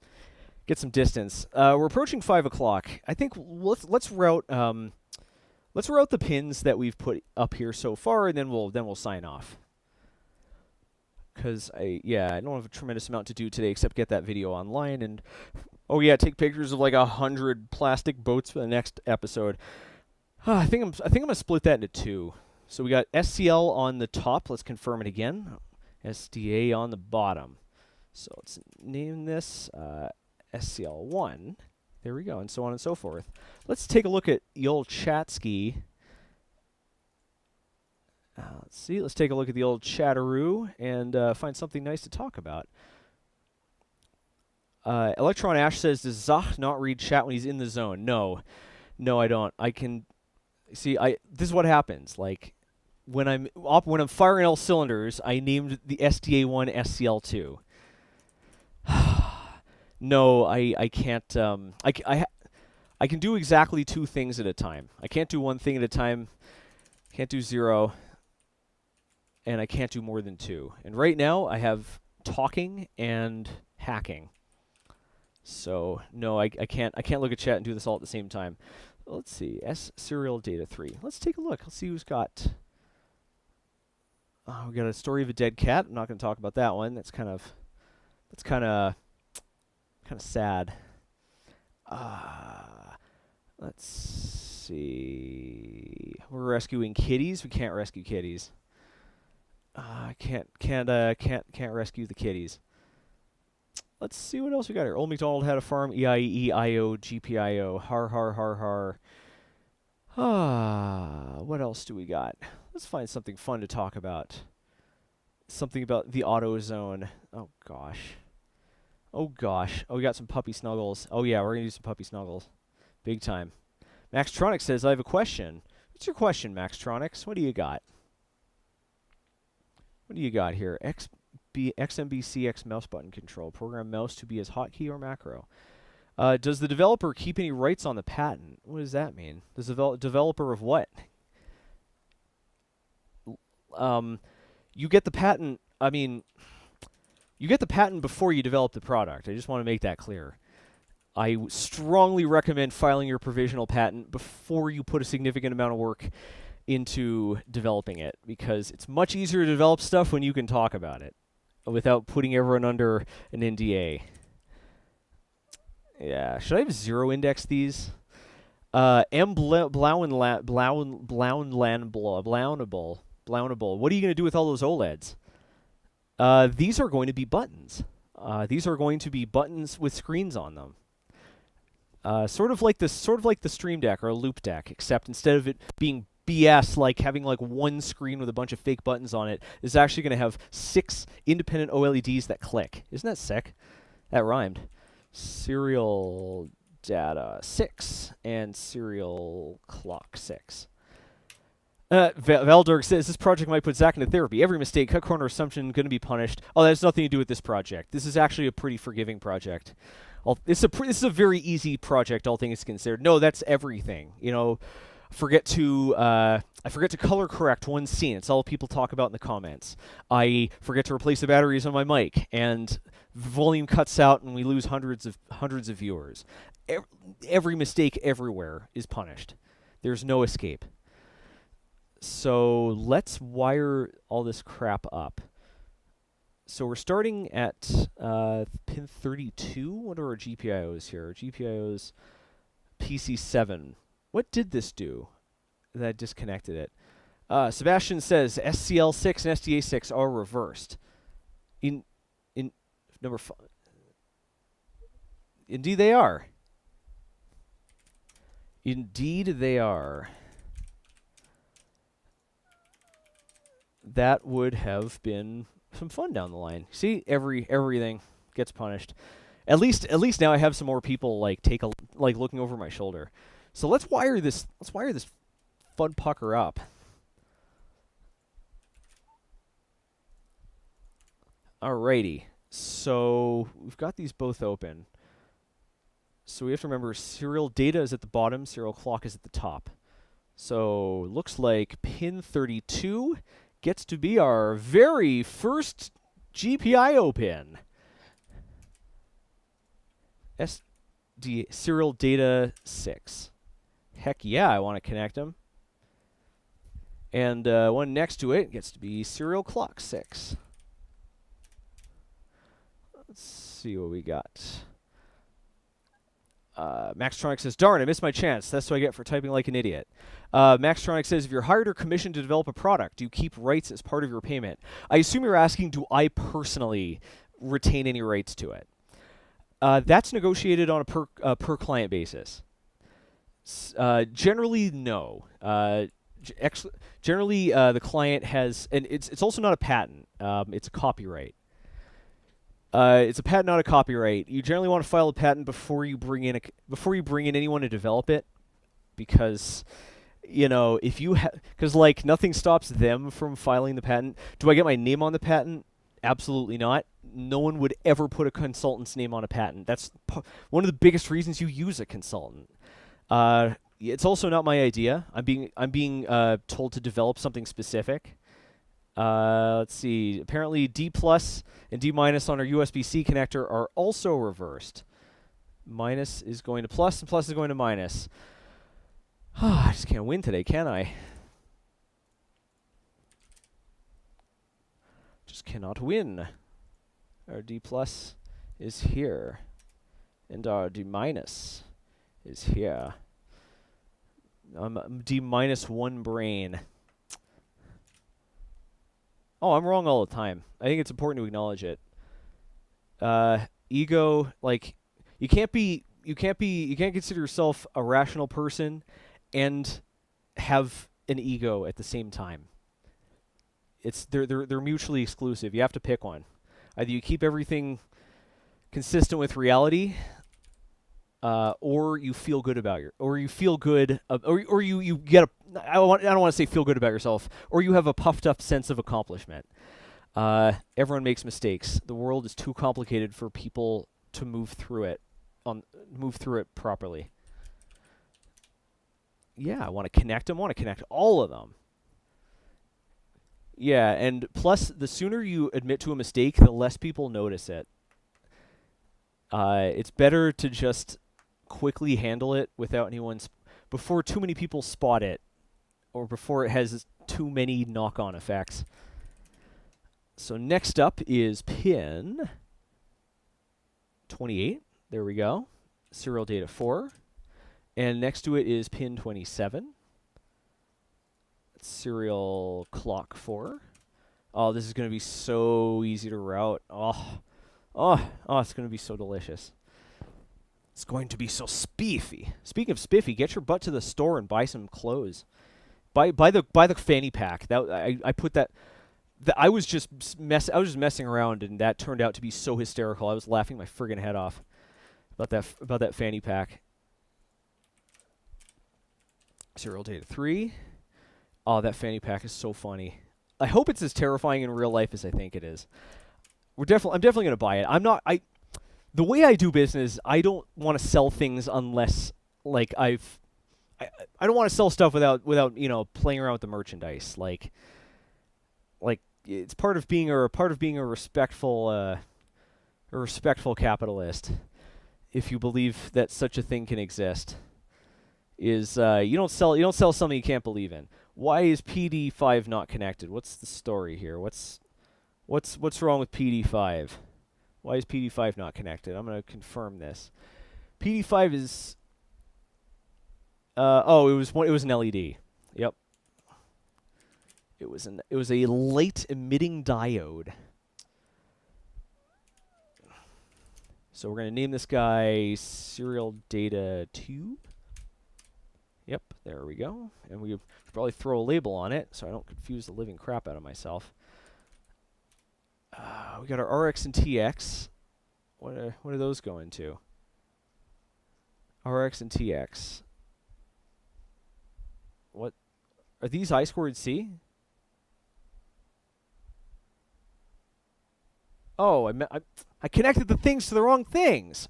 distance. We're approaching 5 o'clock. I think let's route the pins that we've put up here so far, and then we'll sign off. Because I don't have a tremendous amount to do today except get that video online and take pictures of like 100 plastic boats for the next episode. I think I'm gonna split that into 2. So we got SCL on the top. Let's confirm it again. SDA on the bottom. So let's name this SCL1. There we go, and so on and so forth. Let's take a look at the old Chatsky. Let's see. Let's take a look at the old Chatteroo and find something nice to talk about. Electron Ash says, does Zack not read chat when he's in the zone? No, I don't. I can see. This is what happens. Like when I'm firing all cylinders, I named the SDA1 SCL2. No, I can't. I can do exactly 2 things at a time. I can't do 1 thing at a time. Can't do 0. And I can't do more than 2. And right now I have talking and hacking. So no, I can't look at chat and do this all at the same time. Let's see. S serial data 3. Let's take a look. Let's see who's got. We got a story of a dead cat. I'm not going to talk about that one. That's kind of sad. Let's see. We're rescuing kitties. We can't rescue kitties. Can't rescue the kitties. Let's see what else we got here. Old MacDonald had a farm. E-I-E-I-O, GPIO. Har, har, har, har. What else do we got? Let's find something fun to talk about. Something about the AutoZone. Oh, gosh. Oh, gosh. Oh, we got some puppy snuggles. Oh, yeah, we're going to do some puppy snuggles. Big time. Maxtronics says, I have a question. What's your question, Maxtronics? What do you got? What do you got here? XMBCX mouse button control. Program mouse to be as hotkey or macro. Does the developer keep any rights on the patent? What does that mean? Does the developer of what? You get the patent. I mean, you get the patent before you develop the product. I just want to make that clear. I strongly recommend filing your provisional patent before you put a significant amount of work into developing it, because it's much easier to develop stuff when you can talk about it without putting everyone under an NDA. Yeah, should I have 0 index these? Blownable. What are you going to do with all those OLEDs? These are going to be buttons. These are going to be buttons with screens on them. Sort of like the Stream Deck or a Loop Deck, except instead of it being BS, like having like 1 screen with a bunch of fake buttons on it, is actually going to have 6 independent OLEDs that click. Isn't that sick? That rhymed. Serial data 6 and serial clock 6. Valdurg says, this project might put Zack into therapy. Every mistake, cut corner assumption, going to be punished. Oh, that has nothing to do with this project. This is actually a pretty forgiving project. This is a very easy project, all things considered. No, that's everything. You know, I forget to color correct one scene. It's all people talk about in the comments. I forget to replace the batteries on my mic, and volume cuts out, and we lose hundreds of viewers. Every mistake everywhere is punished. There's no escape. So let's wire all this crap up. So we're starting at pin 32. What are our GPIOs here? GPIOs PC7. What did this do that disconnected it? Sebastian says SCL6 and SDA6 are reversed. In number 5. Indeed they are. Indeed they are. That would have been some fun down the line. See, everything gets punished. At least now I have some more people like looking over my shoulder. So let's wire this fun pucker up. Alrighty. So we've got these both open. So we have to remember serial data is at the bottom, serial clock is at the top. So looks like pin 32 gets to be our very first GPIO pin. Serial data 6. Heck yeah, I want to connect them. And one next to it gets to be serial clock 6. Let's see what we got. Maxtronic says, darn, I missed my chance. That's what I get for typing like an idiot. Maxtronic says, if you're hired or commissioned to develop a product, do you keep rights as part of your payment? I assume you're asking, do I personally retain any rights to it? That's negotiated on a per client basis. Generally, no. Generally, the client has, and it's also not a patent. It's a copyright. It's a patent, not a copyright. You generally want to file a patent before you bring in anyone to develop it, because you know because like nothing stops them from filing the patent. Do I get my name on the patent? Absolutely not. No one would ever put a consultant's name on a patent. That's one of the biggest reasons you use a consultant. It's also not my idea. I'm being told to develop something specific. Let's see. Apparently, D plus and D minus on our USB-C connector are also reversed. Minus is going to plus, and plus is going to minus. I just can't win today, can I? Just cannot win. Our D plus is here, and our D minus is here. I'm D minus 1 brain. Oh, I'm wrong all the time. I think it's important to acknowledge it. Ego, like, you can't consider yourself a rational person and have an ego at the same time. They're mutually exclusive. You have to pick one. Either you keep everything consistent with reality, or you feel good about or you get a. I don't want to say feel good about yourself, or you have a puffed up sense of accomplishment. Everyone makes mistakes. The world is too complicated for people to move through it properly. Yeah, I want to connect them. I want to connect all of them. Yeah, and plus, the sooner you admit to a mistake, the less people notice it. It's better to just quickly handle it without before too many people spot it, or before it has too many knock-on effects. So next up is pin 28. There we go. Serial data 4. And next to it is pin 27. Serial clock 4. Oh, this is going to be so easy to route. Oh, it's going to be so delicious. It's going to be so spiffy. Speaking of spiffy, get your butt to the store and buy some clothes. Buy the fanny pack. That I put that. I was just messing around, and that turned out to be so hysterical. I was laughing my friggin' head off about that fanny pack. Serial data 3. Oh, that fanny pack is so funny. I hope it's as terrifying in real life as I think it is. I'm definitely going to buy it. The way I do business, I don't want to sell things unless, like, I don't want to sell stuff without playing around with the merchandise. Like it's part of being a respectful capitalist. If you believe that such a thing can exist, is you don't sell something you can't believe in. Why is PD5 not connected? What's the story here? What's wrong with PD5? Why is PD5 not connected? I'm going to confirm this. PD5 is it was an LED. Yep. It was a late emitting diode. So we're going to name this guy serial data 2. Yep, there we go. And we should probably throw a label on it so I don't confuse the living crap out of myself. We got our RX and TX. What are those going to? RX and TX. What are these I squared C? Oh, I connected the things to the wrong things.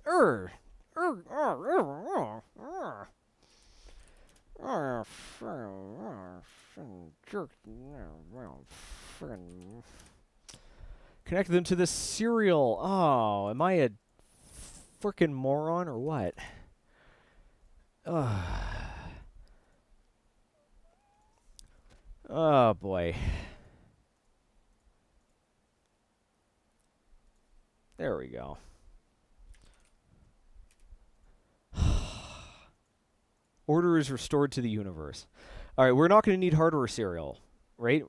Connected them to the serial. Oh, am I a frickin' moron or what? Oh boy. There we go. Order is restored to the universe. All right, we're not going to need hardware serial, right?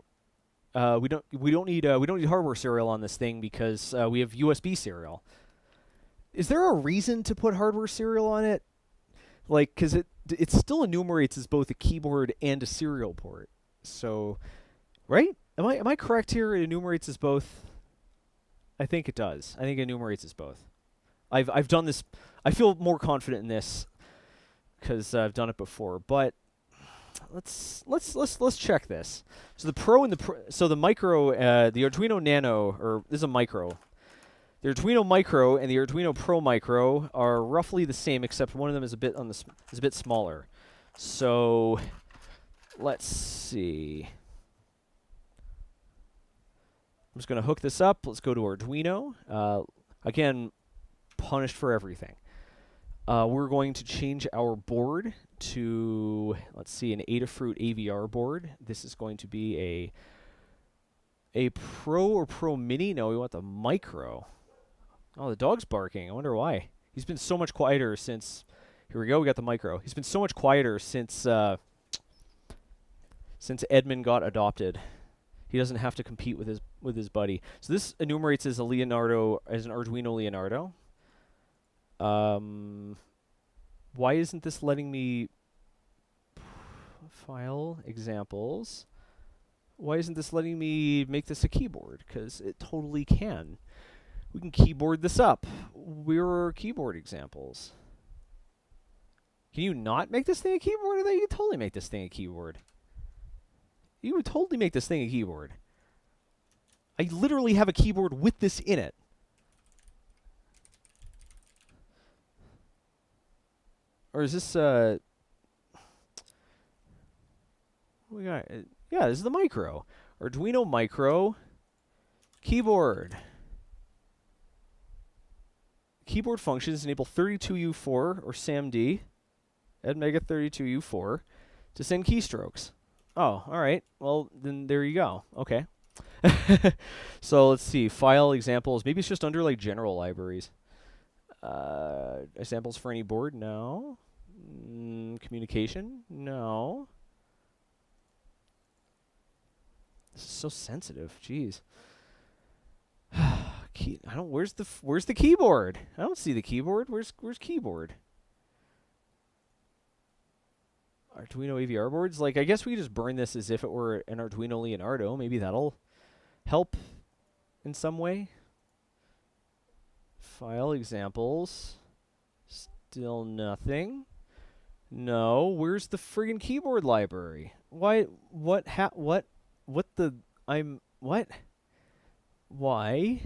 We don't need hardware serial on this thing because we have USB serial. Is there a reason to put hardware serial on it? Like, because it still enumerates as both a keyboard and a serial port. So, right? Am I correct here? It enumerates as both. I think it does. I think it enumerates as both. I've done this. I feel more confident in this because I've done it before. But let's check this. So the Pro and the Micro, the Arduino Nano, or this is a Micro. The Arduino Micro and the Arduino Pro Micro are roughly the same, except one of them is a bit smaller. So let's see. I'm just going to hook this up. Let's go to Arduino. Again, punished for everything. We're going to change our board to, let's see, an Adafruit AVR board. This is going to be a Pro or Pro Mini. No, we want the Micro. Oh, the dog's barking. I wonder why. He's been so much quieter since... Here we go. We got the Micro. He's been so much quieter since Edmund got adopted. He doesn't have to compete with his buddy. So this enumerates as an Arduino Leonardo. Why isn't this letting me file examples? Why isn't this letting me make this a keyboard? Because it totally can. We can keyboard this up. Where are keyboard examples? Can you not make this thing a keyboard? Or you can totally make this thing a keyboard. You would totally make this thing a keyboard. I literally have a keyboard with this in it. Or is this, we got, yeah, this is the Micro. Arduino Micro keyboard. Keyboard functions enable 32U4 or SAMD, Edmega 32U4, to send keystrokes. Oh, all right. Well, then there you go. Okay. So let's see. File examples. Maybe it's just under like general libraries. Examples for any board? No. Communication? No. This is so sensitive. Jeez. I don't. Where's the keyboard? I don't see the keyboard. Where's keyboard? Arduino AVR boards? Like, I guess we could just burn this as if it were an Arduino Leonardo. Maybe that'll help in some way. File examples. Still nothing. No. Where's the friggin' keyboard library? Why? What? What? What the? What? Why?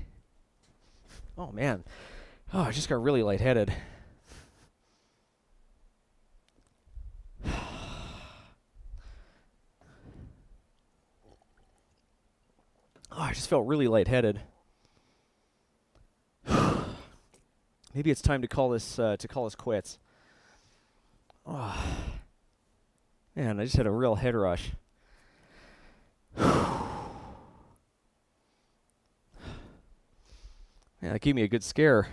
Oh, man. Oh, I just got really lightheaded. Oh, I just felt really lightheaded. Maybe it's time to call this quits. Oh, man, I just had a real head rush. Yeah, that gave me a good scare.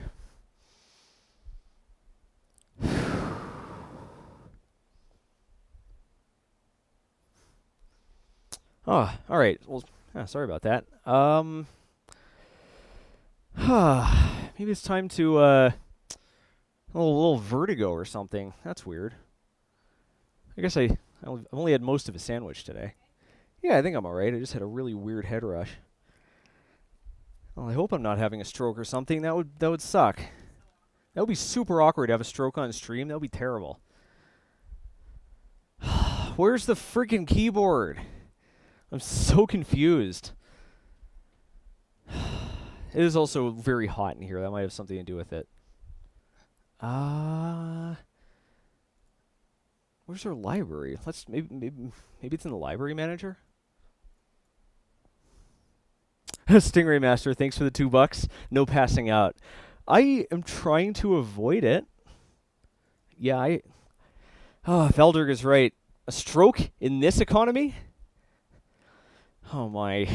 Oh, all right. Well, sorry about that. Maybe it's time to a little vertigo or something. That's weird. I guess I've only had most of a sandwich today. Yeah, I think I'm all right. I just had a really weird head rush. Well, I hope I'm not having a stroke or something. That would suck. That would be super awkward to have a stroke on stream. That would be terrible. Where's the freaking keyboard? I'm so confused. It is also very hot in here. That might have something to do with it. Where's our library? Let's maybe it's in the library manager. Stingray Master, thanks for the $2. No passing out. I am trying to avoid it. Yeah, Velderg is right. A stroke in this economy? Oh my.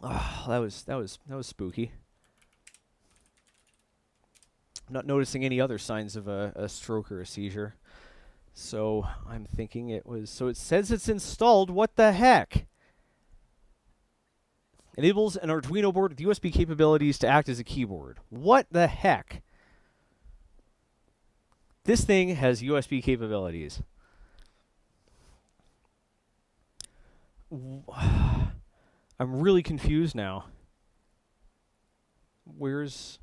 Oh, that was spooky. I'm not noticing any other signs of a stroke or a seizure. So I'm thinking it was. So it says it's installed. What the heck? Enables an Arduino board with USB capabilities to act as a keyboard. What the heck? This thing has USB capabilities. I'm really confused now. Where is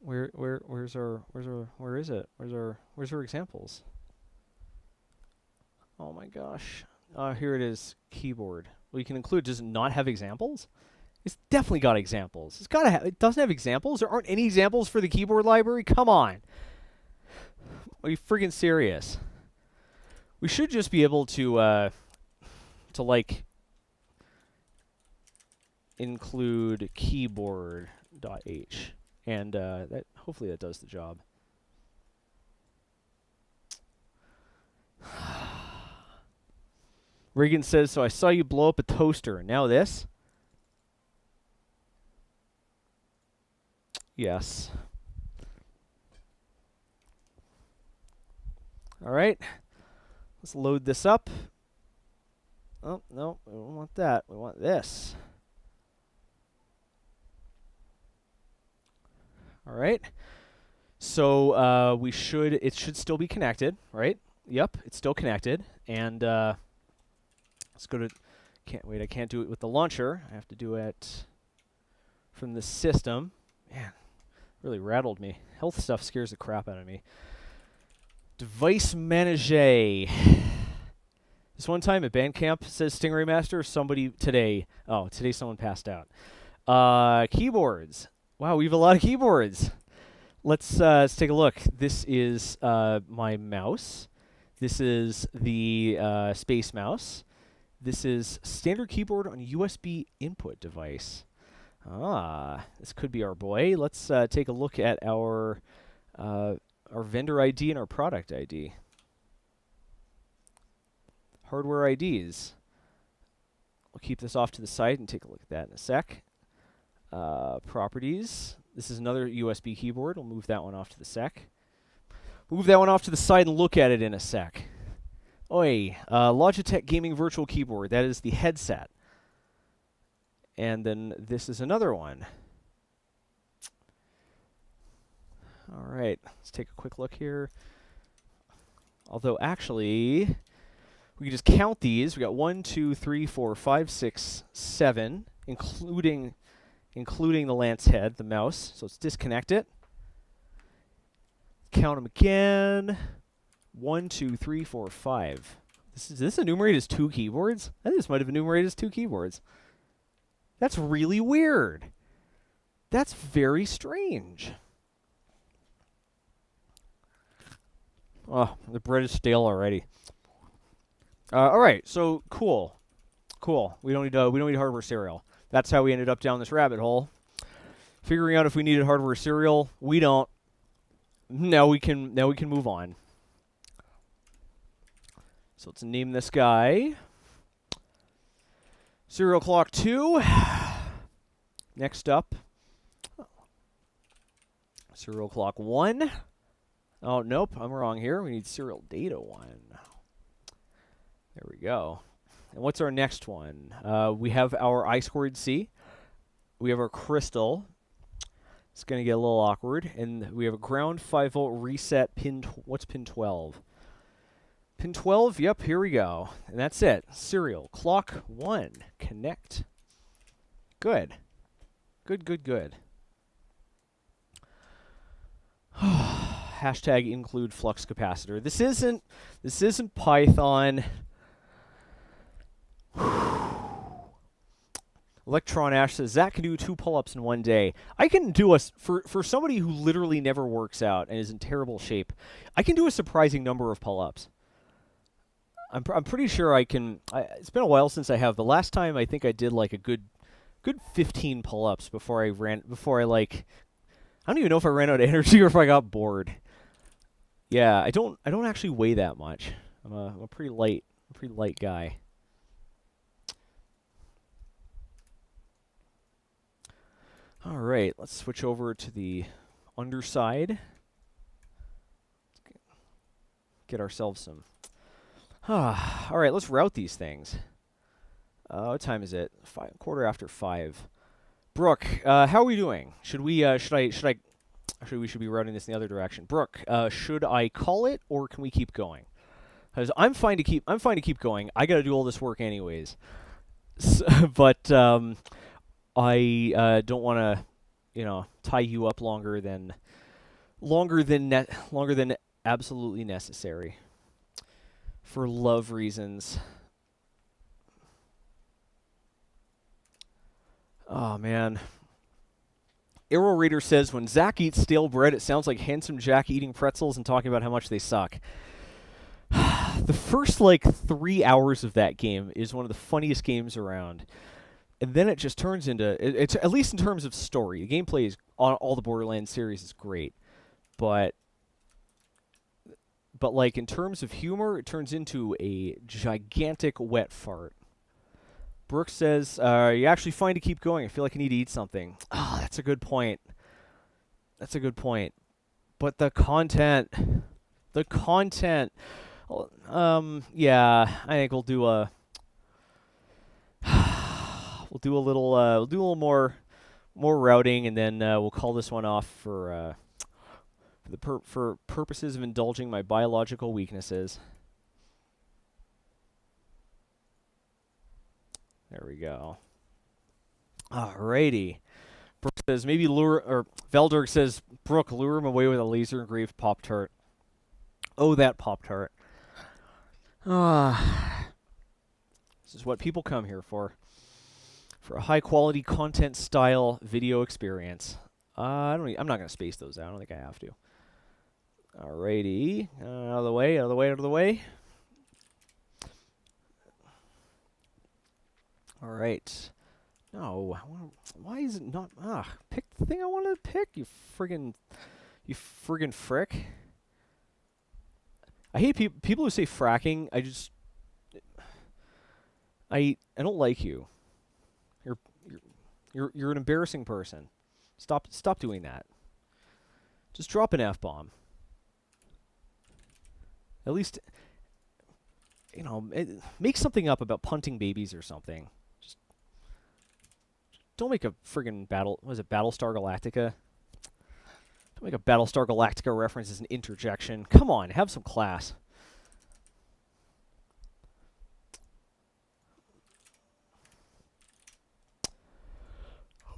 our examples? Oh my gosh. Here it is. Keyboard. Well, you can include. Does it not have examples? It's definitely got examples. It's gotta have. It doesn't have examples. There aren't any examples for the keyboard library. Come on. Are you freaking serious? We should just be able to like include keyboard.h, and that hopefully that does the job. Reagan says, so I saw you blow up a toaster. Now this? Yes. All right. Let's load this up. Oh, no, we don't want that. We want this. All right. So it should still be connected, right? Yep, it's still connected. And let's go to, I can't do it with the launcher. I have to do it from the system. Man, really rattled me. Health stuff scares the crap out of me. Device manager. This one time at Bandcamp says Stingray Master. Somebody today. Oh, today someone passed out. Keyboards. Wow, we have a lot of keyboards. Let's take a look. This is my mouse. This is the Space Mouse. This is standard keyboard on USB input device. This could be our boy. Let's take a look at our vendor ID and our product ID. Hardware IDs. We'll keep this off to the side and take a look at that in a sec. Properties. This is another USB keyboard. We'll move that one off to the sec. Move that one off to the side and look at it in a sec. Oi, Logitech Gaming Virtual Keyboard. That is the headset. And then this is another one. All right, let's take a quick look here. Although actually, we can just count these. We got 1, 2, 3, 4, 5, 6, 7, including the lance head, the mouse. So let's disconnect it. Count them again. 1, 2, 3, 4, 5. Is this enumerated as 2 keyboards? I think this might have enumerated as 2 keyboards. That's really weird. That's very strange. Oh, the bread is stale already. All right, so cool. We don't need hardware serial. That's how we ended up down this rabbit hole. Figuring out if we needed hardware serial. We don't. Now we can move on. So let's name this guy Serial Clock 2. Next up, Serial Clock 1. Oh, nope, I'm wrong here. We need Serial Data 1. There we go. And what's our next one? We have our I2C. We have our crystal. It's going to get a little awkward. And we have a ground 5-volt reset pin. What's pin 12? Pin 12, yep, here we go. And that's it. Serial Clock 1. Connect. Good. Good. Hashtag include flux capacitor. This isn't Python. Electron Ash says Zack can do 2 pull-ups in 1 day. I can do for somebody who literally never works out and is in terrible shape. I can do a surprising number of pull-ups. I'm pretty sure I can. It's been a while since I have. The last time I think I did like a good 15 pull-ups before I like. I don't even know if I ran out of energy or if I got bored. Yeah, I don't actually weigh that much. I'm a pretty light guy. All right, let's switch over to the underside. Get ourselves some. All right, let's route these things. What time is it? 5:15. Brooke, how are we doing? Should we? Actually, we should be routing this in the other direction. Brooke, should I call it or can we keep going? Because I'm fine to keep going. I got to do all this work anyways. But I don't want to, tie you up longer than absolutely necessary for love reasons. Oh, man. Arrow Raider says, when Zack eats stale bread, it sounds like Handsome Jack eating pretzels and talking about how much they suck. The first, 3 hours of that game is one of the funniest games around. And then it just turns into, it's at least in terms of story. The gameplay is on all the Borderlands series is great. But in terms of humor, it turns into a gigantic wet fart. Brooks says, you actually fine to keep going. I feel like I need to eat something. Oh, that's a good point. That's a good point. But the content. Yeah, I think we'll do a little more routing, and then we'll call this one off for purposes of indulging my biological weaknesses. There we go. Alrighty. Brooke says, maybe lure, or Veldorg says, Brooke, lure him away with a laser engraved Pop-Tart. Oh, that Pop-Tart. This is what people come here for. For a high quality content style video experience. I'm not going to space those out. I don't think I have to. Alrighty. Out of the way. All right. No, why is it not? Pick the thing I wanted to pick. You friggin' frick. I hate people who say fracking. I don't like you. You're an embarrassing person. Stop doing that. Just drop an F-bomb. At least, make something up about punting babies or something. Don't make a friggin' Battlestar Galactica? Don't make a Battlestar Galactica reference as an interjection. Come on, have some class.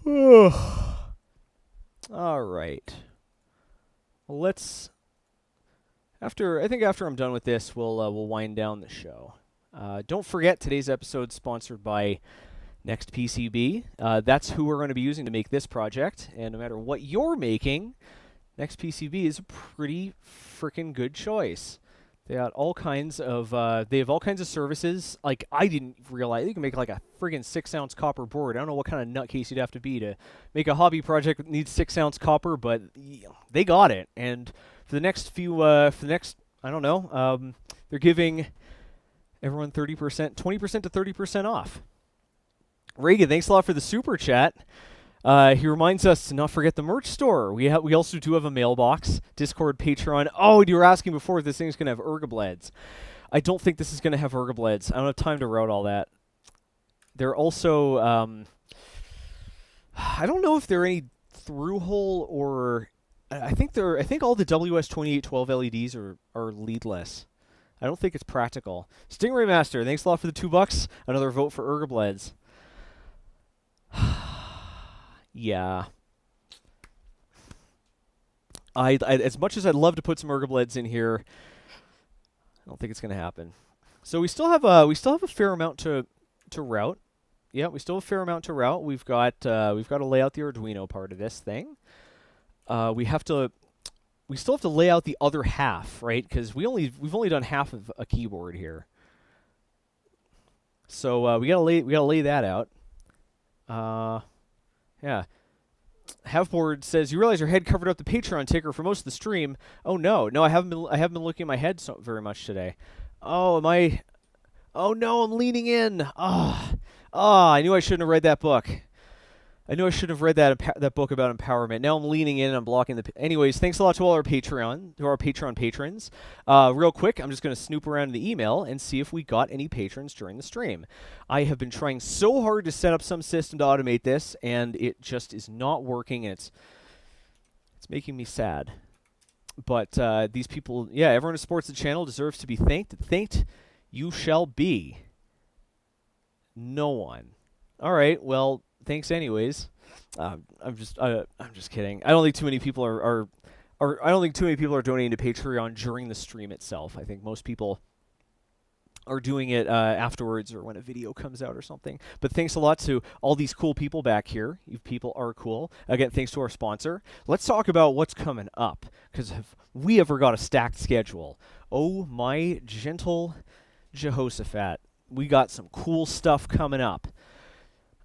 All right. Well, let's. I think after I'm done with this, we'll wind down the show. Don't forget, today's episode is sponsored by Next PCB. That's who we're going to be using to make this project. And no matter what you're making, Next PCB is a pretty freaking good choice. They got all kinds of services. Like, I didn't realize you can make like a friggin' 6-ounce copper board. I don't know what kind of nutcase you'd have to be to make a hobby project that needs 6-ounce copper, but they got it. And for the next I don't know, they're giving everyone 20% to 30% off. Reagan, thanks a lot for the super chat. He reminds us to not forget the merch store. We also do have a mailbox, Discord, Patreon. Oh, you were asking before if this thing's going to have ergobleds. I don't think this is going to have ergobleds. I don't have time to route all that. They're also, I don't know if they're any through-hole or, I think all the WS2812 LEDs are leadless. I don't think it's practical. Stingray Master, thanks a lot for the $2. Another vote for ergobleds. Yeah. I as much as I'd love to put some ergobleds in here, I don't think it's going to happen. So we still have a fair amount to route. Yeah, we still have a fair amount to route. We've got to lay out the Arduino part of this thing. We still have to lay out the other half, right? Because we've only done half of a keyboard here. So we gotta lay that out. Yeah. Halfboard says, you realize your head covered up the Patreon ticker for most of the stream. Oh no, I haven't been looking at my head so very much today. Oh, oh no, I'm leaning in. I knew I shouldn't have read that book. I knew I should have read that book about empowerment. Now I'm leaning in and I'm blocking the... Anyways, thanks a lot to all our Patreon patrons. Real quick, I'm just going to snoop around in the email and see if we got any patrons during the stream. I have been trying so hard to set up some system to automate this, and it just is not working, and it's making me sad. But these people... Yeah, everyone who supports the channel deserves to be thanked. Thanked you shall be. No one. All right, well... Thanks, anyways. I'm just kidding. I don't think too many people are donating to Patreon during the stream itself. I think most people or doing it afterwards or when a video comes out or something. But thanks a lot to all these cool people back here. You people are cool. Again, thanks to our sponsor. Let's talk about what's coming up, because have we ever got a stacked schedule? Oh, my gentle Jehoshaphat. We got some cool stuff coming up.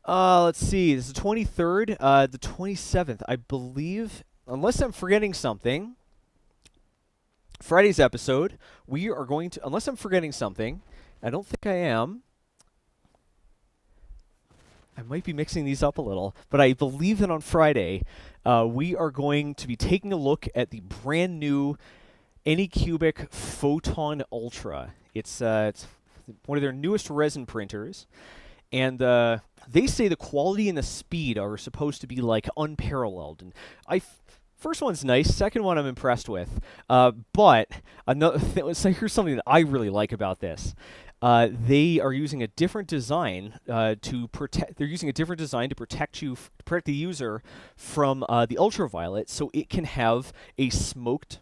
Let's see. This is the 23rd, the 27th, I believe. Unless I'm forgetting something, Friday's episode, we are going to, unless I'm forgetting something, I don't think I am. I might be mixing these up a little, but I believe that on Friday, we are going to be taking a look at the brand new Anycubic Photon Ultra. It's one of their newest resin printers, and they say the quality and the speed are supposed to be like unparalleled. And first one's nice. Second one I'm impressed with. But another so here's something that I really like about this. They are using a different design to protect. They're using a different design to protect the user from the ultraviolet, so it can have a smoked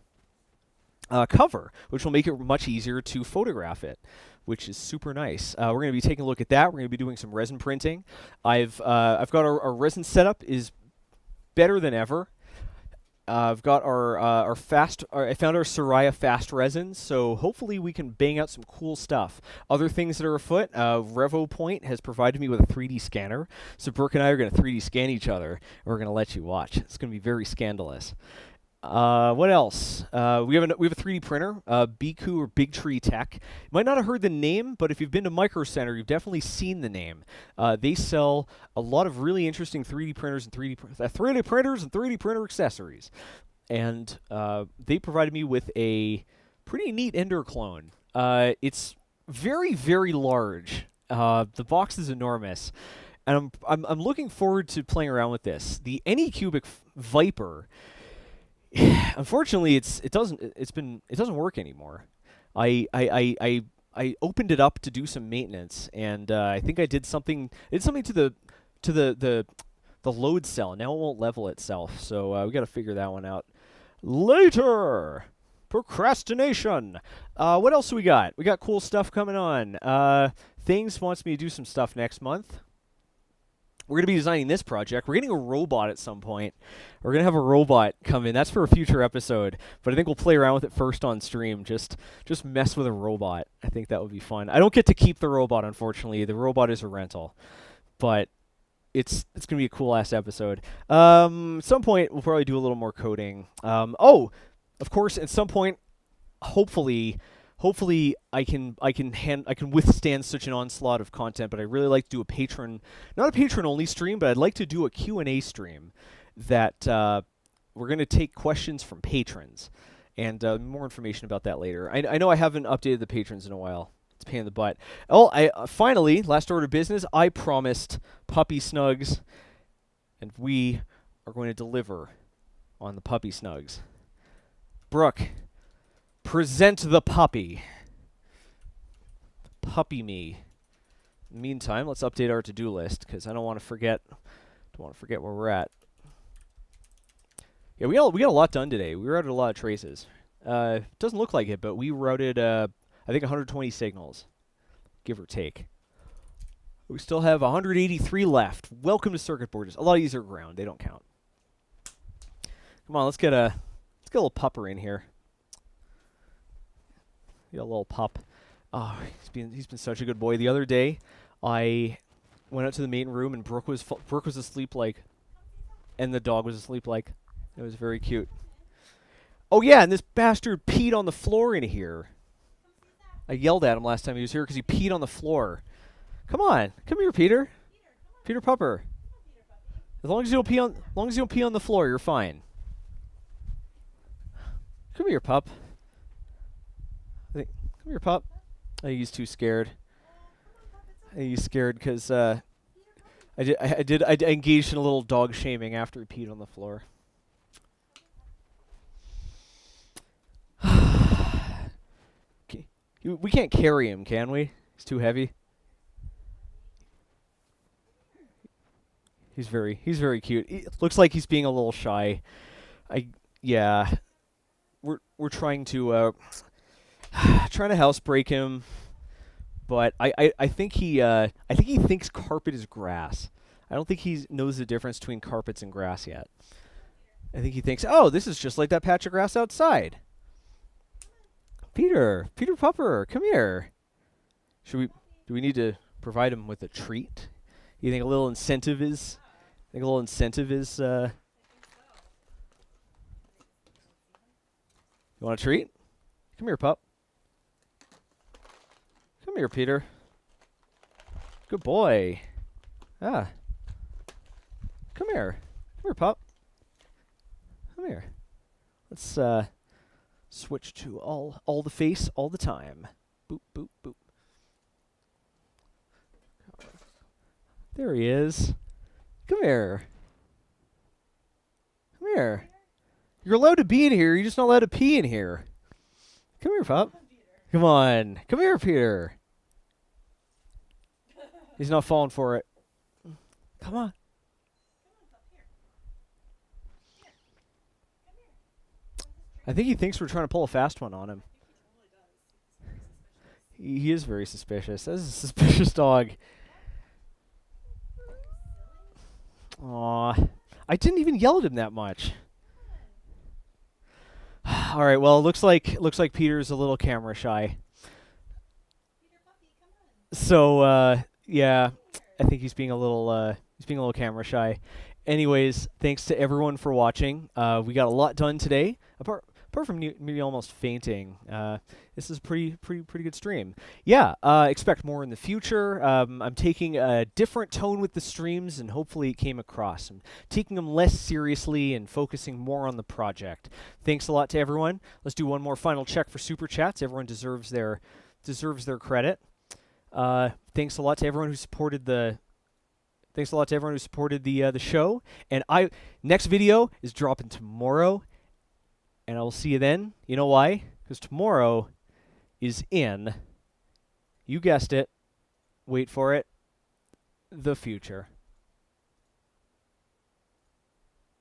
cover, which will make it much easier to photograph it, which is super nice. We're going to be taking a look at that. We're going to be doing some resin printing. I've got our resin setup is better than ever. I've got our fast. I found our Soraya fast resins, so hopefully we can bang out some cool stuff. Other things that are afoot. Revo Point has provided me with a 3D scanner, so Brooke and I are going to 3D scan each other, and we're going to let you watch. It's going to be very scandalous. What else? We have a 3D printer, Biku or Big Tree Tech. You might not have heard the name, but if you've been to Micro Center, you've definitely seen the name. They sell a lot of really interesting 3D printers and 3D printers and 3D printer accessories. And they provided me with a pretty neat Ender clone. It's very, very large. The box is enormous, and I'm looking forward to playing around with this. The Anycubic Viper. Unfortunately, it doesn't work anymore. I opened it up to do some maintenance, and I think I did something to the load cell. Now it won't level itself, so we got to figure that one out later. Procrastination. What else do we got? We got cool stuff coming on. Things wants me to do some stuff next month. We're going to be designing this project. We're getting a robot at some point. We're going to have a robot come in. That's for a future episode. But I think we'll play around with it first on stream. Just mess with a robot. I think that would be fun. I don't get to keep the robot, unfortunately. The robot is a rental. But it's going to be a cool-ass episode. At some point, we'll probably do a little more coding. Of course, at some point, hopefully I can withstand such an onslaught of content, but I really like to do not a patron only stream, but I'd like to do a Q&A stream that we're going to take questions from patrons, and more information about that later. I know I haven't updated the patrons in a while. It's a pain in the butt. Finally, last order of business, I promised Puppy Snugs, and we are going to deliver on the Puppy Snugs. Brooke, present the puppy. Puppy me. In the meantime, let's update our to-do list, because I don't want to forget where we're at. Yeah, we got a lot done today. We routed a lot of traces. Doesn't look like it, but we routed I think 120 signals, give or take. We still have 183 left. Welcome to circuit boards. A lot of these are ground. They don't count. Come on, let's get a little pupper in here. A little pup. Oh, he's been such a good boy. The other day, I went out to the main room and Brooke was asleep and the dog was asleep It was very cute. Oh yeah, and this bastard peed on the floor in here. I yelled at him last time he was here because he peed on the floor. Come on, come here, Peter. Peter Pupper. As long as you don't pee on the floor, you're fine. Come here, pup. Come here, pup. I think he's too scared. I think he's scared because I engaged in a little dog shaming after he peed on the floor. We can't carry him, can we? He's too heavy. He's very cute. He looks like he's being a little shy. Yeah. We're trying to housebreak him, but I think he thinks carpet is grass. I don't think he knows the difference between carpets and grass yet. I think he thinks, oh, this is just like that patch of grass outside. Peter Pupper, come here. Do we need to provide him with a treat? You think a little incentive is? You want a treat? Come here, pup. Come here, Peter. Good boy. Ah. Come here. Come here, pup. Come here. Let's switch to all the face all the time. Boop, boop, boop. There he is. Come here. Come here. You're allowed to be in here. You're just not allowed to pee in here. Come here, pup. Come on. Come here, Peter. He's not falling for it. Come on. I think he thinks we're trying to pull a fast one on him. He is very suspicious. That is a suspicious dog. Aw. I didn't even yell at him that much. All right, well, it looks like Peter's a little camera shy. So, yeah, I think he's being a little camera shy. Anyways, thanks to everyone for watching. We got a lot done today. Apart from me almost fainting, this is a pretty good stream. Yeah, expect more in the future. I'm taking a different tone with the streams, and hopefully it came across. I'm taking them less seriously and focusing more on the project. Thanks a lot to everyone. Let's do one more final check for super chats. Everyone deserves their credit. Thanks a lot to everyone who supported the. Thanks a lot to everyone who supported the show. And next video is dropping tomorrow. And I will see you then. You know why? Because tomorrow is in, you guessed it, wait for it, the future.